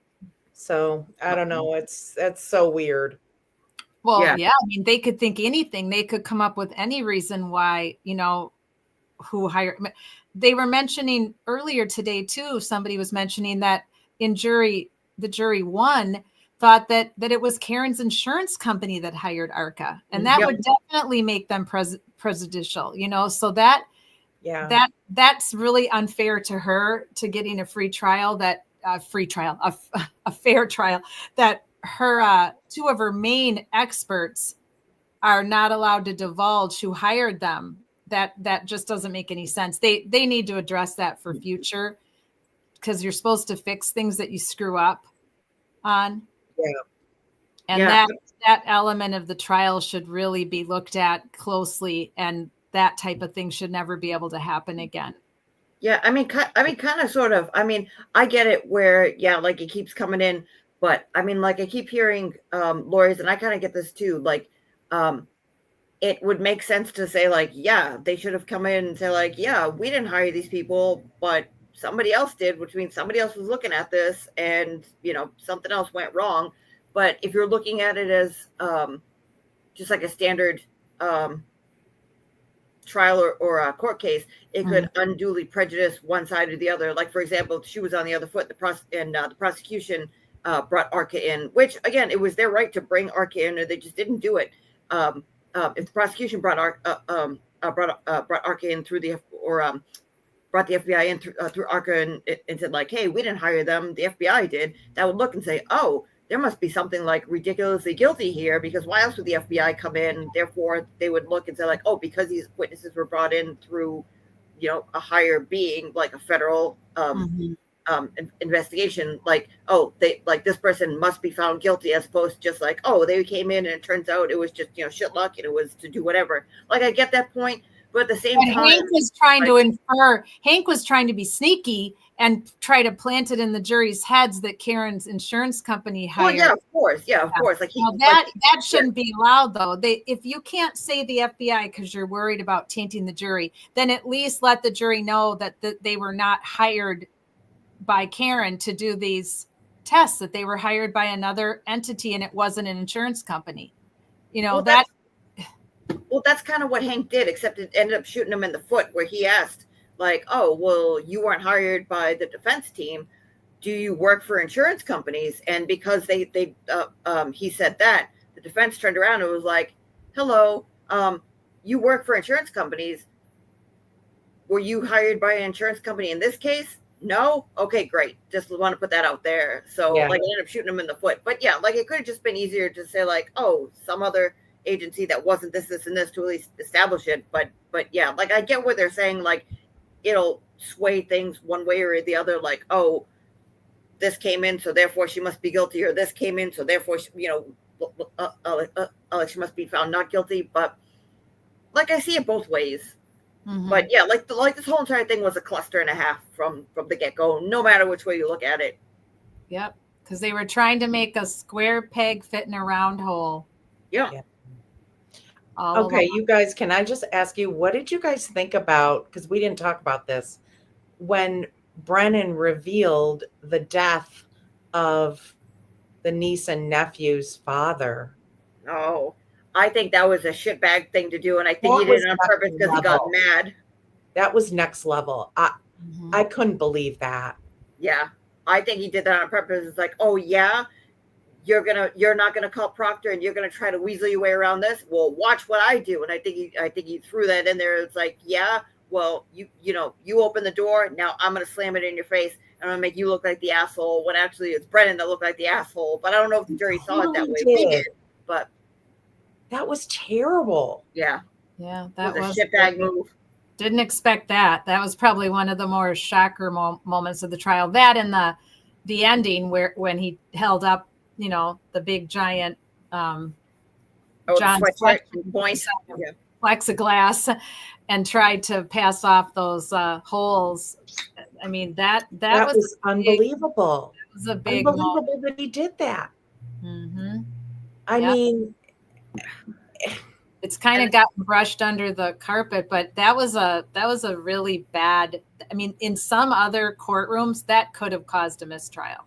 So I don't know. That's so weird. Well, yeah, I mean, they could think anything. They could come up with any reason why, who hired. They were mentioning earlier today too. Somebody was mentioning that the jury one thought that it was Karen's insurance company that hired ARCA, and that would definitely make them prejudicial. So that that's really unfair to her to getting a free trial. A fair trial. That her two of her main experts are not allowed to divulge who hired them. That just doesn't make any sense. They need to address that for future because you're supposed to fix things that you screw up on. Yeah. And that element of the trial should really be looked at closely, and that type of thing should never be able to happen again. Yeah, I mean, kind of, sort of. I mean, I get it where, like it keeps coming in, but I mean, like I keep hearing lawyers, and I kind of get this too. Like, it would make sense to say, like, yeah, they should have come in and say, like, yeah, we didn't hire these people, but somebody else did, which means somebody else was looking at this, and something else went wrong. But if you're looking at it as just like a standard trial or a court case, it could unduly prejudice one side or the other. Like, for example, she was on the other foot. The prosecution brought ARCA in, which again, it was their right to bring ARCA in, or they just didn't do it. If the prosecution brought ARCA in through brought the FBI in through ARCA and said, like, hey, we didn't hire them, the FBI did, that would look and say, oh, there must be something like ridiculously guilty here, because why else would the FBI come in? Therefore, they would look and say, like, oh, because these witnesses were brought in through, a higher being, like a federal investigation, like, oh, this person must be found guilty, as opposed to just like, oh, they came in and it turns out it was just, shit luck and it was to do whatever. Like, I get that point, but at the same time, Hank was trying to infer. Hank was trying to be sneaky and try to plant it in the jury's heads that Karen's insurance company hired. Well, yeah, of course. Like, that shouldn't be allowed, though. If you can't say the FBI because you're worried about tainting the jury, then at least let the jury know that they were not hired by Karen to do these tests, that they were hired by another entity and it wasn't an insurance company. Well, that's kind of what Hank did, except it ended up shooting him in the foot, where he asked, like, oh, well, you weren't hired by the defense team. Do you work for insurance companies? And because he said that, the defense turned around and was like, hello, you work for insurance companies. Were you hired by an insurance company in this case? No? Okay, great. Just want to put that out there. So, like, I ended up shooting him in the foot. But yeah, like, it could have just been easier to say, like, oh, some other agency that wasn't this, and this, to at least establish it. But yeah, like, I get what they're saying. Like, it'll sway things one way or the other. Like, oh, this came in, so therefore she must be guilty, or this came in, so therefore she, she must be found not guilty. But like, I see it both ways. But yeah, like this whole entire thing was a cluster and a half from the get-go, no matter which way you look at it. Yep, because they were trying to make a square peg fit in a round hole. Yeah. Okay, you guys, can I just ask you, what did you guys think about, because we didn't talk about this, when Brennan revealed the death of the niece and nephew's father? Oh, I think that was a shitbag thing to do, and I think he did it on purpose because he got mad. That was next level. I couldn't believe that. Yeah. I think he did that on purpose. It's like, oh yeah, you're not gonna call Proctor and you're gonna try to weasel your way around this. Well, watch what I do. And I think he threw that in there. It's like, yeah, well, you open the door, now I'm gonna slam it in your face and I'm gonna make you look like the asshole when actually it's Brennan that looked like the asshole. But I don't know if the jury saw it that way. We did, but that was terrible. Yeah. Yeah, that was a shitbag move. Didn't expect that. That was probably one of the more shocker moments of the trial. That and the ending when he held up, the big giant John plexiglass and tried to pass off those holes. I mean, that was unbelievable. It was a big unbelievable moment. that he did that. Mm-hmm. I mean, it's kind of gotten brushed under the carpet, but that was a really bad. I mean, in some other courtrooms, that could have caused a mistrial.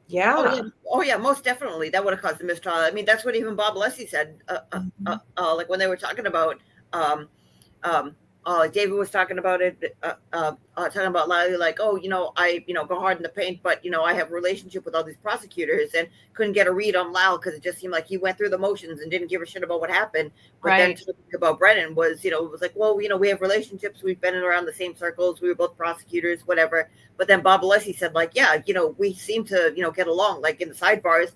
Yeah. Oh yeah, most definitely. That would have caused a mistrial. I mean, that's what even Bob Leslie said. Like when they were talking about, David was talking about it, talking about like, oh, I, go hard in the paint, but I have a relationship with all these prosecutors and couldn't get a read on Lyle because it just seemed like he went through the motions and didn't give a shit about what happened. But then talking about Brennan was, it was like, well, we have relationships, we've been around the same circles, we were both prosecutors, whatever. But then Bob Alessi said, like, yeah, we seem to, get along. Like in the sidebars,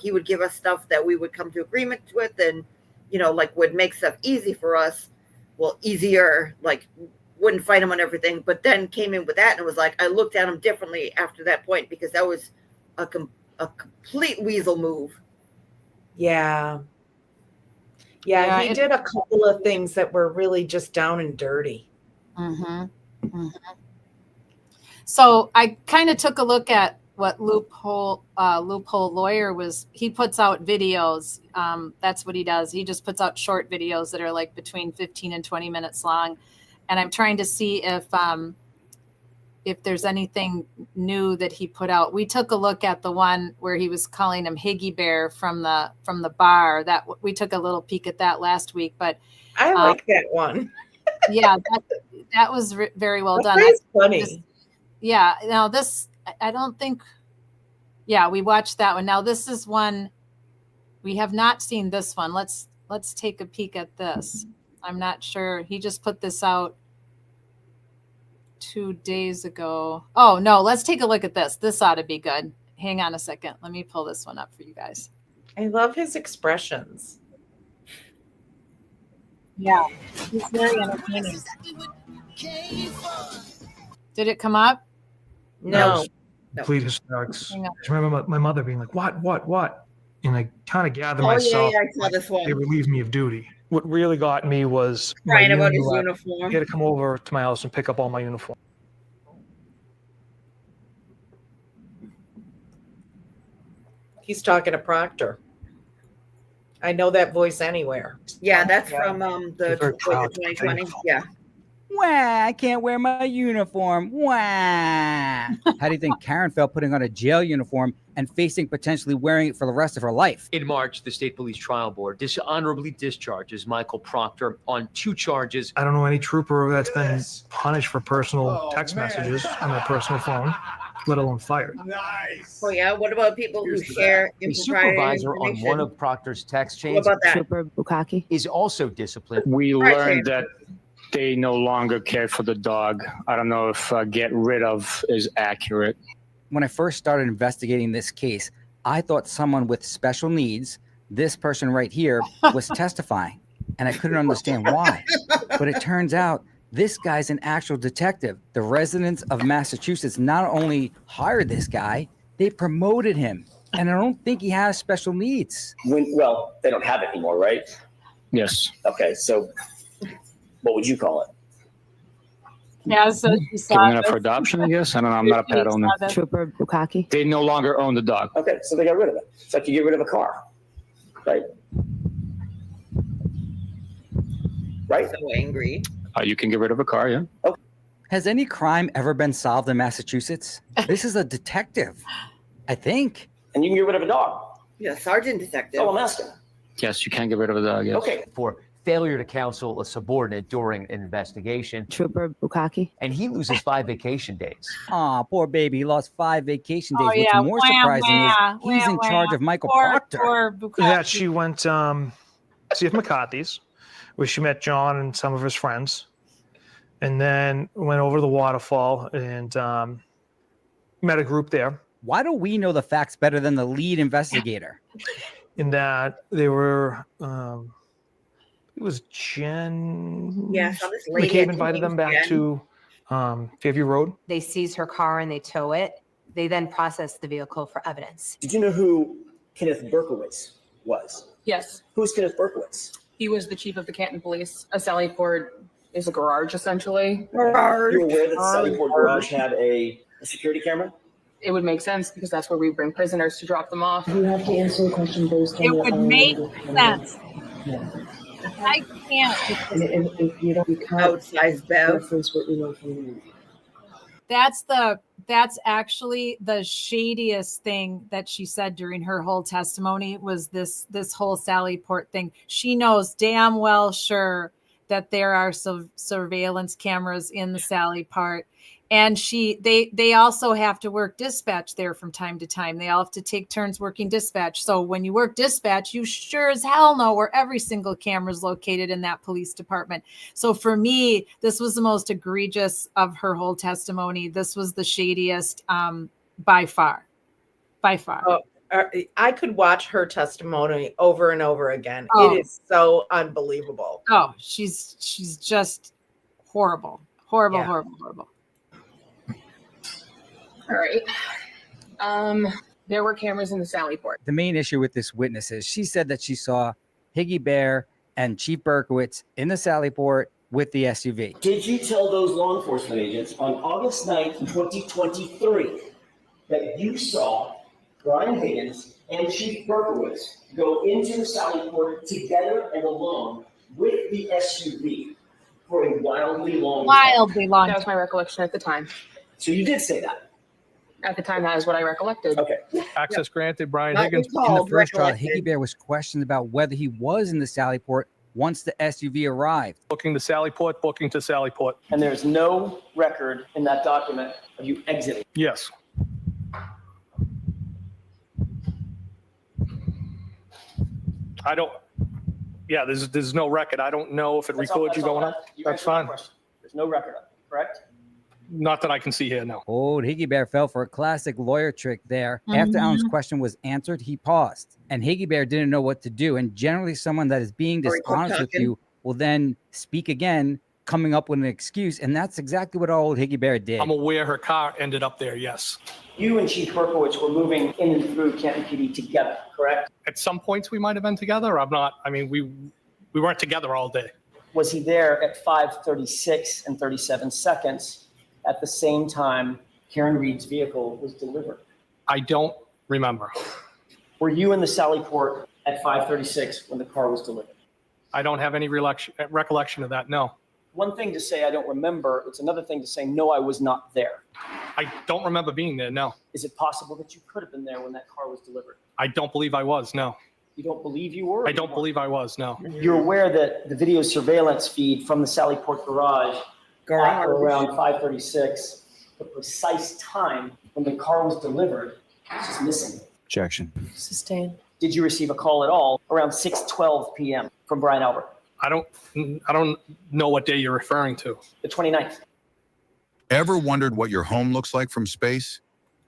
he would give us stuff that we would come to agreement with and, like would make stuff easy for us. Well, easier, like wouldn't fight him on everything, but then came in with that and was like, I looked at him differently after that point because that was a complete weasel move. Yeah, he did a couple of things that were really just down and dirty. Mm-hmm. Mm-hmm. So I kind of took a look at what Loophole Lawyer he puts out videos. That's what he does. He just puts out short videos that are like between 15 and 20 minutes long. And I'm trying to see if there's anything new that he put out. We took a look at the one where he was calling him Higgy Bear from the bar. That we took a little peek at that last week, but I like that one. Yeah, that was very well done. That's funny. Yeah. Now this, I don't think. Yeah, we watched that one. Now this is one we have not seen. This one. Let's take a peek at this. I'm not sure. He just put this out 2 days ago. Oh no, let's take a look at this. This ought to be good. Hang on a second. Let me pull this one up for you guys. I love his expressions. Yeah, he's very entertaining. Did it come up? No. Complete hysterics. I just remember my mother being like, what? And I kind of gathered myself. Yeah, I saw this one. They relieved me of duty. What really got me was crying about his uniform. He had to come over to my house and pick up all my uniform. He's talking to Proctor. I know that voice anywhere. Yeah, that's from the 2020. Yeah. Wah, I can't wear my uniform. Wah. How do you think Karen felt putting on a jail uniform and facing potentially wearing it for the rest of her life? In March, the State Police Trial Board dishonorably discharges Michael Proctor on 2 charges. I don't know any trooper that's been punished for personal text messages on their personal phone, let alone fired. Nice. Oh yeah. What about people who share A supervisor on one of Proctor's text chains, What about that? Trooper Bukaki, is also disciplined. We learned that they no longer care for the dog. I don't know if get rid of is accurate. When I first started investigating this case, I thought someone with special needs, this person right here, was testifying, and I couldn't understand why. But it turns out this guy's an actual detective. The residents of Massachusetts not only hired this guy, they promoted him. And I don't think he has special needs. Well, they don't have it anymore, right? Yes. Okay, so what would you call it? Yeah, so Giving it up for adoption, I guess. I don't know. I'm not a pet owner. Trooper Bukaki. They no longer own the dog. Okay, so they got rid of it. It's like you get rid of a car, right? Right? So angry. You can get rid of a car, yeah. Okay. Has any crime ever been solved in Massachusetts? This is a detective, I think. And you can get rid of a dog. Yeah, sergeant detective. Oh, I'm asking. Yes, you can get rid of a dog, yes. Okay. For failure to counsel a subordinate during an investigation. Trooper Bukaki. And he loses 5 vacation days. Aw, poor baby. He lost 5 vacation days. Oh, What's yeah. more Wah, surprising is wah, he's wah, in charge wah. of Michael Poor- Proctor. poor Bukaki. That she went CF McCarthy's, where she met John and some of his friends, and then went over to the waterfall and met a group there. Why do we know the facts better than the lead investigator? In that they were, it was Jen. Yeah, so this lady, I McCabe think invited it was them back Jen. to Fairview Road. They seize her car and they tow it. They then process the vehicle for evidence. Did you know who Kenneth Berkowitz was? Yes, Who's Kenneth Berkowitz? he was the chief of the Canton Police. A Sallyport is a garage, essentially. You're aware that the Sallyport garage had a security camera? It would make sense because that's where we bring prisoners to drop them off. You have to answer a question based on It your would own make understanding. sense. Yeah. I can't. And if you don't, you can't Outsized Bev. reference what you know from the movie. That's actually the shadiest thing that she said during her whole testimony was this whole Sally Port thing. She knows damn well sure that there are surveillance cameras in the Sally Port. And they also have to work dispatch there from time to time. They all have to take turns working dispatch. So when you work dispatch, you sure as hell know where every single camera is located in that police department. So for me, this was the most egregious of her whole testimony. This was the shadiest by far. By far. Oh, I could watch her testimony over and over again. Oh. It is so unbelievable. Oh, she's just horrible. Horrible, Yeah. horrible. All right. There were cameras in the Sallyport. The main issue with this witness is she said that she saw Higgy Bear and Chief Berkowitz in the Sallyport with the SUV. Did you tell those law enforcement agents on August 9th, 2023, that you saw Brian Higgins and Chief Berkowitz go into Sallyport together and alone with the SUV for a wildly long time? Wildly long. That was my recollection at the time. So you did say that? At the time, that is what I recollected. Okay. Access granted, Brian Not Higgins. recalled. In the first trial, recollected. Higgy Bear was questioned about whether he was in the Sallyport once the SUV arrived. Booking to Sallyport, booking to Sallyport. And there's no record in that document of you exiting. Yes. I don't, yeah, there's no record. I don't know if it That's all- records you that's all going I- up. you That's answered my fine. question. There's no record of it, correct? Not that I can see here, no. Old Higgy Bear fell for a classic lawyer trick there. After Alan's question was answered, he paused. And Higgy Bear didn't know what to do. And generally, someone that is being Or he quit dishonest with talking. you will then speak again, coming up with an excuse. And that's exactly what old Higgy Bear did. I'm aware her car ended up there, yes. You and Chief Berkowitz were moving in and through Canton PD together, correct? At some points, we might have been together. I'm not, I mean, we weren't together all day. Was he there at 5:36 and 37 seconds at the same time Karen Reed's vehicle was delivered? I don't remember. Were you in the Sallyport at 5:36 when the car was delivered? I don't have any recollection of that, no. One thing to say I don't remember, it's another thing to say, no, I was not there. I don't remember being there, no. Is it possible that you could have been there when that car was delivered? I don't believe I was, no. You don't believe you were? or I you don't weren't? believe I was, no. You're aware that the video surveillance feed from the Sallyport garage at around 5:36, the precise time when the car was delivered, is just missing. Objection. Sustained. Did you receive a call at all around 6:12 p.m. from Brian Albert, I don't know what day you're referring to. the 29th? Ever wondered what your home looks like from space?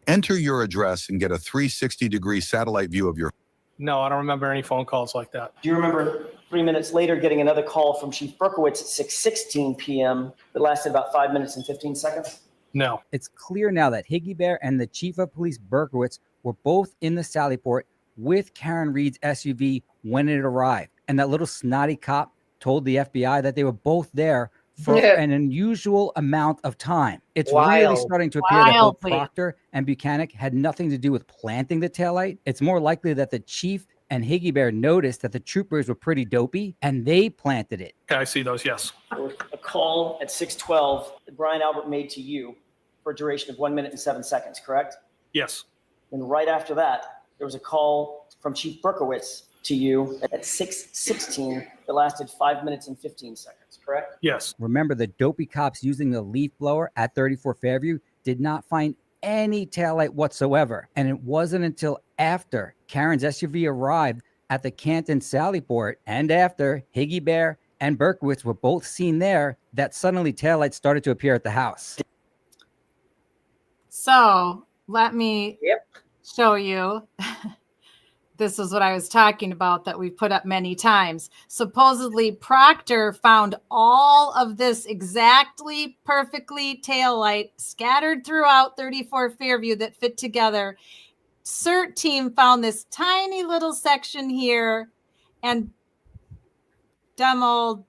Enter your address and get a 360-degree satellite view of your. No, I don't remember any phone calls like that. Do you remember 3 minutes later getting another call from Chief Berkowitz at 6:16 p.m. that lasted about 5 minutes and 15 seconds? No. It's clear now that Higgy Bear and the chief of police Berkowitz were both in the Sallyport with Karen Reed's SUV when it arrived. And that little snotty cop told the FBI that they were both there for an unusual amount of time. It's really Wild. starting to appear that both Wildly. Proctor and Buchanan had nothing to do with planting the taillight. It's more likely that the chief and Higgy Bear noticed that the troopers were pretty dopey and they planted it. Okay, I see those, yes. There was a call at 6:12 that Brian Albert made to you for a duration of 1 minute and 7 seconds, correct? Yes. And right after that, there was a call from Chief Berkowitz to you at 6:16 that lasted 5 minutes and 15 seconds, correct? Yes. Remember, the dopey cops using the leaf blower at 34 Fairview did not find any taillight whatsoever. And it wasn't until after Karen's SUV arrived at the Canton Sallyport and after Higgy Bear and Berkowitz were both seen there that suddenly taillights started to appear at the house. So let me show you. This is what I was talking about that we've put up many times. Supposedly, Proctor found all of this exactly perfectly taillight scattered throughout 34 Fairview that fit together. CERT team found this tiny little section here, and Demel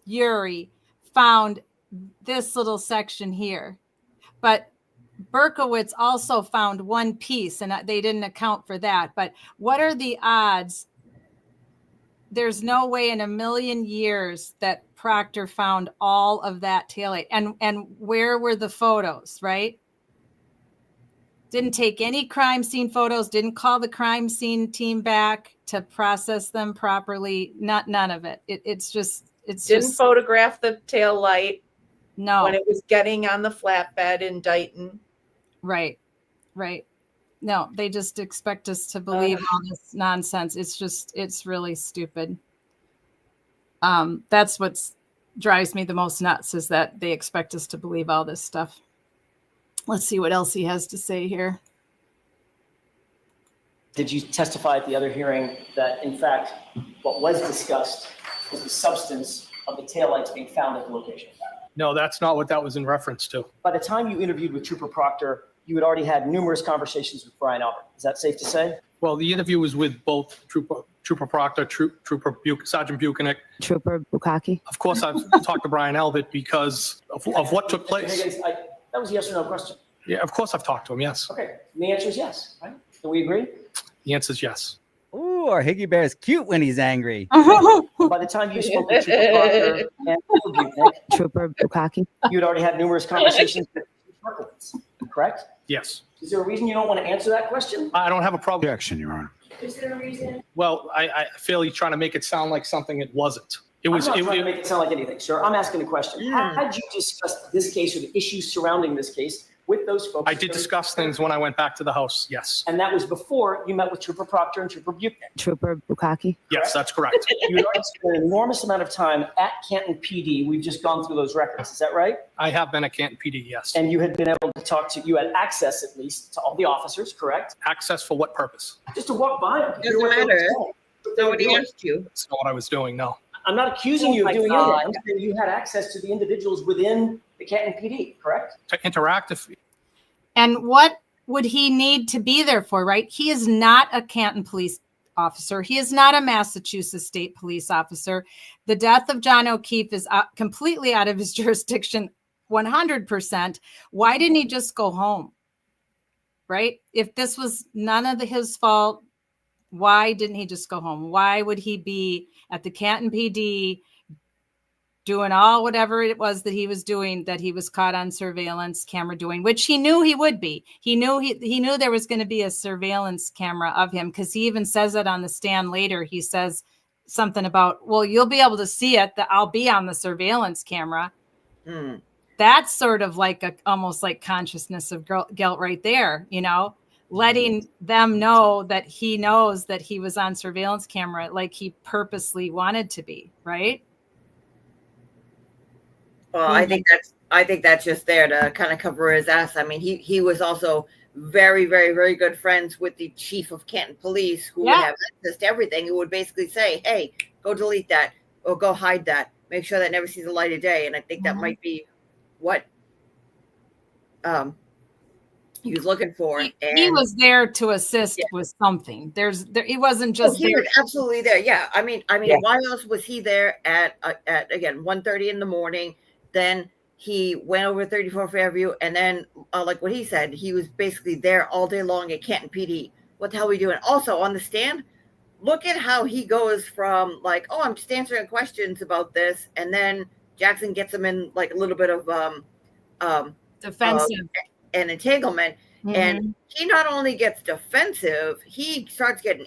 Yuri found this little section here. But Berkowitz also found one piece, and they didn't account for that. But what are the odds? There's no way in a million years that Proctor found all of that taillight. And where were the photos, right? Didn't take any crime scene photos, didn't call the crime scene team back to process them properly. None of it. It's just Didn't photograph the tail light. No. When it was getting on the flatbed in Dighton. Right. No, they just expect us to believe all this nonsense. It's really stupid. That's what drives me the most nuts, is that they expect us to believe all this stuff. Let's see what else he has to say here. Did you testify at the other hearing that, in fact, what was discussed was the substance of the taillights being found at the location? No, that's not what that was in reference to. By the time you interviewed with Trooper Proctor, you had already had numerous conversations with Brian Albert. Is that safe to say? Well, the interview was with both Trooper Proctor, Sergeant Buchanan. Trooper Bukaki. Of course, I've talked to Brian Albert because of what took place. Higgins, that was a yes or no question. Yeah, of course I've talked to him, yes. Okay, and the answer is yes, right? Can we agree? The answer is yes. Ooh, our Higgy Bear is cute when he's angry. By the time you spoke with Trooper Proctor and Trooper Bukaki. you'd already had numerous conversations with Berkowitz, correct? Yes. Is there a reason you don't want to answer that question? I don't have a problem. Objection, Your Honor. Is there a reason? Well, I feel you're trying to make it sound like something it wasn't. It was. I'm not trying to make it sound like anything, sir. I'm asking a question. Had you discussed this case or the issues surrounding this case with those folks? I did discuss things when I went back to the house, yes. And that was before you met with Trooper Proctor and Trooper Buchanan? Trooper Bukaki. Yes, that's correct. You had already spent an enormous amount of time at Canton PD. We've just gone through those records. Is that right? I have been at Canton PD, yes. And you had been able to talk to, you had access at least to all the officers, correct? Access for what purpose? Just to walk by them. Doesn't matter. Nobody asked you. That's not what I was doing, no. I'm not accusing you Oh of my doing God. anything. I'm saying you had access to the individuals within the Canton PD, correct? To interact, And what would he need to be there for, right? He is not a Canton police officer. He is not a Massachusetts state police officer. The death of John O'Keefe is completely out of his jurisdiction, 100%. Why didn't he just go home, right? If this was none of his fault, why didn't he just go home? Why would he be at the Canton PD doing all whatever it was that he was doing, that he was caught on surveillance camera doing, which he knew he would be. He knew there was going to be a surveillance camera of him, because he even says it on the stand later. He says something about, well, you'll be able to see it, that I'll be on the surveillance camera. That's sort of like almost like consciousness of guilt right there, letting them know that he knows that he was on surveillance camera, like he purposely wanted to be, right? Well, I think that's just there to kind of cover his ass. I mean, he was also very, very, very good friends with the chief of Canton Police, who would have access to everything. Who would basically say, "Hey, go delete that or go hide that. Make sure that never sees the light of day." And I think that might be what he was looking for. He was there to assist with something. He wasn't just he there. was absolutely there. Yeah, I mean, why else was he there at again 1:30 in the morning? Then he went over 34 Fairview, and then like what he said, he was basically there all day long at Canton PD. What the hell are we doing? Also on the stand, look at how he goes from like, oh, I'm just answering questions about this, and then Jackson gets him in like a little bit of defensive and entanglement, And he not only gets defensive, he starts getting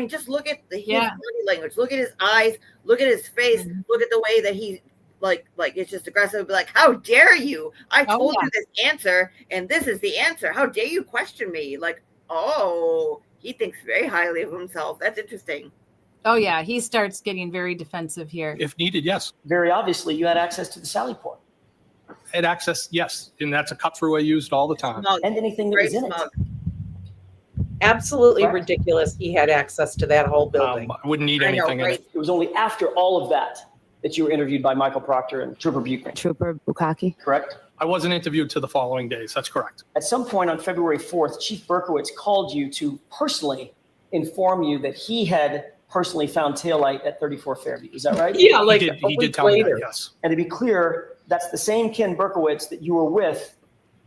just look at his body language, look at his eyes, look at his face, look at the way that he like it's just aggressive, like, how dare you? I told you this answer, and this is the answer. How dare you question me? Like, oh, he thinks very highly of himself. That's interesting. Oh yeah, he starts getting very defensive here. If needed, yes. Very obviously, you had access to the Sally port. Had access, yes. And that's a cut through I used all the time. And anything that was in it. Absolutely ridiculous. He had access to that whole building. I wouldn't need anything in it. It was only after all of that you were interviewed by Michael Proctor and Trooper Buchanan. Trooper Bukaki. Correct? I wasn't interviewed to the following days. That's correct. At some point on February 4th, Chief Berkowitz called you to personally inform you that he had personally found taillight at 34 Fairview. Is that right? Yeah, like he did tell me that, yes. And to be clear, that's the same Ken Berkowitz that you were with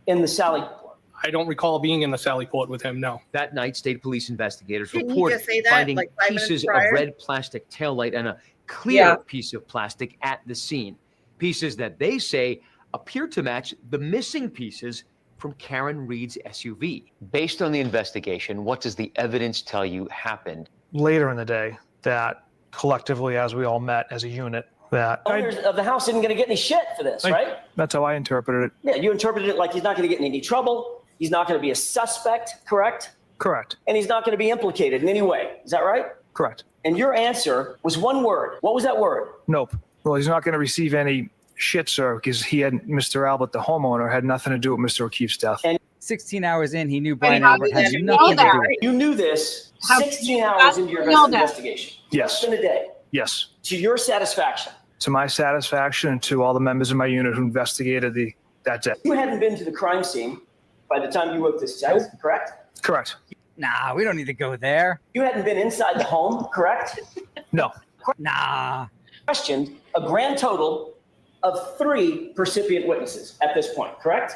in the Sally port. I don't recall being in the Sally port with him, no. That night, state police investigators Didn't he reported just say that, finding like, 5 minutes pieces of prior? red plastic taillight and a clear piece of plastic at the scene. Pieces that they say appear to match the missing pieces from Karen Reed's SUV. Based on the investigation, what does the evidence tell you happened? Later in the day, that collectively, as we all met as a unit, that Owners of the house isn't going to get any shit for this, right? that's how I interpreted it. Yeah, you interpreted it like he's not going to get in any trouble. He's not going to be a suspect, correct? Correct. And he's not going to be implicated in any way. Is that right? Correct. And your answer was one word. What was that word? Nope. Well, he's not going to receive any shit, sir, because he had Mr. Albert, the homeowner, had nothing to do with Mr. O'Keefe's death. And 16 hours in, he knew Brian Albert had nothing to do with it. You knew this 16 hours into your investigation. Yes. Less than a day. Yes. To your satisfaction. To my satisfaction and to all the members of my unit who investigated that day. You hadn't been to the crime scene by the time you wrote this test, correct? Correct. Nah, we don't need to go there. You hadn't been inside the home, correct? No. Nah. Questioned a grand total of 3 percipient witnesses at this point, correct?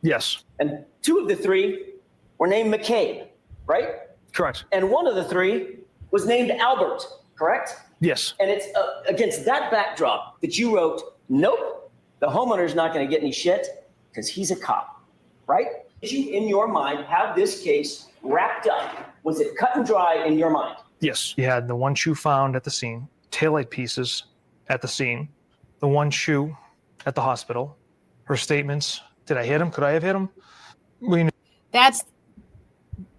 Yes. And 2 of the 3 were named McCabe, right? Correct. And 1 of the 3 was named Albert, correct? Yes. And it's against that backdrop that you wrote, nope, the homeowner's not going to get any shit because he's a cop, right? Did you, in your mind, have this case wrapped up? Was it cut and dry in your mind? Yes. You had the one shoe found at the scene, taillight pieces at the scene, the one shoe at the hospital, her statements. Did I hit him? Could I have hit him?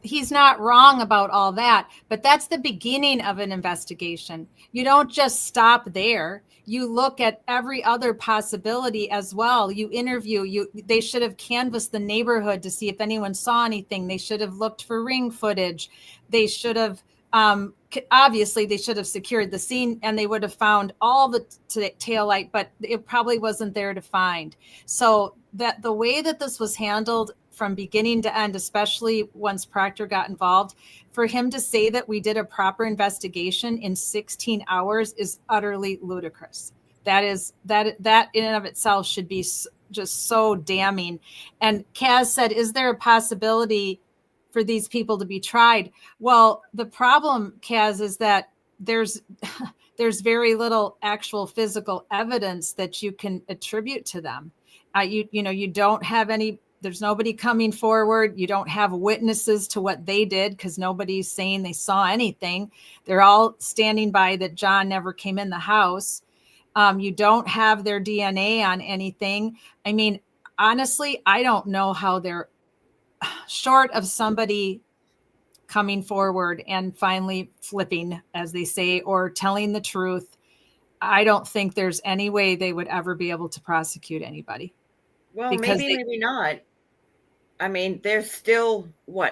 He's not wrong about all that, but that's the beginning of an investigation. You don't just stop there. You look at every other possibility as well. You interview, they should have canvassed the neighborhood to see if anyone saw anything. They should have looked for ring footage. They should have, obviously they should have secured the scene and they would have found all the taillight, but it probably wasn't there to find. So that the way that this was handled from beginning to end, especially once Proctor got involved, for him to say that we did a proper investigation in 16 hours is utterly ludicrous. That in and of itself should be just so damning. And Kaz said, is there a possibility for these people to be tried? Well, the problem, Kaz, is that there's very little actual physical evidence that you can attribute to them. You don't have any. There's nobody coming forward. You don't have witnesses to what they did because nobody's saying they saw anything. They're all standing by that John never came in the house. You don't have their DNA on anything. I mean, honestly, I don't know how they're short of somebody coming forward and finally flipping, as they say, or telling the truth. I don't think there's any way they would ever be able to prosecute anybody. Well, Because maybe not. I mean, there's still,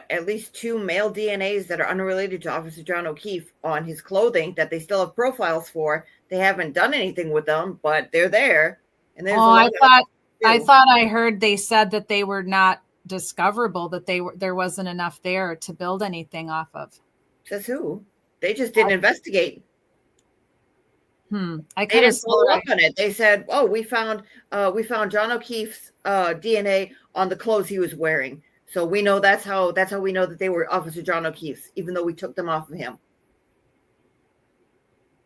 at least 2 male DNAs that are unrelated to Officer John O'Keefe on his clothing that they still have profiles for. They haven't done anything with them, but they're there. And there's I thought I heard they said that they were not discoverable, that there wasn't enough there to build anything off of. Says who? They just didn't investigate. I They could have didn't follow up on it. They said, "Oh, we found John O'Keefe's DNA on the clothes he was wearing, so we know that's how we know that they were Officer John O'Keefe's, even though we took them off of him."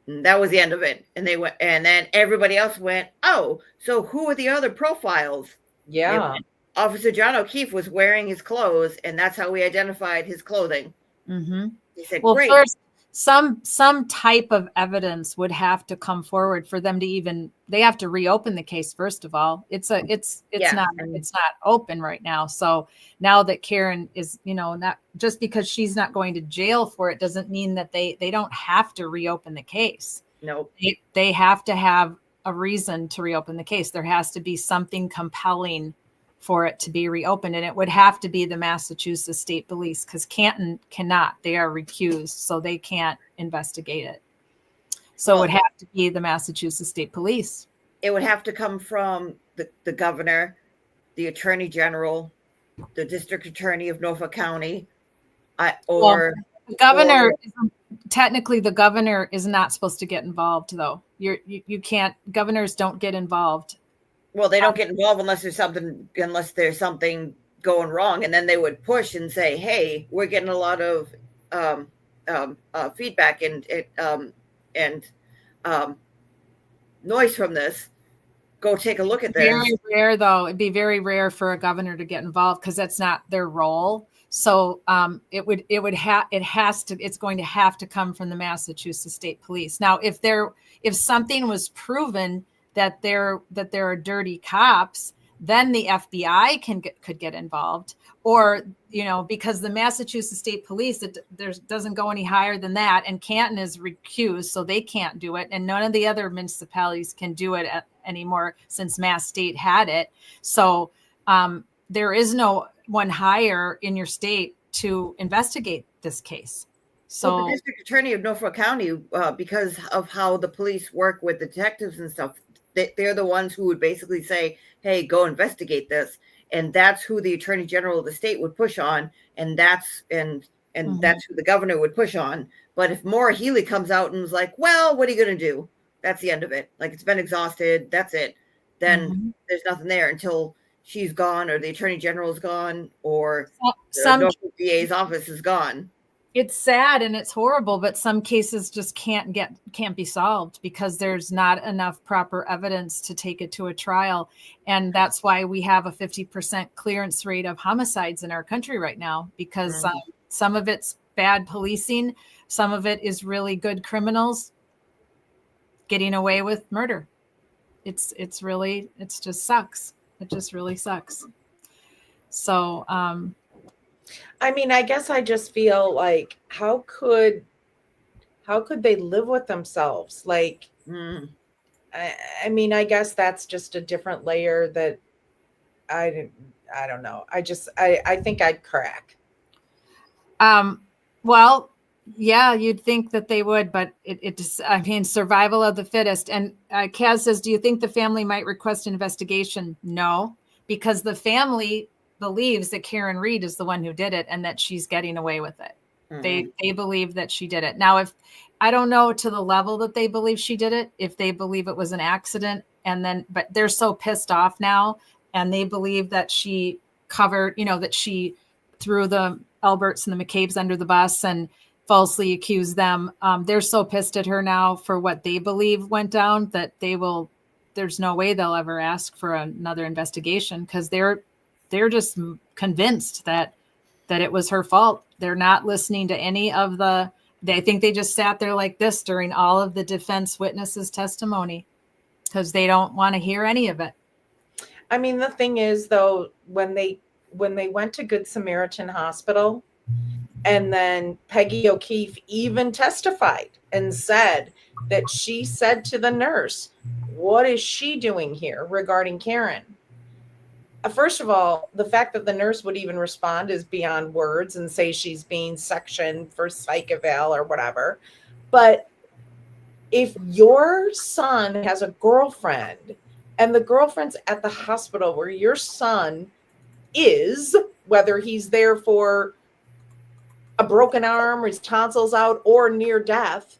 And that was the end of it. And they went, and then everybody else went, "Oh, so who are the other profiles?" Yeah. Officer John O'Keefe was wearing his clothes, and that's how we identified his clothing. Mm-hmm. He said, Well, great. first, some type of evidence would have to come forward for them to even. They have to reopen the case first of all. It's Yeah. not open right now. So now that Karen is, not just because she's not going to jail for it doesn't mean that they don't have to reopen the case. Nope. They have to have a reason to reopen the case. There has to be something compelling for it to be reopened. And it would have to be the Massachusetts State Police because Canton cannot. They are recused, so they can't investigate it. So it would have to be the Massachusetts State Police. It would have to come from the governor, the attorney general, the district attorney of Norfolk County, the governor. Technically, the governor is not supposed to get involved, though. You can't. Governors don't get involved. Well, they don't get involved unless there's something going wrong, and then they would push and say, "Hey, we're getting a lot of feedback and noise from this. Go take a look at this." Very rare, though. It'd be very rare for a governor to get involved because that's not their role. So it's going to have to come from the Massachusetts State Police. Now, if something was proven that there are dirty cops, then the FBI could get involved, or because the Massachusetts State Police doesn't go any higher than that, and Canton is recused, so they can't do it, and none of the other municipalities can do it anymore since Mass State had it. So there is no one higher in your state to investigate this case. So the district attorney of Norfolk County, because of how the police work with the detectives and stuff, they're the ones who would basically say, "Hey, go investigate this," and that's who the attorney general of the state would push on, and that's who the governor would push on. But if Maura Healey comes out and is like, "Well, what are you going to do?" That's the end of it. Like, it's been exhausted. That's it. Then there's nothing there until she's gone, or the attorney general is gone, or the Norfolk DA's office is gone. It's sad and it's horrible, but some cases just can't be solved because there's not enough proper evidence to take it to a trial. And that's why we have a 50% clearance rate of homicides in our country right now, because some of it's bad policing. Some of it is really good criminals getting away with murder. It just sucks. It just really sucks. So, I mean, I guess I just feel like how could they live with themselves? Like, I mean, I guess that's just a different layer that I don't know. I think I'd crack. Well, yeah, you'd think that they would, but it just, I mean, survival of the fittest. And Kaz says, do you think the family might request an investigation? No, because the family believes that Karen Reed is the one who did it and that she's getting away with it. They believe that she did it. Now, if I don't know to the level that they believe she did it, if they believe it was an accident, but they're so pissed off now, and they believe that she covered, that she threw the Alberts and the McCabe's under the bus and falsely accused them. They're so pissed at her now for what they believe went down that there's no way they'll ever ask for another investigation, because they're just convinced that it was her fault. They're not listening to any of they think they just sat there like this during all of the defense witnesses' testimony because they don't want to hear any of it. I mean, the thing is, though, when they went to Good Samaritan Hospital, and then Peggy O'Keefe even testified and said that she said to the nurse, "What is she doing here?" regarding Karen. First of all, the fact that the nurse would even respond is beyond words and say she's being sectioned for psych eval or whatever. But if your son has a girlfriend and the girlfriend's at the hospital where your son is, whether he's there for a broken arm, his tonsils out, or near death,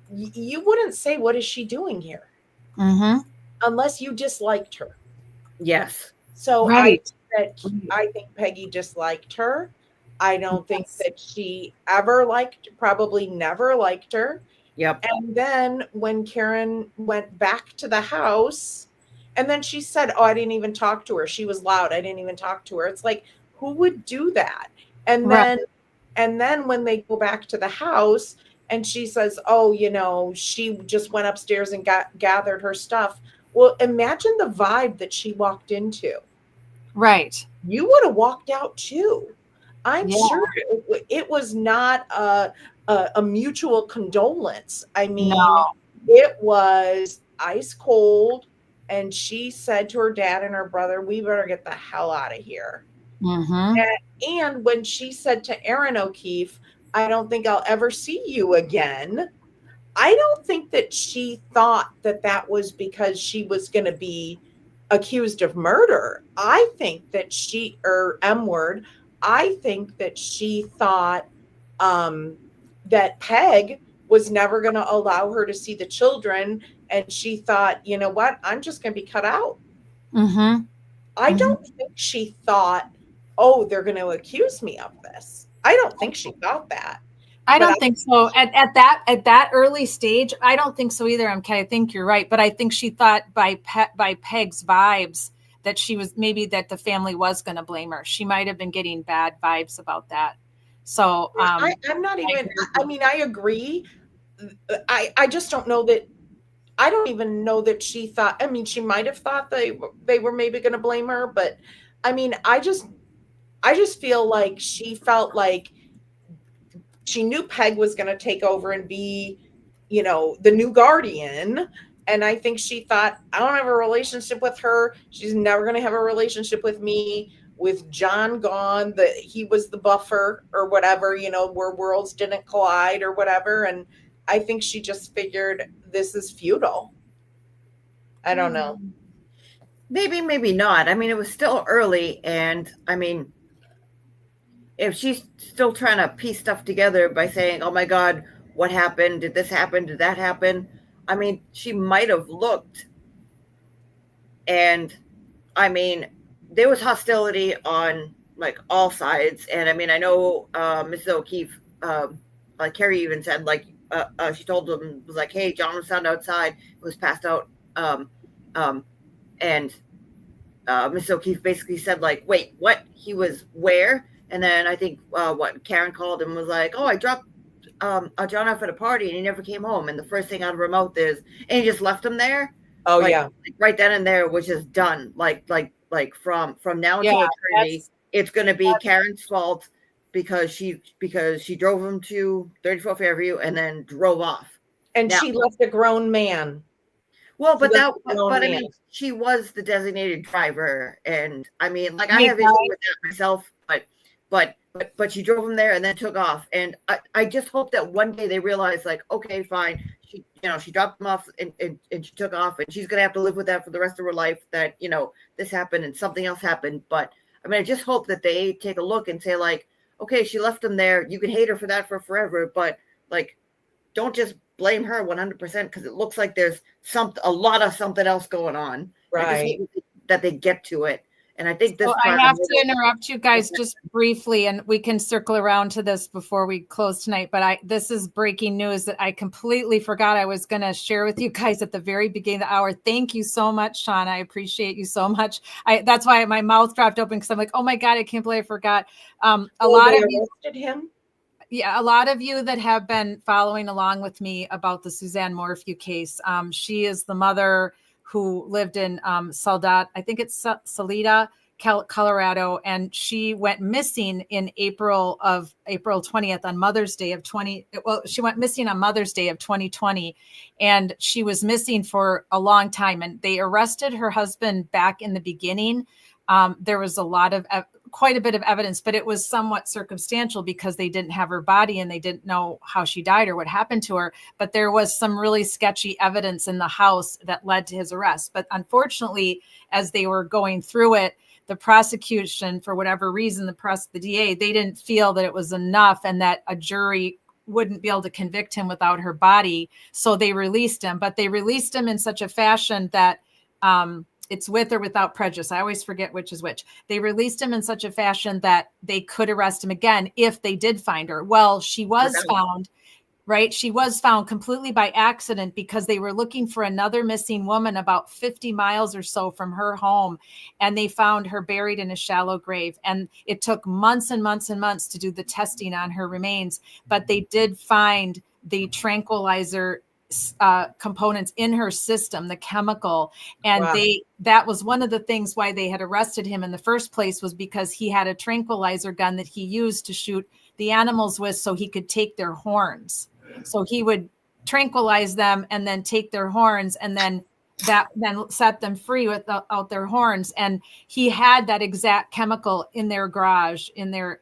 you wouldn't say, "What is she doing here?" Unless you disliked her. Yes. So right. I think Peggy disliked her. I don't think that she probably never liked her. Yep. And then when Karen went back to the house And then she said, "Oh, I didn't even talk to her. She was loud. I didn't even talk to her." It's like, who would do that? And Right. then when they go back to the house and she says, "Oh, she just went upstairs and gathered her stuff." Well, imagine the vibe that she walked into. Right. You would have walked out too. I'm Yeah. sure it was not a mutual condolence. I mean, No. it was ice cold. And she said to her dad and her brother, "We better get the hell out of here." Mm-hmm. And when she said to Aaron O'Keefe, "I don't think I'll ever see you again," I don't think that she thought that that was because she was going to be accused of murder. I think that or M word, I think that she thought that Peg was never going to allow her to see the children. And she thought, you know what? I'm just going to be cut out. Mm-hmm. I don't think she thought, oh, they're going to accuse me of this. I don't think she thought that. I don't think so. At that early stage, I don't think so either. MK, I think you're right, but I think she thought by Peg's vibes that she was maybe that the family was going to blame her. She might have been getting bad vibes about that. So I'm not even. I mean, I agree. I just don't know that. I don't even know that she thought. I mean, she might have thought they were maybe going to blame her, but I mean, I just feel like she felt like she knew Peg was going to take over and be, the new guardian. And I think she thought, I don't have a relationship with her. She's never going to have a relationship with me. With John gone, he was the buffer or whatever, where worlds didn't collide or whatever. And I think she just figured this is futile. I don't know. Maybe, maybe not. I mean, it was still early. And I mean, if she's still trying to piece stuff together by saying, "Oh my God, what happened? Did this happen? Did that happen?" I mean, she might have looked. And I mean, there was hostility on like all sides. And I mean, I know Mrs. O'Keefe, Carrie even said, like, she told them, was like, "Hey, John was found outside, was passed out." And Mrs. O'Keefe basically said, like, "Wait, what? He was where?" And then I think Karen called and was like, "Oh, I dropped John off at a party and he never came home." And the first thing out of her mouth is, "And he just left him there." Oh, like, yeah. Like right then and there, which is done. Like from now until eternity, it's going to be Karen's fault because she drove him to 34 Fairview and then drove off. And she left a grown man. Well, but I mean, she was the designated driver, and I mean, like, I have issues with that myself, but she drove him there and then took off, and I just hope that one day they realize, like, okay, fine, she dropped him off and she took off, and she's gonna have to live with that for the rest of her life, that this happened and something else happened. But I mean, I just hope that they take a look and say, like, okay, she left him there. You can hate her for that for forever, but like, don't just blame her 100%, because it looks like there's a lot of something else going on. Right. That they get to it. And I think this. So I have to interrupt you guys just briefly, and we can circle around to this before we close tonight. But this is breaking news that I completely forgot I was going to share with you guys at the very beginning of the hour. Thank you so much, Sean. I appreciate you so much. That's why my mouth dropped open, because I'm like, oh my God, I can't believe I forgot. A lot of you arrested him. Yeah, a lot of you that have been following along with me about the Suzanne Morphew case. She is the mother who lived in Salida, I think it's Salida, Colorado, and she went missing in April 20th on Mother's Day of she went missing on Mother's Day of 2020, and she was missing for a long time, and they arrested her husband back in the beginning. There was quite a bit of evidence, but it was somewhat circumstantial because they didn't have her body and they didn't know how she died or what happened to her. But there was some really sketchy evidence in the house that led to his arrest. But unfortunately, as they were going through it, the prosecution, for whatever reason, the DA, they didn't feel that it was enough and that a jury wouldn't be able to convict him without her body. So they released him, but they released him in such a fashion that, it's with or without prejudice. I always forget which is which. They released him in such a fashion that they could arrest him again if they did find her. Well, she was found. right? She was found completely by accident because they were looking for another missing woman about 50 miles or so from her home. And they found her buried in a shallow grave. And it took months and months and months to do the testing on her remains. But they did find the tranquilizer components in her system, the chemical. And Wow. that was one of the things why they had arrested him in the first place, was because he had a tranquilizer gun that he used to shoot the animals with so he could take their horns. So he would tranquilize them and then take their horns, and then set them free without their horns. And he had that exact chemical in their garage,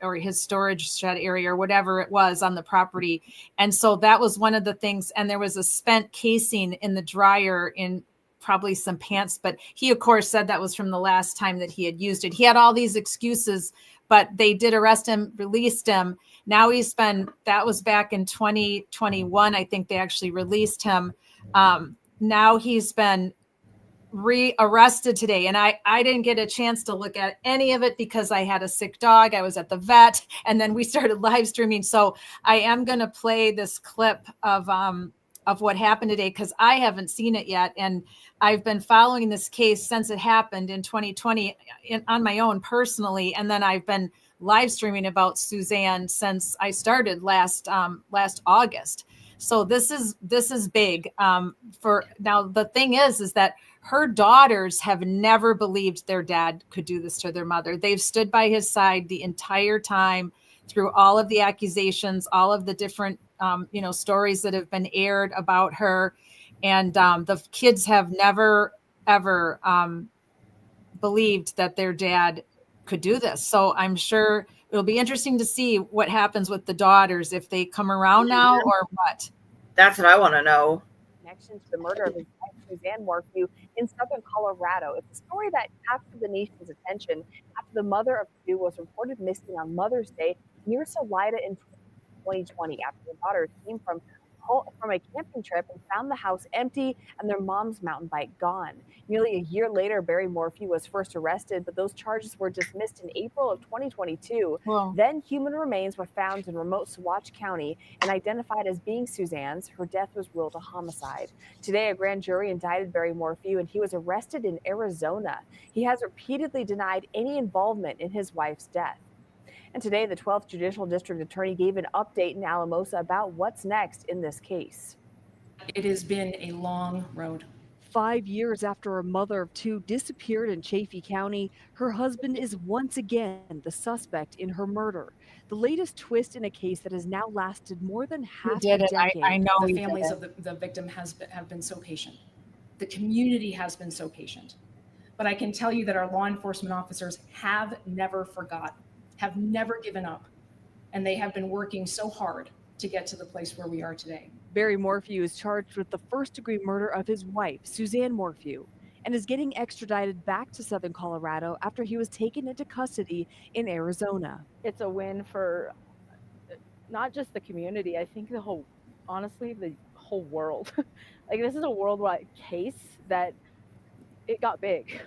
or his storage shed area, or whatever it was on the property. And so that was one of the things. And there was a spent casing in the dryer in probably some pants, but he of course said that was from the last time that he had used it. He had all these excuses, but they did arrest him, released him. Now that was back in 2021. I think they actually released him. Now he's been rearrested today. And I didn't get a chance to look at any of it because I had a sick dog. I was at the vet, and then we started live streaming. So I am going to play this clip of what happened today, because I haven't seen it yet. And I've been following this case since it happened in 2020 on my own personally. And then I've been live streaming about Suzanne since I started last August. So this is big. For now, the thing is that her daughters have never believed their dad could do this to their mother. They've stood by his side the entire time through all of the accusations, all of the different stories that have been aired about her. And the kids have never, ever believed that their dad could do this. So I'm sure it'll be interesting to see what happens with the daughters, if they come around now or what. That's what I want to know. Connection to the murder of his wife, Suzanne Morphew, in southern Colorado. It's a story that captured the nation's attention after the mother of two was reported missing on Mother's Day near Salida in 2020, after the daughters came from a camping trip and found the house empty and their mom's mountain bike gone. Nearly a year later, Barry Morphew was first arrested, but those charges were dismissed in April of 2022. Wow. Then human remains were found in remote Saguache County and identified as being Suzanne's. Her death was ruled a homicide. Today, a grand jury indicted Barry Morphew, and he was arrested in Arizona. He has repeatedly denied any involvement in his wife's death. And today, the 12th Judicial District Attorney gave an update in Alamosa about what's next in this case. It has been a long road. 5 years after a mother of two disappeared in Chaffee County, her husband is once again the suspect in her murder. The latest twist in a case that has now lasted more than half a decade. I know The families of the victim have been so patient. The community has been so patient. But I can tell you that our law enforcement officers have never forgotten, have never given up, and they have been working so hard to get to the place where we are today. Barry Morphew is charged with the first-degree murder of his wife, Suzanne Morphew, and is getting extradited back to southern Colorado after he was taken into custody in Arizona. It's a win for not just the community, I think honestly, the whole world. Like, this is a worldwide case that it got big.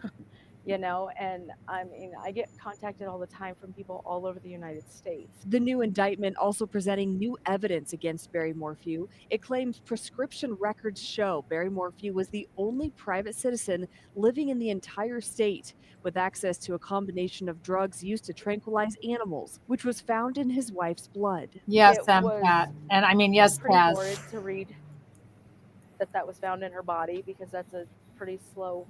And I mean, I get contacted all the time from people all over the United States. The new indictment also presenting new evidence against Barry Morphew. It claims prescription records show Barry Morphew was the only private citizen living in the entire state with access to a combination of drugs used to tranquilize animals, which was found in his wife's blood. Yes, It Pat. And I mean, yes, pretty Pat. horrid to read that was found in her body, because that's a pretty slow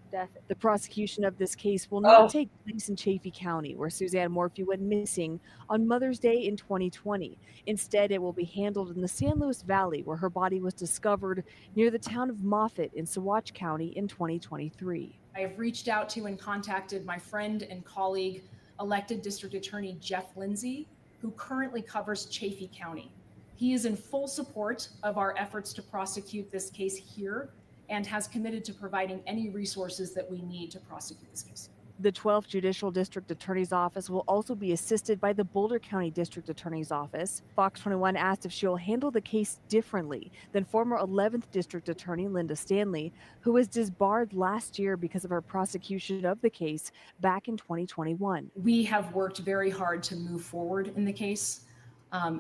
death. The prosecution of this case will not take place in Chaffee County, where Suzanne Morphew went missing on Mother's Day in 2020. Instead, it will be handled in the San Luis Valley, where her body was discovered near the town of Moffett in Saguache County in 2023. I have reached out to and contacted my friend and colleague, elected District Attorney Jeff Lindsay, who currently covers Chaffee County. He is in full support of our efforts to prosecute this case here, and has committed to providing any resources that we need to prosecute this case. The 12th Judicial District Attorney's Office will also be assisted by the Boulder County District Attorney's Office. Fox 21 asked if she'll handle the case differently than former 11th District Attorney Linda Stanley, who was disbarred last year because of her prosecution of the case back in 2021. We have worked very hard to move forward in the case.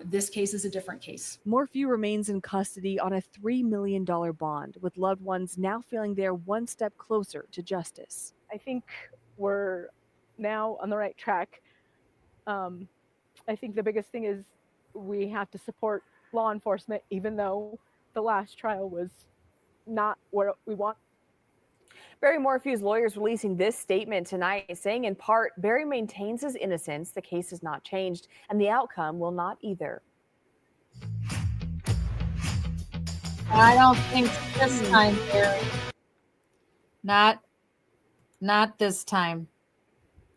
This case is a different case. Morphew remains in custody on a $3 million bond, with loved ones now feeling they're one step closer to justice. I think we're now on the right track. I think the biggest thing is we have to support law enforcement, even though the last trial was not what we want. Barry Morphew's lawyers releasing this statement tonight, saying in part, Barry maintains his innocence, the case has not changed, and the outcome will not either. I don't think this time, Barry. Not this time.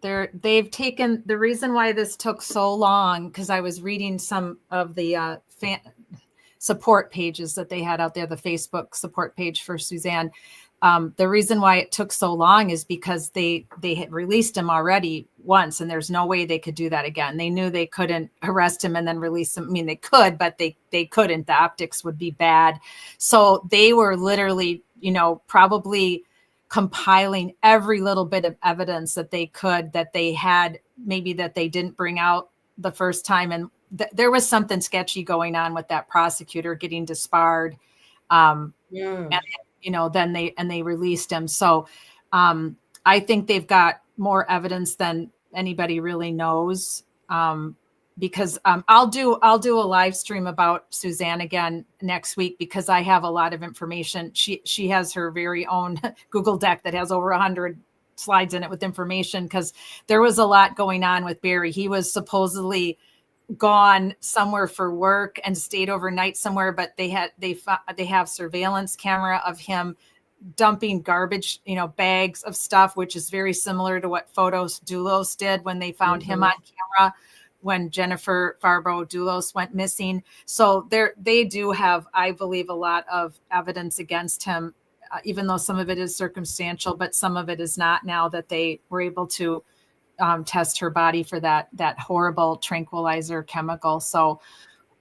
They've taken the reason why this took so long, because I was reading some of the support pages that they had out there, the Facebook support page for Suzanne. The reason why it took so long is because they had released him already once, and there's no way they could do that again. They knew they couldn't arrest him and then release him. I mean, they could, but they couldn't. The optics would be bad. So they were literally, probably compiling every little bit of evidence that they could, that they had, maybe that they didn't bring out the first time. And there was something sketchy going on with that prosecutor getting disbarred. And, then they released him. So I think they've got more evidence than anybody really knows. Because I'll do a live stream about Suzanne again next week, because I have a lot of information. She has her very own Google Deck that has over 100 slides in it with information, because there was a lot going on with Barry. He was supposedly gone somewhere for work and stayed overnight somewhere, but they have surveillance camera of him dumping garbage, bags of stuff, which is very similar to what Photos Doulos did when they found him on camera when Jennifer Farbro Doulos went missing. So they do have, I believe, a lot of evidence against him, even though some of it is circumstantial, but some of it is not, now that they were able to test her body for that horrible tranquilizer chemical. So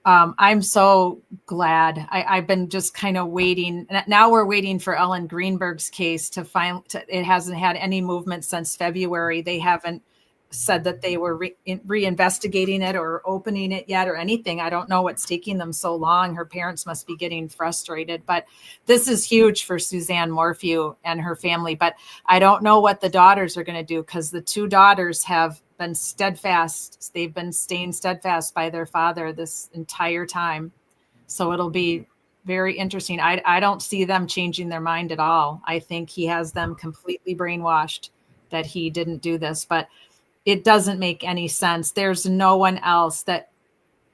I'm so glad. I've been just kind of waiting. Now we're waiting for Ellen Greenberg's case to it hasn't had any movement since February. They haven't said that they were reinvestigating it or opening it yet or anything. I don't know what's taking them so long. Her parents must be getting frustrated, but this is huge for Suzanne Morphew and her family. But I don't know what the daughters are going to do, because the two daughters have been steadfast. They've been staying steadfast by their father this entire time. So it'll be very interesting. I don't see them changing their mind at all. I think he has them completely brainwashed that he didn't do this, but it doesn't make any sense. There's no one else that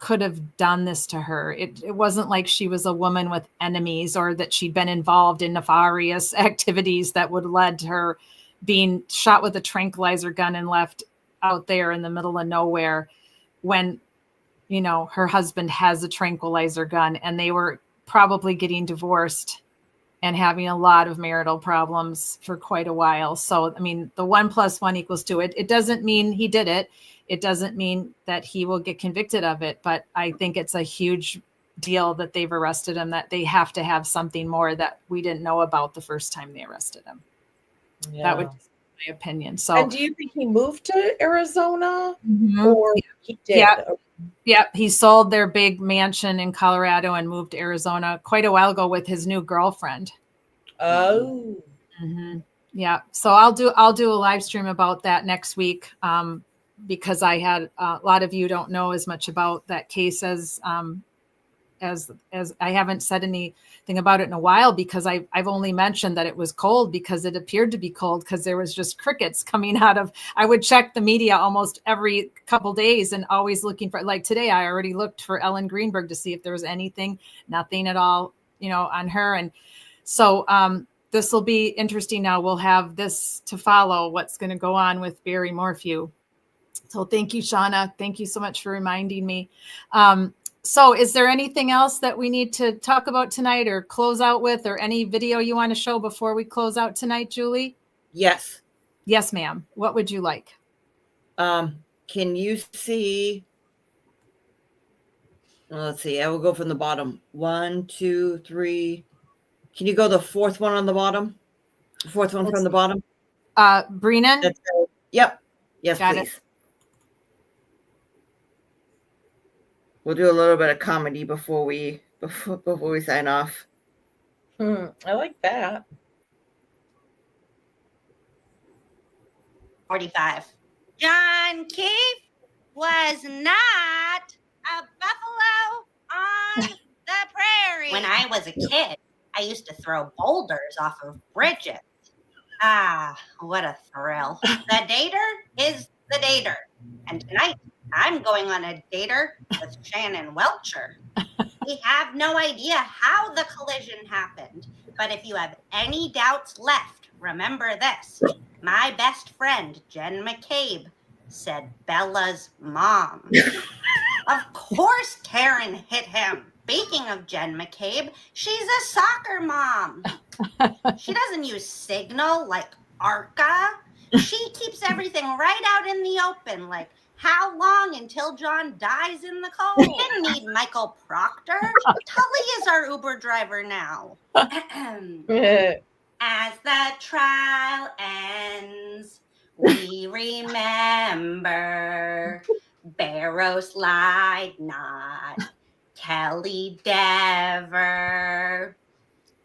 could have done this to her. It wasn't like she was a woman with enemies, or that she'd been involved in nefarious activities that would led to her being shot with a tranquilizer gun and left out there in the middle of nowhere when, her husband has a tranquilizer gun, and they were probably getting divorced and having a lot of marital problems for quite a while. So, I mean, the 1 + 1 = 2. It doesn't mean he did it. It doesn't mean that he will get convicted of it. But I think it's a huge deal that they've arrested him, that they have to have something more that we didn't know about the first time they arrested him. That would be my opinion. So, And do you think he moved to Arizona, Mhm. or he did? Yeah, he sold their big mansion in Colorado and moved to Arizona quite a while ago with his new girlfriend. Oh. Mm-hmm. Yeah. So I'll do a live stream about that next week, because I had a lot of you don't know as much about that case as I haven't said anything about it in a while, because I've only mentioned that it was cold because it appeared to be cold, because there was just crickets coming out of, I would check the media almost every couple days and always looking for, like today, I already looked for Ellen Greenberg to see if there was anything, nothing at all, on her. And so this will be interesting. Now we'll have this to follow, what's going to go on with Barry Morphew. So thank you, Shauna. Thank you so much for reminding me. So is there anything else that we need to talk about tonight or close out with, or any video you want to show before we close out tonight, Julie? Yes. Yes, ma'am. What would you like? Can you see? Let's see. I will go from the bottom. 1, 2, 3. Can you go the fourth one on the bottom? The fourth one from the bottom? Brennan? Yep. Yes, Got please. it. We'll do a little bit of comedy before we sign off. I like that. 45. John Keefe was not a buffalo on the prairie. When I was a kid, I used to throw boulders off of bridges. Ah, what a thrill. The dater is the dater. And tonight, I'm going on a dater with Shannon Welcher. We have no idea how the collision happened, but if you have any doubts left, remember this. My best friend, Jen McCabe, said Bella's mom. Of course Karen hit him. Speaking of Jen McCabe, she's a soccer mom. She doesn't use Signal like Arca. She keeps everything right out in the open, like how long until John dies in the cold? We didn't need Michael Proctor. Tully is our Uber driver now. As the trial ends, we remember Barrows lied not, Kelly Dever.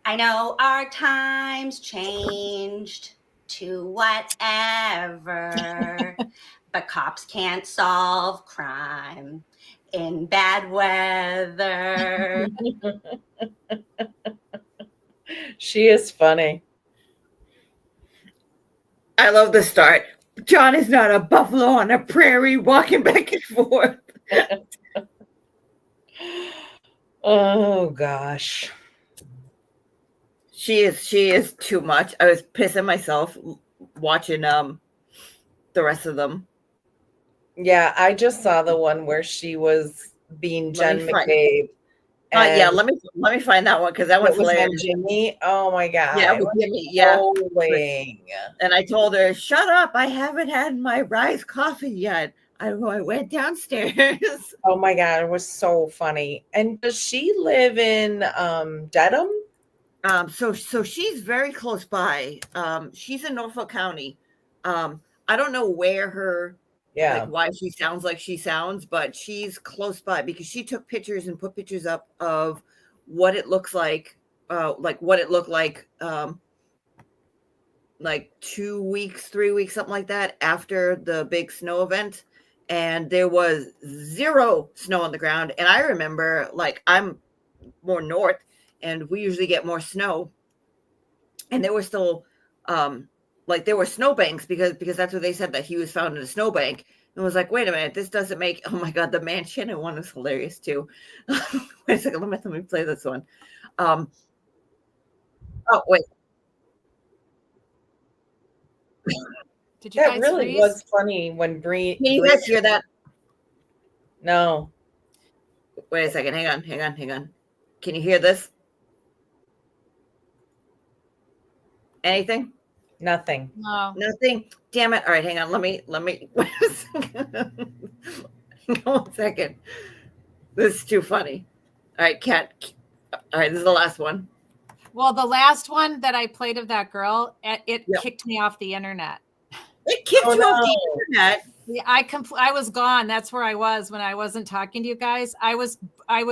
I know our times changed to whatever, but cops can't solve crime in bad weather. She is funny. I love the start. John is not a buffalo on a prairie walking back and forth. Oh gosh. She is too much. I was pissing myself watching the rest of them. Yeah, I just saw the one where she was being Jen McCabe. Yeah, let me find that one because that one's was on hilarious. Jimmy. Oh my god. Yeah, with Jimmy. Yeah. Rolling. And I told her, "Shut up! I haven't had my Rise coffee yet. I went downstairs." Oh my god, it was so funny. And does she live in Dedham? So she's very close by. She's in Norfolk County. I don't know where her like why she sounds like she sounds, but she's close by because she took pictures and put pictures up of what it looks like what it looked like 2 weeks, 3 weeks, something like that after the big snow event. And there was zero snow on the ground. And I remember I'm more north and we usually get more snow. And there were still there were snowbanks because that's what they said, that he was found in a snowbank. And was like, wait a minute, this doesn't make. Oh my god, the Man Shannon one is hilarious too. Wait a second, let me play this one. Oh wait. Did you That guys really freeze? was funny when Bree. Can you guys hear that? No. Wait a second, hang on. Can you hear this? Anything? Nothing. No. Nothing. Damn it. All right, hang on. Let me wait a second. One second. This is too funny. All right, Kat. All right, this is the last one. Well, the last one that I played of that girl, it kicked me off the internet. It kicked you off the internet. Yeah, I was gone. That's where I was when I wasn't talking to you guys. I was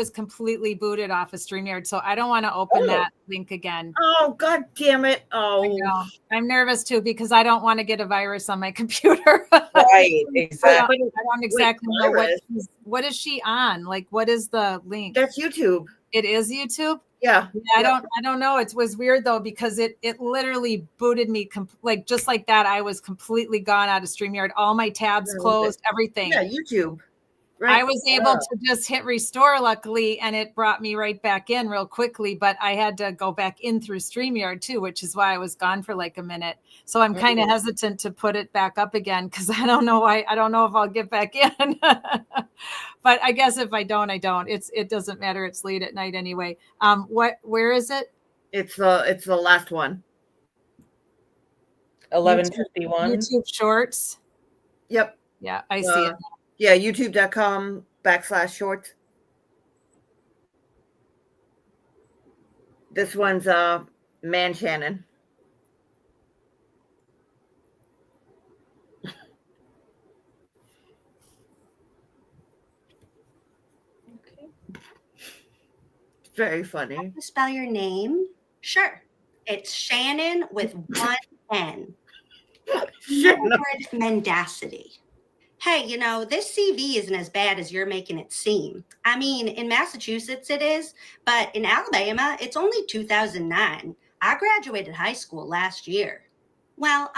completely booted off of StreamYard, so I don't want to open that link again. Oh god damn it! Oh, I'm nervous too because I don't want to get a virus on my computer. Right, exactly. I don't exactly know what is she on. Like, what is the link? That's YouTube. It is YouTube. Yeah. I don't know. It was weird though because it literally booted me just like that. I was completely gone out of StreamYard. All my tabs closed, everything. Yeah, YouTube. Right. I was able to just hit restore, luckily, and it brought me right back in real quickly. But I had to go back in through StreamYard too, which is why I was gone for like a minute. So I'm kind of hesitant to put it back up again because I don't know why. I don't know if I'll get back in. But I guess if I don't, I don't. It doesn't matter. It's late at night anyway. Where is it? It's the last one. 11:51. YouTube Shorts. Yep. Yeah, I see it. Yeah, youtube.com/shorts. This one's Man Shannon. very funny. Spell your name? Sure. It's Shannon with one N. The word mendacity. Hey, you know, this CV isn't as bad as you're making it seem. I mean, in Massachusetts it is, but in Alabama, it's only 2009. I graduated high school last year. Well,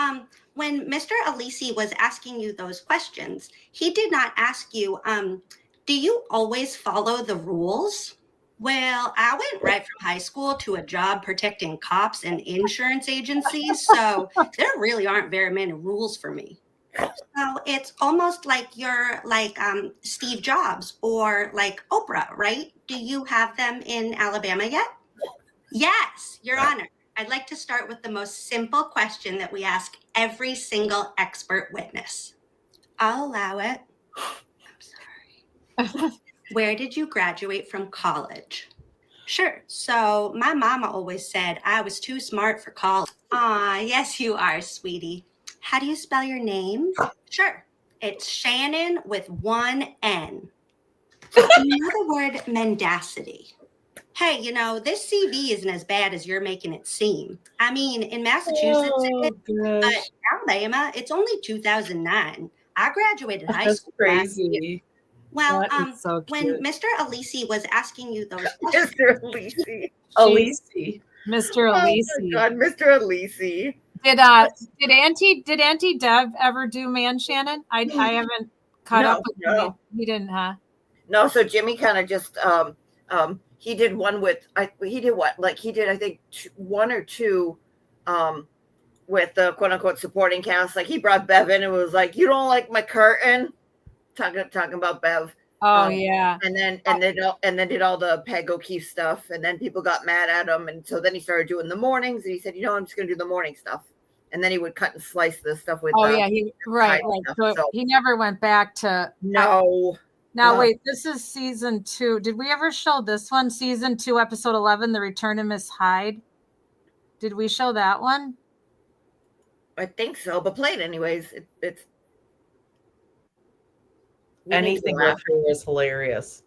when Mr. Alisi was asking you those questions, he did not ask you, do you always follow the rules? Well, I went right from high school to a job protecting cops and insurance agencies, so there really aren't very many rules for me. So it's almost like you're like Steve Jobs or like Oprah, right? Do you have them in Alabama yet? Yes, Your Honor. I'd like to start with the most simple question that we ask every single expert witness. I'll allow it. I'm sorry. Where did you graduate from college? Sure. So my mama always said I was too smart for college. Ah, yes, you are, sweetie. How do you spell your name? Sure. It's Shannon with one N. Do you know the word mendacity? Hey, you know, this CV isn't as bad as you're making it seem. I mean, in Massachusetts, it is, but in Alabama, it's only 2009. I graduated high school. That's crazy. Well, so when Mr. Alisi was asking you those questions, Mr. Alisi. Mr. Oh my Alisi. God, Mr. Alisi. Did Auntie Deb ever do Man Shannon? I haven't caught up with him. He didn't, huh? No, so Jimmy kind of just he did one with I think one or two with the quote unquote supporting cast. Like he brought Bev in and was like, "You don't like my curtain?" Talking about Bev. Oh yeah. And then did all the Peg O'Keefe stuff, and then people got mad at him, and so then he started doing the mornings, and he said, I'm just gonna do the morning stuff. And then he would cut and slice the stuff with yeah, right. So he never went back to no. Now wait, this is season 2. Did we ever show this one? Season 2, episode 11, The Return of Miss Hyde. Did we show that one? I think so, but play it anyways. It's anything with her was hilarious.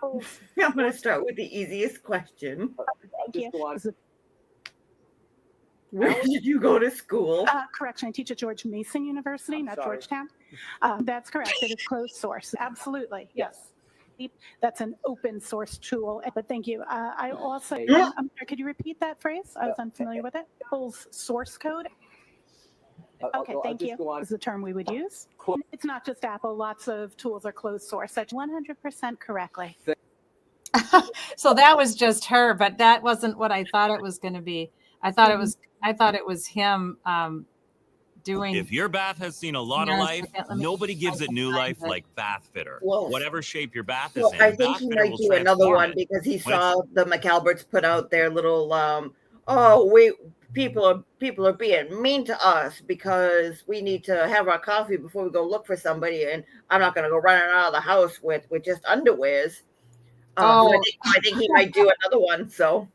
I'm going to start with the easiest question. Thank you. Where did you go to school? Correction, I teach at George Mason University, not Georgetown. That's correct. It is closed source. Absolutely. Yes. That's an open source tool. But thank you. I also, could you repeat that phrase? I was unfamiliar with it. Apple's source code. Okay, thank you. Is the term we would use. Cool. It's not just Apple. Lots of tools are closed source. That's 100% correctly. So that was just her, but that wasn't what I thought it was going to be. I thought it was him doing. If your bath has seen a lot of life, nobody gives it new life like Bath Fitter. Well, whatever shape your bath is in, I think he Bath Fitter might will do another transform one it. because he When it's saw the McAlberts put out their little people are being mean to us because we need to have our coffee before we go look for somebody, and I'm not going to go running out of the house with just underwears. So I think he might do another one. So,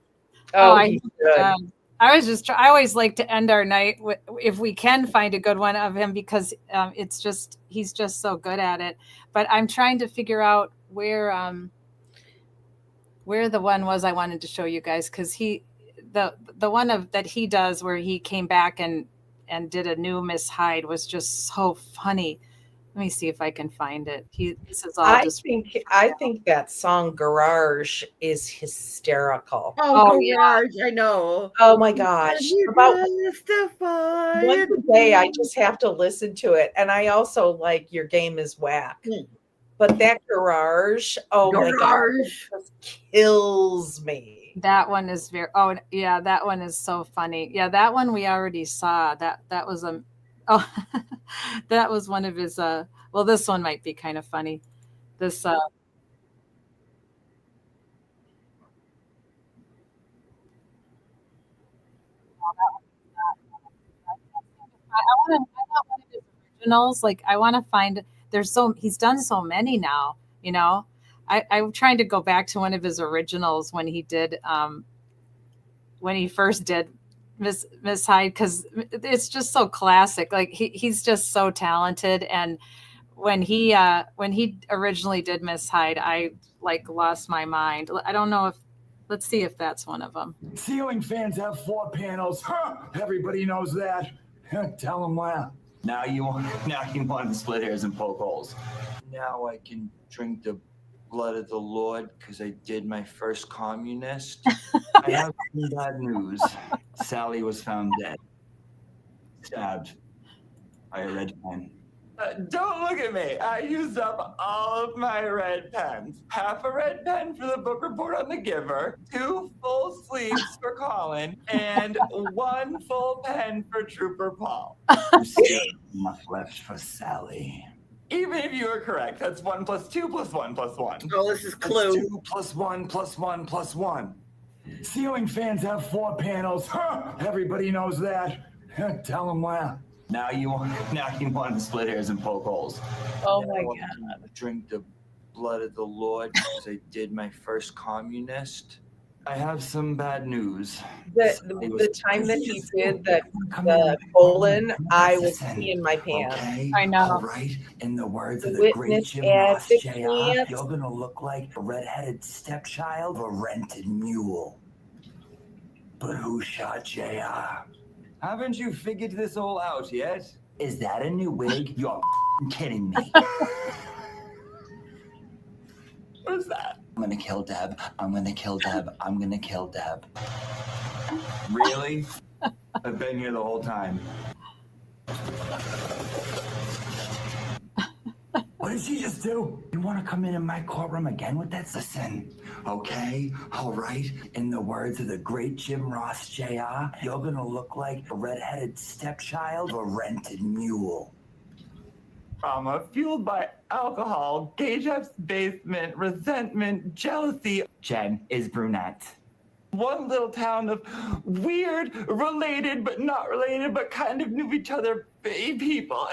I always like to end our night if we can find a good one of him because he's just so good at it. But I'm trying to figure out where the one was I wanted to show you guys because the one that he does where he came back and did a new Miss Hyde was just so funny. Let me see if I can find it. This is all I think that song Garage is hysterical. Garage, I know. Oh my gosh. About once a day, I just have to listen to it. And I also like Your Game is Whack. But that Garage, my God, it just kills me. That one is that one is so funny. Yeah, that one we already saw. That was that was one of his well, this one might be kind of funny. This I want one of his originals. Like I want to find he's done so many now, I'm trying to go back to one of his originals when he did when he first did Miss Hyde, because it's just so classic. Like he's just so talented. And when he originally did Miss Hyde, I like lost my mind. I don't know if, let's see if that's one of them. Ceiling fans have 4 panels. Huh? Everybody knows that. Tell them where. Now you want to split hairs and poke holes. Now I can drink the blood of the Lord because I did my first communist. I have some bad news. Sally was found dead. Stabbed by a red pen. Don't look at me. I used up all of my red pens. Half a red pen for the book report on The Giver, 2 full sleeves for Colin, and 1 full pen for Trooper Paul. Still enough left for Sally. Even if you are correct, that's 1 + 2 + 1 + 1. Oh, this is Clue. 2 + 1 + 1 + 1. Ceiling fans have 4 panels. Huh? Everybody knows that. Tell them where. Now you want to split hairs and poke holes. Oh my God. Drink the blood of the Lord because I did my first communist. I have some bad news. The time that he did the colon, I was peeing my pants. Okay? I know. All right. In the words of The the great witness Jim Ross advocate. Jr., you're gonna look like a red-headed stepchild of a rented mule. But who shot JR? Haven't you figured this all out yet? Is that a new wig? You're kidding me. What's that? I'm gonna kill Deb. I'm gonna kill Deb. I'm gonna kill Deb. Really? I've been here the whole time. What did she just do? You want to come in my courtroom again with that? Listen, okay? All right? In the words of the great Jim Ross Jr., you're going to look like a red-headed stepchild of a rented mule. Trauma fueled by alcohol, gay Jeff's basement, resentment, jealousy. Jen is brunette. One little town of weird, related but not related, but kind of knew each other people.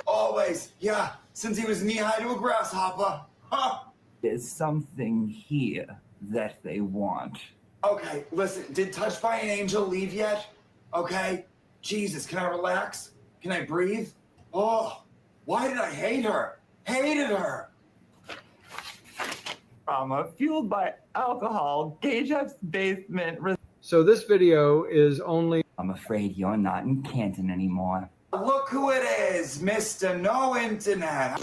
Always, yeah. Since he was knee-high to a grasshopper. Huh? There's something here that they want. Okay, listen, did Touched by an Angel leave yet? Okay? Jesus, can I relax? Can I breathe? Oh, why did I hate her? Hated her. Trauma fueled by alcohol, gay Jeff's basement. So this video is only... I'm afraid you're not in Canton anymore. Look who it is, Mr. No Internet.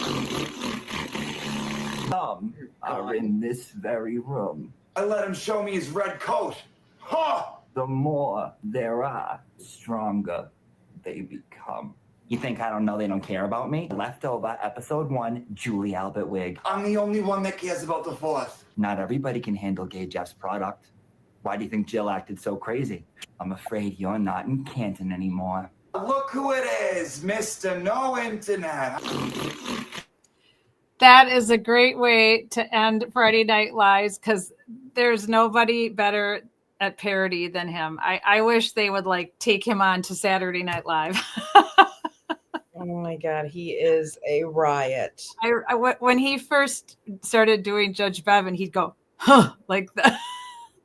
Some are in this very room. I let him show me his red coat. Huh! The more there are, the stronger they become. You think I don't know they don't care about me? Leftover, episode 1, Julie Albert wig. I'm the only one that cares about the 4th. Not everybody can handle Gay Jeff's product. Why do you think Jill acted so crazy? I'm afraid you're not in Canton anymore. Look who it is, Mr. No Internet. That is a great way to end Friday Night Lives, because there's nobody better at parody than him. I wish they would like take him on to Saturday Night Live. Oh my God, he is a riot. When he first started doing Judge Bevan, he'd go, huh, like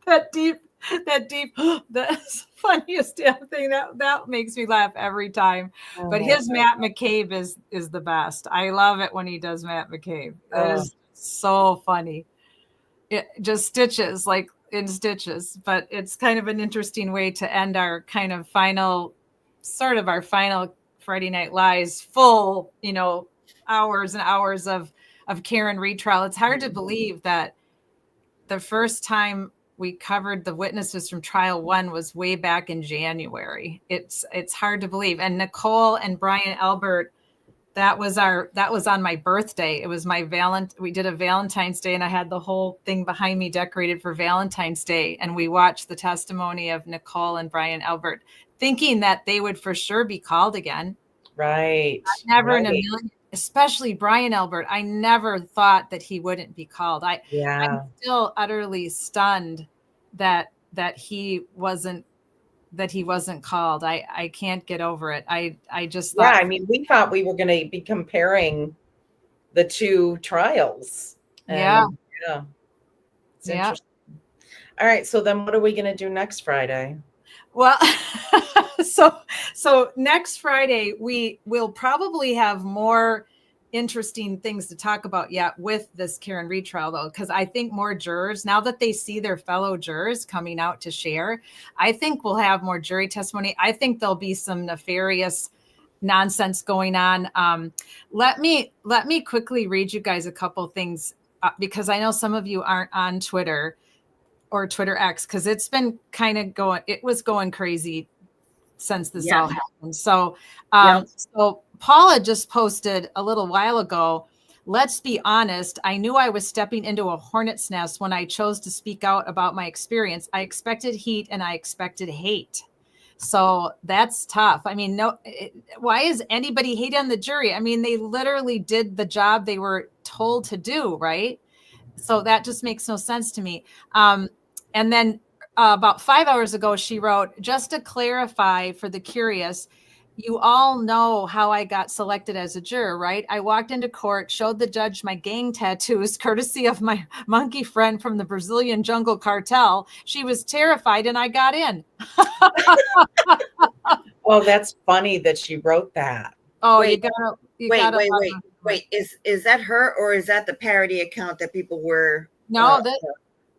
that deep, that's the funniest damn thing. That makes me laugh every time. But his Matt McCabe is the best. I love it when he does Matt McCabe. That is so funny. It just stitches, like in stitches. But it's kind of an interesting way to end our kind of final Friday Night Lives, full, hours and hours of Karen retrial. It's hard to believe that the first time we covered the witnesses from trial 1 was way back in January. It's hard to believe. And Nicole and Brian Albert, that was on my birthday. It was we did a Valentine's Day, and I had the whole thing behind me decorated for Valentine's Day. And we watched the testimony of Nicole and Brian Albert, thinking that they would for sure be called again. Right. Never in a million, especially Brian Albert. I never thought that he wouldn't be called. I'm still utterly stunned that he wasn't called. I can't get over it. I just thought. Yeah, I mean, we thought we were going to be comparing the 2 trials. Yeah. It's interesting. All right, so then what are we going to do next Friday? Well, so next Friday we will probably have more interesting things to talk about yet with this Karen Reed trial, though, because I think more jurors, now that they see their fellow jurors coming out to share, I think we'll have more jury testimony. I think there'll be some nefarious nonsense going on. Let me quickly read you guys a couple things because I know some of you aren't on Twitter or Twitter X, because it's been kind of going crazy since this all happened. So, so Paula just posted a little while ago, let's be honest, I knew I was stepping into a hornet's nest when I chose to speak out about my experience. I expected heat and I expected hate. So that's tough. I mean, why is anybody hating on the jury? I mean, they literally did the job they were told to do, right? So that just makes no sense to me. And then about 5 hours ago, she wrote, just to clarify for the curious, you all know how I got selected as a juror, right? I walked into court, showed the judge my gang tattoos, courtesy of my monkey friend from the Brazilian jungle cartel. She was terrified and I got in. Oh, that's funny that she wrote that. Oh, wait, wait. Is that her or is that the parody account that people were? No,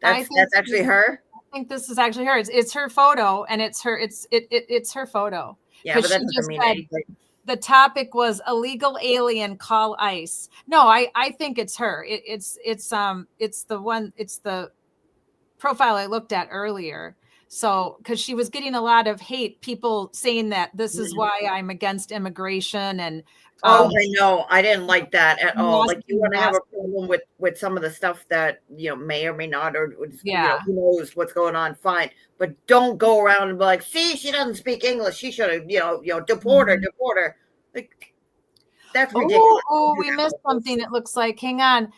that's actually her. I think this is actually her. It's her photo, and it's her photo. Yeah, but that doesn't mean anything. The topic was illegal alien, call ICE. No, I think it's her. It's the profile I looked at earlier. So, because she was getting a lot of hate, people saying that this is why I'm against immigration and. I know. I didn't like that at all. Like, you want to have a problem with some of the stuff that, may or may not, or who knows what's going on, fine. But don't go around and be like, see, she doesn't speak English. She should have, deport her. Like, that's ridiculous. Oh, we missed something, it looks like. Hang on.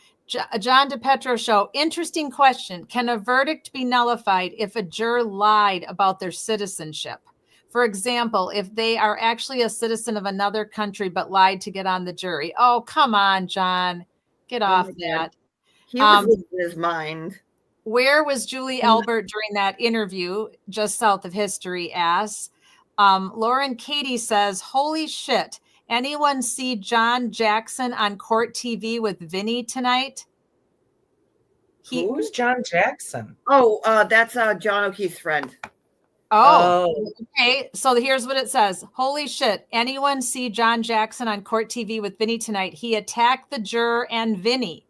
John DePetro show. Interesting question. Can a verdict be nullified if a juror lied about their citizenship? For example, if they are actually a citizen of another country but lied to get on the jury. Oh, come on, John. Get off that. He was losing his mind. Where was Julie Albert during that interview? Just south of history asks. Lauren Katie says, holy shit. Anyone see John Jackson on Court TV with Vinny tonight? Who's John Jackson? Oh, that's John O'Keefe's friend. Oh, okay. So here's what it says. Holy shit. Anyone see John Jackson on Court TV with Vinny tonight? He attacked the juror and Vinny.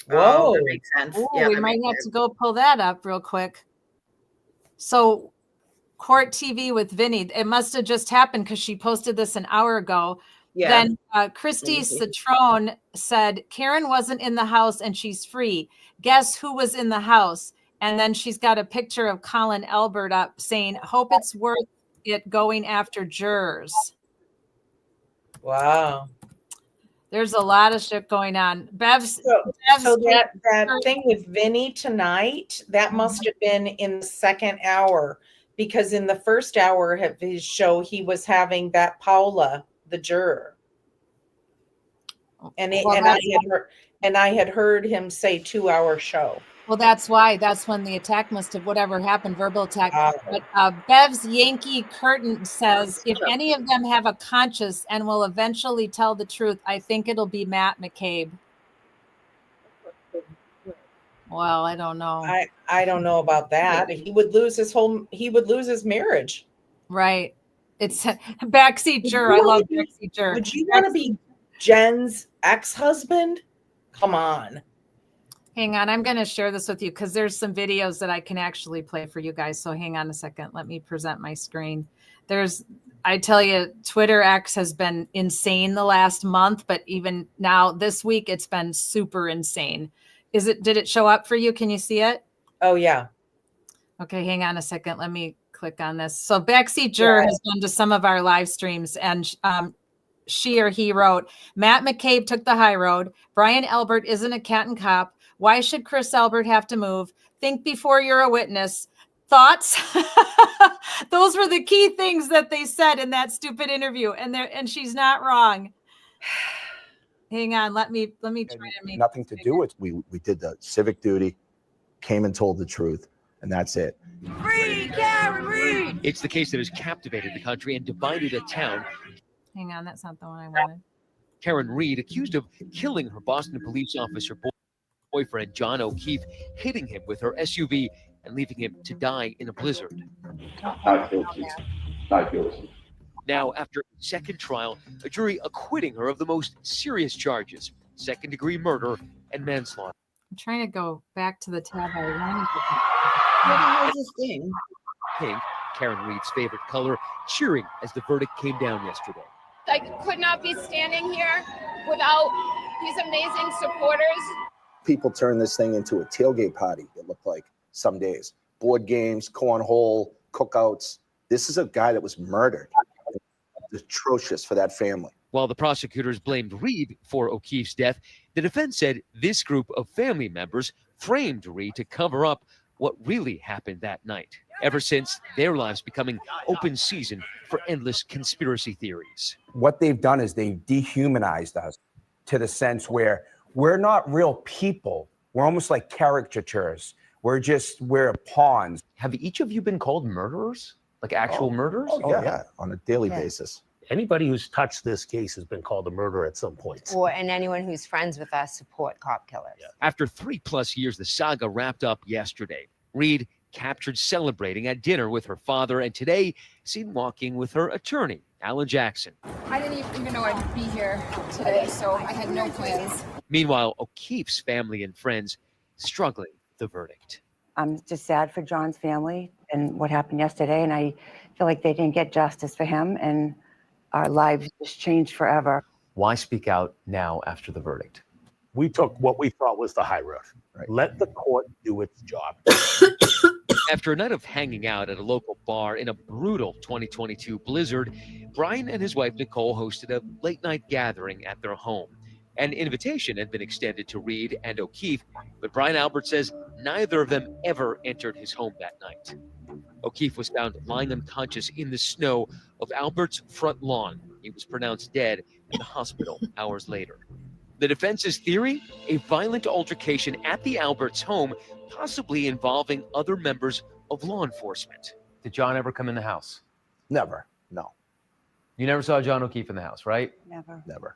Whoa. That makes sense. Ooh, Yeah, we might have to go pull that up real quick. So Court TV with Vinny, it must have just happened because she posted this an hour ago. Yeah. Then Christy Citron said, Karen wasn't in the house and she's free. Guess who was in the house? And then she's got a picture of Colin Albert up saying, hope it's worth it going after jurors. Wow. There's a lot of shit going on. So that thing with Vinny tonight, that must have been in the second hour, because in the first hour of his show, he was having that Paula, the juror. And I had heard him say 2-hour show. Well, that's why. That's when the attack must have, whatever happened, verbal attack. But Bev's Yankee Curtain says, if any of them have a conscience and will eventually tell the truth, I think it'll be Matt McCabe. Well, I don't know. I don't know about that. He would lose his marriage. Right. It's backseat juror. I love backseat juror. Would you want to be Jen's ex-husband? Come on. Hang on, I'm going to share this with you because there's some videos that I can actually play for you guys. So hang on a second. Let me present my screen. I tell you, Twitter X has been insane the last month, but even now this week, it's been super insane. Did it show up for you? Can you see it? Oh, yeah. Okay, hang on a second. Let me click on this. So backseat juror has been to some of our live streams, and she or he wrote, Matt McCabe took the high road. Brian Albert isn't a cat and cop. Why should Chris Albert have to move? Think before you're a witness. Thoughts? Those were the key things that they said in that stupid interview. And she's not wrong. Hang on. Let me try to make nothing to do with we did the civic duty, came and told the truth. and that's it. Free Karen Reed! It's the case that has captivated the country and divided a town. Hang on, that's not the one I wanted. Karen Reed, accused of killing her Boston police officer boyfriend, John O'Keefe, hitting him with her SUV and leaving him to die in a blizzard. Not guilty. Not guilty. Now, after a second trial, a jury acquitting her of the most serious charges, second-degree murder and manslaughter. I'm trying to go back to the tab I wanted. What the hell is this thing? Pink, Karen Reed's favorite color, cheering as the verdict came down yesterday. I could not be standing here without these amazing supporters. People turned this thing into a tailgate party, it looked like some days. Board games, cornhole, cookouts. This is a guy that was murdered. It's atrocious for that family. While the prosecutors blamed Reed for O'Keefe's death, the defense said this group of family members framed Reed to cover up what really happened that night. Ever since, their lives becoming open season for endless conspiracy theories. What they've done is they've dehumanized us to the sense where we're not real people. We're almost like caricatures. We're pawns. Have each of you been called murderers? Like actual murderers? Oh, yeah, on a daily basis. Anybody who's touched this case has been called a murderer at some point. And anyone who's friends with us support cop killers. After 3+ years, the saga wrapped up yesterday. Reed captured celebrating at dinner with her father, and today seen walking with her attorney, Alan Jackson. I didn't even know I'd be here today, so I had no plans. Meanwhile, O'Keefe's family and friends struggling with the verdict. I'm just sad for John's family and what happened yesterday, and I feel like they didn't get justice for him, and our lives just changed forever. Why speak out now after the verdict? We took what we thought was the high road. Let the court do its job. After a night of hanging out at a local bar in a brutal 2022 blizzard, Brian and his wife Nicole hosted a late-night gathering at their home. An invitation had been extended to Reed and O'Keefe, but Brian Albert says neither of them ever entered his home that night. O'Keefe was found lying unconscious in the snow of Albert's front lawn. He was pronounced dead in the hospital hours later. The defense's theory? A violent altercation at the Alberts' home, possibly involving other members of law enforcement. Did John ever come in the house? Never, no. You never saw John O'Keefe in the house, right? Never. Never.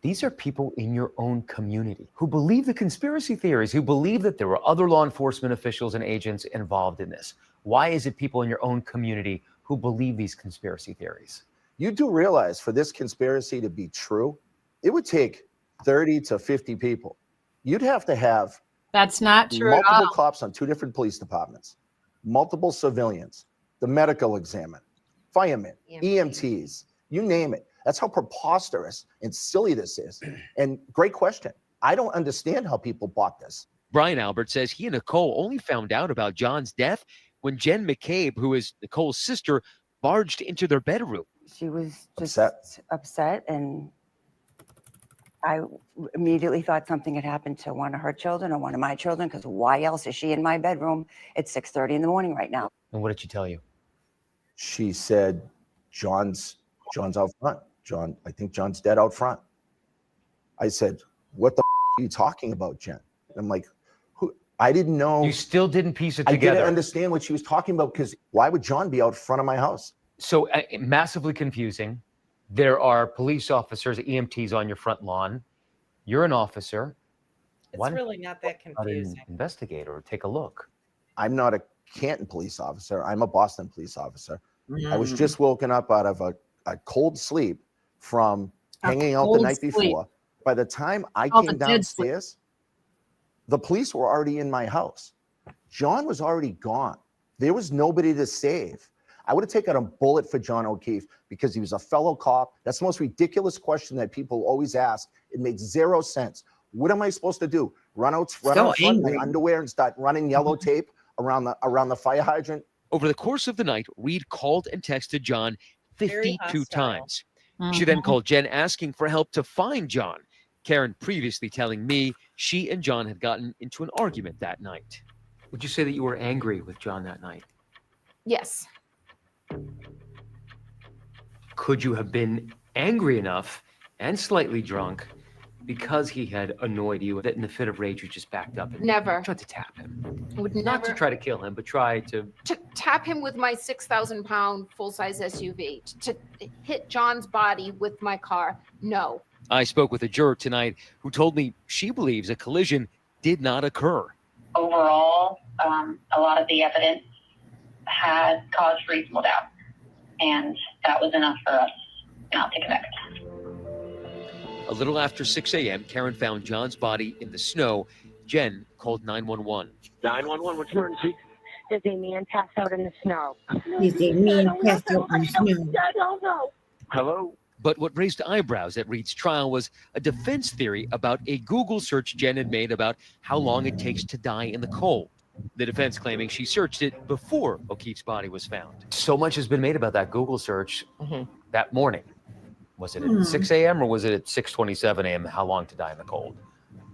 These are people in your own community who believe the conspiracy theories, who believe that there were other law enforcement officials and agents involved in this. Why is it people in your own community who believe these conspiracy theories? You do realize for this conspiracy to be true, it would take 30 to 50 people. You'd have to have That's not true at multiple all. cops on 2 different police departments, multiple civilians, the medical examiner, firemen, EMTs, you name it. That's how preposterous and silly this is. And great question. I don't understand how people bought this. Brian Albert says he and Nicole only found out about John's death when Jen McCabe, who is Nicole's sister, barged into their bedroom. She was just upset, and I immediately thought something had happened to one of her children or one of my children, because why else is she in my bedroom at 6:30 in the morning right now? And what did she tell you? She said, John's out front. I think John's dead out front. I said, what the are you talking about, Jen? I'm like, who? I didn't know. You still didn't piece it I together. didn't understand what she was talking about, because why would John be out front of my house? So massively confusing. There are police officers, EMTs on your front lawn. You're an officer. It's really not that confusing. Investigate or take a look. I'm not a Canton police officer. I'm a Boston police officer. I was just woken up out of a cold sleep from hanging out the night before. By the time I came downstairs, the police were already in my house. John was already gone. There was nobody to save. I would have taken a bullet for John O'Keefe because he was a fellow cop. That's the most ridiculous question that people always ask. It makes zero sense. What am I supposed to do? Run out front in my underwear and start running yellow tape around the fire hydrant? Over the course of the night, Reed called and texted John 52 times. She then Mhm. called Jen asking for help to find John. Karen previously telling me she and John had gotten into an argument that night. Would you say that you were angry with John that night? Yes. Could you have been angry enough and slightly drunk because he had annoyed you that in a fit of rage you just backed up and Never. tried to tap him? Would Not to never try to kill him, but try to. tap him with my 6,000-pound full-size SUV. To hit John's body with my car. No. I spoke with a juror tonight who told me she believes a collision did not occur. Overall, a lot of the evidence had caused reasonable doubt, and that was enough for us not to convict. A little after 6 a.m., Karen found John's body in the snow. Jen called 911. 911, what's emergency? There's a man passed out in the snow. There's a man passed out in the snow. I don't know. Hello? But what raised eyebrows at Reed's trial was a defense theory about a Google search Jen had made about how long it takes to die in the cold. The defense claiming she searched it before O'Keefe's body was found. So much has been made about that Google search that morning. Was it at 6 a.m. or was it at 6:27 a.m.? How long to die in the cold?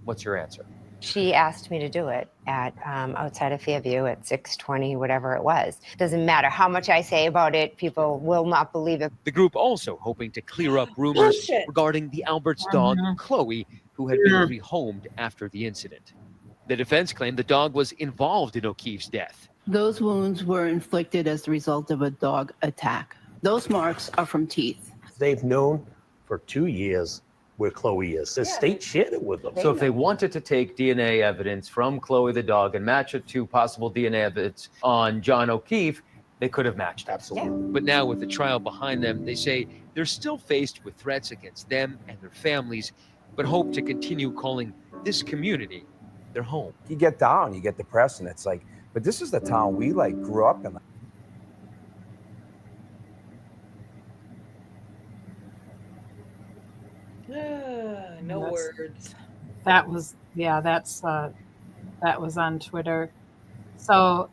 What's your answer? She asked me to do it at outside of Fairview at 6:20, whatever it was. Doesn't matter how much I say about it, people will not believe it. The group also hoping to clear up rumors regarding the Albert's dog, Chloe, who had been rehomed after the incident. The defense claimed the dog was involved in O'Keefe's death. Those wounds were inflicted as the result of a dog attack. Those marks are from teeth. They've known for 2 years where Chloe is. The state shared it with them. So if they wanted to take DNA evidence from Chloe the dog and match it to possible DNA evidence on John O'Keefe, they could have matched it. Absolutely. But now with the trial behind them, they say they're still faced with threats against them and their families, but hope to continue calling this community their home. You get down, you get depressed, and it's like, but this is the town we like grew up in. No words. That was, yeah, that was on Twitter. So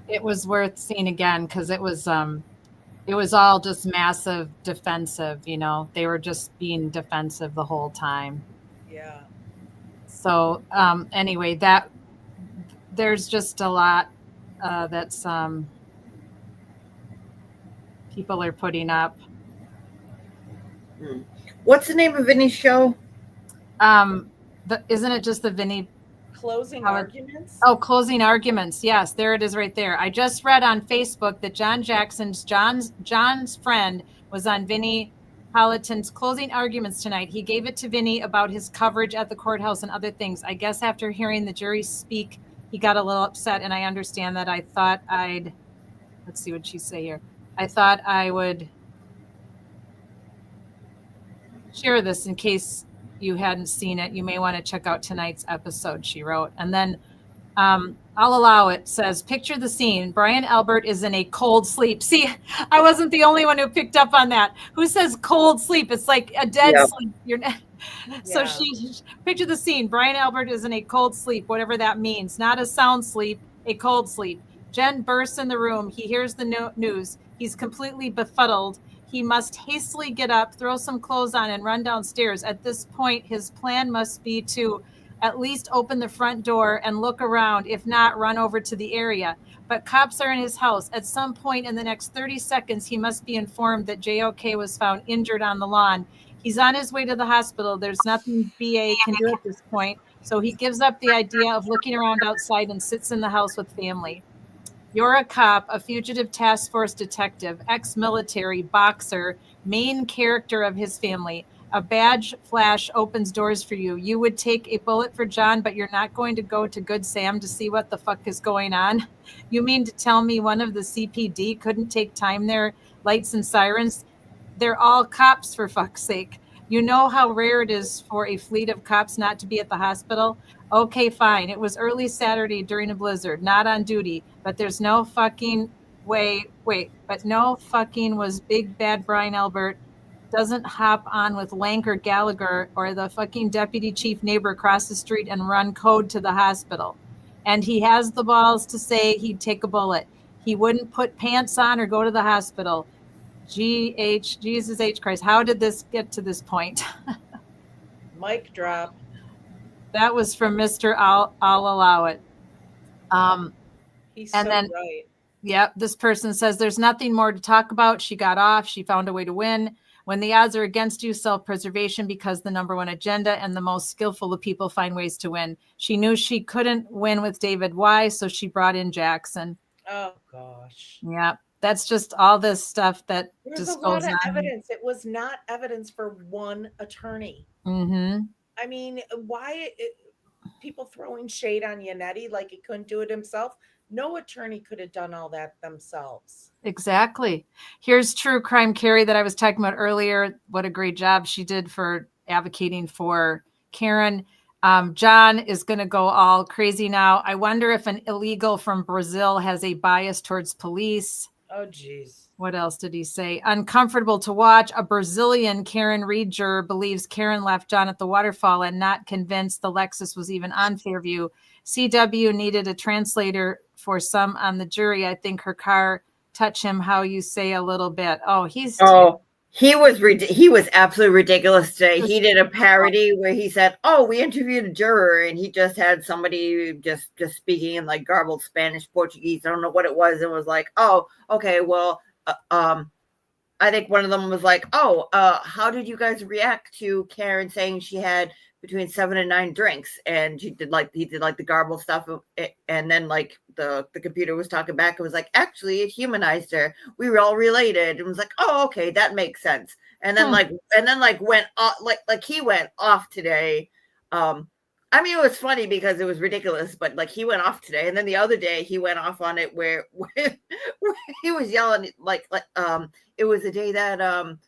it was worth seeing again because it was all just massive defensive, you know. They were just being defensive the whole time. Yeah. So anyway, there's just a lot that's people are putting up. What's the name of Vinny's show? Isn't it just the Vinny Closing arguments? Oh, closing arguments. Yes, there it is right there. I just read on Facebook that John's friend was on Vinny Politan's closing arguments tonight. He gave it to Vinny about his coverage at the courthouse and other things. I guess after hearing the jury speak, he got a little upset, and I understand that. I thought let's see what she say here. I thought I would share this in case you hadn't seen it. You may want to check out tonight's episode, she wrote. And then I'll allow it. Says, picture the scene. Brian Albert is in a cold sleep. See, I wasn't the only one who picked up on that. Who says cold sleep? It's like a dead sleep. So she picture the scene. Brian Albert is in a cold sleep, whatever that means. Not a sound sleep, a cold sleep. Jen bursts in the room. He hears the news. He's completely befuddled. He must hastily get up, throw some clothes on, and run downstairs. At this point, his plan must be to at least open the front door and look around. If not, run over to the area. But cops are in his house. At some point in the next 30 seconds, he must be informed that JOK was found injured on the lawn. He's on his way to the hospital. There's nothing BA can do at this point. So he gives up the idea of looking around outside and sits in the house with family. You're a cop, a fugitive task force detective, ex-military, boxer, main character of his family. A badge flash opens doors for you. You would take a bullet for John, but you're not going to go to Good Sam to see what the fuck is going on? You mean to tell me one of the CPD couldn't take time there, lights and sirens? They're all cops, for fuck's sake. You know how rare it is for a fleet of cops not to be at the hospital? Okay, fine. It was early Saturday during a blizzard, not on duty, but there's no fucking way. But no fucking was big bad Brian Albert doesn't hop on with Lanker Gallagher or the fucking deputy chief neighbor across the street and run code to the hospital. And he has the balls to say he'd take a bullet. He wouldn't put pants on or go to the hospital. Jesus H. Christ. How did this get to this point? Mic drop. That was from Mr. I'll allow it. He's and so then, right. Yep, this person says there's nothing more to talk about. She got off. She found a way to win. When the odds are against you, self-preservation because the number one agenda and the most skillful of people find ways to win. She knew she couldn't win with David. Why? So she brought in Jackson. Oh gosh. Yeah, that's just all this stuff that There's just a lot goes of on. evidence. It was not evidence for one attorney. Mm-hmm. I mean, people throwing shade on Yannetti like he couldn't do it himself? No attorney could have done all that themselves. Exactly. Here's true crime Carrie that I was talking about earlier. What a great job she did for advocating for Karen. John is going to go all crazy now. I wonder if an illegal from Brazil has a bias towards police. Oh, geez. What else did he say? Uncomfortable to watch. A Brazilian Karen Reed juror believes Karen left John at the waterfall and not convinced the Lexus was even on Fairview. CW needed a translator for some on the jury. I think her car touched him, how you say a little bit. Oh, he was absolutely ridiculous today. He did a parody where he said, "Oh, we interviewed a juror," and he just had somebody just speaking in like garbled Spanish, Portuguese. I don't know what it was. It was like, "Oh, okay, well, I think one of them was like, "Oh, how did you guys react to Karen saying she had between 7 and 9 drinks?" And he did like the garbled stuff, and then like the computer was talking back. It was like, actually, it humanized her. We were all related. It was like, oh, okay, that makes sense. And then went off, like he went off today. I mean, it was funny because it was ridiculous, but like he went off today, and then the other day he went off on it where he was yelling like it was the day that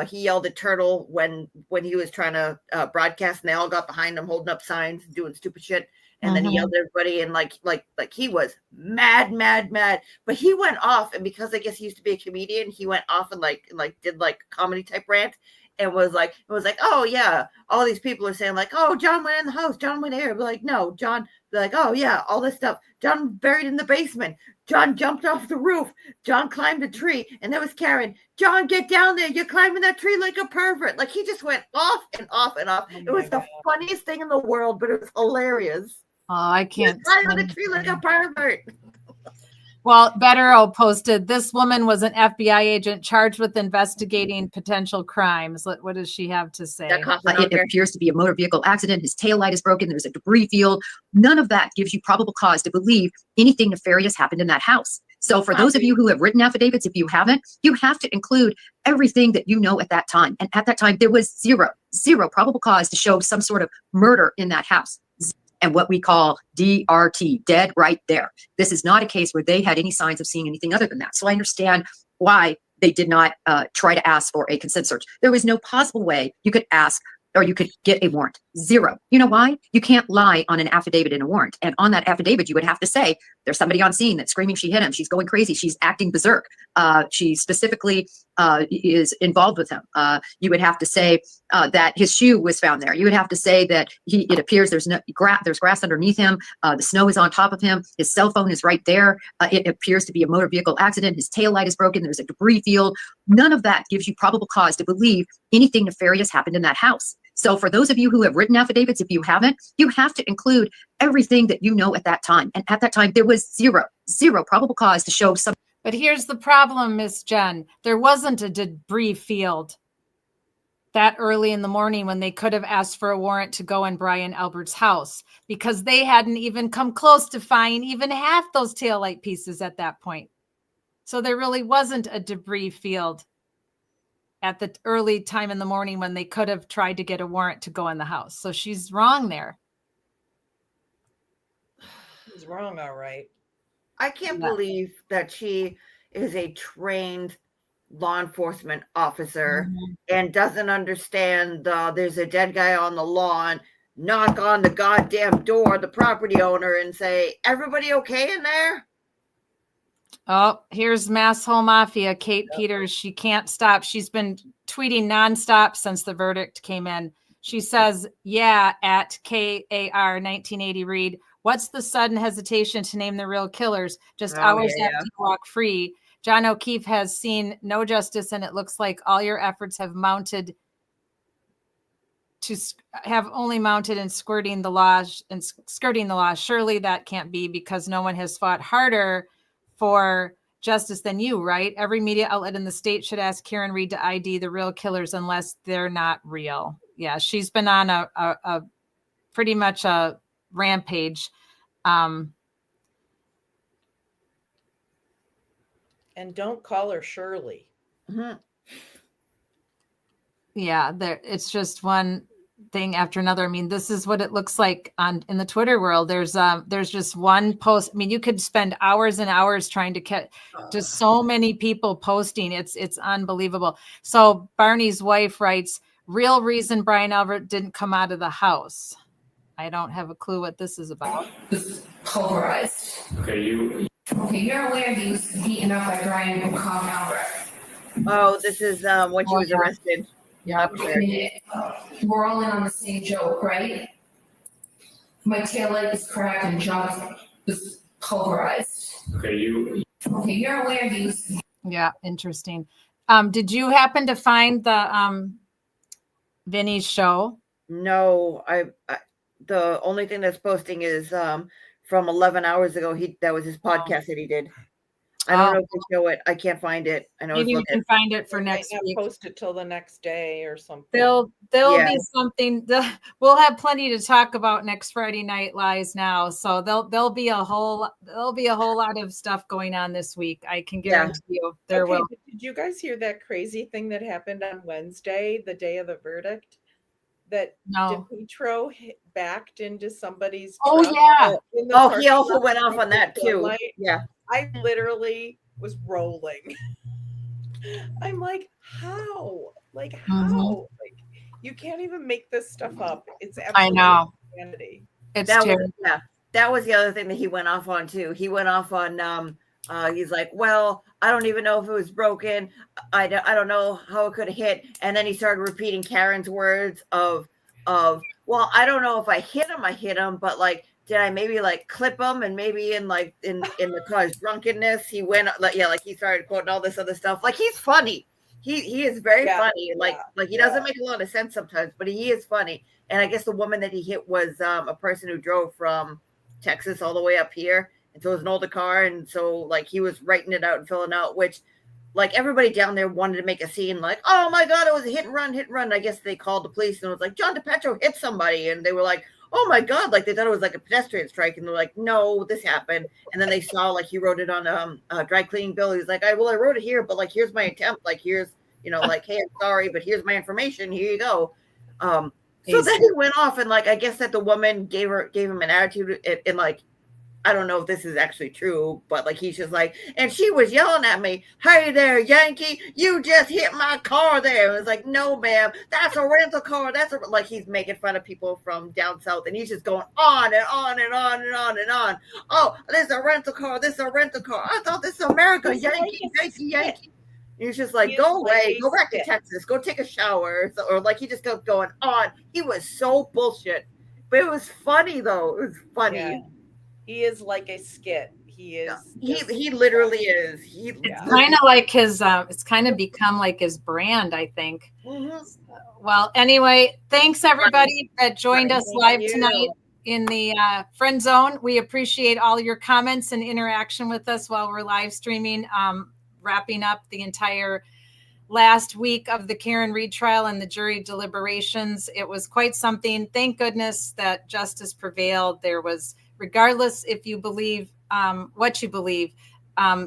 he yelled at Turtle when he was trying to broadcast, and they all got behind him holding up signs, doing stupid shit, and then he yelled at everybody, and like he was mad. But he went off, and because I guess he used to be a comedian, he went off and like did like comedy type rant. And was like, oh yeah, all these people are saying like, oh, John went in the house, John went here. But like, no, John, like, oh yeah, all this stuff. John buried in the basement. John jumped off the roof. John climbed a tree, and there was Karen. John, get down there! You're climbing that tree like a pervert. Like he just went off and off and off. It was the funniest thing in the world, but it was hilarious. Oh, I can't. Climbing the tree like a pervert. Well, Better posted, this woman was an FBI agent charged with investigating potential crimes. What does she have to say? It appears to be a motor vehicle accident. His taillight is broken. There's a debris field. None of that gives you probable cause to believe anything nefarious happened in that house. So for those of you who have written affidavits, if you haven't, you have to include everything that you know at that time. And at that time, there was zero probable cause to show some sort of murder in that house. And what we call DRT, dead right there. This is not a case where they had any signs of seeing anything other than that. So I understand why they did not try to ask for a consent search. There was no possible way you could ask or you could get a warrant. Zero. You know why? You can't lie on an affidavit in a warrant. And on that affidavit, you would have to say, there's somebody on scene that's screaming she hit him. She's going crazy. She's acting berserk. She specifically is involved with him. You would have to say that his shoe was found there. You would have to say that it appears there's grass underneath him. The snow is on top of him. His cell phone is right there. It appears to be a motor vehicle accident. His taillight is broken. There's a debris field. None of that gives you probable cause to believe anything nefarious happened in that house. So for those of you who have written affidavits, if you haven't, you have to include everything that you know at that time. And at that time, there was zero probable cause to show some. But here's the problem, Miss Jen. There wasn't a debris field that early in the morning when they could have asked for a warrant to go in Brian Albert's house because they hadn't even come close to finding even half those taillight pieces at that point. So there really wasn't a debris field at the early time in the morning when they could have tried to get a warrant to go in the house. So she's wrong there. She's wrong, all right. I can't believe that she is a trained law enforcement officer and doesn't understand there's a dead guy on the lawn, knock on the goddamn door, the property owner, and say, everybody okay in there? Oh, here's Mass Hole Mafia, Kate Peters. She can't stop. She's been tweeting nonstop since the verdict came in. She says, yeah, at KAR 1980 read, what's the sudden hesitation to name the real killers? Just hours after you walk free. John O'Keefe has seen no justice, and it looks like all your efforts have only mounted in skirting the law. Surely that can't be because no one has fought harder for justice than you, right? Every media outlet in the state should ask Karen Reed to ID the real killers unless they're not real. Yeah, she's been on a pretty much a rampage. And don't call her Shirley. Yeah, it's just one thing after another. I mean, this is what it looks like in the Twitter world. There's just one post. I mean, you could spend hours and hours trying to catch just so many people posting. It's unbelievable. So Barney's wife writes, real reason Brian Albert didn't come out of the house. I don't have a clue what this is about. Pulverized. Okay, you're aware he was beaten up by Brian Albert. Oh, this is when she was arrested. Yeah, we're all in on the same joke, right? My taillight is cracked and John was pulverized. Okay, you're aware he was. Yeah, interesting. Did you happen to find the Vinny's show? No, I the only thing that's posting is from 11 hours ago. That was his podcast that he did. I don't know if they show it. I can't find it. I know. Maybe we can find it for next week. Post it till the next day or something. There'll be something. We'll have plenty to talk about next Friday Night Lies now. So there'll be a whole lot of stuff going on this week. I can guarantee you there will. Did you guys hear that crazy thing that happened on Wednesday, the day of the verdict? That DePietro backed into somebody's truck. He also went off on that too. Yeah. I literally was rolling. I'm like, how? Like, how? Like, you can't even make this stuff up. It's absolutely insanity. That was the other thing that he went off on too. He went off on he's like, well, I don't even know if it was broken. I don't know how it could have hit. And then he started repeating Karen's words of well, I don't know if I hit him, but like, did I maybe like clip him? And maybe in the car's drunkenness, he went like he started quoting all this other stuff. Like, he's funny. He is very funny. Like he doesn't make a lot of sense sometimes, but he is funny. And I guess the woman that he hit was a person who drove from Texas all the way up here. And so it was an older car. And so like he was writing it out and filling out, which like everybody down there wanted to make a scene like, oh my God, it was a hit and run. I guess they called the police and it was like, John DePetro hit somebody. And they were like, oh my God, like they thought it was like a pedestrian strike. And they're like, no, this happened. And then they saw like he wrote it on a dry cleaning bill. He was like, I wrote it here, but like, here's my attempt. Like, here's, like, hey, I'm sorry, but here's my information. Here you go. So then he went off and like, I guess that the woman gave him an attitude and like, I don't know if this is actually true, but like he's just like, and she was yelling at me, hey there, Yankee, you just hit my car there. It was like, no, ma'am, that's a rental car. Like he's making fun of people from down south, and he's just going on and on and on and on and on. Oh, this is a rental car. This is a rental car. I thought this is America, Yankee. He's just like, go away, go back to Texas, go take a shower, or like he just kept going on. He was so bullshit, but it was funny though. It was funny. Yeah. He is like a skit. He is. He literally is. It's kind of like his. It's kind of become like his brand, I think. Well, anyway, thanks everybody that joined us live tonight in the Friend Zone. We appreciate all your comments and interaction with us while we're live streaming, wrapping up the entire last week of the Karen Reed trial and the jury deliberations. It was quite something. Thank goodness that justice prevailed. There was. Regardless if you believe what you believe,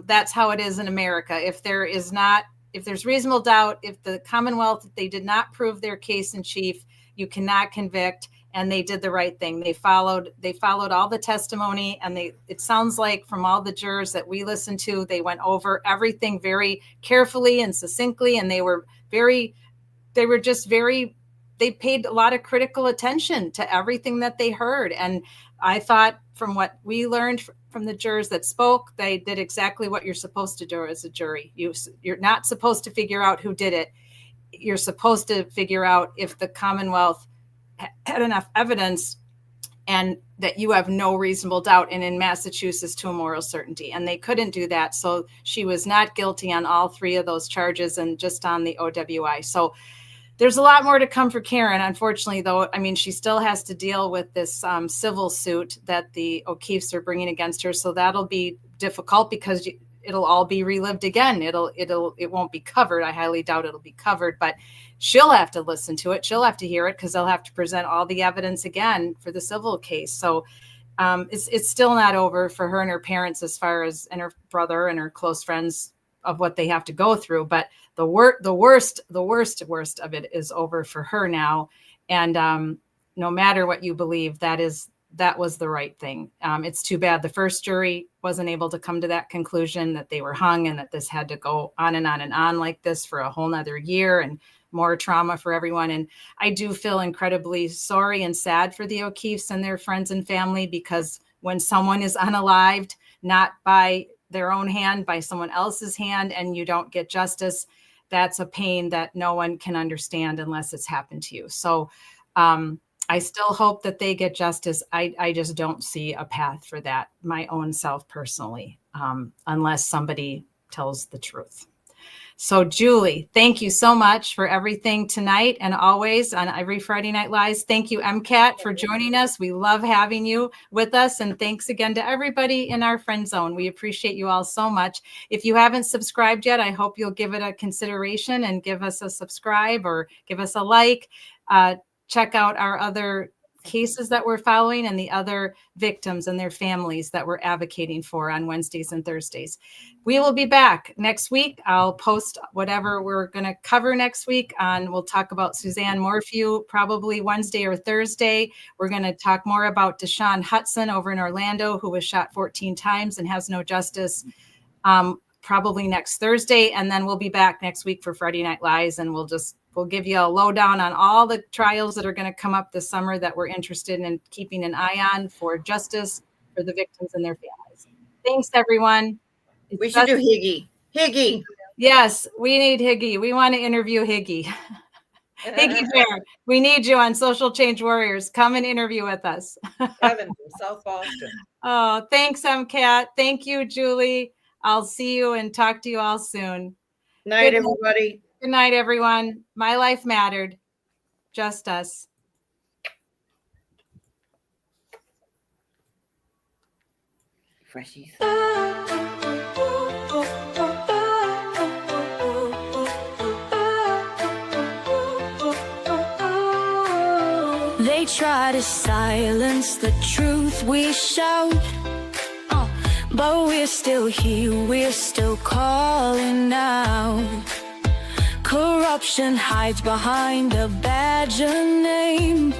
that's how it is in America. If there's reasonable doubt, if the Commonwealth, they did not prove their case in chief, you cannot convict, and they did the right thing. They followed all the testimony, and it sounds like from all the jurors that we listened to, they went over everything very carefully and succinctly, and they paid a lot of critical attention to everything that they heard. And I thought from what we learned from the jurors that spoke, they did exactly what you're supposed to do as a jury. You're not supposed to figure out who did it. You're supposed to figure out if the Commonwealth had enough evidence and that you have no reasonable doubt, and in Massachusetts to a moral certainty. And they couldn't do that. So she was not guilty on all three of those charges and just on the OWI. So there's a lot more to come for Karen, unfortunately, though. I mean, she still has to deal with this civil suit that the O'Keeffes are bringing against her. So that'll be difficult because it'll all be relived again. It won't be covered. I highly doubt it'll be covered, but she'll have to listen to it. She'll have to hear it because they'll have to present all the evidence again for the civil case. So it's still not over for her and her parents, as far as, and her brother and her close friends, of what they have to go through. But the worst of it is over for her now. And no matter what you believe, that was the right thing. It's too bad the first jury wasn't able to come to that conclusion, that they were hung, and that this had to go on and on and on like this for a whole nother year, and more trauma for everyone. And I do feel incredibly sorry and sad for the O'Keefes and their friends and family, because when someone is unalived, not by their own hand, by someone else's hand, and you don't get justice, that's a pain that no one can understand unless it's happened to you. So I still hope that they get justice. I just don't see a path for that, my own self personally, unless somebody tells the truth. So Julie, thank you so much for everything tonight and always on every Friday Night Lies. Thank you, MCAT, for joining us. We love having you with us. And thanks again to everybody in our friend zone. We appreciate you all so much. If you haven't subscribed yet, I hope you'll give it a consideration and give us a subscribe or give us a like. Check out our other cases that we're following and the other victims and their families that we're advocating for on Wednesdays and Thursdays. We will be back next week. I'll post whatever we're going to cover next week we'll talk about Suzanne Morphew, probably Wednesday or Thursday. We're going to talk more about Deshaun Hudson over in Orlando, who was shot 14 times and has no justice, probably next Thursday. And then we'll be back next week for Friday Night Lies, and we'll give you a lowdown on all the trials that are going to come up this summer that we're interested in keeping an eye on for justice for the victims and their families. Thanks, everyone. We should do Higgy. Higgy. Yes, we need Higgy. We want to interview Higgy. Higgy Bear, we need you on Social Change Warriors. Come and interview with us. Evan from South Boston. Oh, thanks, MCAT. Thank you, Julie. I'll see you and talk to you all soon. Night, everybody. Good night, everyone. My life mattered. Just us. Freshies. They try to silence the truth we shout, but we're still here, we're still calling out. Corruption hides behind a badge of name.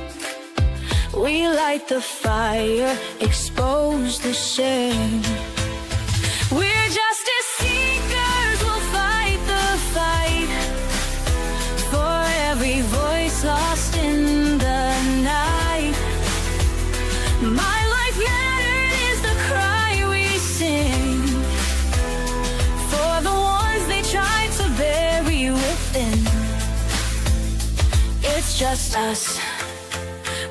We light the fire, expose the shame. We're justice seekers, we'll fight the fight for every voice lost in the night. My life mattered is the cry we sing for the ones they tried to bury within. It's just us,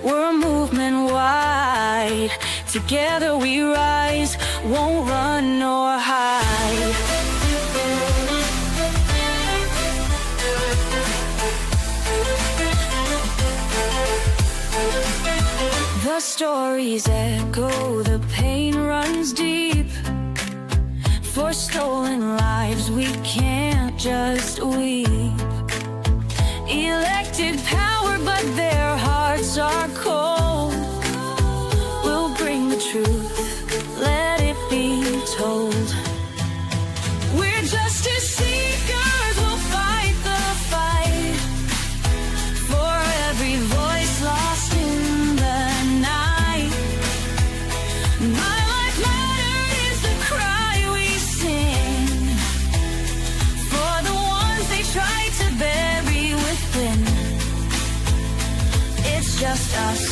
we're a movement wide. Together we rise, won't run nor hide. The stories echo, the pain runs deep. For stolen lives we can't just weep. Elected power, but their hearts are cold. We'll bring the truth, let it be told. We're justice seekers, we'll fight the fight for every voice lost in the night. My life mattered is the cry we sing for the ones they tried to bury within. It's just us,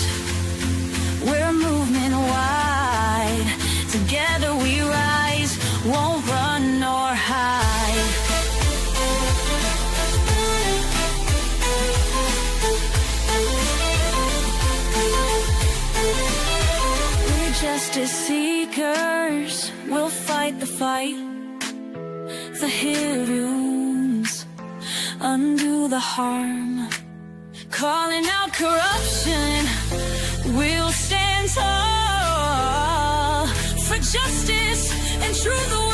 we're a movement wide. Together we rise, won't run nor hide. We're justice seekers, we'll fight the fight. The heroes undo the harm. Calling out corruption, we'll stand tall for justice and truth.